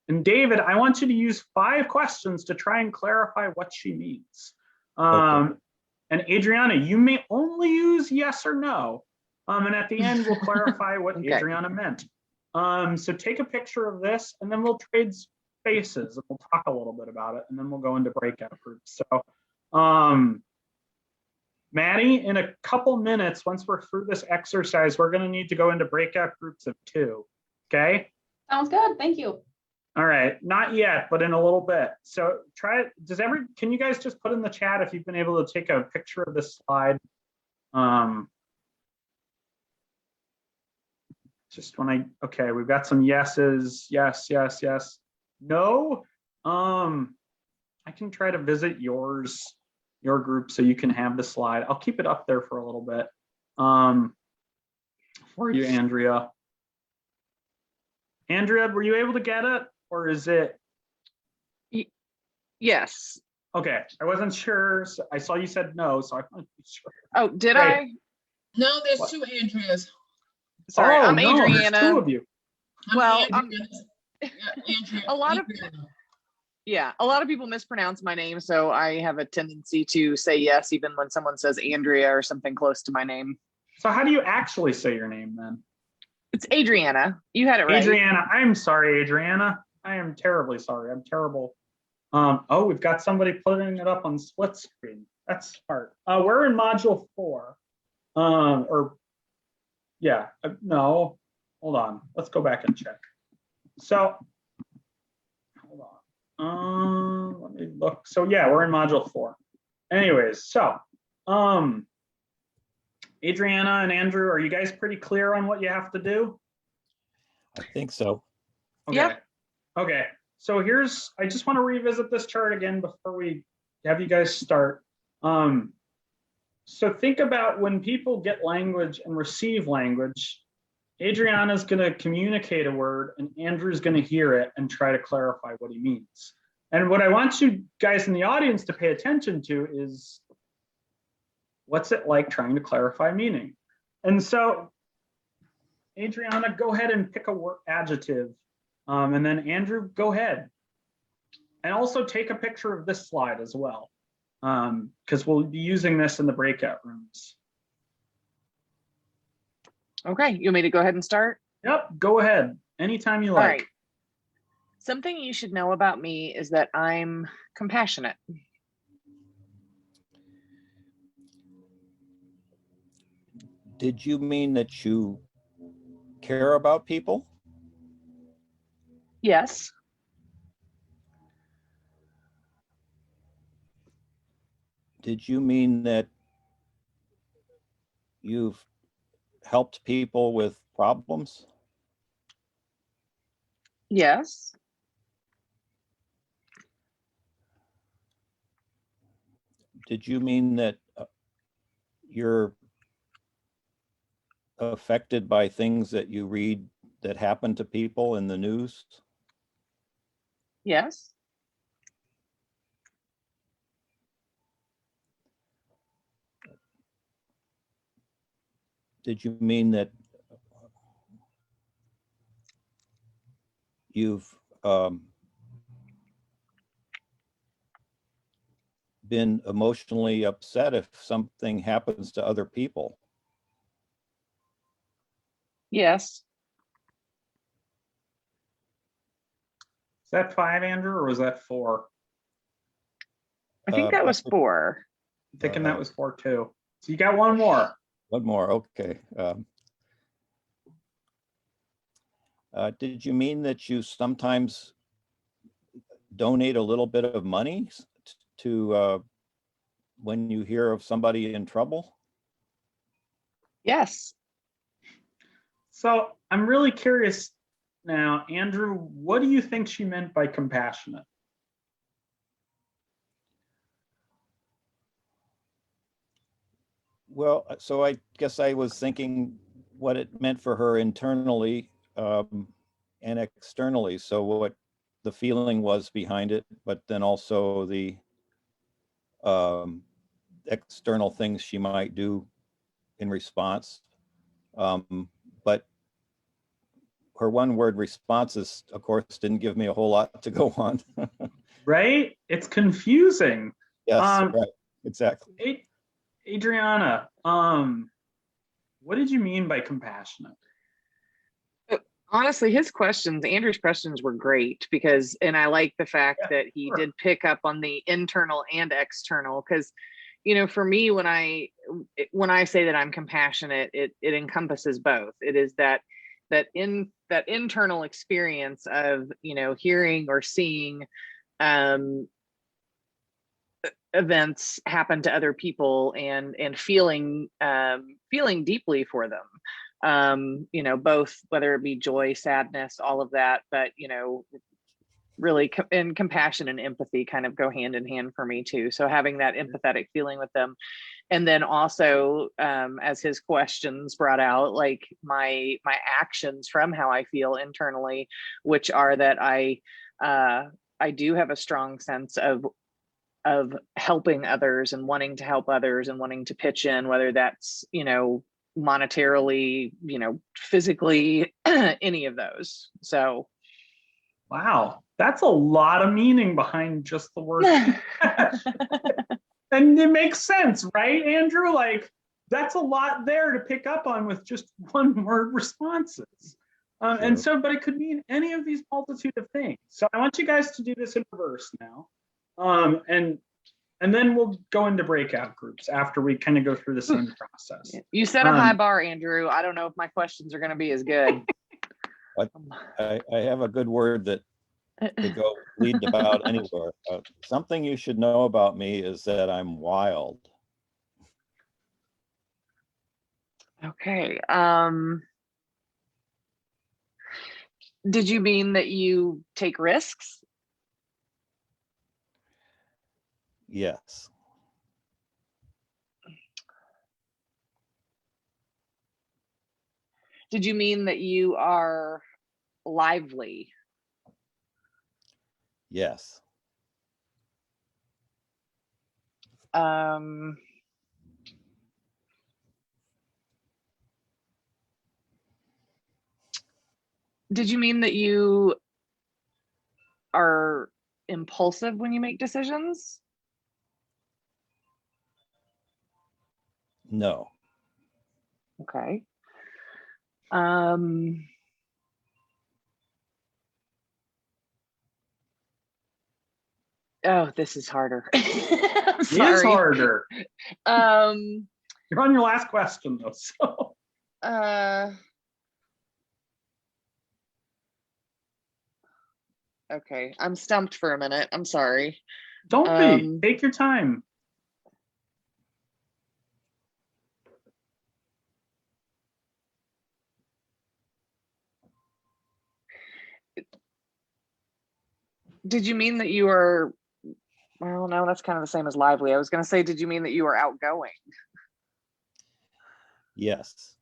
And David, I want you to use 5 questions to try and clarify what she means. Okay. And Adriana, you may only use yes or no. And at the end, we'll clarify what okay. Adriana meant. So take a picture of this and then we'll trade spaces and we'll talk a little bit about it and then we'll go into breakout groups. So Maddie, in a couple minutes, once we're through this exercise, we're going to need to go into breakout groups of 2. Okay? Sounds good. Thank you. All right. Not yet, but in a little bit. So try it. Can you guys just put in the chat if you've been able to take a picture of this slide? Just when okay, we've got some yeses. Yes, yes, yes. No. I can try to visit your group so you can have the slide. I'll keep it up there for a little bit for you, Andrea. Andrea, were you able to get it, or is it? Yes. Okay, I wasn't sure. So I saw you said no, so I wasn't sure. Oh, did Great. I? No, there's What? two Andreas. Sorry, Oh, I'm no, there's Adriana. two of you. Well, Andrea. Andrea. a lot of Adriana. yeah, a lot of people mispronounce my name, so I have a tendency to say yes even when someone says Andrea or something close to my name. So how do you actually say your name then? It's Adriana. You had it right. Adriana. I'm sorry, Adriana. I am terribly sorry. I'm terrible. Oh, we've got somebody putting it up on split screen. That's smart. We're in module 4. No, hold on. Let's go back and check. So, hold on. Let me look. So yeah, we're in module 4. Anyways, so, Adriana and Andrew, are you guys pretty clear on what you have to do? I think so. Okay. Yep. Okay. So I just want to revisit this chart again before we have you guys start. So think about when people get language and receive language, Adriana's going to communicate a word and Andrew's going to hear it and try to clarify what he means. And what I want you guys in the audience to pay attention to is, what's it like trying to clarify meaning? And so, Adriana, go ahead and pick a word, adjective. And then Andrew, go ahead. And also take a picture of this slide as well, because we'll be using this in the breakout rooms. Okay, you want me to go ahead and start? Yep, go ahead. Anytime you like. All right. Something you should know about me is that I'm compassionate. Did you mean that you care about people? Yes. Did you mean that you've helped people with problems? Yes. Did you mean that you're affected by things that you read that happen to people in the news? Yes. Did you mean that you've been emotionally upset if something happens to other people? Yes. Is that 5, Andrew, or was that 4? I think that was 4. I'm thinking that was 4 too. So you got one more. One more, okay. Did you mean that you sometimes donate a little bit of money to when you hear of somebody in trouble? Yes. So I'm really curious now, Andrew, what do you think she meant by compassionate? Well, so I guess I was thinking what it meant for her internally and externally. So what the feeling was behind it, but then also the external things she might do in response. But her one-word responses, of course, didn't give me a whole lot to go on. Right? It's confusing. Yes, right, exactly. Adriana, what did you mean by compassionate? Honestly, Andrew's questions were great because, and I like the fact that he did pick up on the internal and external, because, you know, for me, when I say that I'm compassionate, it encompasses both. It is that internal experience of, you know, hearing or seeing events happen to other people and feeling deeply for them. you know, both, whether it be joy, sadness, all of that, but, you know, really and compassion and empathy kind of go hand in hand for me too. So having that empathetic feeling with them. And then also, as his questions brought out, like my actions from how I feel internally, which are that I do have a strong sense of helping others and wanting to help others and wanting to pitch in, whether that's, you know, monetarily, you know, physically, any of those. So. Wow, that's a lot of meaning behind just the word. And it makes sense, right, Andrew? Like, that's a lot there to pick up on with just one word responses. And so, but it could mean any of these multitude of things. So I want you guys to do this in reverse now. And then we'll go into breakout groups after we kind of go through the same process. You set a high bar, Andrew. I don't know if my questions are going to be as good. I have a good word that could go lead about anywhere. Something you should know about me is that I'm wild. Okay. Did you mean that you take risks? Yes. Did you mean that you are lively? Yes. Did you mean that you are impulsive when you make decisions? No. Okay. Oh, this is harder. I'm sorry. It is harder. You're on your last question though, so. Okay, I'm stumped for a minute. I'm sorry. Don't be. Take your time. Did you mean that you are, well, no, that's kind of the same as lively. I was going to say, did you mean that you are outgoing? Yes.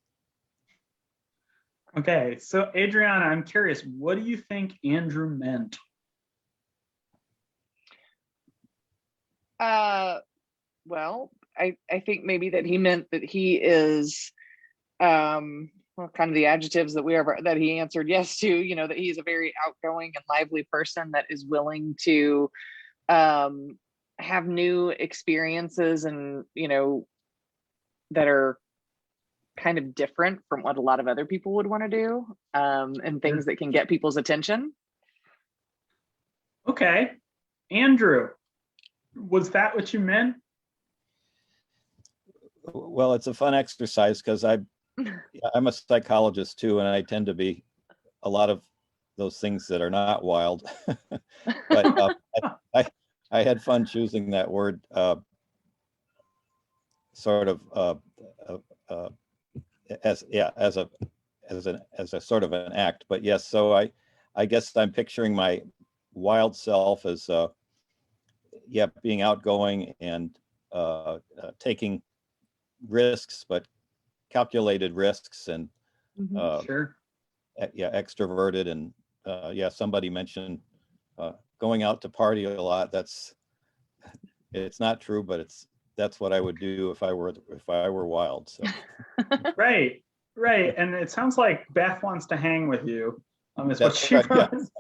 Okay, so Adriana, I'm curious, what do you think Andrew meant? Well, I think maybe that he meant that he is, well, kind of the adjectives that he answered yes to, you know, that he's a very outgoing and lively person that is willing to have new experiences and, you know, that are kind of different from what a lot of other people would want to do, and things that can get people's attention. Okay. Andrew, was that what you meant? Well, it's a fun exercise because I'm a psychologist too, and I tend to be a lot of those things that are not wild. But I had fun choosing that word, sort of as a sort of an act. But yes, so I guess I'm picturing my wild self as being outgoing and taking risks, but calculated risks, and sure. Extroverted, and somebody mentioned going out to party a lot. It's not true, but that's what I would do if I were wild. So right, and it sounds like Beth wants to hang with you. Is what she was.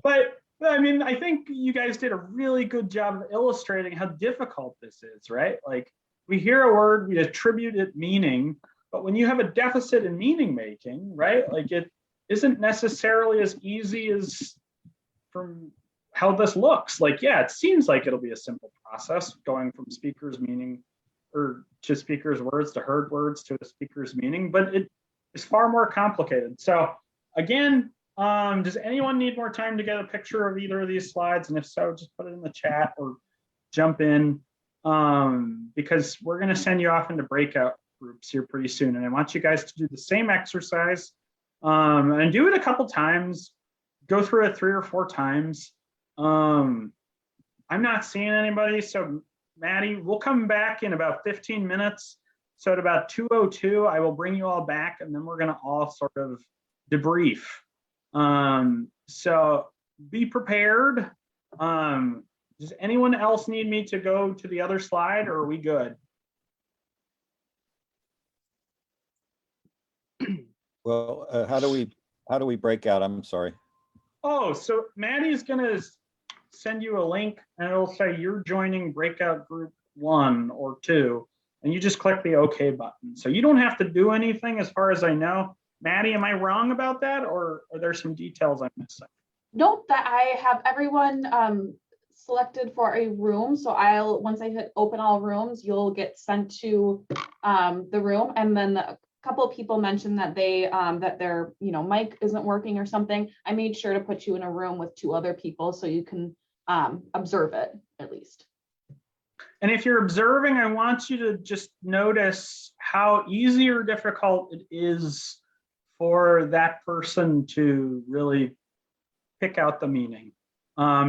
But I mean, I think you guys did a really good job of illustrating how difficult this is, right? Like, we hear a word, we attribute it meaning, but when you have a deficit in meaning making, right? Like, it isn't necessarily as easy as from how this looks. Like, yeah, it seems like it'll be a simple process going from speaker's meaning or to speaker's words to heard words to a speaker's meaning, but it is far more complicated. So again, does anyone need more time to get a picture of either of these slides? And if so, just put it in the chat or jump in, because we're going to send you off into breakout groups here pretty soon. And I want you guys to do the same exercise and do it a couple times, go through it 3 or 4 times. I'm not seeing anybody. So Maddie, we'll come back in about 15 minutes. So at about 2:02, I will bring you all back and then we're gonna all sort of debrief. So be prepared. Does anyone else need me to go to the other slide or are we good? Well, how do we break out? I'm sorry. Oh, so Maddie's gonna send you a link and it'll say you're joining breakout group 1 or 2, and you just click the OK button. So you don't have to do anything as far as I know. Maddie, am I wrong about that, or are there some details I'm missing? Note that I have everyone selected for a room. So once I hit open all rooms, you'll get sent to the room. And then a couple of people mentioned that that their mic isn't working or something. I made sure to put you in a room with 2 other people so you can observe it at least. And if you're observing, I want you to just notice how easy or difficult it is for that person to really pick out the meaning.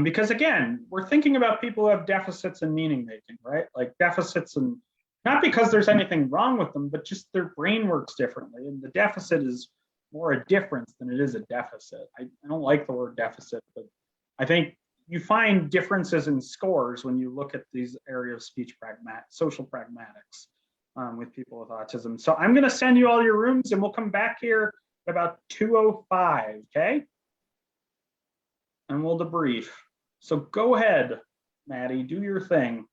Because again, we're thinking about people who have deficits in meaning making, right? Like deficits, and not because there's anything wrong with them, but just their brain works differently. And the deficit is more a difference than it is a deficit. I don't like the word deficit, but I think you find differences in scores when you look at these areas of speech social pragmatics with people with autism. So I'm gonna send you all your rooms and we'll come back here at about 2:05, okay? And we'll debrief. So go ahead, Maddie, do your thing.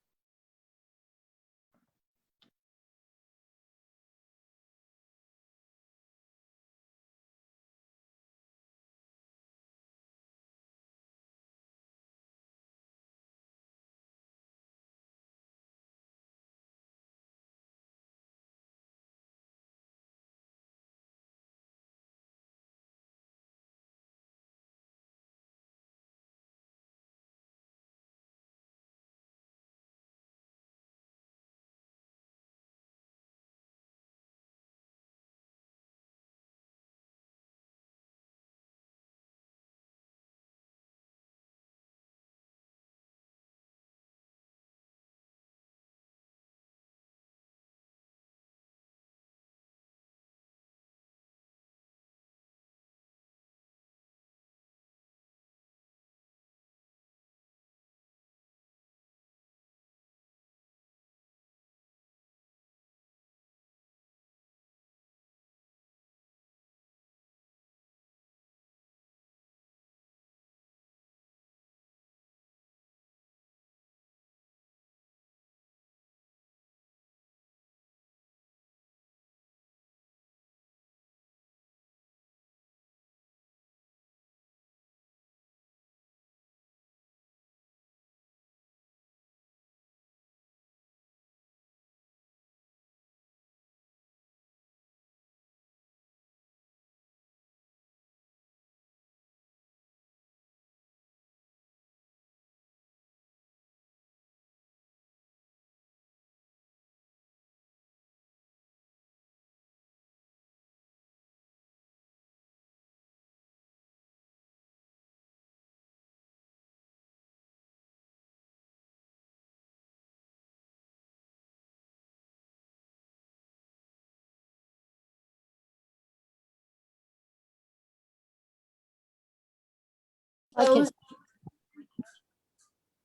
Close,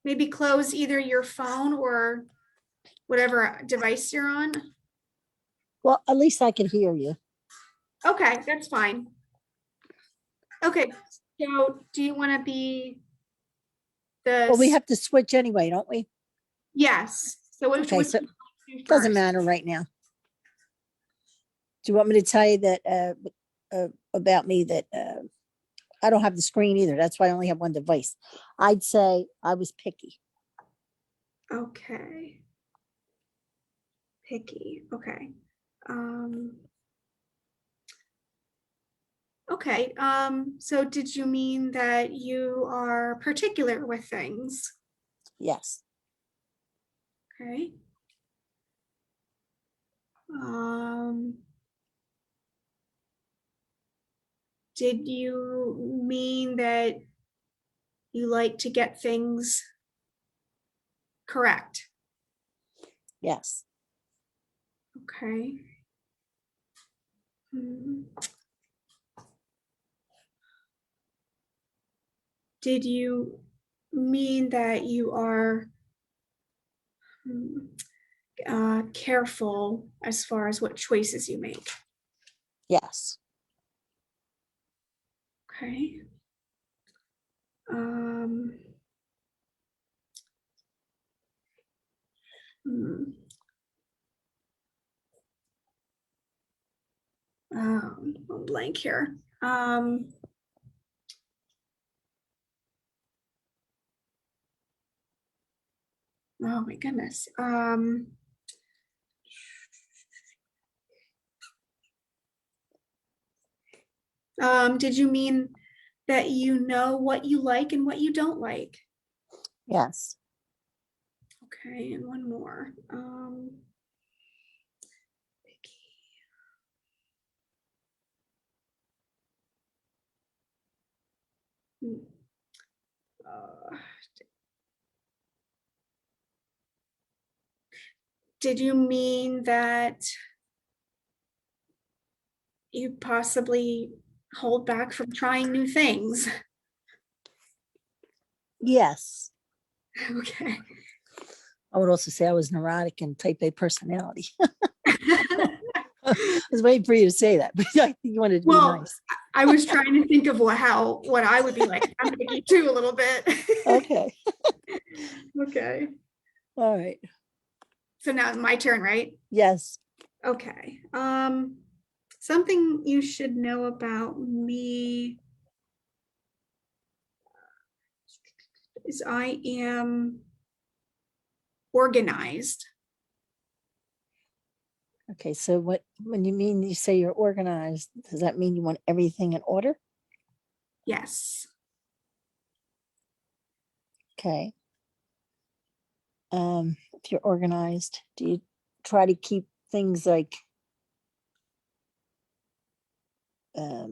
maybe close either your phone or whatever device you're on. Well, at least I can hear you. Okay, that's fine. Okay, so do you want to be the? Well, we have to switch anyway, don't we? Yes. So which Okay, one so do you do doesn't first? matter right now. Do you want me to tell you that about me that I don't have the screen either. That's why I only have one device. I'd say I was picky. Okay. Picky. Okay. Okay. So did you mean that you are particular with things? Yes. Okay. Did you mean that you like to get things correct? Yes. Okay. Did you mean that you are careful as far as what choices you make? Yes. Okay. I'm blank here. Oh my goodness. Did you mean that you know what you like and what you don't like? Yes. Okay, and one more. Did you mean that you possibly hold back from trying new things? Yes. Okay. I would also say I was neurotic and type A personality. I was waiting for you to say that, but I think you wanted to be nice. I was trying to think of what I would be like. I'm picky too a little bit. Okay. Okay. All right. So now it's my turn, right? Yes. Okay. Something you should know about me is I am organized. Okay, so when you say you're organized, does that mean you want everything in order? Yes. Okay. If you're organized, do you try to keep things like I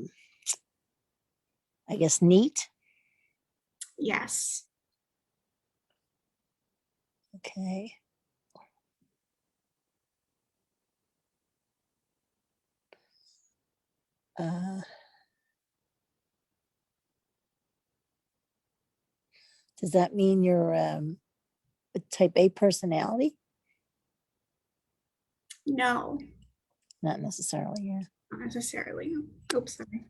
guess neat? Yes. Okay. Does that mean you're a type A personality? No. Not necessarily, yeah. Not necessarily. Oops, sorry.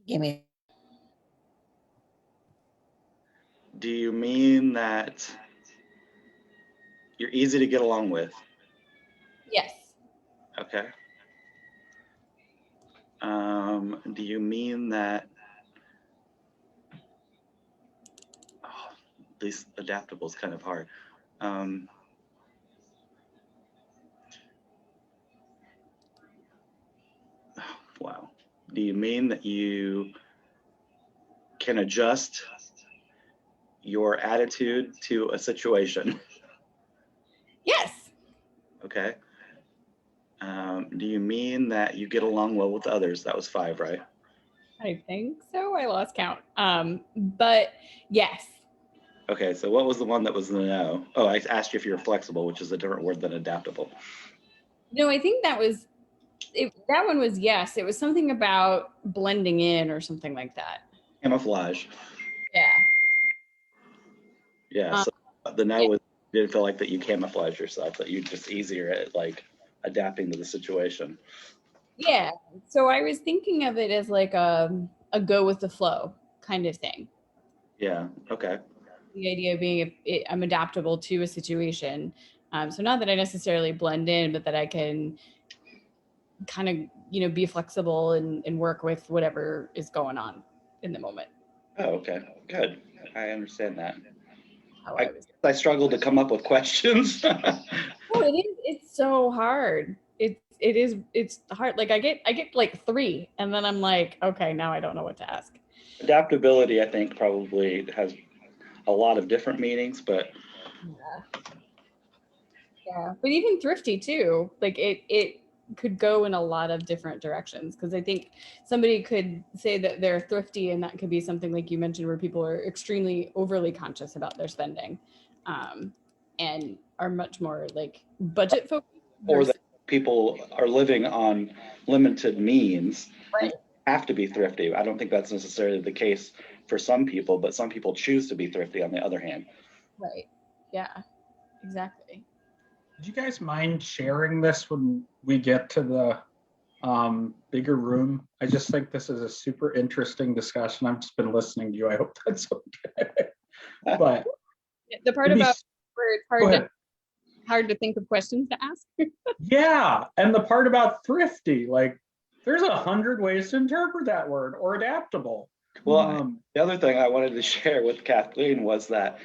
Give me. Do you mean that you're easy to get along with? Yes. Okay. Do you mean that this adaptable is kind of hard? Wow. Do you mean that you can adjust your attitude to a situation? Yes. Okay. Do you mean that you get along well with others? That was 5, right? I think so. I lost count. But yes. Okay, so what was the one that was the no? Oh, I asked you if you're flexible, which is a different word than adaptable. No, I think that was that one was yes. It was something about blending in or something like that. Camouflage. Yeah. Yeah, so the no was you didn't feel like that you camouflage yourself, that you're just easier at like adapting to the situation. Yeah. So I was thinking of it as like a go with the flow kind of thing. Yeah, okay. The idea of being I'm adaptable to a situation. So not that I necessarily blend in, but that I can kind of, be flexible and work with whatever is going on in the moment. Oh, okay, good. I understand that. How I struggled to come up with questions. Oh, it is. It's so hard. It's hard. Like I get like 3 and then I'm like, okay, now I don't know what to ask. Adaptability, I think, probably has a lot of different meanings, but Yeah, but even thrifty too. Like it could go in a lot of different directions, because I think somebody could say that they're thrifty, and that could be something like you mentioned where people are extremely overly conscious about their spending, and are much more like budget focused. Or that people are living on limited means and Right. have to be thrifty. I don't think that's necessarily the case for some people, but some people choose to be thrifty on the other hand. Right. Yeah, exactly. Would you guys mind sharing this when we get to the bigger room? I just think this is a super interesting discussion. I've just been listening to you. I hope that's okay. But The part maybe- about where it's Go ahead. hard to think of questions to ask. Yeah, and the part about thrifty, like there's 100 ways to interpret that word, or adaptable. Well, the other thing I wanted to share with Kathleen was that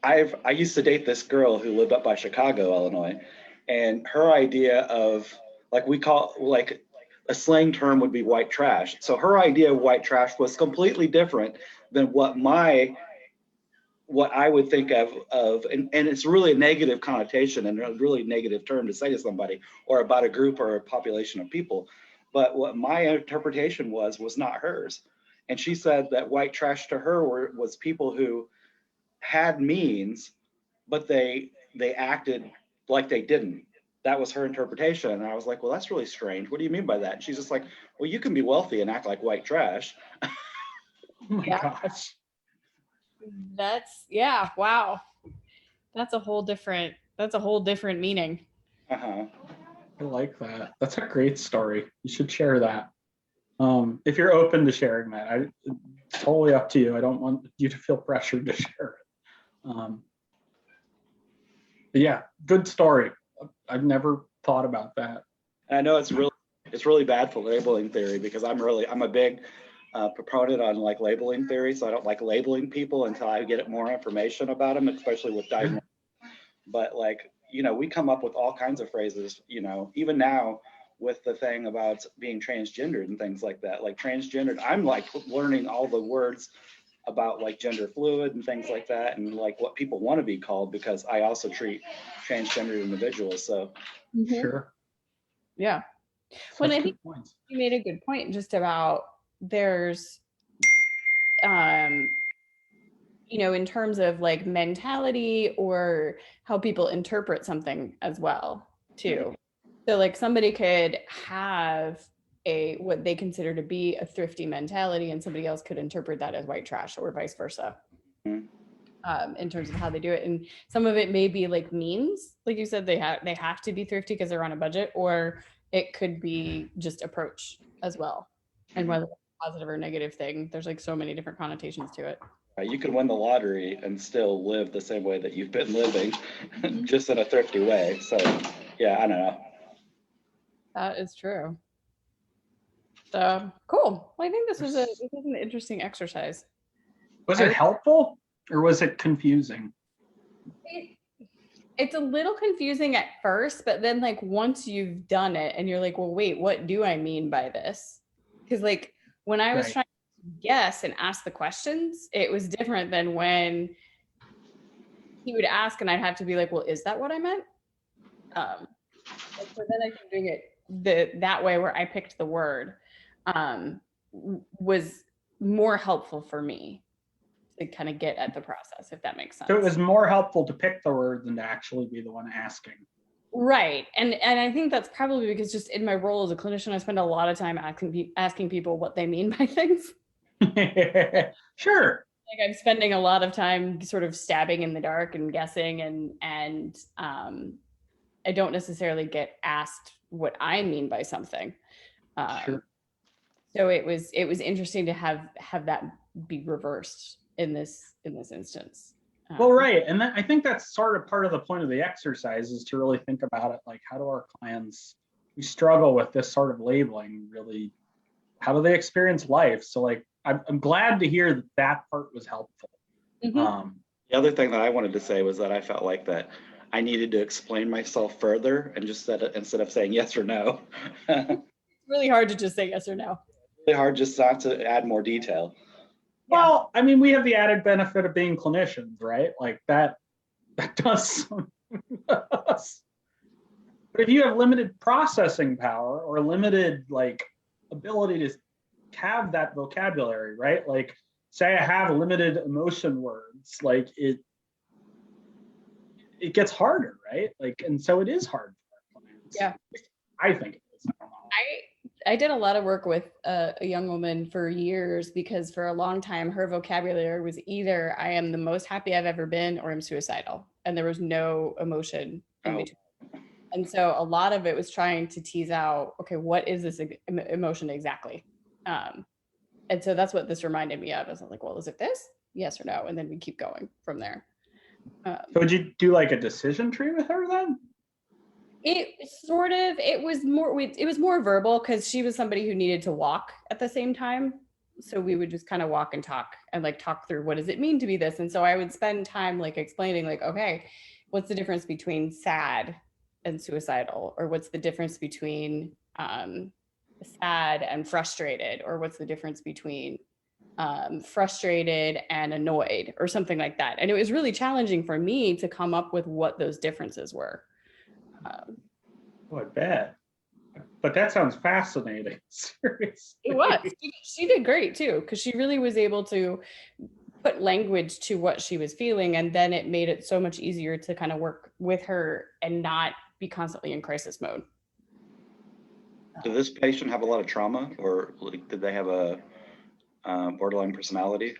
I used to date this girl who lived up by Chicago, Illinois, and her idea of like we call like a slang term would be white trash. So her idea of white trash was completely different than what I would think of, and it's really a negative connotation and a really negative term to say to somebody or about a group or a population of people. But what my interpretation was not hers. And she said that white trash to her was people who had means, but they acted like they didn't. That was her interpretation. And I was like, well, that's really strange. What do you mean by that? And she's just like, well, you can be wealthy and act like white trash. Oh my gosh. Yeah, wow. That's a whole different meaning. I like that. That's a great story. You should share that. If you're open to sharing that, it's totally up to you. I don't want you to feel pressured to share it. But yeah, good story. I've never thought about that. And I know it's really bad for labeling theory, because I'm a big proponent on like labeling theory. So I don't like labeling people until I get more information about them, especially with diagnosis. But like, we come up with all kinds of phrases, even now with the thing about being transgendered and things like that. Like transgendered, I'm like learning all the words about like gender fluid and things like that, and like what people want to be called, because I also treat transgender individuals. So Sure. Yeah. Well, I think you made a good point just about there's in terms of like mentality or how people interpret something as well too. So like somebody could have what they consider to be a thrifty mentality, and somebody else could interpret that as white trash, or vice versa. In terms of how they do it. And some of it may be like means, like you said, they have to be thrifty because they're on a budget, or it could be just approach as well. And whether it's a positive or negative thing, there's like so many different connotations to it. you can win the lottery and still live the same way that you've been living, just in a thrifty way. So yeah, I don't know. That is true. So cool. Well, I think this was an interesting exercise. Was it helpful or was it confusing? It's a little confusing at first, but then like once you've done it and you're like, well, wait, what do I mean by this? Because like when I was trying to guess and ask the questions, it was different than when he would ask and I'd have to be like, well, is that what I meant? And so then I think doing it that way where I picked the word was more helpful for me to kind of get at the process, if that makes sense. So it was more helpful to pick the word than to actually be the one asking. Right. And I think that's probably because just in my role as a clinician, I spend a lot of time asking people what they mean by things. Sure. Like I'm spending a lot of time sort of stabbing in the dark and guessing, and I don't necessarily get asked what I mean by something. Sure. So it was interesting to have that be reversed in this instance. Well, right. And I think that's sort of part of the point of the exercise, is to really think about it. Like, how do our clients, we struggle with this sort of labeling, really, how do they experience life? So like, I'm glad to hear that part was helpful. The other thing that I wanted to say was that I felt like that I needed to explain myself further, and just instead of saying yes or no. It's really hard to just say yes or no. Really hard just not to add more detail. Well, I mean, we have the added benefit of being clinicians, right? Like that does But if you have limited processing power or limited like ability to have that vocabulary, right? Like say I have limited emotion words, like it gets harder, right? Like, and so it is hard for our clients. Yeah. I think it is. I don't know. I did a lot of work with a young woman for years because for a long time her vocabulary was either I am the most happy I've ever been or I'm suicidal, and there was no emotion in between. And so a lot of it was trying to tease out, okay, what is this emotion exactly? And so that's what this reminded me of. I was like, well, is it this? Yes or no? And then we keep going from there. So would you do like a decision tree with her then? It was more verbal because she was somebody who needed to walk at the same time. So we would just kind of walk and talk and like talk through what does it mean to be this? And so I would spend time like explaining like, okay, what's the difference between sad and suicidal? Or what's the difference between sad and frustrated? Or what's the difference between frustrated and annoyed or something like that? And it was really challenging for me to come up with what those differences were. Oh, I bet. But that sounds fascinating. Seriously. It was. She did great too, because she really was able to put language to what she was feeling, and then it made it so much easier to kind of work with her and not be constantly in crisis mode. Did this patient have a lot of trauma, or did they have a borderline personality?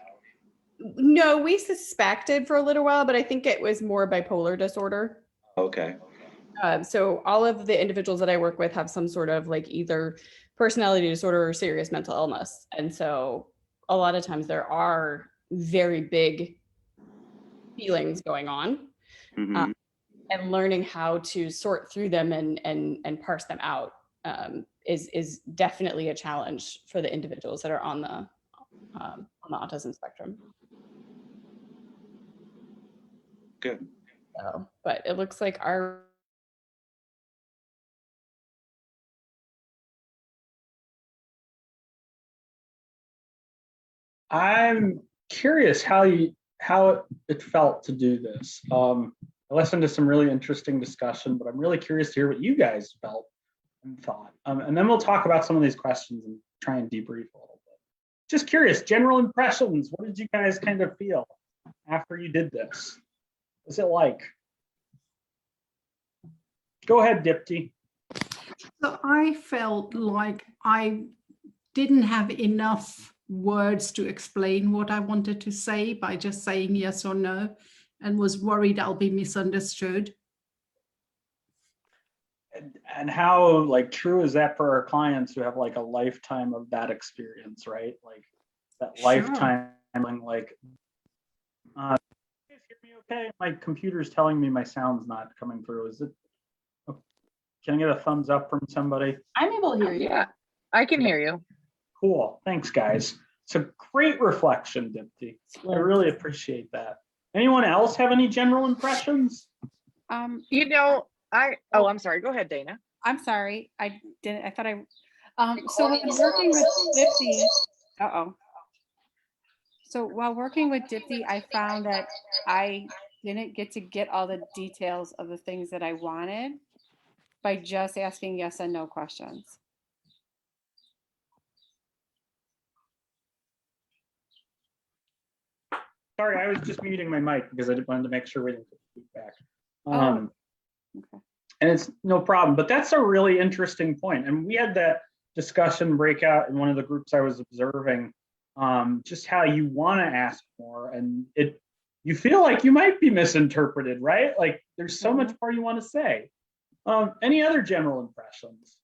No, we suspected for a little while, but I think it was more bipolar disorder. Okay. So all of the individuals that I work with have some sort of like either personality disorder or serious mental illness. And so a lot of times there are very big feelings going on. Mm-hmm. And learning how to sort through them and parse them out is definitely a challenge for the individuals that are on the autism spectrum. Good. So, but it looks like our I'm curious how it felt to do this. I listened to some really interesting discussion, but I'm really curious to hear what you guys felt and thought. And then we'll talk about some of these questions and try and debrief a little bit. Just curious, general impressions. What did you guys kind of feel after you did this? What's it like? Go ahead, Dipti. So I felt like I didn't have enough words to explain what I wanted to say by just saying yes or no, and was worried I'll be misunderstood. And how like true is that for our clients who have like a lifetime of that experience, right? Like that lifetime, like, you guys hear me okay? My computer's telling me my sound's not coming through. Is it? Can I get a thumbs up from somebody? I'm able to hear you. Yeah, I can hear you. Cool. Thanks, guys. It's a great reflection, Dipti. I really appreciate that. Anyone else have any general impressions? You know, I'm sorry. Go ahead, Dana. I'm sorry. I thought so when working with Dipti, so while working with Dipti, I found that I didn't get all the details of the things that I wanted by just asking yes and no questions. Sorry, I was just muting my mic because I wanted to make sure we didn't get feedback. Okay. And it's no problem, but that's a really interesting point. And we had that discussion breakout in one of the groups I was observing, just how you want to ask more, and you feel like you might be misinterpreted, right? Like there's so much more you want to say. Any other general impressions?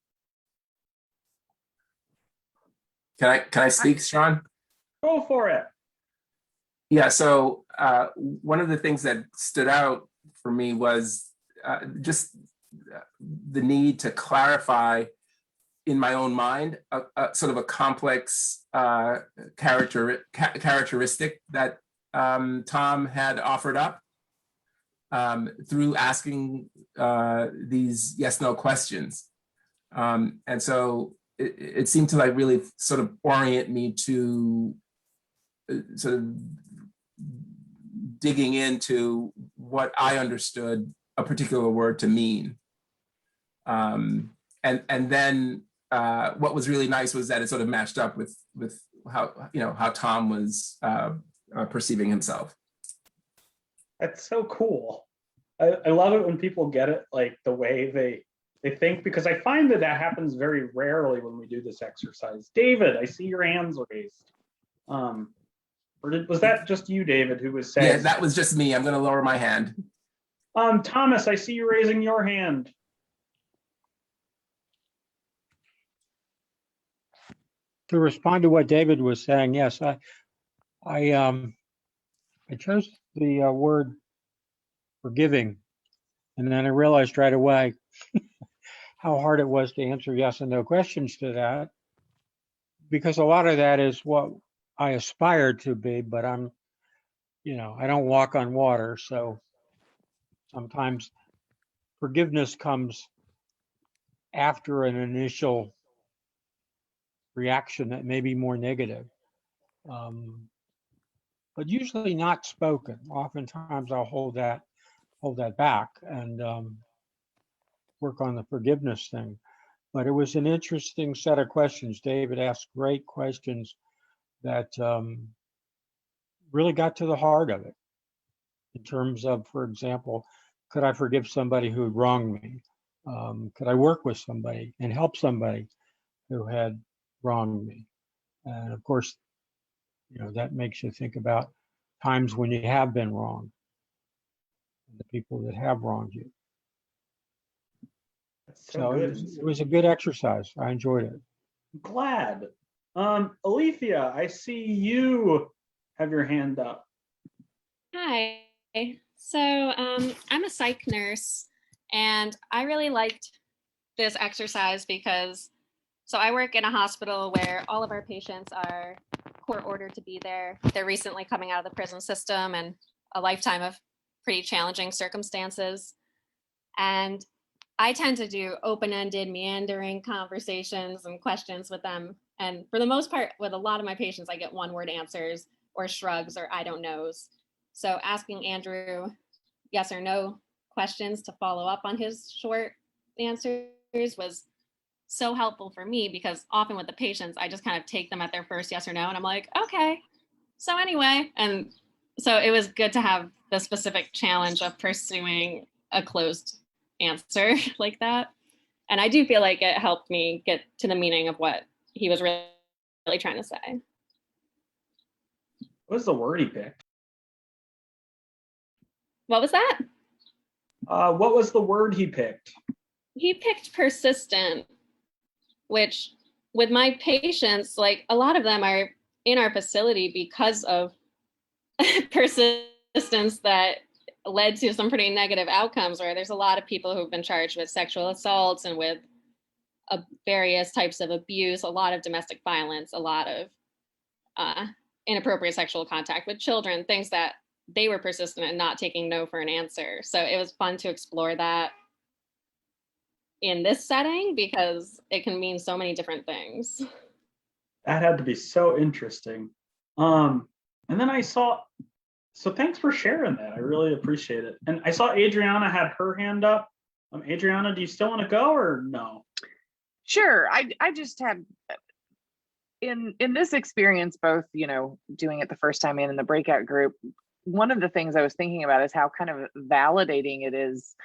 Can I speak, Sean? Go for it. Yeah, so one of the things that stood out for me was just the need to clarify in my own mind a sort of a complex characteristic that Tom had offered up through asking these yes/no questions. And so it seemed to like really sort of orient me to sort of digging into what I understood a particular word to mean. And then what was really nice was that it sort of matched up with how, you know, how Tom was perceiving himself. That's so cool. I love it when people get it like the way they think, because I find that happens very rarely when we do this exercise. David, I see your hands raised. Was that just you, David, who was saying? Yeah, that was just me. I'm going to lower my hand. Thomas, I see you raising your hand. To respond to what David was saying, yes, I chose the word forgiving, and then I realized right away how hard it was to answer yes and no questions to that, because a lot of that is what I aspire to be, but I'm, you know, I don't walk on water, so sometimes forgiveness comes after an initial reaction that may be more negative, but usually not spoken. Oftentimes I'll hold that back and work on the forgiveness thing. But it was an interesting set of questions. David asked great questions that really got to the heart of it, in terms of, for example, could I forgive somebody who had wronged me? Could I work with somebody and help somebody who had wronged me? And of course, you know, that makes you think about times when you have been wronged, the people that have wronged you. That's so good. It was a good exercise. I enjoyed it. Glad. Alethea, I see you have your hand up. Hi. So I'm a psych nurse, and I really liked this exercise because, so I work in a hospital where all of our patients are court ordered to be there. They're recently coming out of the prison system and a lifetime of pretty challenging circumstances. And I tend to do open-ended, meandering conversations and questions with them. And for the most part, with a lot of my patients, I get one-word answers or shrugs or I don't knows. So asking Andrew yes or no questions to follow up on his short answers was so helpful for me, because often with the patients, I just kind of take them at their first yes or no. And I'm like, okay, so anyway. And so it was good to have the specific challenge of pursuing a closed answer like that. And I do feel like it helped me get to the meaning of what he was really trying to say. What was the word he picked? What was that? What was the word he picked? He picked persistent, which with my patients, like a lot of them are in our facility because of persistence that led to some pretty negative outcomes, where there's a lot of people who've been charged with sexual assaults and with various types of abuse, a lot of domestic violence, a lot of inappropriate sexual contact with children, things that they were persistent in not taking no for an answer. So it was fun to explore that in this setting because it can mean so many different things. That had to be so interesting. And then I saw, so thanks for sharing that. I really appreciate it. And I saw Adriana had her hand up. Adriana, do you still want to go or no? Sure. I just had in this experience, both, you know, doing it the first time in the breakout group, one of the things I was thinking about is how kind of validating it is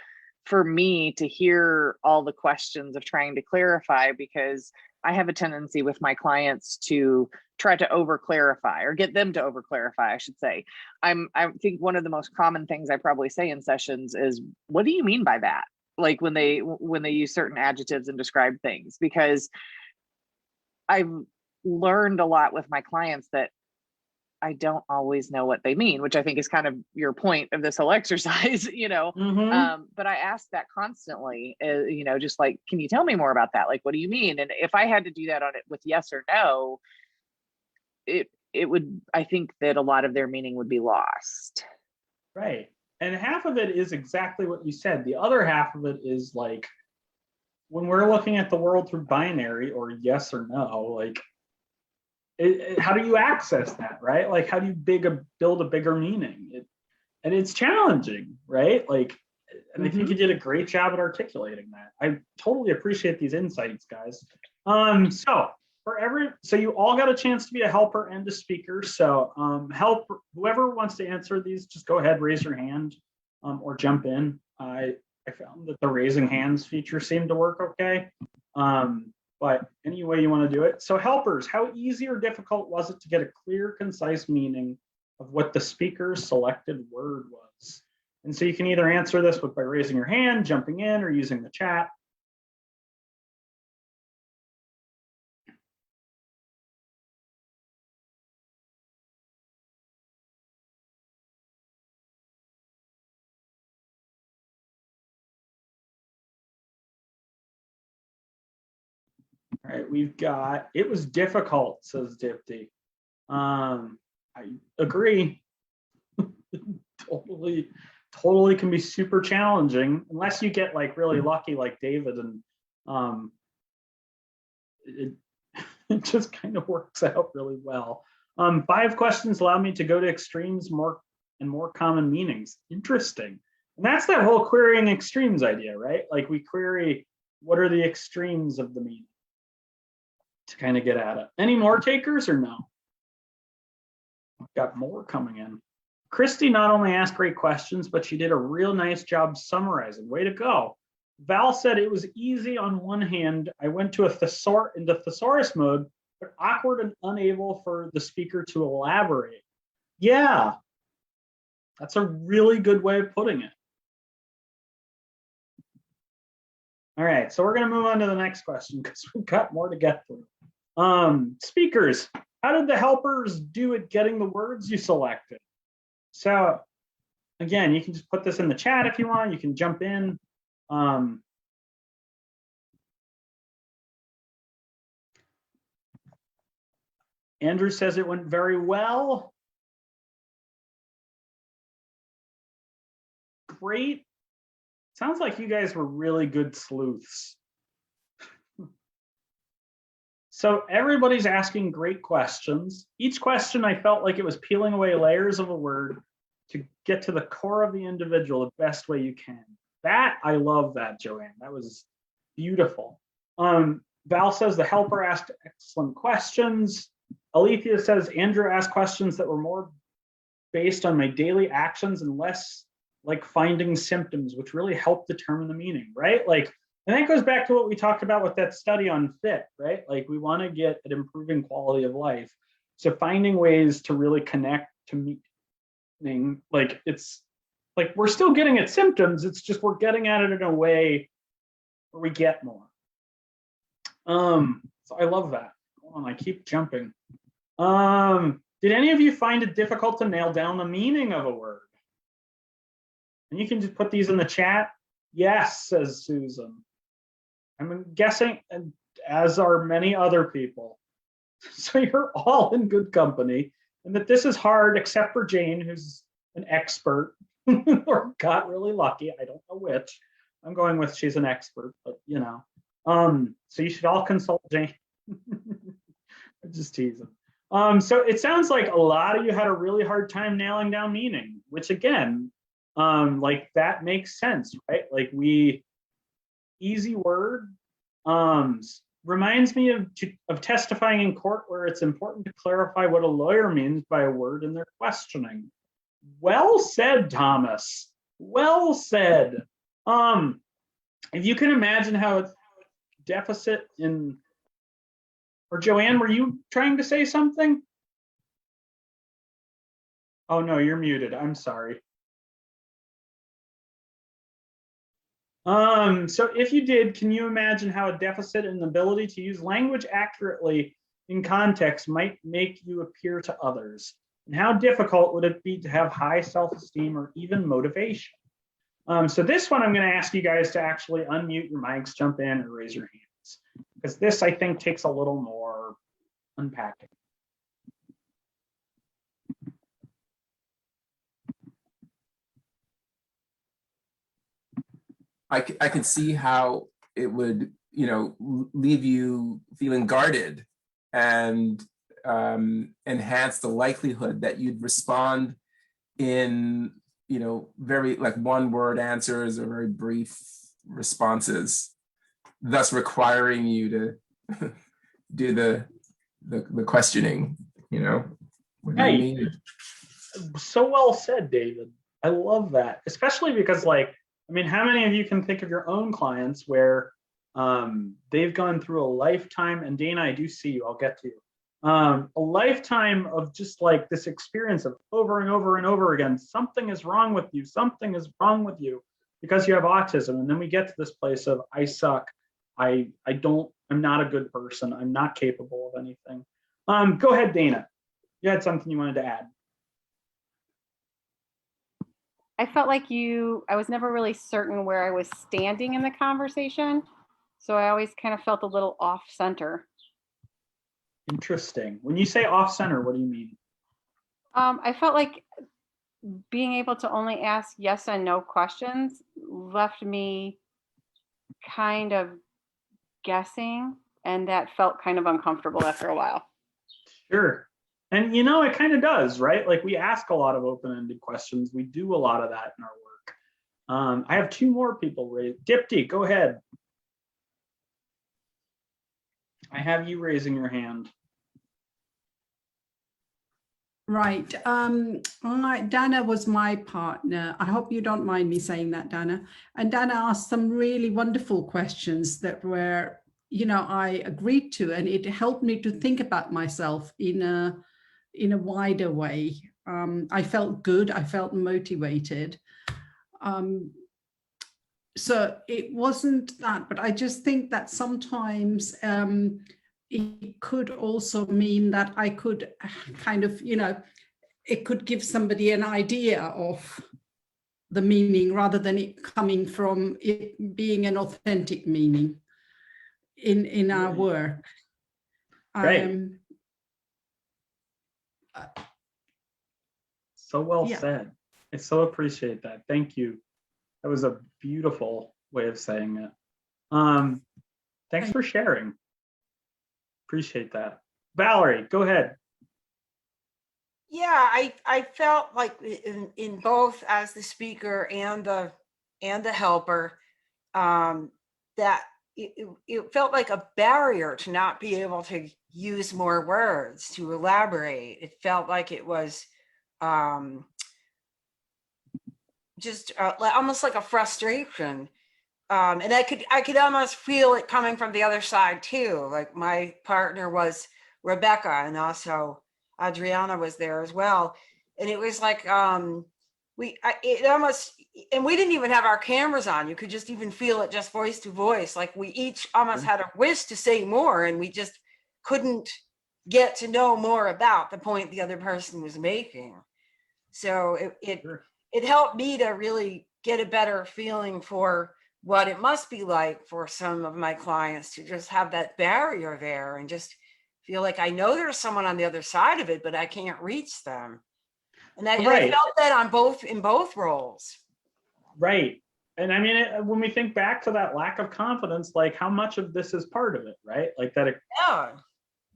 for me to hear all the questions of trying to clarify, because I have a tendency with my clients to try to over clarify or get them to over clarify, I should say. I think one of the most common things I probably say in sessions is, what do you mean by that? Like when they use certain adjectives and describe things, because I've learned a lot with my clients that I don't always know what they mean, which I think is kind of your point of this whole exercise, you know. But I ask that constantly, you know, just like, can you tell me more about that? Like, what do you mean? And if I had to do that on it with yes or no, it would, I think that a lot of their meaning would be lost. Right. And half of it is exactly what you said. The other half of it is like, when we're looking at the world through binary or yes or no, like, how do you access that, right? Like, how do you build a bigger meaning? And it's challenging, right? Like, And I think you did a great job at articulating that. I totally appreciate these insights, guys. So you all got a chance to be a helper and a speaker. So whoever wants to answer these, just go ahead, raise your hand or jump in. I found that the raising hands feature seemed to work okay. But any way you want to do it. So helpers, how easy or difficult was it to get a clear, concise meaning of what the speaker's selected word was? And so you can either answer this by raising your hand, jumping in, or using the chat. All right, we've got, it was difficult, says Dipti. I agree. Totally can be super challenging unless you get like really lucky like David, and it just kind of works out really well. 5 questions allow me to go to extremes more common meanings. Interesting. And that's that whole querying extremes idea, right? Like we query what are the extremes of the meaning to kind of get at it. Any more takers or no? I've got more coming in. Christy not only asked great questions, but she did a real nice job summarizing. Way to go. Val said it was easy on one hand. I went to into thesaurus mode, but awkward and unable for the speaker to elaborate. Yeah, that's a really good way of putting it. All right, so we're going to move on to the next question because we've got more to get through. Speakers, how did the helpers do at getting the words you selected? So again, you can just put this in the chat if you want. You can jump in. Andrew says it went very well. Great. Sounds like you guys were really good sleuths. So everybody's asking great questions. Each question, I felt like it was peeling away layers of a word to get to the core of the individual the best way you can. That, I love that, Joanne. That was beautiful. Val says the helper asked excellent questions. Alethea says Andrew asked questions that were more based on my daily actions and less like finding symptoms, which really helped determine the meaning, right? Like, and that goes back to what we talked about with that study on fit, right? Like we want to get at improving quality of life. So finding ways to really connect to meaning, like it's like we're still getting at symptoms, it's just we're getting at it in a way where we get more. So I love that. Hold on, I keep jumping. Did any of you find it difficult to nail down the meaning of a word? And you can just put these in the chat. Yes, says Susan. I'm guessing, as are many other people. So you're all in good company, and that this is hard, except for Jane, who's an expert, or got really lucky. I don't know which. I'm going with she's an expert, but you know. So you should all consult Jane. I'm just teasing. So it sounds like a lot of you had a really hard time nailing down meaning, which again, like that makes sense, right? Like easy word reminds me of testifying in court, where it's important to clarify what a lawyer means by a word in their questioning. Well said, Thomas. Well said. If you can imagine how it's deficit in, or Joanne, were you trying to say something? Oh no, you're muted. I'm sorry. So if you did, can you imagine how a deficit in the ability to use language accurately in context might make you appear to others? And how difficult would it be to have high self-esteem or even motivation? So this one, I'm going to ask you guys to actually unmute your mics, jump in, or raise your hands, because this, I think, takes a little more unpacking. I can see how it would, you know, leave you feeling guarded and enhance the likelihood that you'd respond in very like one word answers or very brief responses, thus requiring you to do the questioning, what do you Hey, mean? so well said, David. I love that, especially because how many of you can think of your own clients where they've gone through a lifetime, and Dana, I do see you, I'll get to you. A lifetime of just like this experience of over and over and over again, something is wrong with you, because you have autism. And then we get to this place of I suck, I'm not a good person, I'm not capable of anything. Go ahead, Dana. You had something you wanted to add. I felt like I was never really certain where I was standing in the conversation. So I always kind of felt a little off center. Interesting. When you say off center, what do you mean? I felt like being able to only ask yes and no questions left me kind of guessing, and that felt kind of uncomfortable after a while. Sure. And it kind of does, right? Like we ask a lot of open-ended questions. We do a lot of that in our work. I have two more people raised. Dipti, go ahead. I have you raising your hand. Right. Dana was my partner. I hope you don't mind me saying that, Dana. And Dana asked some really wonderful questions that were, I agreed to, and it helped me to think about myself in a wider way. I felt good. I felt motivated. So it wasn't that, but I just think that sometimes it could also mean that I could kind of, it could give somebody an idea of the meaning rather than it coming from it being an authentic meaning in our work. Right. So well said. I so appreciate that. Thank you. That was a beautiful way of saying it. Thanks for sharing. Appreciate that. Valerie, go ahead. Yeah, I felt like in both as the speaker and the helper, that it felt like a barrier to not be able to use more words to elaborate. It felt like it was just almost like a frustration. And I could almost feel it coming from the other side too. Like my partner was Rebecca, and also Adriana was there as well. And it was like we didn't even have our cameras on. You could just even feel it just voice to voice. Like we each almost had a wish to say more, and we just couldn't get to know more about the point the other person was making. So it helped me to really get a better feeling for what it must be like for some of my clients to just have that barrier there and just feel like I know there's someone on the other side of it, but I can't reach them. And I felt that in both roles. Right. And I mean, when we think back to that lack of confidence, like how much of this is part of it, right? Like that,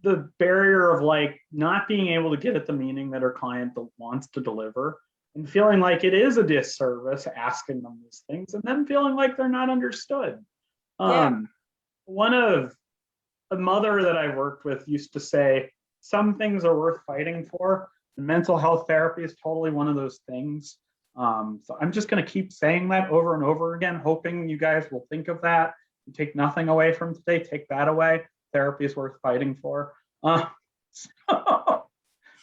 the barrier of like not being able to get at the meaning that our client wants to deliver, and feeling like it is a disservice asking them these things, and then feeling like they're not understood. One of a mother that I worked with used to say, some things are worth fighting for. And mental health therapy is totally one of those things. So I'm just going to keep saying that over and over again, hoping you guys will think of that. You take nothing away from today, take that away. Therapy is worth fighting for.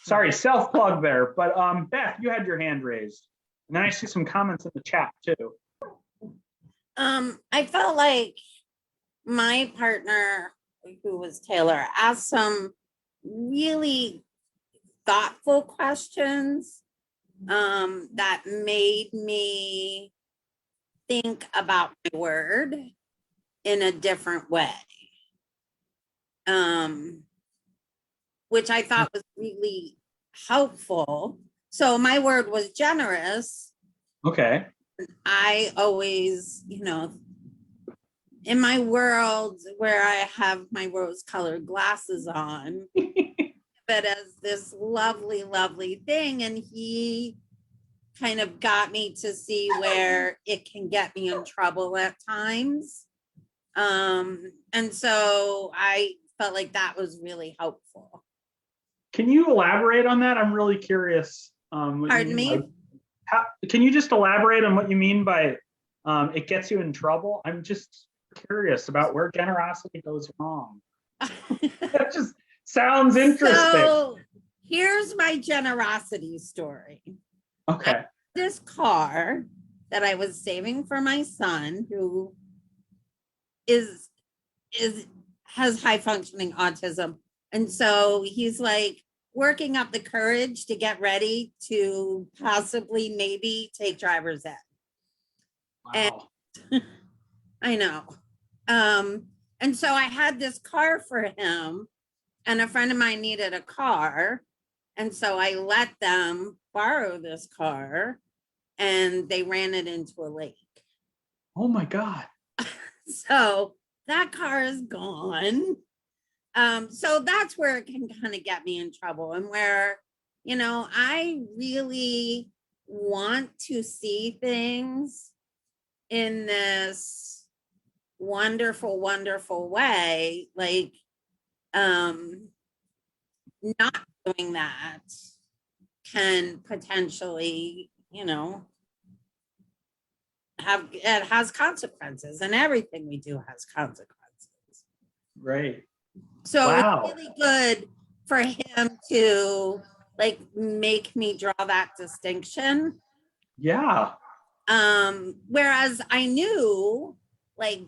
Sorry, self-plug there. But Beth, you had your hand raised. And then I see some comments in the chat too. I felt like my partner, who was Taylor, asked some really thoughtful questions that made me think about my word in a different way, which I thought was really helpful. So my word was generous. Okay. I always, in my world where I have my rose-colored glasses on, but as this lovely, lovely thing, and he kind of got me to see where it can get me in trouble at times. And so I felt like that was really helpful. Can you elaborate on that? I'm really curious. Pardon me? Can you just elaborate on what you mean by it gets you in trouble? I'm just curious about where generosity goes wrong. That just sounds interesting. So here's my generosity story. Okay. This car that I was saving for my son, who has high functioning autism. And so he's like working up the courage to get ready to possibly maybe take driver's ed. Wow. And I know. And so I had this car for him, and a friend of mine needed a car. And so I let them borrow this car, and they ran it into a lake. Oh my God. So that car is gone. So that's where it can kind of get me in trouble, and where, you know, I really want to see things in this wonderful, wonderful way. Like, not doing that can potentially, you know, it has consequences, and everything we do has consequences. Right. So wow. It's really good for him to like make me draw that distinction. Yeah. Whereas I knew like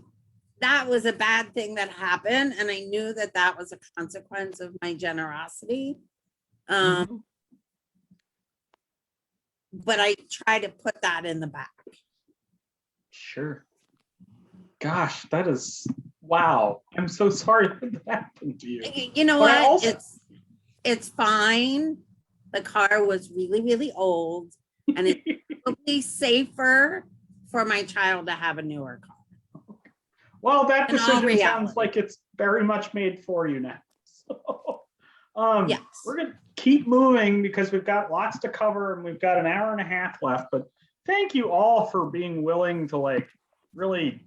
that was a bad thing that happened, and I knew that that was a consequence of my generosity. But I try to put that in the back. Sure. Gosh, that is, wow. I'm so sorry that happened to you. You know But what? also, It's fine. The car was really, really old, and it's probably safer for my child to have a newer car. well, that In all decision reality. sounds like it's very much made for you now. So, Yes. we're going to keep moving because we've got lots to cover and we've got an hour and a half left. But thank you all for being willing to like really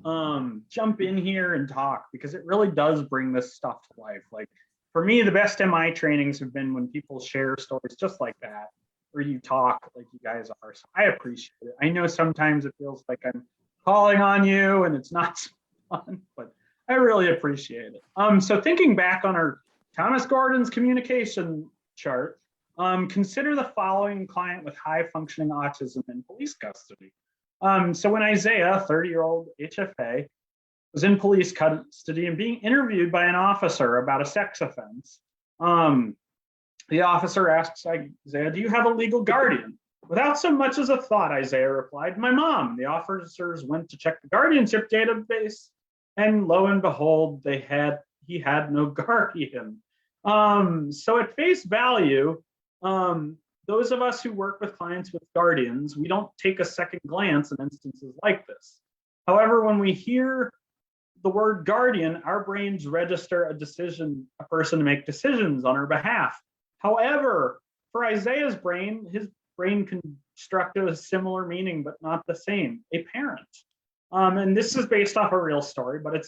jump in here and talk, because it really does bring this stuff to life. Like for me, the best MI trainings have been when people share stories just like that, where you talk like you guys are. So I appreciate it. I know sometimes it feels like I'm calling on you and it's not so fun, but I really appreciate it. So thinking back on our Thomas Gordon's communication chart, consider the following client with high functioning autism in police custody. So when Isaiah, 30-year-old HFA, was in police custody and being interviewed by an officer about a sex offense, the officer asks Isaiah, "Do you have a legal guardian?" Without so much as a thought, Isaiah replied, "My mom." The officers went to check the guardianship database, and lo and behold, he had no guardian. So at face value, those of us who work with clients with guardians, we don't take a second glance in instances like this. However, when we hear the word guardian, our brains register a person to make decisions on our behalf. However, for Isaiah's brain, his brain constructed a similar meaning, but not the same, a parent. And this is based off a real story, but it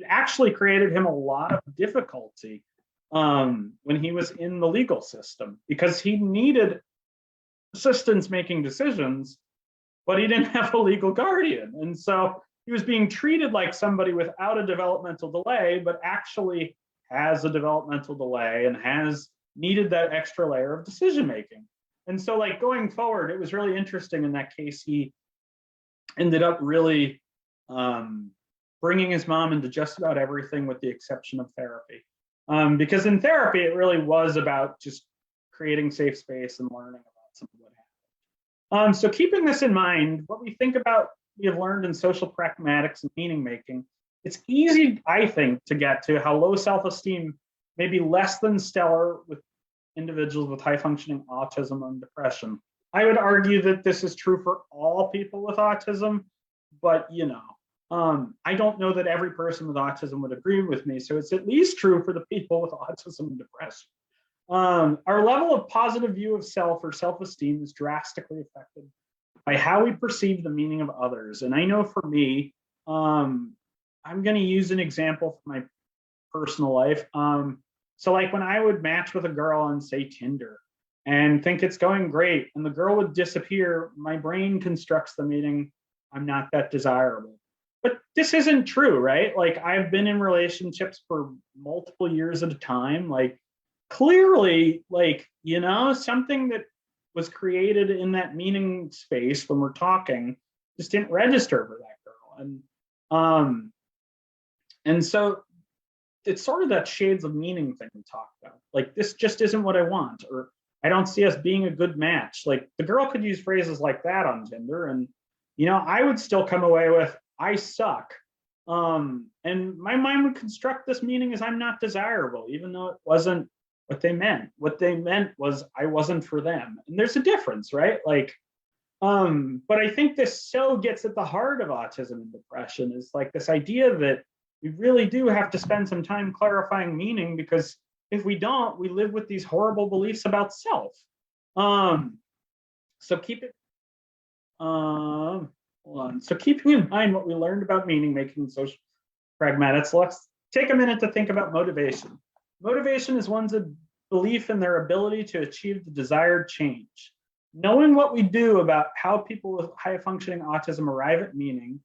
actually created him a lot of difficulty when he was in the legal system, because he needed assistance making decisions, but he didn't have a legal guardian. And so he was being treated like somebody without a developmental delay, but actually has a developmental delay and has needed that extra layer of decision making. And so like going forward, it was really interesting in that case. He ended up really bringing his mom into just about everything with the exception of therapy. Because in therapy, it really was about just creating safe space and learning about some of what happened. So keeping this in mind, what we have learned in social pragmatics and meaning making, it's easy, I think, to get to how low self-esteem may be less than stellar with individuals with high functioning autism and depression. I would argue that this is true for all people with autism, but you know, I don't know that every person with autism would agree with me. So it's at least true for the people with autism and depression. Our level of positive view of self or self-esteem is drastically affected by how we perceive the meaning of others. And I know for me, I'm going to use an example from my personal life. So like when I would match with a girl on, say, Tinder and think it's going great and the girl would disappear, my brain constructs the meaning, I'm not that desirable. But this isn't true, right? Like I've been in relationships for multiple years at a time. Like clearly, like, you know, something that was created in that meaning space when we're talking just didn't register for that girl. And so it's sort of that shades of meaning thing we talked about. Like, this just isn't what I want, or I don't see us being a good match. Like the girl could use phrases like that on Tinder, and you know, I would still come away with I suck. And my mind would construct this meaning as I'm not desirable, even though it wasn't what they meant. What they meant was I wasn't for them. And there's a difference, right? Like, but I think this so gets at the heart of autism and depression, is like this idea that we really do have to spend some time clarifying meaning, because if we don't, we live with these horrible beliefs about self. So keep it, hold on. So keeping in mind what we learned about meaning making social pragmatics, let's take a minute to think about motivation. Motivation is one's belief in their ability to achieve the desired change. Knowing what we do about how people with high functioning autism arrive at meaning,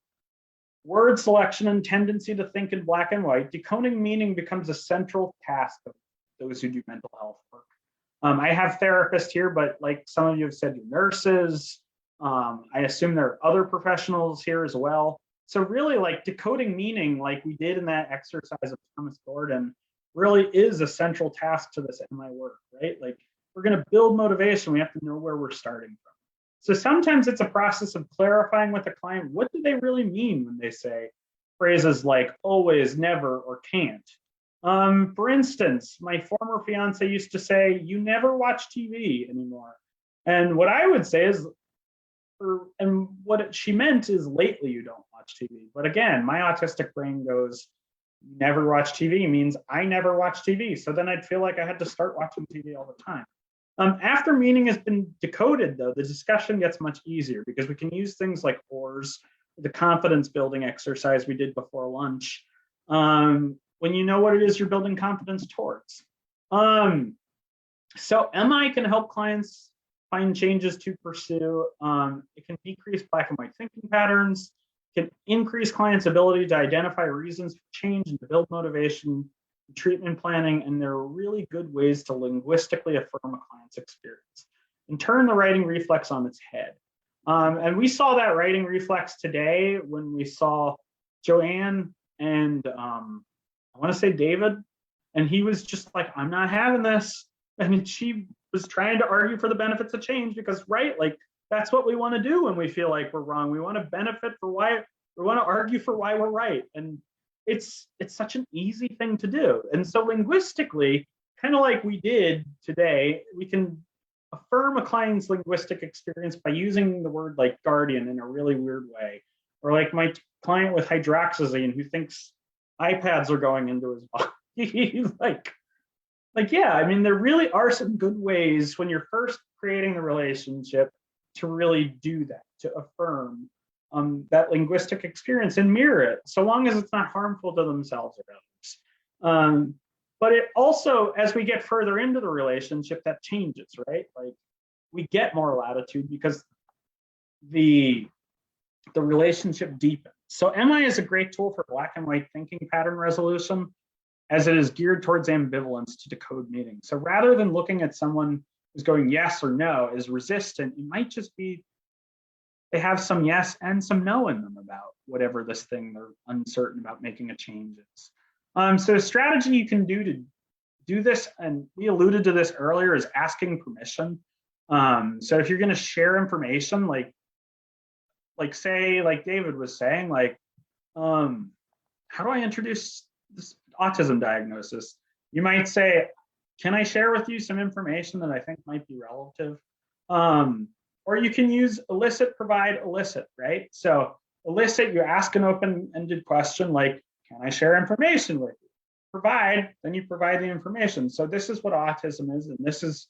word selection and tendency to think in black and white, decoding meaning becomes a central task of those who do mental health work. I have therapists here, but like some of you have said, you're nurses. I assume there are other professionals here as well. So really, like decoding meaning, like we did in that exercise of Thomas Gordon, really is a central task to this MI work, right? Like, we're going to build motivation, we have to know where we're starting from. So sometimes it's a process of clarifying with the client, what do they really mean when they say phrases like always, never, or can't? For instance, my former fiance used to say, you never watch TV anymore. And what I would say is, and what she meant is lately you don't watch TV. But again, my autistic brain goes, never watch TV means I never watch TV. So then I'd feel like I had to start watching TV all the time. After meaning has been decoded, though, the discussion gets much easier because we can use things like ORs, the confidence building exercise we did before lunch, when you know what it is you're building confidence towards. So MI can help clients find changes to pursue. It can decrease black and white thinking patterns, can increase clients' ability to identify reasons for change and to build motivation, treatment planning, and there are really good ways to linguistically affirm a client's experience and turn the writing reflex on its head. And we saw that writing reflex today when we saw Joanne and I want to say David, and he was just like, I'm not having this. And she was trying to argue for the benefits of change because, right, like that's what we want to do when we feel like we're wrong. We want to benefit for why, we want to argue for why we're right. And it's such an easy thing to do. And so linguistically, kind of like we did today, we can affirm a client's linguistic experience by using the word like guardian in a really weird way. Or like my client with hydroxyzine who thinks iPads are going into his body. He's like, yeah, I mean, there really are some good ways when you're first creating the relationship to really do that, to affirm that linguistic experience and mirror it, so long as it's not harmful to themselves or others. But it also, as we get further into the relationship, that changes, right? Like we get more latitude because the relationship deepens. So MI is a great tool for black and white thinking pattern resolution, as it is geared towards ambivalence to decode meaning. So rather than looking at someone who's going yes or no as resistant, it might just be they have some yes and some no in them about whatever this thing they're uncertain about making a change is. So a strategy you can do to do this, and we alluded to this earlier, is asking permission. So if you're going to share information, like say, like David was saying, like, how do I introduce this autism diagnosis? You might say, can I share with you some information that I think might be relative? Or you can use elicit, provide, elicit, right? So elicit, you ask an open-ended question like, can I share information with you? provide, then you provide the information. So this is what autism is, and this is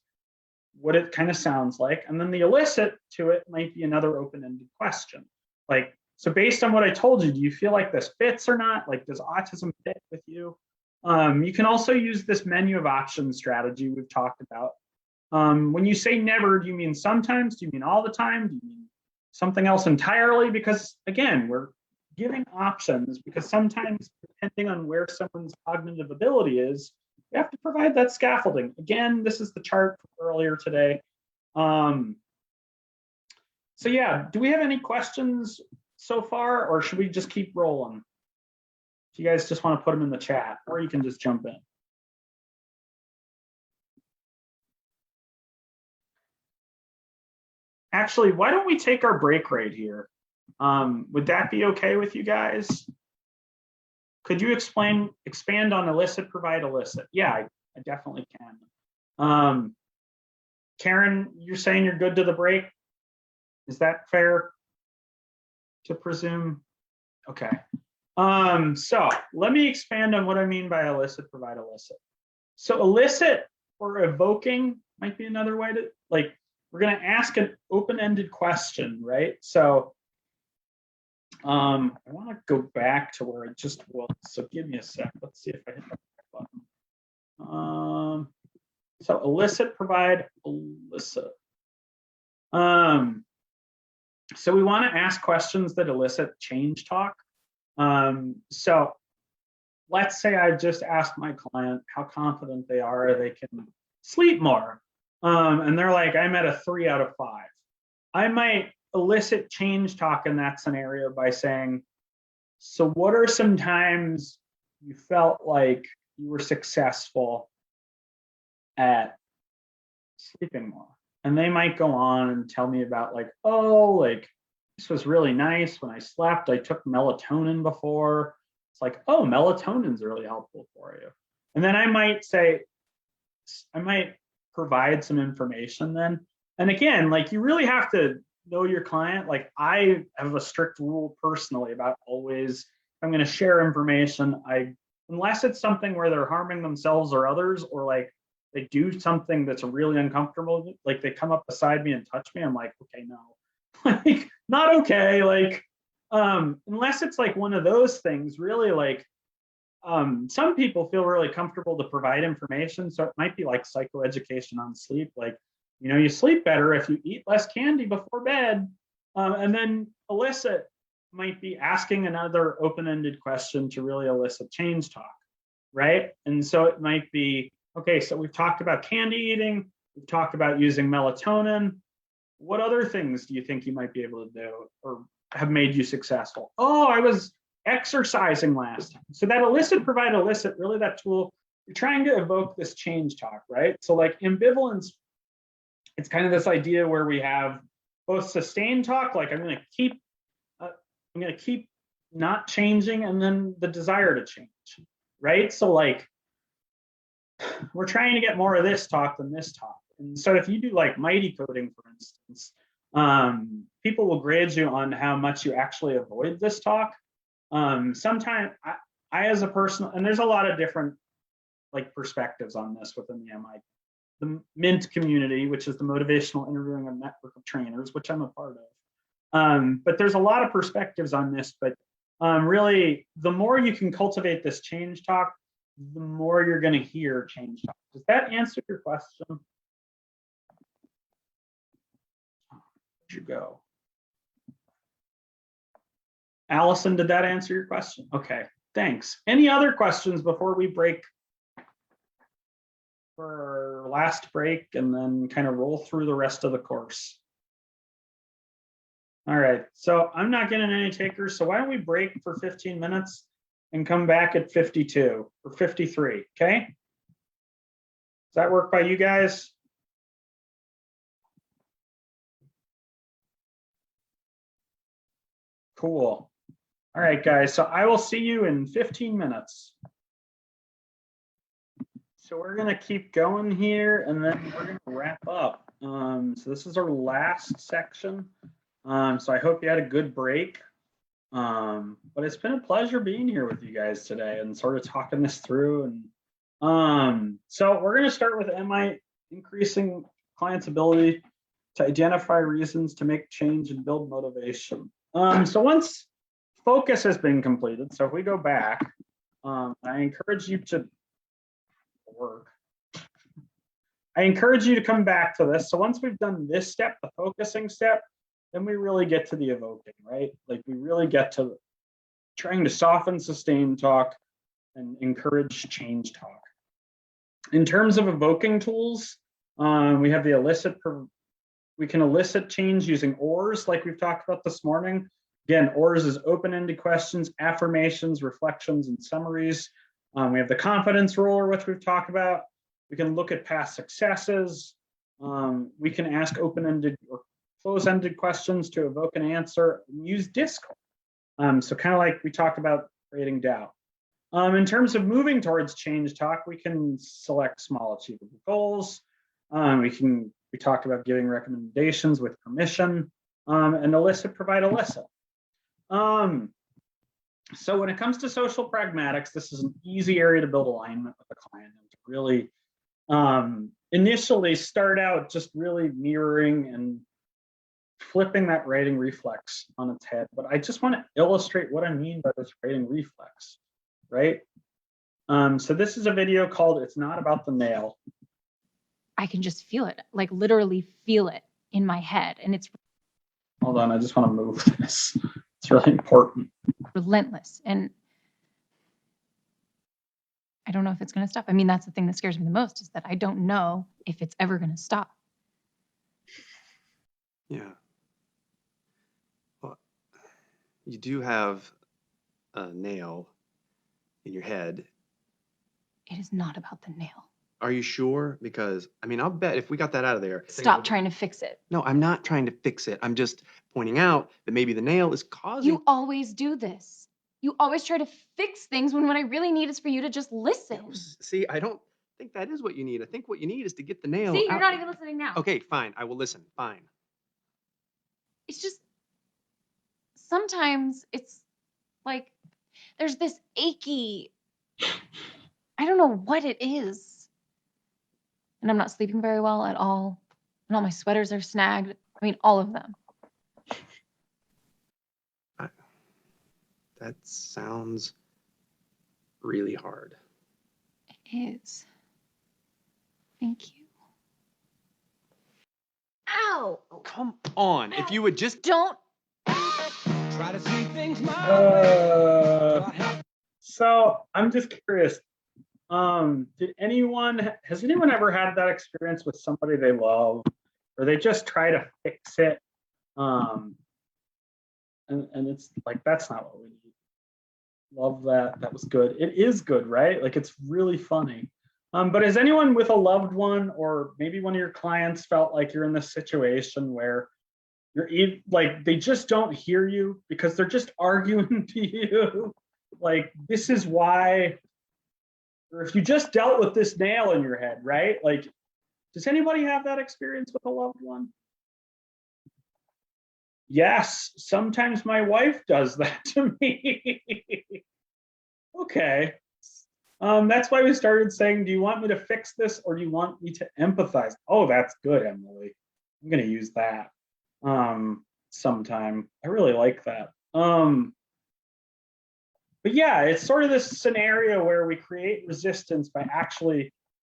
what it kind of sounds like. And then the elicit to it might be another open-ended question. Like, so based on what I told you, do you feel like this fits or not? Like, does autism fit with you? You can also use this menu of options strategy we've talked about. When you say never, do you mean sometimes? Do you mean all the time? Do you mean something else entirely? Because again, we're giving options because sometimes depending on where someone's cognitive ability is, you have to provide that scaffolding. Again, this is the chart from earlier today. So yeah, do we have any questions so far, or should we just keep rolling? If you guys just want to put them in the chat, or you can just jump in. Actually, why don't we take our break right here? Would that be okay with you guys? Could you expand on elicit, provide, elicit? Yeah, I definitely can. Karen, you're saying you're good to the break? Is that fair to presume? Okay. So let me expand on what I mean by elicit, provide, elicit. So elicit or evoking might be another way to, like, we're going to ask an open-ended question, right? So I want to go back to where it just was. So give me a sec. Let's see if I hit the right button. So elicit, provide, elicit. So we want to ask questions that elicit change talk. So let's say I just asked my client how confident they are they can sleep more. And they're like, I'm at a 3 out of 5. I might elicit change talk in that scenario by saying, so what are some times you felt like you were successful at sleeping more? And they might go on and tell me about like, oh, like this was really nice when I slept. I took melatonin before. It's like, oh, melatonin's really helpful for you. And then I might say, I might provide some information then. And again, like you really have to know your client. Like I have a strict rule personally about always, if I'm going to share information, unless it's something where they're harming themselves or others, or like they do something that's really uncomfortable, like they come up beside me and touch me, I'm like, okay, no, like not okay. Like, unless it's like one of those things, really, like, some people feel really comfortable to provide information. So it might be like psychoeducation on sleep. Like, you know, you sleep better if you eat less candy before bed. And then elicit might be asking another open-ended question to really elicit change talk, right? And so it might be, okay, so we've talked about candy eating. We've talked about using melatonin. What other things do you think you might be able to do or have made you successful? Oh, I was exercising last time. So that elicit, provide, elicit, really that tool, you're trying to evoke this change talk, right? So like ambivalence, it's kind of this idea where we have both sustained talk, like I'm going to keep not changing, and then the desire to change, right? So like we're trying to get more of this talk than this talk. And so if you do like mighty coding, for instance, people will grade you on how much you actually avoid this talk. Sometimes I as a person, and there's a lot of different like perspectives on this within the MINT community, which is the Motivational Interviewing and Network of Trainers, which I'm a part of. But there's a lot of perspectives on this, but really the more you can cultivate this change talk, the more you're going to hear change talk. Does that answer your question? Where'd you go? Allison, did that answer your question? Okay, thanks. Any other questions before we break for our last break and then kind of roll through the rest of the course? All right, so I'm not getting any takers, so why don't we break for 15 minutes and come back at 52 or 53, okay? Does that work by you guys? Cool. All right, guys, so I will see you in 15 minutes. So we're gonna keep going here and then we're gonna wrap up. So this is our last section. So I hope you had a good break. But it's been a pleasure being here with you guys today and sort of talking this through. And so we're going to start with, am I increasing clients' ability to identify reasons to make change and build motivation? So once focus has been completed, so if we go back, I encourage you to work. I encourage you to come back to this. So once we've done this step, the focusing step, then we really get to the evoking, right? Like we really get to trying to soften, sustain talk and encourage change talk. In terms of evoking tools, we have the elicit. We can elicit change using ORs, like we've talked about this morning. Again, ORs is open-ended questions, affirmations, reflections, and summaries. We have the confidence roller, which we've talked about. We can look at past successes. We can ask open-ended or close-ended questions to evoke an answer and use discourse. So kind of like we talked about creating doubt. In terms of moving towards change talk, we can select small achievable goals. We talked about giving recommendations with permission, and elicit, provide elicit. So when it comes to social pragmatics, this is an easy area to build alignment with the client and to really initially start out just really mirroring and flipping that writing reflex on its head. But I just want to illustrate what I mean by this writing reflex, right? So this is a video called "It's Not About the Nail." I can just feel it, like literally feel it in my head. And it's Hold on, I just want to move this. It's really important. relentless. And I don't know if it's going to stop. I mean, that's the thing that scares me the most, is that I don't know if it's ever going to stop. Yeah. Well, you do have a nail in your head. It is not about the nail. Are you sure? Because, I mean, I'll bet if we got that out of there. Stop trying to fix it. No, I'm not trying to fix it. I'm just pointing out that maybe the nail is causing. You always do this. You always try to fix things when what I really need is for you to just listen. See, I don't think that is what you need. I think what you need is to get the nail See, you're out. not even listening now. Okay, fine. I will listen. Fine. It's just, sometimes it's like, there's this achy, I don't know what it is. And I'm not sleeping very well at all. And all my sweaters are snagged. I mean, all of them. That sounds really hard. It is. Thank you. Ow! Come on. If you would just don't try to see things so I'm just curious. Has anyone ever had that experience with somebody they love, or they just try to fix it? And it's like, that's not what we need. Love that. That was good. It is good, right? Like, it's really funny. But has anyone with a loved one, or maybe one of your clients, felt like you're in this situation where like they just don't hear you because they're just arguing to you? Like, this is why. Or if you just dealt with this nail in your head, right? Like, does anybody have that experience with a loved one? Yes, sometimes my wife does that to me. Okay. That's why we started saying, do you want me to fix this or do you want me to empathize? Oh, that's good, Emily. I'm going to use that sometime. I really like that. But yeah, it's sort of this scenario where we create resistance by actually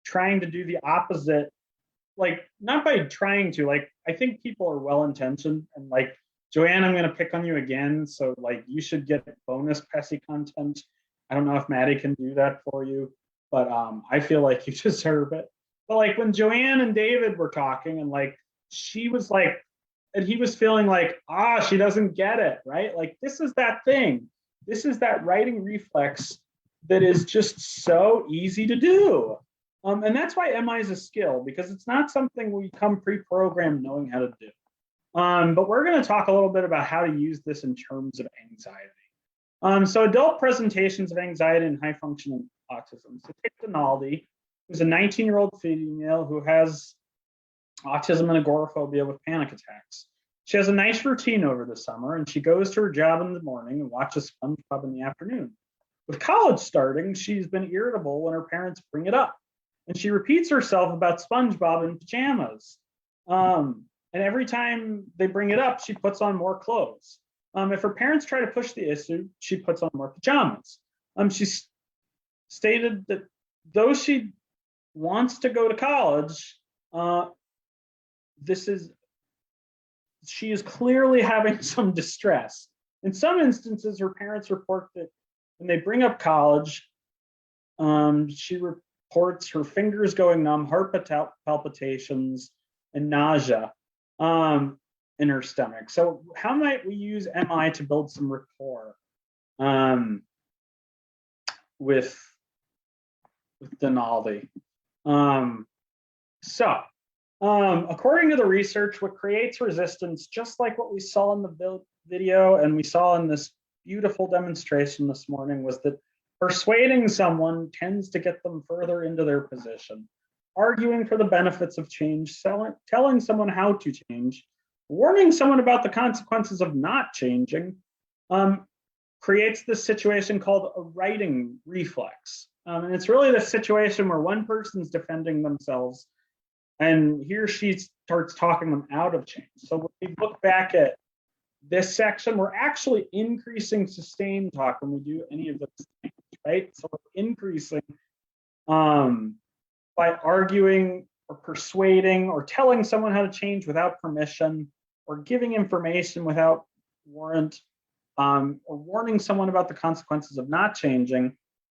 trying to do the opposite. Like, not by trying to, like, I think people are well-intentioned and like, Joanne, I'm going to pick on you again. So like, you should get bonus Pessy content. I don't know if Maddie can do that for you, but I feel like you deserve it. But like when Joanne and David were talking and like, she was like, and he was feeling like, she doesn't get it, right? Like, this is that thing. This is that writing reflex that is just so easy to do. And that's why MI is a skill, because it's not something we come pre-programmed knowing how to do. But we're going to talk a little bit about how to use this in terms of anxiety. So adult presentations of anxiety and high functioning autism. So take Denaldi, who's a 19-year-old female who has autism and agoraphobia with panic attacks. She has a nice routine over the summer, and she goes to her job in the morning and watches SpongeBob in the afternoon. With college starting, she's been irritable when her parents bring it up, and she repeats herself about SpongeBob in pajamas. And every time they bring it up, she puts on more clothes. If her parents try to push the issue, she puts on more pajamas. She stated that though she wants to go to college, she is clearly having some distress. In some instances, her parents report that when they bring up college, she reports her fingers going numb, heart palpitations, and nausea in her stomach. So how might we use MI to build some rapport with Denali? According to the research, what creates resistance, just like what we saw in the video and we saw in this beautiful demonstration this morning, was that persuading someone tends to get them further into their position. Arguing for the benefits of change, telling someone how to change, warning someone about the consequences of not changing, creates this situation called a righting reflex. And it's really the situation where one person's defending themselves and he or she starts talking them out of change. So when we look back at this section, we're actually increasing sustained talk when we do any of those things, right? So we're increasing by arguing or persuading or telling someone how to change without permission, or giving information without warrant, or warning someone about the consequences of not changing.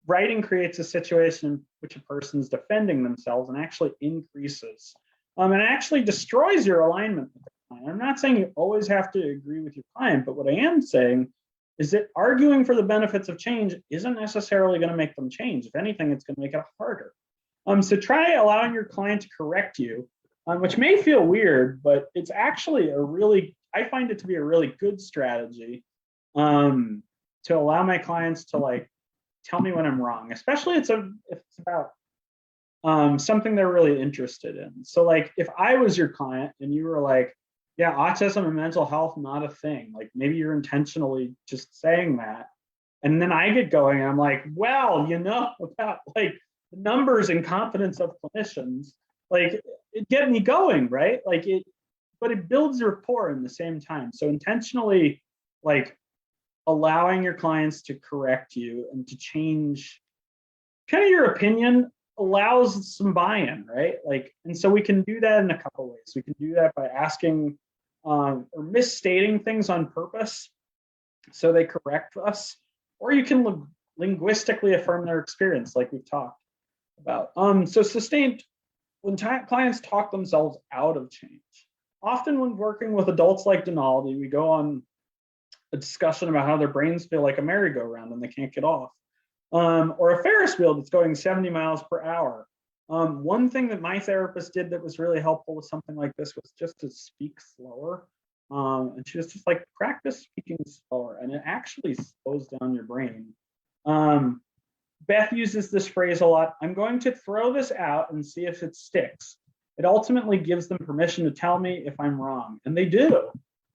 Writing creates a situation in which a person's defending themselves and actually increases. And it actually destroys your alignment with the client. I'm not saying you always have to agree with your client, but what I am saying is that arguing for the benefits of change isn't necessarily going to make them change. If anything, it's going to make it harder. So try allowing your client to correct you, which may feel weird, but it's actually I find it to be a really good strategy to allow my clients to tell me when I'm wrong, especially if it's about something they're really interested in. So if I was your client and you were like, yeah, autism and mental health, not a thing. Maybe you're intentionally just saying that. And then I get going and I'm like, well, about the numbers and confidence of clinicians, it get me going, right? But it builds rapport in the same time. So intentionally, allowing your clients to correct you and to change kind of your opinion allows some buy-in, right? And so we can do that in a couple ways. We can do that by asking or misstating things on purpose so they correct us, or you can linguistically affirm their experience like we've talked about. So sustained, when clients talk themselves out of change, often when working with adults like Denali, we go on a discussion about how their brains feel like a merry-go-round and they can't get off, or a Ferris wheel that's going 70 miles per hour. One thing that my therapist did that was really helpful with something like this was just to speak slower. And she was just practice speaking slower, and it actually slows down your brain. Beth uses this phrase a lot. I'm going to throw this out and see if it sticks. It ultimately gives them permission to tell me if I'm wrong, and they do.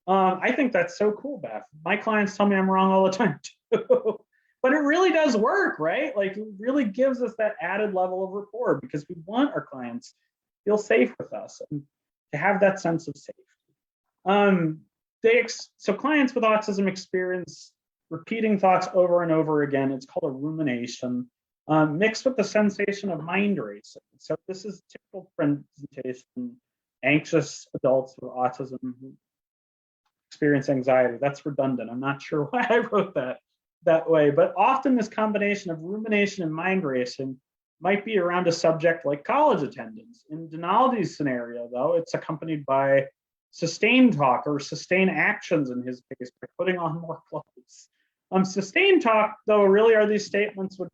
I think that's so cool, Beth. My clients tell me I'm wrong all the time too. But it really does work, right? It really gives us that added level of rapport because we want our clients to feel safe with us and to have that sense of safety. So clients with autism experience repeating thoughts over and over again. It's called a rumination, mixed with the sensation of mind racing. So this is a typical presentation. Anxious adults with autism who experience anxiety. That's redundant. I'm not sure why I wrote that way, but often this combination of rumination and mind racing might be around a subject like college attendance. In Denali's scenario, though, it's accompanied by sustained talk or sustained actions in his case by putting on more clothes. Sustained talk, though, really are these statements which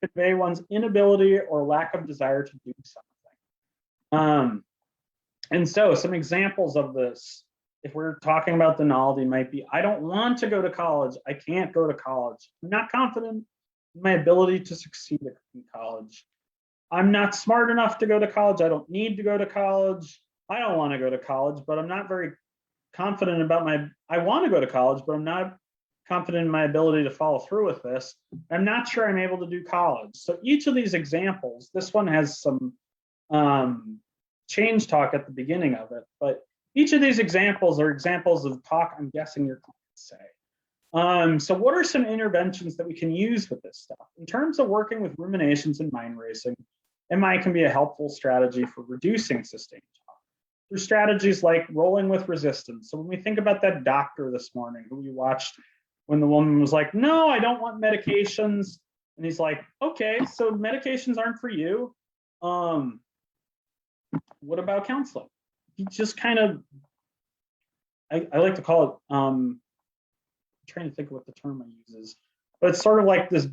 convey one's inability or lack of desire to do something. And so some examples of this, if we're talking about Denali, might be, I don't want to go to college. I can't go to college. I'm not confident in my ability to succeed in college. I'm not smart enough to go to college. I don't need to go to college. I don't want to go to college, but I'm not very confident about I want to go to college, but I'm not confident in my ability to follow through with this. I'm not sure I'm able to do college. So each of these examples, this one has some change talk at the beginning of it, but each of these examples are examples of talk I'm guessing your clients say. So what are some interventions that we can use with this stuff? In terms of working with ruminations and mind racing, MI can be a helpful strategy for reducing sustained talk. Through strategies like rolling with resistance. So when we think about that doctor this morning who we watched when the woman was like, no, I don't want medications. And he's like, okay, so medications aren't for you. What about counseling? He just kind of, I like to call it, I'm trying to think of what the term I use is, but it's sort of like this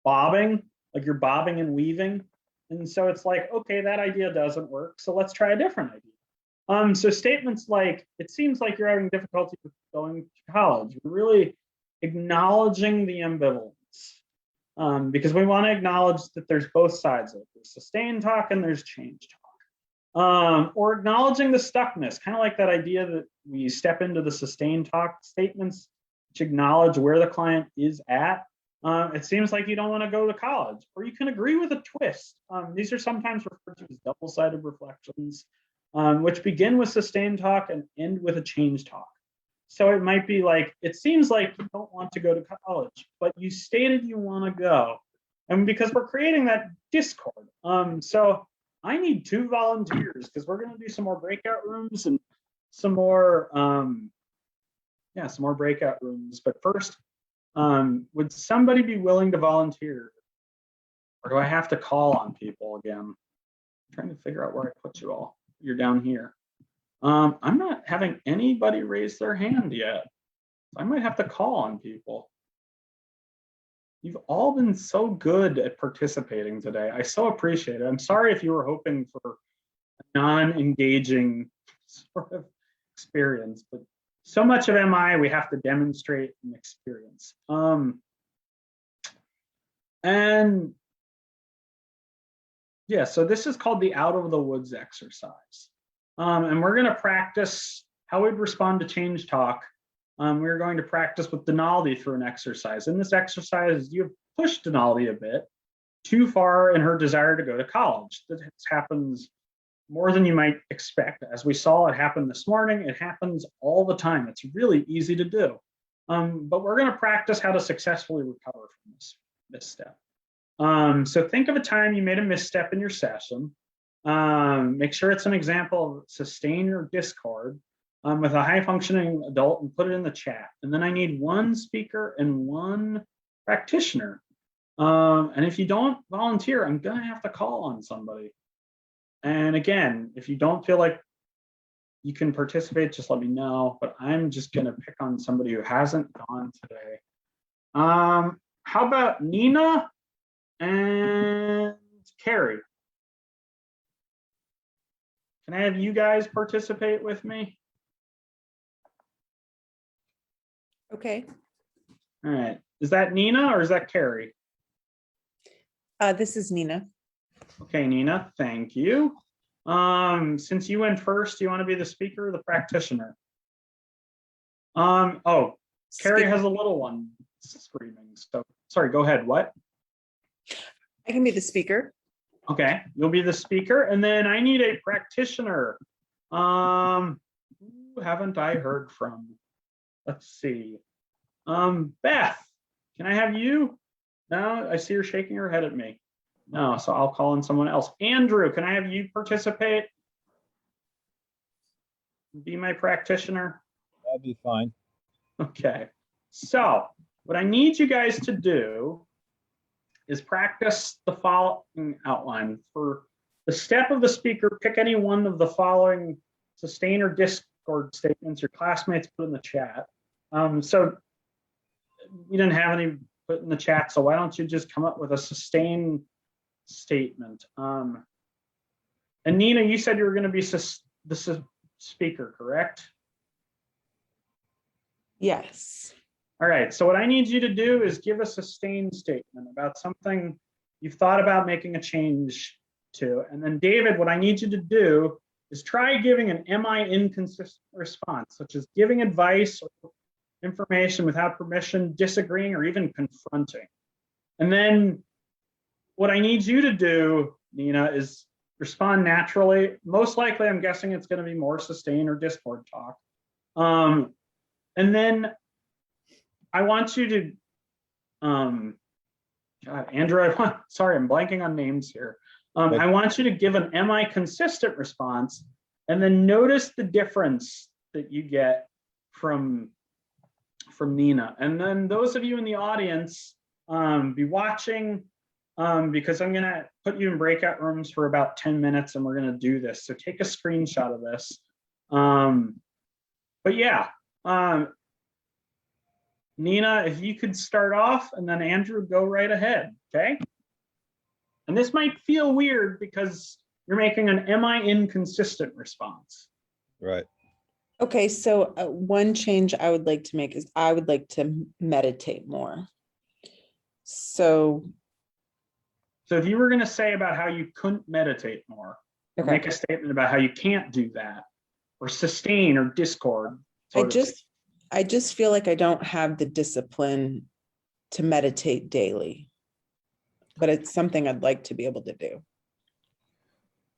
bobbing, like you're bobbing and weaving. And so it's like, okay, that idea doesn't work. So let's try a different idea. So statements like, it seems like you're having difficulty with going to college, really acknowledging the ambivalence, because we want to acknowledge that there's both sides of it. There's sustained talk and there's change talk. Or acknowledging the stuckness, kind of like that idea that we step into the sustained talk statements, which acknowledge where the client is at. It seems like you don't want to go to college, or you can agree with a twist. These are sometimes referred to as double-sided reflections, which begin with sustained talk and end with a change talk. So it might be like, it seems like you don't want to go to college, but you stated you want to go. And because we're creating that discord. So I need 2 volunteers because we're going to do some more breakout rooms and some more, some more breakout rooms. But first, would somebody be willing to volunteer? Or do I have to call on people again? I'm trying to figure out where I put you all. You're down here. I'm not having anybody raise their hand yet. I might have to call on people. You've all been so good at participating today. I so appreciate it. I'm sorry if you were hoping for a non-engaging sort of experience, but so much of MI we have to demonstrate and experience. And yeah, so this is called the out of the woods exercise. And we're going to practice how we'd respond to change talk. We're going to practice with Denaldi through an exercise. In this exercise, you've pushed Denaldi a bit too far in her desire to go to college. This happens more than you might expect. As we saw, it happened this morning. It happens all the time. It's really easy to do. But we're going to practice how to successfully recover from this misstep. So think of a time you made a misstep in your session. Make sure it's an example of sustain your discord with a high functioning adult and put it in the chat. And then I need 1 speaker and 1 practitioner. And if you don't volunteer, I'm going to have to call on somebody. And again, if you don't feel like you can participate, just let me know. But I'm just going to pick on somebody who hasn't gone today. How about Nina and Carrie? Can I have you guys participate with me? Okay. All right. Is that Nina or is that Carrie? This is Nina. Okay, Nina, thank you. Since you went first, do you want to be the speaker or the practitioner? Oh, Carrie has a little one screaming. So sorry, go ahead. What? I can be the speaker. Okay, you'll be the speaker, and then I need a practitioner. Who haven't I heard from? Let's see. Beth, can I have you? No, I see her shaking her head at me. No, so I'll call in someone else. Andrew, can I have you participate? Be my practitioner. That'd be fine. Okay, so what I need you guys to do is practice the following outline. For the step of the speaker, pick any one of the following sustain or discord statements your classmates put in the chat. So we didn't have any put in the chat, so why don't you just come up with a sustain statement? And Nina, you said you were going to be the speaker, correct? Yes. All right, so what I need you to do is give a sustained statement about something you've thought about making a change to. And then David, what I need you to do is try giving an am I inconsistent response, such as giving advice or information without permission, disagreeing, or even confronting. And then what I need you to do, Nina, is respond naturally. Most likely, I'm guessing it's going to be more sustain or discord talk. And then I want you to, God, Andrew, sorry, I'm blanking on names here. I want you to give an am I consistent response, and then notice the difference that you get from Nina. And then those of you in the audience, be watching, because I'm gonna put you in breakout rooms for about 10 minutes and we're gonna do this. So take a screenshot of this. But yeah, Nina, if you could start off, and then Andrew, go right ahead, okay? And this might feel weird because you're making an am I inconsistent response. Right. Okay, so one change I would like to make is I would like to meditate more. So if you were going to say about how you couldn't meditate more, or make a statement about how you can't do that, or sustain or discord. I just feel like I don't have the discipline to meditate daily, but it's something I'd like to be able to do.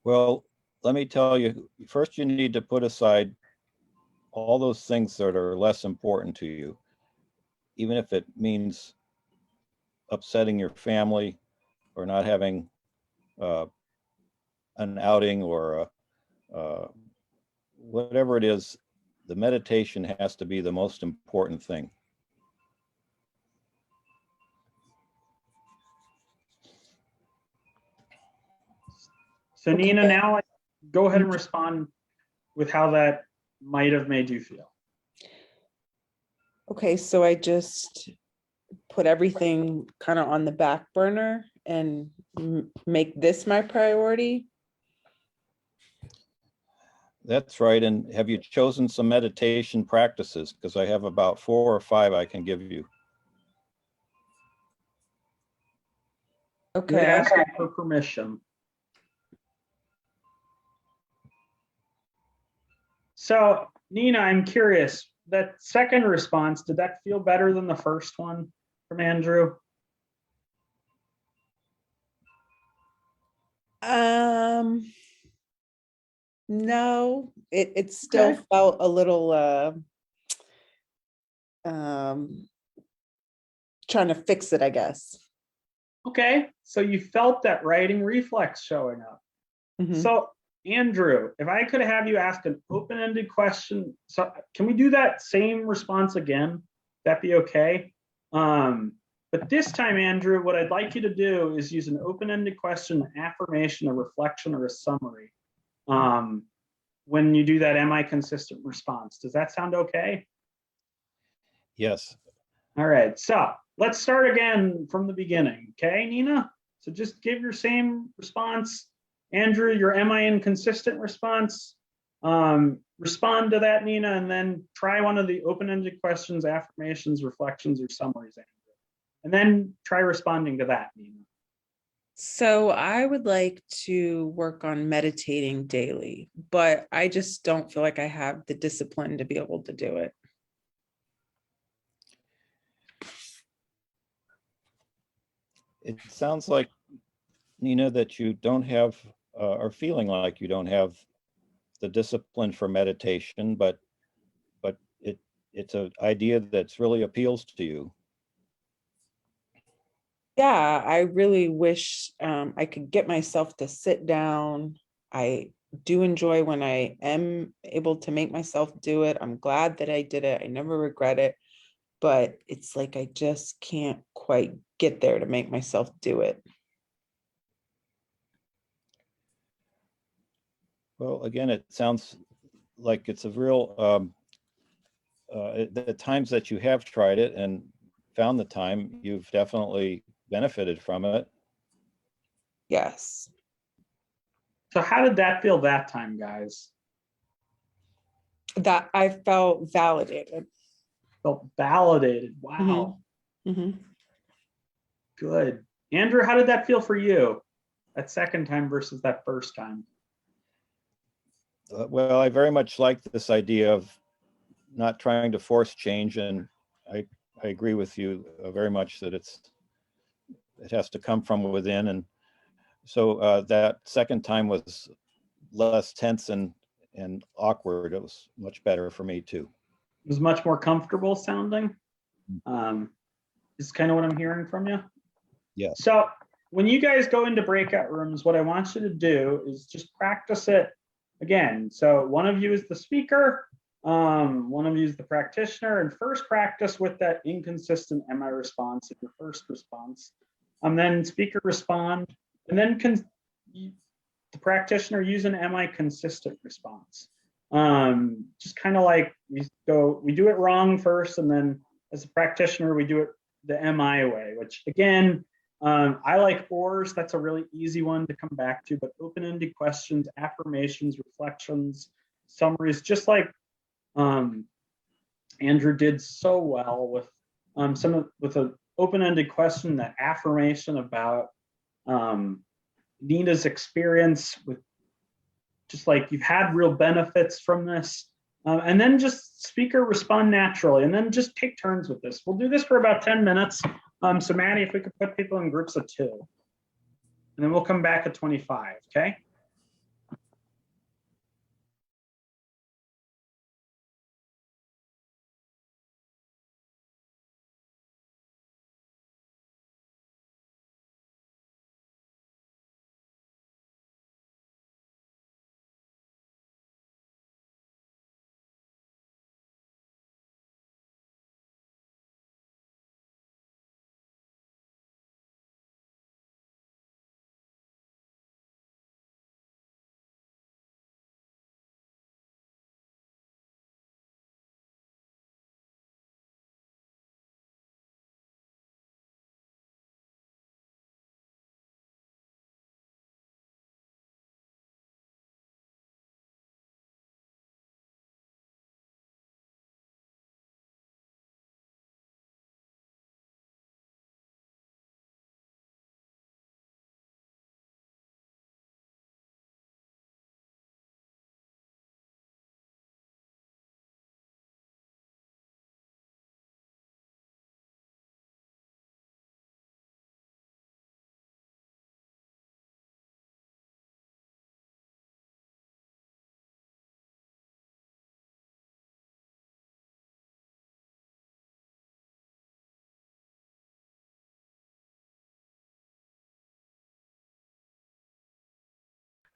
Well, let me tell you, first you need to put aside all those things that are less important to you, even if it means upsetting your family or not having an outing or whatever it is. The meditation has to be the most important thing. So Nina, now go ahead and respond with how that might have made you feel. Okay, so I just put everything kind of on the back burner and make this my priority. That's right. And have you chosen some meditation practices? Because I have about 4 or 5 I can give you. Okay. You're asking for permission. So Nina, I'm curious, that second response, did that feel better than the first one from Andrew? No, it still felt a little trying to fix it, I guess. Okay, so you felt that writing reflex showing up. So Andrew, if I could have you ask an open-ended question, so can we do that same response again? That'd be okay. But this time, Andrew, what I'd like you to do is use an open-ended question, an affirmation, a reflection, or a summary. When you do that, am I consistent response? Does that sound okay? Yes. All right, so let's start again from the beginning, okay, Nina? So just give your same response. Andrew, your am I inconsistent response. Respond to that, Nina, and then try one of the open-ended questions, affirmations, reflections, or summaries, Andrew. And then try responding to that, Nina. So I would like to work on meditating daily, but I just don't feel like I have the discipline to be able to do it. It sounds like, Nina, that you don't have, or feeling like you don't have the discipline for meditation, but it's an idea that's really appeals to you. Yeah, I really wish I could get myself to sit down. I do enjoy when I am able to make myself do it. I'm glad that I did it. I never regret it, but it's like I just can't quite get there to make myself do it. Well, again, it sounds like it's a real, the times that you have tried it and found the time, you've definitely benefited from it. Yes. So how did that feel that time, guys? That I felt validated. Felt validated. Wow. Good. Andrew, how did that feel for you? That second time versus that first time? Well, I very much like this idea of not trying to force change, and I agree with you very much that it has to come from within. And so that second time was less tense and awkward. It was much better for me too. It was much more comfortable sounding. Is kind of what I'm hearing from you. Yeah. So when you guys go into breakout rooms, what I want you to do is just practice it again. So one of you is the speaker, one of you is the practitioner, and first practice with that inconsistent am I response in your first response. Then speaker respond, and then the practitioner use an am I consistent response. Just kind of like we do it wrong first, and then as a practitioner, we do it the am I way, which again, I like ORs. That's a really easy one to come back to, but open-ended questions, affirmations, reflections, summaries, just like Andrew did so well with with an open-ended question, that affirmation about Nina's experience with just like you've had real benefits from this. And then just speaker respond naturally, and then just take turns with this. We'll do this for about 10 minutes. So Maddie, if we could put people in groups of 2, and then we'll come back at 25, okay?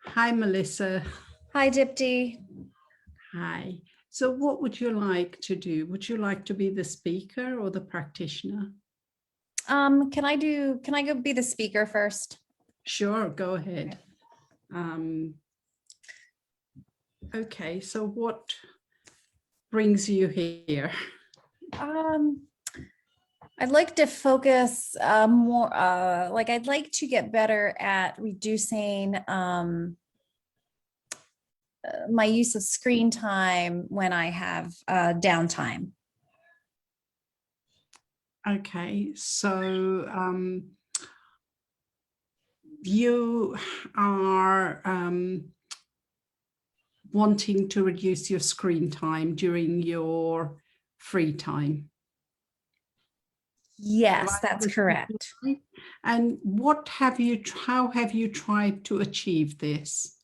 Hi, Melissa. Hi, Dipti. Hi. So what would you like to do? Would you like to be the speaker or the practitioner? Can I go be the speaker first? Sure, go ahead. Okay, so what brings you here? I'd like to focus more, like I'd like to get better at reducing my use of screen time when I have downtime. Okay, so you are wanting to reduce your screen time during your free time. Yes, that's correct. And how have you tried to achieve this?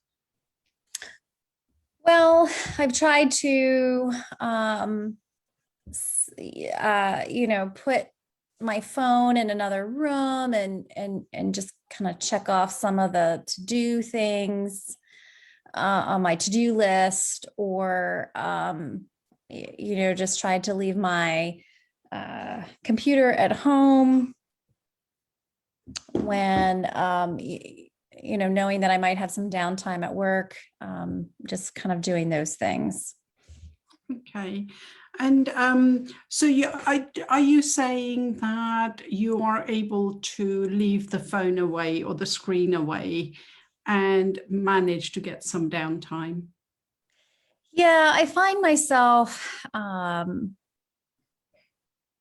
Well, I've tried to, put my phone in another room and just kind of check off some of the to-do things on my to-do list, or, just tried to leave my computer at home when, knowing that I might have some downtime at work, just kind of doing those things. Okay. And so are you saying that you are able to leave the phone away or the screen away and manage to get some downtime? Yeah, I find myself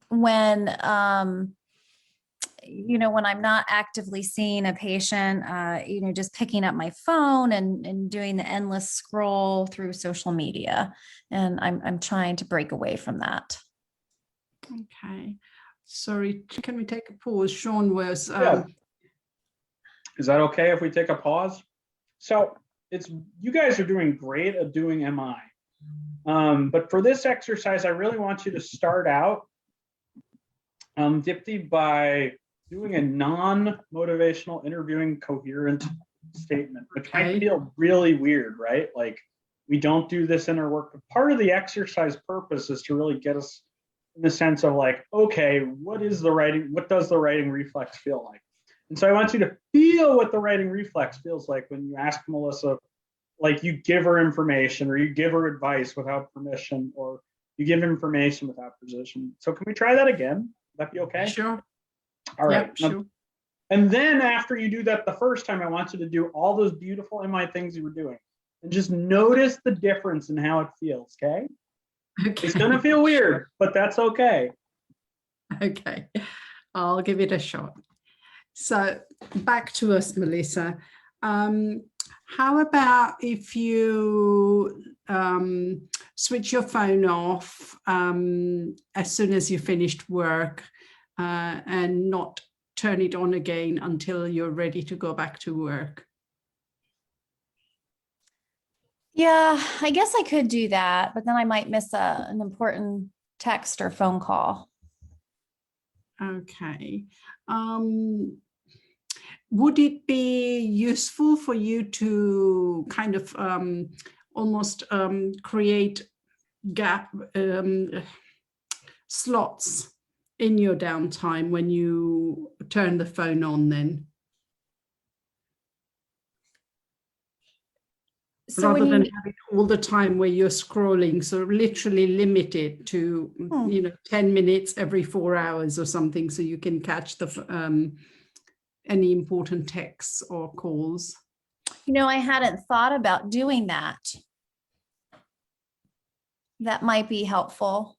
when when I'm not actively seeing a patient, just picking up my phone and doing the endless scroll through social media. And I'm trying to break away from that. Okay. Sorry, can we take a pause? Sean was. Yeah. Is that okay if we take a pause? So you guys are doing great at doing MI. But for this exercise, I really want you to start out, Dipti, by doing a non-motivational interviewing coherent statement, which might feel really weird, right? Like, we don't do this in our work. But part of the exercise purpose is to really get us in the sense of like, okay, what does the writing reflex feel like? And so I want you to feel what the writing reflex feels like when you ask Melissa, like you give her information or you give her advice without permission, or you give information without permission. So can we try that again? Would that be okay? Sure. All right. Yep, sure. And then after you do that the first time, I want you to do all those beautiful MI things you were doing and just notice the difference in how it feels, okay? It's gonna feel weird, but that's okay. Okay, I'll give it a shot. So back to us, Melissa. How about if you switch your phone off as soon as you finished work and not turn it on again until you're ready to go back to work? Yeah, I guess I could do that, but then I might miss an important text or phone call. Okay. Would it be useful for you to kind of almost create gap slots in your downtime when you turn the phone on then? So rather than have it all the time where you're scrolling, so literally limit it to 10 minutes every 4 hours or something, so you can catch the any important texts or calls. I hadn't thought about doing that. That might be helpful.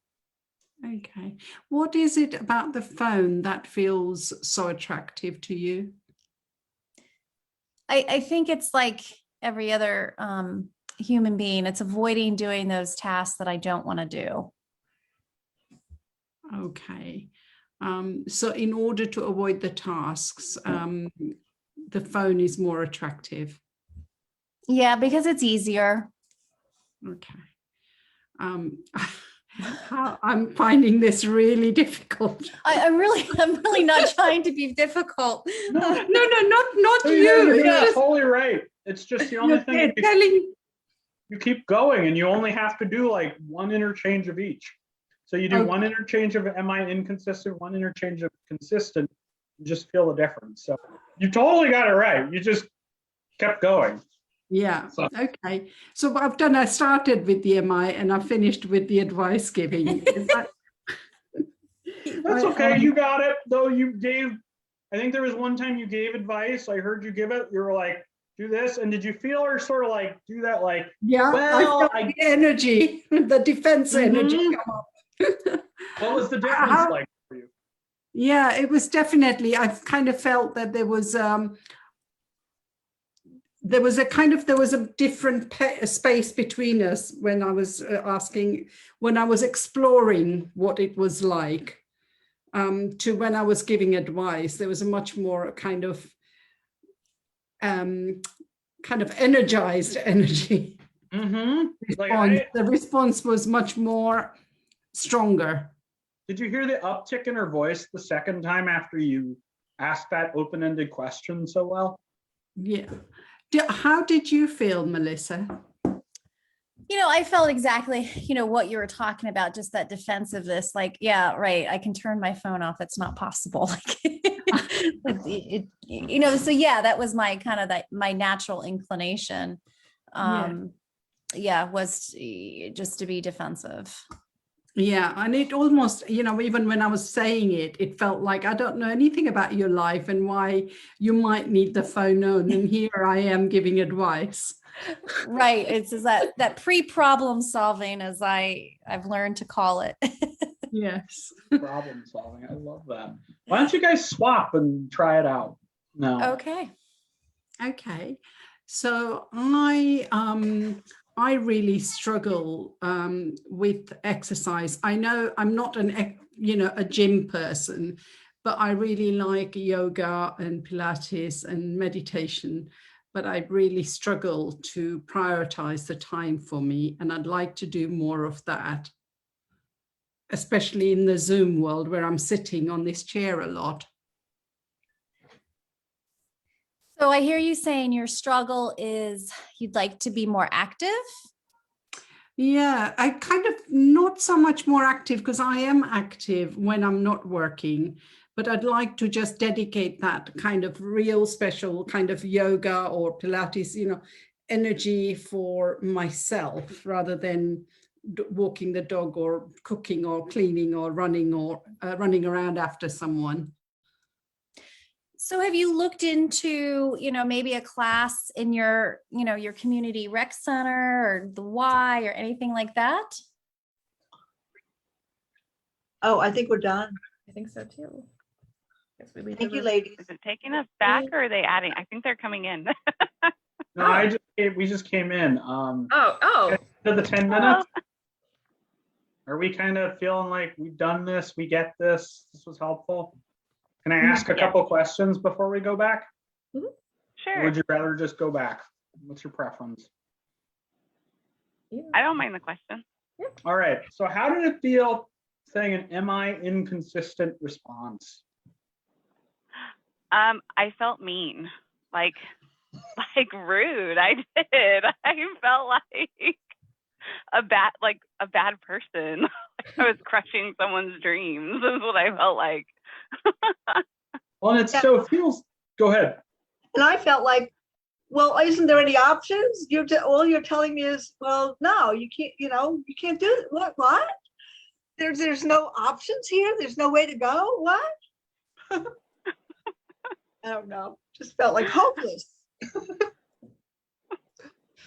Okay. What is it about the phone that feels so attractive to you? I think it's like every other human being. It's avoiding doing those tasks that I don't want to do. Okay. So in order to avoid the tasks, the phone is more attractive. Yeah, because it's easier. Okay. I'm finding this really difficult. I'm really not trying to be difficult. No, not you. You're totally right. It's just the only thing. You keep going, and you only have to do like one interchange of each. So you do one interchange of am I inconsistent, one interchange of consistent, and just feel the difference. So you totally got it right. You just kept going. Yeah. So. Okay. So what I've done, I started with the MI and I finished with the advice giving. That's okay. You got it. Though I think there was one time you gave advice. I heard you give it. You were like, do this. And did you feel her sort of like do that? Like, yeah, well, I felt the energy, the defense energy come up. What was the difference like for you? Yeah, it was definitely, I kind of felt that there was a different space between us when I was when I was exploring what it was like, to when I was giving advice. There was a much more kind of energized energy. The response was much more stronger. Did you hear the uptick in her voice the second time after you asked that open-ended question so well? Yeah. How did you feel, Melissa? I felt exactly, what you were talking about, just that defensiveness, like, yeah, right, I can turn my phone off. It's not possible. So yeah, that was my kind of my natural inclination. Was just to be defensive. Yeah, and it almost, even when I was saying it, it felt like I don't know anything about your life and why you might need the phone on, and here I am giving advice. Right, it's that pre-problem solving, as I've learned to call it. Yes. Problem solving, I love that. Why don't you guys swap and try it out? No. Okay. Okay. So I really struggle with exercise. I know I'm not a gym person, but I really like yoga and Pilates and meditation. But I really struggle to prioritize the time for me, and I'd like to do more of that, especially in the Zoom world where I'm sitting on this chair a lot. So I hear you saying your struggle is you'd like to be more active. Yeah, I kind of not so much more active because I am active when I'm not working, but I'd like to just dedicate that kind of real special kind of yoga or Pilates, energy for myself rather than walking the dog or cooking or cleaning or running around after someone. So have you looked into, maybe a class in your, your community rec center or the Y or anything like that? Oh, I think we're done. I think so too. Thank you, ladies. Is it taking us back or are they adding? I think they're coming in. No, we just came in. Oh. To the 10 minutes. Are we kind of feeling like we've done this? We get this. This was helpful. Can I ask a couple questions before we go back? Sure. Or would you rather just go back? What's your preference? I don't mind the question. All right. So how did it feel saying an "am I" inconsistent response? I felt mean, like rude. I did. I felt like a bad person. Like I was crushing someone's dreams. Is what I felt like. Well, and so it feels. Go ahead. And I felt like, well, isn't there any options? All you're telling me is, well, no, you can't. You can't do it. What? There's no options here. There's no way to go. What? I don't know. Just felt like hopeless.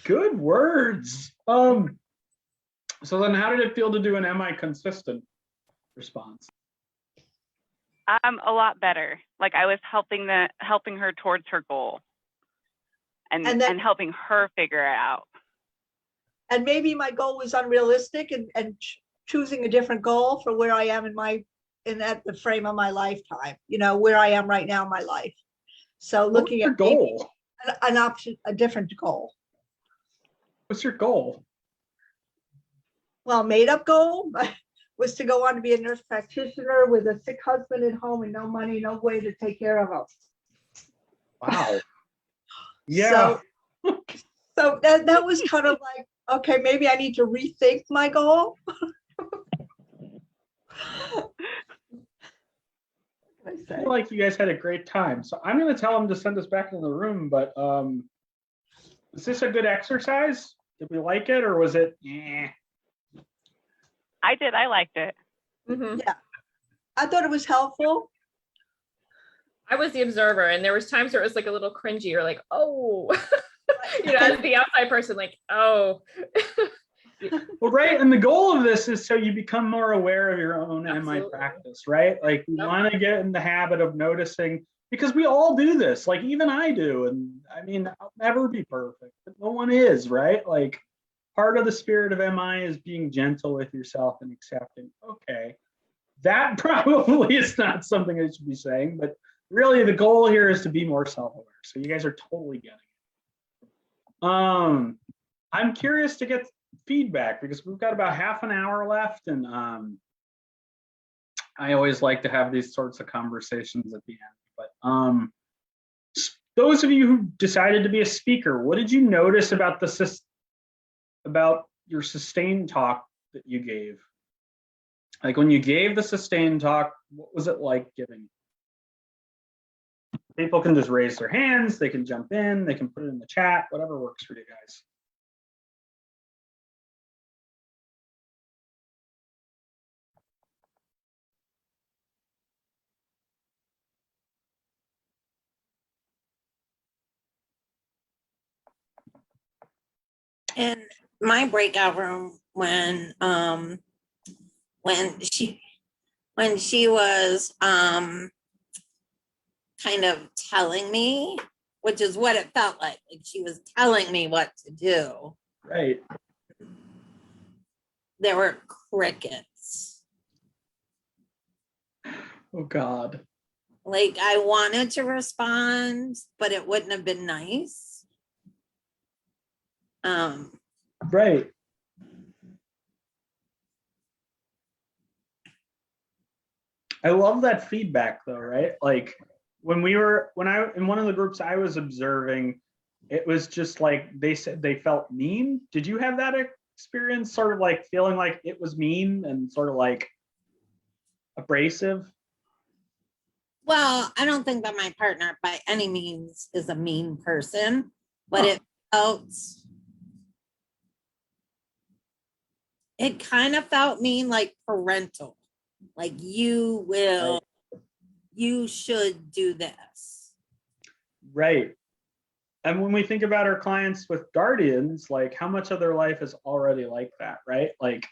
Good words. So then how did it feel to do an "am I consistent" response? A lot better. Like I was helping her towards her goal and helping her figure it out. And maybe my goal was unrealistic and choosing a different goal for where I am at the frame of my lifetime, where I am right now in my life. So looking at goal, an option, a different goal. What's your goal? Well, made up goal was to go on to be a nurse practitioner with a sick husband at home and no money, no way to take care of him. Wow. Yeah. So that was kind of like, okay, maybe I need to rethink my goal. I feel like you guys had a great time. So I'm going to tell them to send us back into the room, but is this a good exercise? Did we like it or was it? I did. I liked it. Yeah, I thought it was helpful. I was the observer, and there was times where it was like a little cringy, or like, oh, as the outside person, like, oh. Well, right. And the goal of this is so you become more aware of your own MI practice, right? Like we want to get in the habit of noticing, because we all do this. Like even I do. And I mean, I'll never be perfect, but no one is, right? Like part of the spirit of MI is being gentle with yourself and accepting, okay, that probably is not something I should be saying, but really the goal here is to be more self-aware. So you guys are totally getting it. I'm curious to get feedback because we've got about half an hour left, and I always like to have these sorts of conversations at the end. But those of you who decided to be a speaker, what did you notice about your sustained talk that you gave? Like when you gave the sustained talk, what was it like giving? People can just raise their hands, they can jump in, they can put it in the chat, whatever works for you guys. In my breakout room, when she was kind of telling me, which is what it felt like she was telling me what to do. Right. There were crickets. Oh God. Like I wanted to respond, but it wouldn't have been nice. Right. I love that feedback though, right? Like when I in one of the groups I was observing, it was just like they said they felt mean. Did you have that experience, sort of like feeling like it was mean and sort of like abrasive? Well, I don't think that my partner by any means is a mean person, but it kind of felt mean, like parental, like you should do this. Right. And when we think about our clients with guardians, like how much of their life is already like that, right? Like,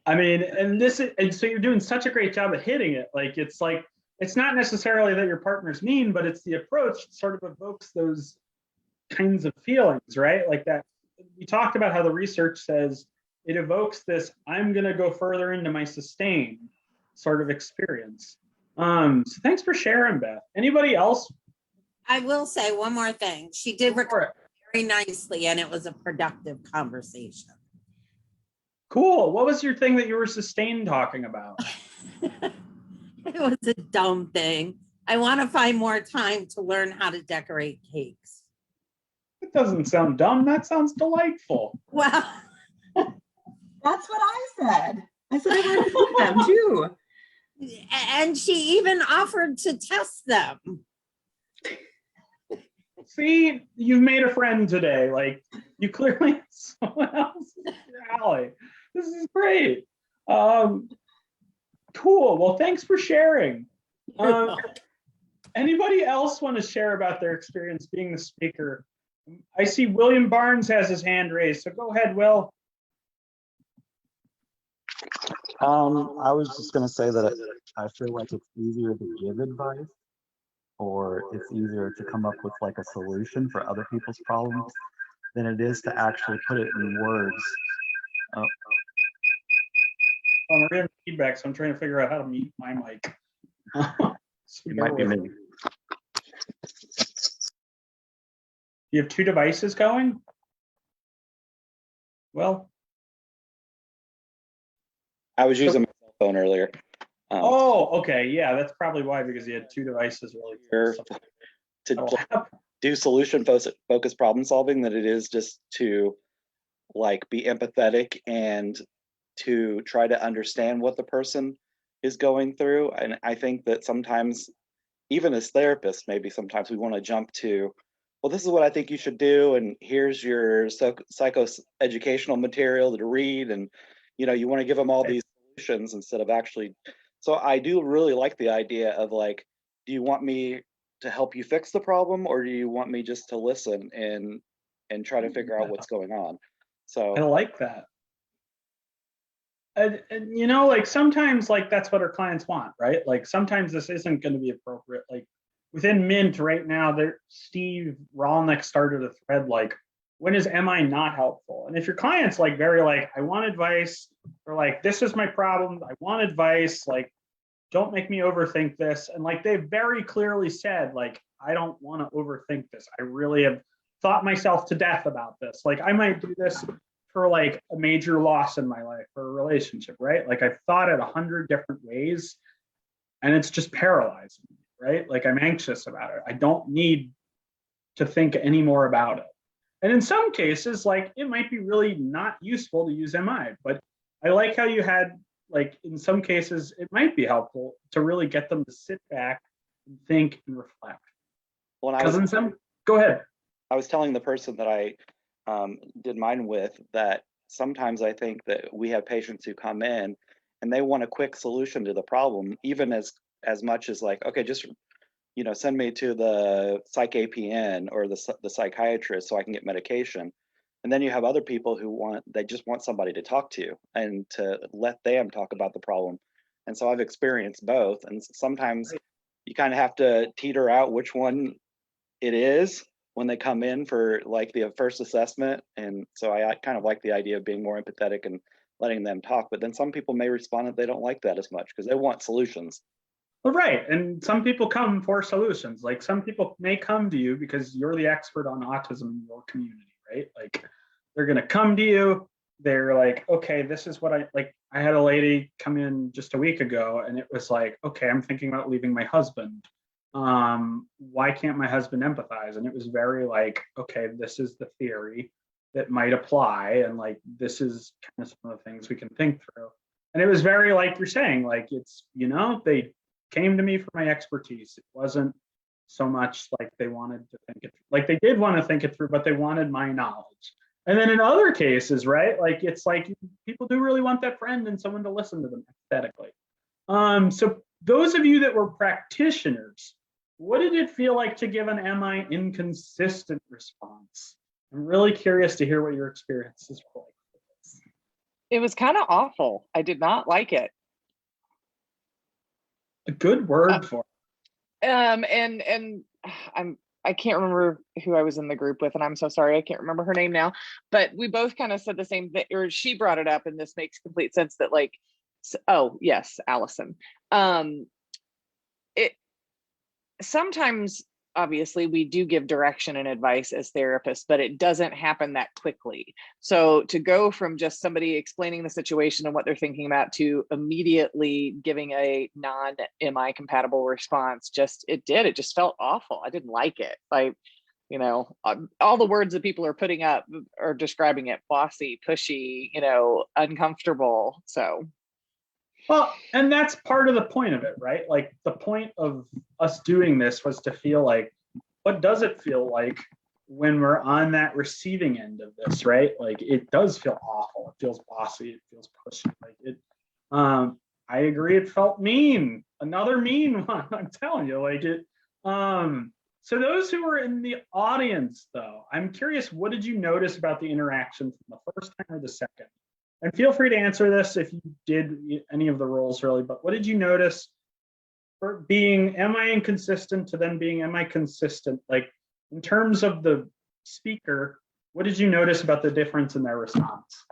I mean, and so you're doing such a great job at hitting it. Like, it's not necessarily that your partner's mean, but it's the approach that sort of evokes those kinds of feelings, right? Like that, we talked about how the research says it evokes this, I'm going to go further into my sustain sort of experience. So thanks for sharing, Beth. Anybody else? I will say one more thing. She did record very nicely and it was a productive conversation. Cool. What was your thing that you were sustained talking about? It was a dumb thing. I want to find more time to learn how to decorate cakes. It doesn't sound dumb. That sounds delightful. Well, that's what I said. I said I want to see them too. And she even offered to test them. See, you've made a friend today. Like, you clearly have someone else in your alley. This is great. Cool. Well, thanks for sharing. Anybody else want to share about their experience being the speaker? I see William Barnes has his hand raised, so go ahead, Will. I was just going to say that I feel like it's easier to give advice, or it's easier to come up with like a solution for other people's problems than it is to actually put it in words. We're getting feedback, so I'm trying to figure out how to mute my mic. It might be me. You have two devices going? Well, I was using my cell phone earlier. Okay, yeah, that's probably why, because you had two devices really. To do solution focused problem solving than it is just to like be empathetic and to try to understand what the person is going through. And I think that sometimes, even as therapists, maybe sometimes we want to jump to, well, this is what I think you should do, and here's your psychoeducational material to read, and you want to give them all these solutions instead of actually. So I do really like the idea of like, do you want me to help you fix the problem, or do you want me just to listen and try to figure out what's going on? So I like that. And like sometimes like that's what our clients want, right? Like sometimes this isn't going to be appropriate. Like within Mint right now, Steve Rolnick started a thread like, when is MI not helpful? And if your client's like very like, I want advice, or like, this is my problem, I want advice, like, don't make me overthink this. And like they very clearly said, like, I don't want to overthink this. I really have thought myself to death about this. Like I might do this for like a major loss in my life or a relationship, right? Like I've thought it 100 different ways and it's just paralyzing me, right? Like I'm anxious about it. I don't need to think any more about it. And in some cases, like it might be really not useful to use MI, but I like how you had, like in some cases, it might be helpful to really get them to sit back and think and reflect. Well, go ahead. I was telling the person that I did mine with that sometimes I think that we have patients who come in and they want a quick solution to the problem, even as much as like, okay, just send me to the psych APN or the psychiatrist so I can get medication. And then you have other people who they just want somebody to talk to and to let them talk about the problem. And so I've experienced both. And sometimes you kind of have to teeter out which one it is when they come in for like the first assessment. And so I kind of like the idea of being more empathetic and letting them talk. But then some people may respond that they don't like that as much because they want solutions. Well, right. And some people come for solutions. Like some people may come to you because you're the expert on autism in your community, right? Like they're going to come to you. They're like, okay, this is what I had a lady come in just a week ago and it was like, okay, I'm thinking about leaving my husband. Why can't my husband empathize? And it was very like, okay, this is the theory that might apply. And like, this is kind of some of the things we can think through. And it was very like you're saying, like it's, they came to me for my expertise. It wasn't so much like they wanted to think it through. Like they did want to think it through, but they wanted my knowledge. And then in other cases, right, like it's like people do really want that friend and someone to listen to them empathetically. So those of you that were practitioners, what did it feel like to give an "am I inconsistent" response? I'm really curious to hear what your experiences were like. It was kind of awful. I did not like it. A good word for it. And I can't remember who I was in the group with, and I'm so sorry, I can't remember her name now, but we both kind of said the same thing, or she brought it up, and this makes complete sense that like, oh yes, Allison. It sometimes, obviously, we do give direction and advice as therapists, but it doesn't happen that quickly. So to go from just somebody explaining the situation and what they're thinking about to immediately giving a non-MI compatible response, it just felt awful. I didn't like it. All the words that people are putting up are describing it: bossy, pushy, uncomfortable. So. Well, and that's part of the point of it, right? Like the point of us doing this was to feel like, what does it feel like when we're on that receiving end of this, right? Like it does feel awful. It feels bossy. It feels pushy. Like it. I agree. It felt mean. Another mean one. I'm telling you, like it. So those who were in the audience, though, I'm curious, what did you notice about the interaction from the first time or the second? And feel free to answer this if you did any of the roles really, but what did you notice for being "am I inconsistent" to then being "am I consistent"? Like in terms of the speaker, what did you notice about the difference in their response?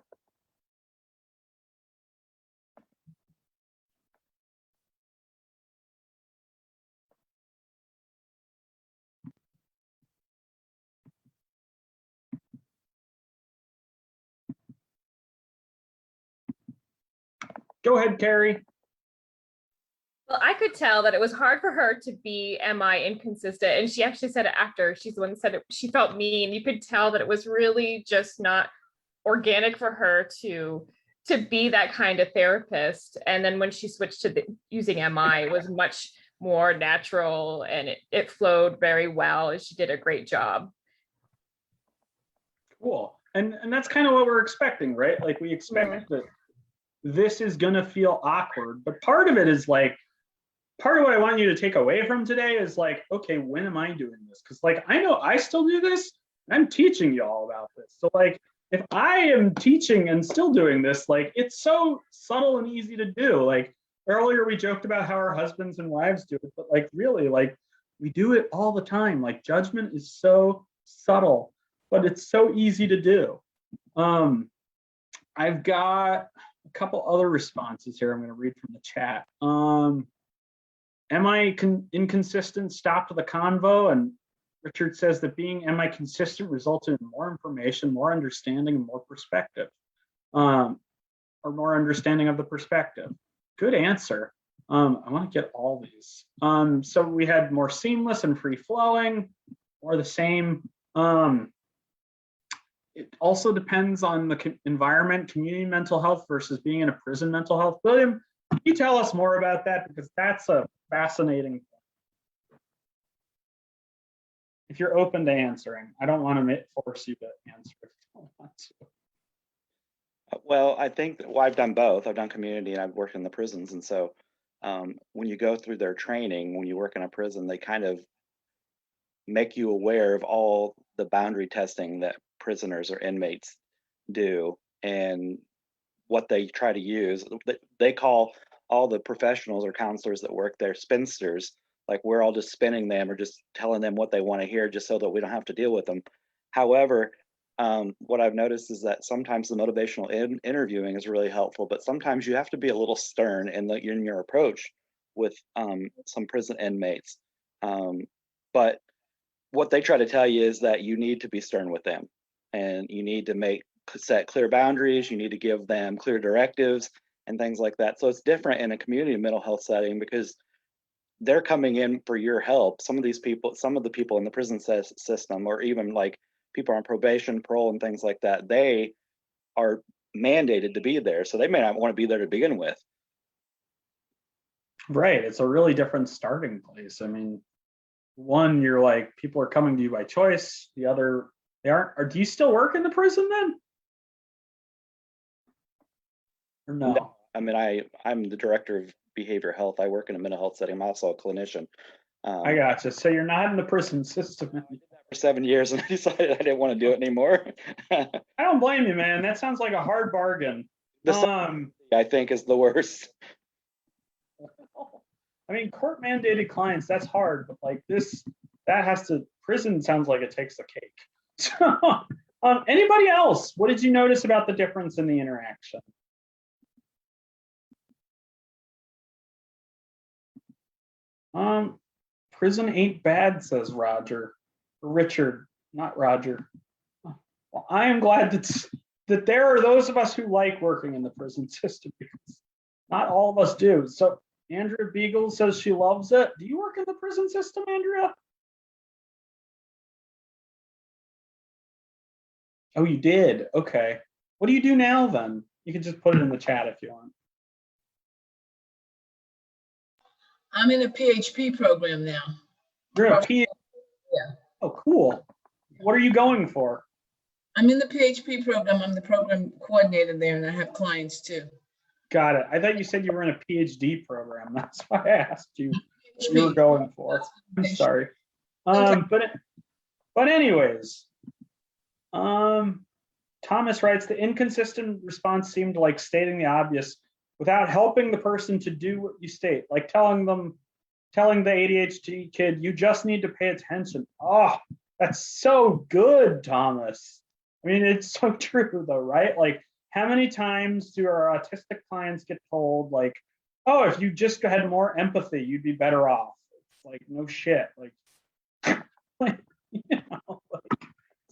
Go ahead, Carrie. Well, I could tell that it was hard for her to be "am I inconsistent?" And she actually said it after. She's the one that said it. She felt mean. You could tell that it was really just not organic for her to be that kind of therapist. And then when she switched to using MI, it was much more natural and it flowed very well. And she did a great job. Cool. And that's kind of what we're expecting, right? Like we expect that this is going to feel awkward, but part of it is like, part of what I want you to take away from today is like, okay, when am I doing this? Because like, I know I still do this. I'm teaching you all about this. So like, if I am teaching and still doing this, like it's so subtle and easy to do. Like earlier we joked about how our husbands and wives do it, but like really, like we do it all the time. Like judgment is so subtle, but it's so easy to do. I've got a couple other responses here I'm going to read from the chat. Am I inconsistent stopped the convo? And Richard says that being "am I consistent" resulted in more information, more understanding, and more perspective, or more understanding of the perspective. Good answer. I want to get all these. So we had more seamless and free flowing, or the same. It also depends on the environment, community mental health versus being in a prison mental health. William, can you tell us more about that? Because that's a fascinating point. If you're open to answering, I don't want to force you to answer if you don't want to. Well, I think I've done both. I've done community and I've worked in the prisons. And so when you go through their training, when you work in a prison, they kind of make you aware of all the boundary testing that prisoners or inmates do and what they try to use. They call all the professionals or counselors that work there spinsters. like we're all just spinning them or just telling them what they want to hear just so that we don't have to deal with them. However, what I've noticed is that sometimes the motivational interviewing is really helpful, but sometimes you have to be a little stern in your approach with some prison inmates. But what they try to tell you is that you need to be stern with them, and you need to set clear boundaries. You need to give them clear directives and things like that. So it's different in a community mental health setting because they're coming in for your help. Some of the people in the prison system, or even like people on probation, parole, and things like that, they are mandated to be there. So they may not want to be there to begin with. Right. It's a really different starting place. I mean, one, you're like, people are coming to you by choice. The other, they aren't. Or do you still work in the prison then? Or no? I mean, I'm the director of behavioral health. I work in a mental health setting. I'm also a clinician. I gotcha. So you're not in the prison system. I did that for 7 years, and I decided I didn't want to do it anymore. I don't blame you, man. That sounds like a hard bargain. I think is the worst. I mean, court mandated clients, that's hard, but like prison sounds like it takes the cake. So, anybody else? What did you notice about the difference in the interaction? Prison ain't bad, says Roger. Richard, not Roger. Well, I am glad that there are those of us who like working in the prison system, because not all of us do. So Andrea Beagle says she loves it. Do you work in the prison system, Andrea? Oh, you did? Okay. What do you do now then? You can just put it in the chat if you want. I'm in a PHP program now. You're a PhD? Yeah. Oh, cool. What are you going for? I'm in the PHP program. I'm the program coordinator there, and I have clients too. Got it. I thought you said you were in a PhD program. That's why I asked you what you were going for. I'm sorry. But anyways, Thomas writes, the inconsistent response seemed like stating the obvious without helping the person to do what you state, like telling the ADHD kid, you just need to pay attention. Oh, that's so good, Thomas. I mean, it's so true though, right? Like, how many times do our autistic clients get told, like, oh, if you just had more empathy, you'd be better off? It's like, no shit. Like, it's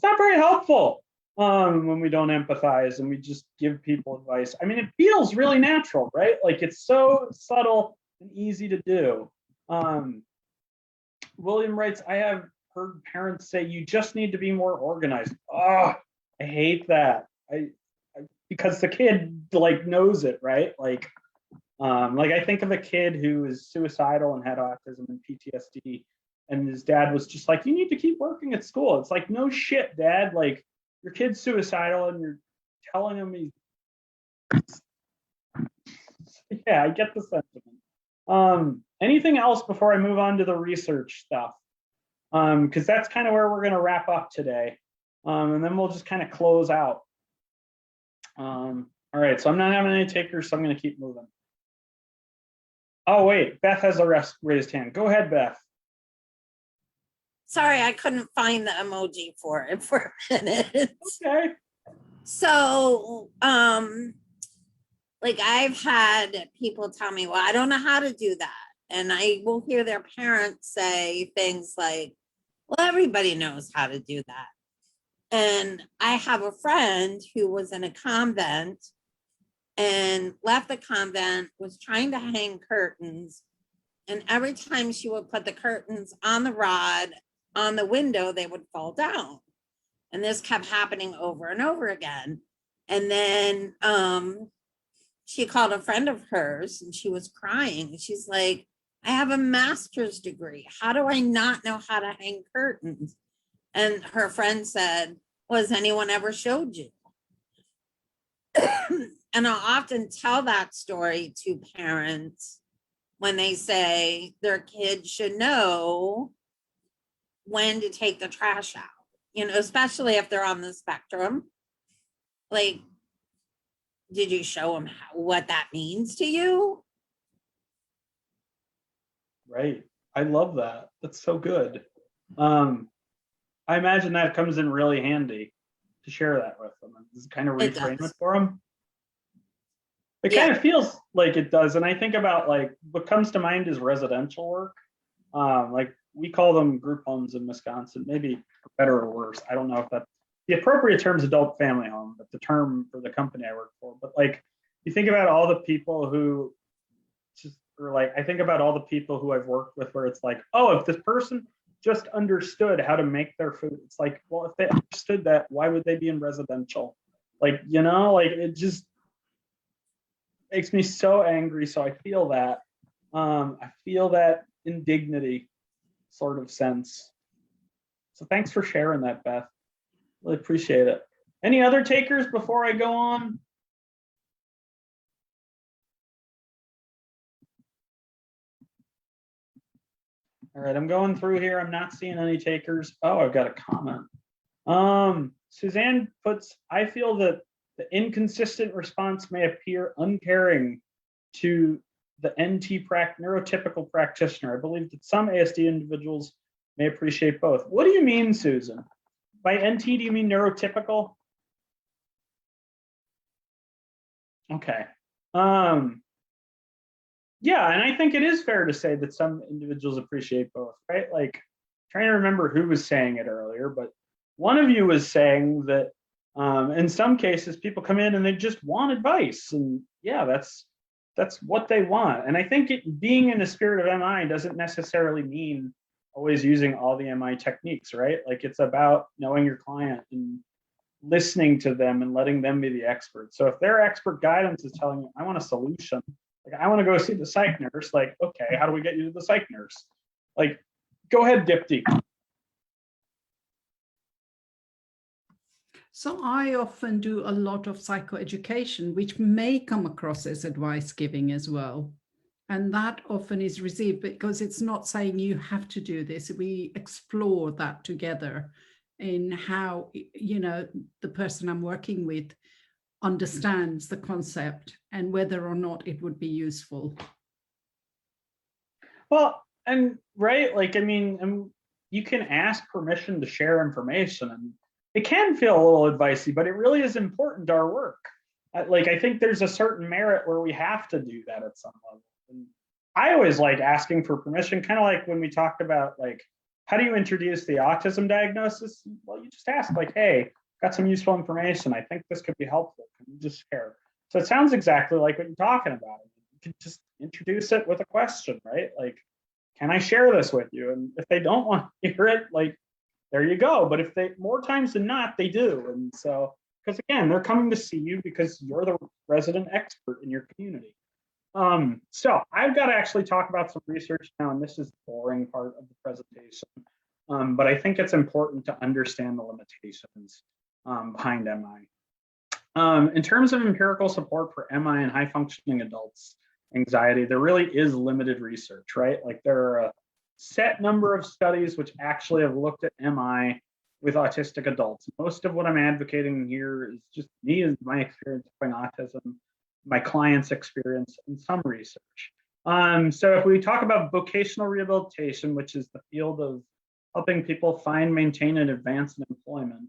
not very helpful when we don't empathize and we just give people advice. I mean, it feels really natural, right? Like, it's so subtle and easy to do. William writes, I have heard parents say, you just need to be more organized. Oh, I hate that. Because the kid like knows it, right? Like I think of a kid who is suicidal and had autism and PTSD, and his dad was just like, you need to keep working at school. It's like, no shit, Dad. Like, your kid's suicidal and you're telling him yeah, I get the sentiment. Anything else before I move on to the research stuff? Because that's kind of where we're going to wrap up today. And then we'll just kind of close out. All right, so I'm not having any takers, so I'm going to keep moving. Oh, wait, Beth has a raised hand. Go ahead, Beth. Sorry, I couldn't find the emoji for it for a minute. Okay. So, like I've had people tell me, well, I don't know how to do that. And I will hear their parents say things like, well, everybody knows how to do that. And I have a friend who was in a convent and left the convent, was trying to hang curtains. And every time she would put the curtains on the rod on the window, they would fall down. And this kept happening over and over again. And then she called a friend of hers and she was crying. She's like, I have a master's degree. How do I not know how to hang curtains? And her friend said, well, has anyone ever showed you? And I'll often tell that story to parents when they say their kids should know when to take the trash out, you know, especially if they're on the spectrum. Like, did you show them what that means to you? Right. I love that. That's so good. I imagine that comes in really handy to share that with them and just kind of It reframe it does. for them. It Yeah. kind of feels like it does. And I think about like what comes to mind is residential work. Like we call them group homes in Wisconsin, maybe for better or worse. I don't know if that's the appropriate term is adult family home, but the term for the company I work for. But like you think about all the people who just, or like I think about all the people who I've worked with where it's like, oh, if this person just understood how to make their food, it's like, well, if they understood that, why would they be in residential? Like, you know, like it just makes me so angry. So I feel that. I feel that indignity sort of sense. So thanks for sharing that, Beth. Really appreciate it. Any other takers before I go on? All right, I'm going through here. I'm not seeing any takers. Oh, I've got a comment. Suzanne puts, I feel that the inconsistent response may appear uncaring to the neurotypical practitioner. I believe that some ASD individuals may appreciate both. What do you mean, Susan? By NT, do you mean neurotypical? Okay. Yeah, and I think it is fair to say that some individuals appreciate both, right? Like, trying to remember who was saying it earlier, but one of you was saying that in some cases people come in and they just want advice, and yeah, that's what they want. And I think being in the spirit of MI doesn't necessarily mean always using all the MI techniques, right? Like it's about knowing your client and listening to them and letting them be the expert. So if their expert guidance is telling you, I want a solution, like I want to go see the psych nurse, like, okay, how do we get you to the psych nurse? Like, go ahead, Dipti. So I often do a lot of psychoeducation, which may come across as advice giving as well. And that often is received because it's not saying you have to do this. We explore that together in how, you know, the person I'm working with understands the concept and whether or not it would be useful. Well, and right, like, I mean, you can ask permission to share information, and it can feel a little advicey, but it really is important to our work. Like, I think there's a certain merit where we have to do that at some level. And I always like asking for permission, kind of like when we talked about, like, how do you introduce the autism diagnosis? Well, you just ask, like, hey, got some useful information. I think this could be helpful. Can you just share? So it sounds exactly like what you're talking about. You can just introduce it with a question, right? Like, can I share this with you? And if they don't want to hear it, like, there you go. But if they, more times than not, they do. And so, because again, they're coming to see you because you're the resident expert in your community. So I've got to actually talk about some research now, and this is the boring part of the presentation. But I think it's important to understand the limitations behind MI. In terms of empirical support for MI and high functioning adults anxiety, there really is limited research, right? Like there are a set number of studies which actually have looked at MI with autistic adults. Most of what I'm advocating here is just me and my experience with autism, my client's experience, and some research. So if we talk about vocational rehabilitation, which is the field of helping people find, maintain, and advance in employment,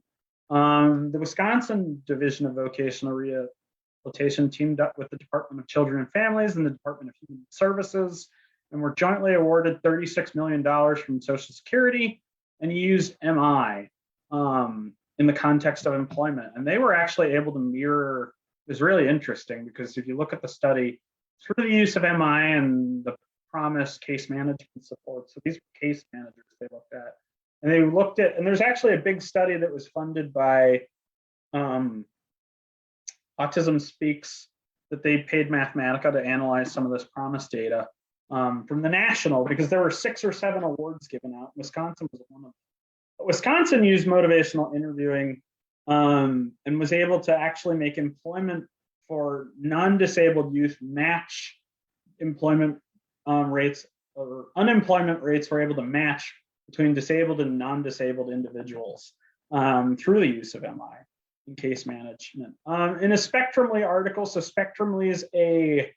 the Wisconsin Division of Vocational Rehabilitation teamed up with the Department of Children and Families and the Department of Human Services, and were jointly awarded $36 million from Social Security and used MI in the context of employment. And they were actually able to mirror, it was really interesting because if you look at the study, through the use of MI and the promised case management support, so these were case managers they looked at, and they looked at, and there's actually a big study that was funded by Autism Speaks that they paid Mathematica to analyze some of this promise data from the national, because there were 6 or 7 awards given out. Wisconsin was one of them. But Wisconsin used motivational interviewing and was able to actually make employment for non-disabled youth match employment rates, or unemployment rates were able to match between disabled and non-disabled individuals through the use of MI in case management. In a Spectrumly article, so Spectrumly is a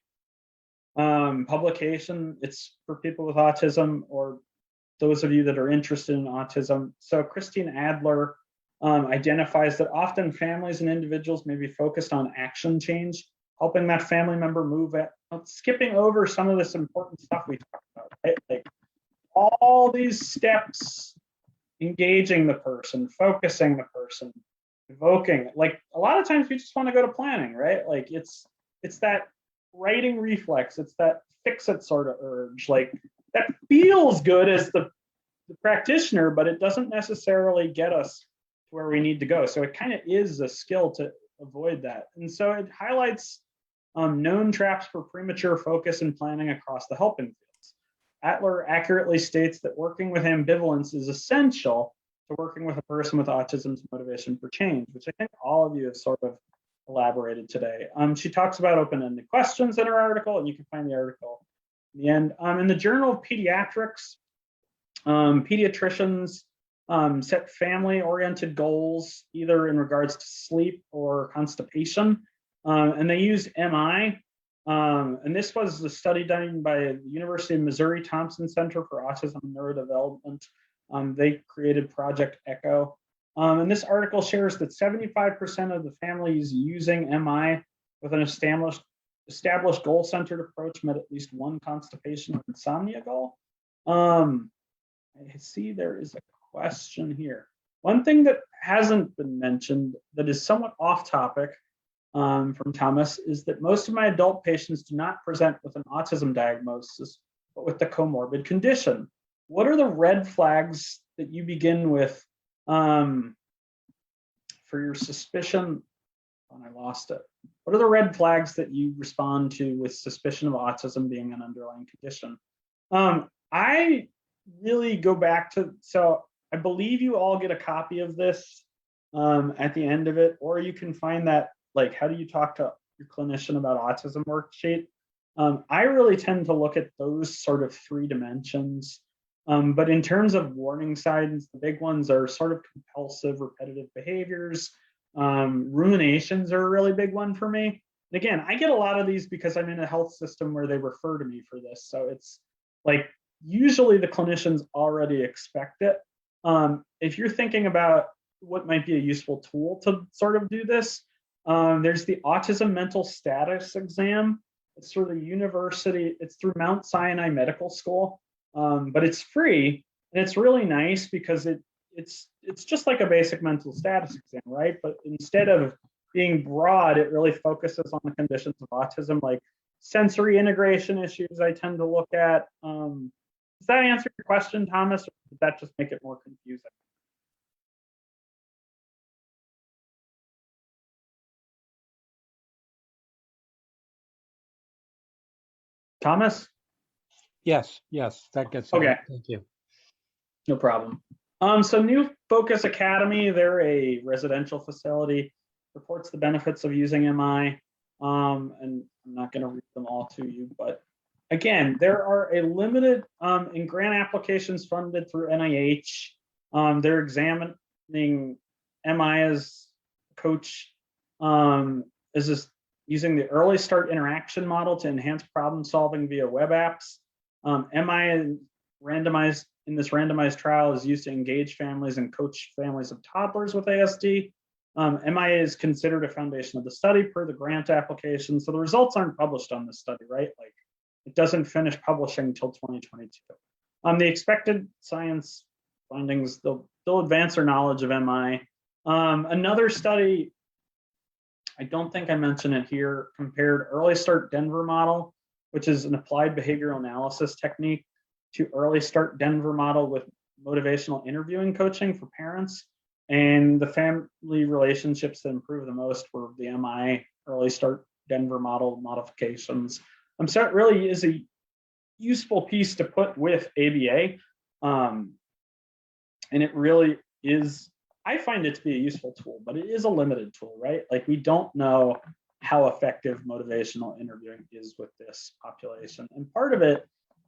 Publication, it's for people with autism or those of you that are interested in autism. So Christine Adler identifies that often families and individuals may be focused on action change, helping that family member move at, skipping over some of this important stuff we talked about, right? Like all these steps, engaging the person, focusing the person, evoking. Like a lot of times we just want to go to planning, right? Like it's that writing reflex, it's that fix it sort of urge. Like that feels good as the practitioner, but it doesn't necessarily get us to where we need to go. So it kind of is a skill to avoid that. And so it highlights known traps for premature focus and planning across the helping fields. Adler accurately states that working with ambivalence is essential to working with a person with autism's motivation for change, which I think all of you have sort of elaborated today. She talks about open-ended questions in her article, and you can find the article in the end. In the Journal of Pediatrics, pediatricians set family-oriented goals, either in regards to sleep or constipation, and they used MI. And this was a study done by the University of Missouri Thompson Center for Autism and Neurodevelopment. They created Project ECHO. And this article shares that 75% of the families using MI with an established goal-centered approach met at least one constipation or insomnia goal. I see there is a question here. One thing that hasn't been mentioned that is somewhat off topic from Thomas is that most of my adult patients do not present with an autism diagnosis, but with the comorbid condition. What are the red flags that you begin with for your suspicion? Oh, I lost it. What are the red flags that you respond to with suspicion of autism being an underlying condition? I really go back to, so I believe you all get a copy of this at the end of it, or you can find that, like, how do you talk to your clinician about autism worksheet? I really tend to look at those sort of 3 dimensions. But in terms of warning signs, the big ones are sort of compulsive, repetitive behaviors. Ruminations are a really big one for me. And again, I get a lot of these because I'm in a health system where they refer to me for this. So it's like, usually the clinicians already expect it. If you're thinking about what might be a useful tool to sort of do this, there's the Autism Mental Status Exam. It's through the university, it's through Mount Sinai Medical School. But it's free, and it's really nice because it's just like a basic mental status exam, right? But instead of being broad, it really focuses on the conditions of autism, like sensory integration issues I tend to look at. Does that answer your question, Thomas, or did that just make it more confusing? Thomas? Yes, that gets it. Okay. Thank you. No problem. So New Focus Academy, they're a residential facility, reports the benefits of using MI. And I'm not going to read them all to you, but again, there are a limited in grant applications funded through NIH. They're examining MI as coach, is this using the early start interaction model to enhance problem solving via web apps. MI randomized in this randomized trial is used to engage families and coach families of toddlers with ASD. MI is considered a foundation of the study per the grant application. So the results aren't published on this study, right? Like it doesn't finish publishing until 2022. The expected science findings, they'll advance our knowledge of MI. Another study, I don't think I mentioned it here, compared Early Start Denver model, which is an applied behavioral analysis technique, to Early Start Denver model with motivational interviewing coaching for parents. And the family relationships that improve the most were the MI Early Start Denver model modifications. So it really is a useful piece to put with ABA. And it really is, I find it to be a useful tool, but it is a limited tool, right? Like we don't know how effective motivational interviewing is with this population. And part of it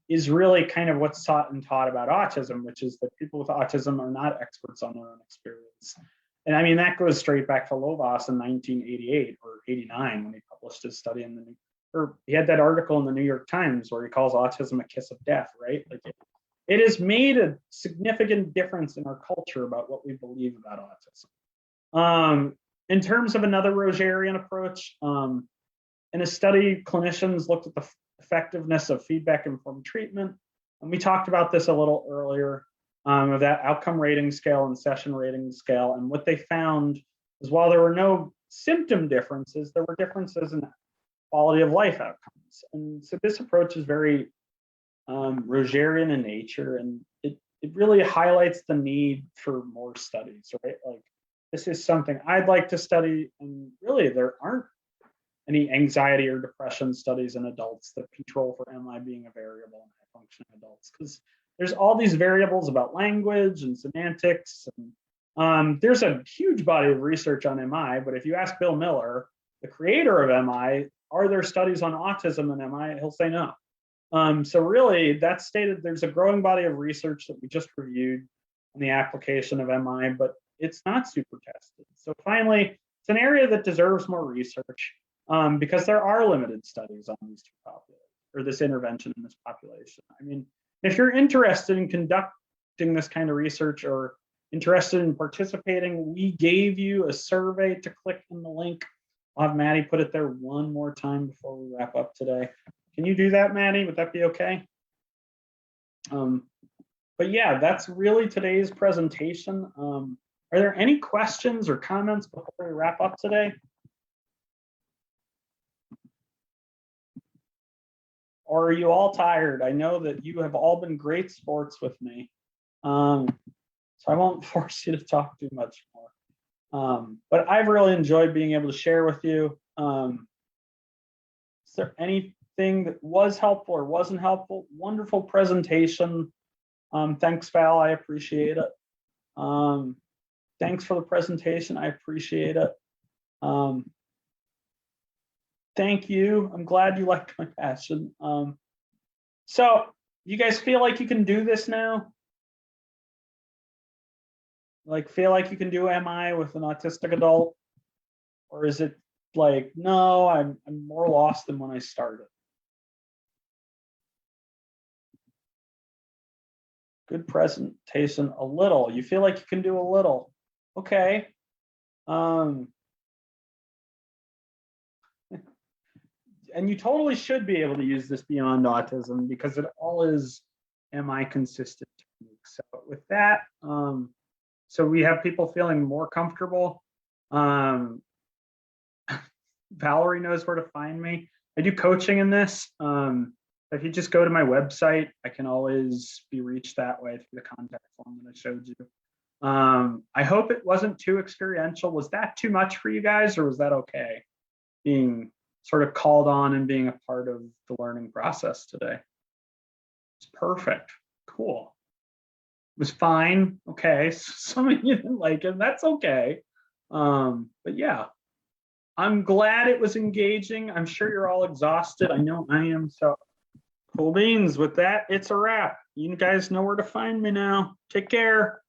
is really kind of what's taught about autism, which is that people with autism are not experts on their own experience. And I mean, that goes straight back to Lovaas in 1988 or 89 when he published his study in the or he had that article in the New York Times where he calls autism a kiss of death, right? Like it has made a significant difference in our culture about what we believe about autism. In terms of another Rogerian approach, in a study, clinicians looked at the effectiveness of feedback-informed treatment. And we talked about this a little earlier, of that outcome rating scale and session rating scale. And what they found is while there were no symptom differences, there were differences in quality of life outcomes. And so this approach is very Rogerian in nature, and it really highlights the need for more studies, right? Like this is something I'd like to study, and really there aren't any anxiety or depression studies in adults that control for MI being a variable in high functioning adults, because there's all these variables about language and semantics. And there's a huge body of research on MI, but if you ask Bill Miller, the creator of MI, are there studies on autism and MI? He'll say no. So really, that's stated there's a growing body of research that we just reviewed on the application of MI, but it's not super tested. So finally, it's an area that deserves more research because there are limited studies on these two populations, or this intervention in this population. I mean, if you're interested in conducting this kind of research or interested in participating, we gave you a survey to click in the link. I'll have Maddie put it there one more time before we wrap up today. Can you do that, Maddie? Would that be okay? But yeah, that's really today's presentation. Are there any questions or comments before we wrap up today? Or are you all tired? I know that you have all been great sports with me. So I won't force you to talk too much more. But I've really enjoyed being able to share with you. Is there anything that was helpful or wasn't helpful? Wonderful presentation. Thanks, Val, I appreciate it. Thanks for the presentation, I appreciate it. Thank you, I'm glad you liked my passion. So you guys feel like you can do this now? Like feel like you can do MI with an autistic adult? Or is it like, no, I'm more lost than when I started? Good presentation, a little. You feel like you can do a little. Okay. And you totally should be able to use this beyond autism because it all is MI consistent techniques. So with that, so we have people feeling more comfortable. Valerie knows where to find me. I do coaching in this. If you just go to my website, I can always be reached that way through the contact form that I showed you. I hope it wasn't too experiential. Was that too much for you guys, or was that okay? Being sort of called on and being a part of the learning process today. It's perfect. Cool. It was fine. Okay. Some of you didn't like it. That's okay. But yeah, I'm glad it was engaging. I'm sure you're all exhausted. I know I am. So cool beans. With that, it's a wrap. You guys know where to find me now. Take care.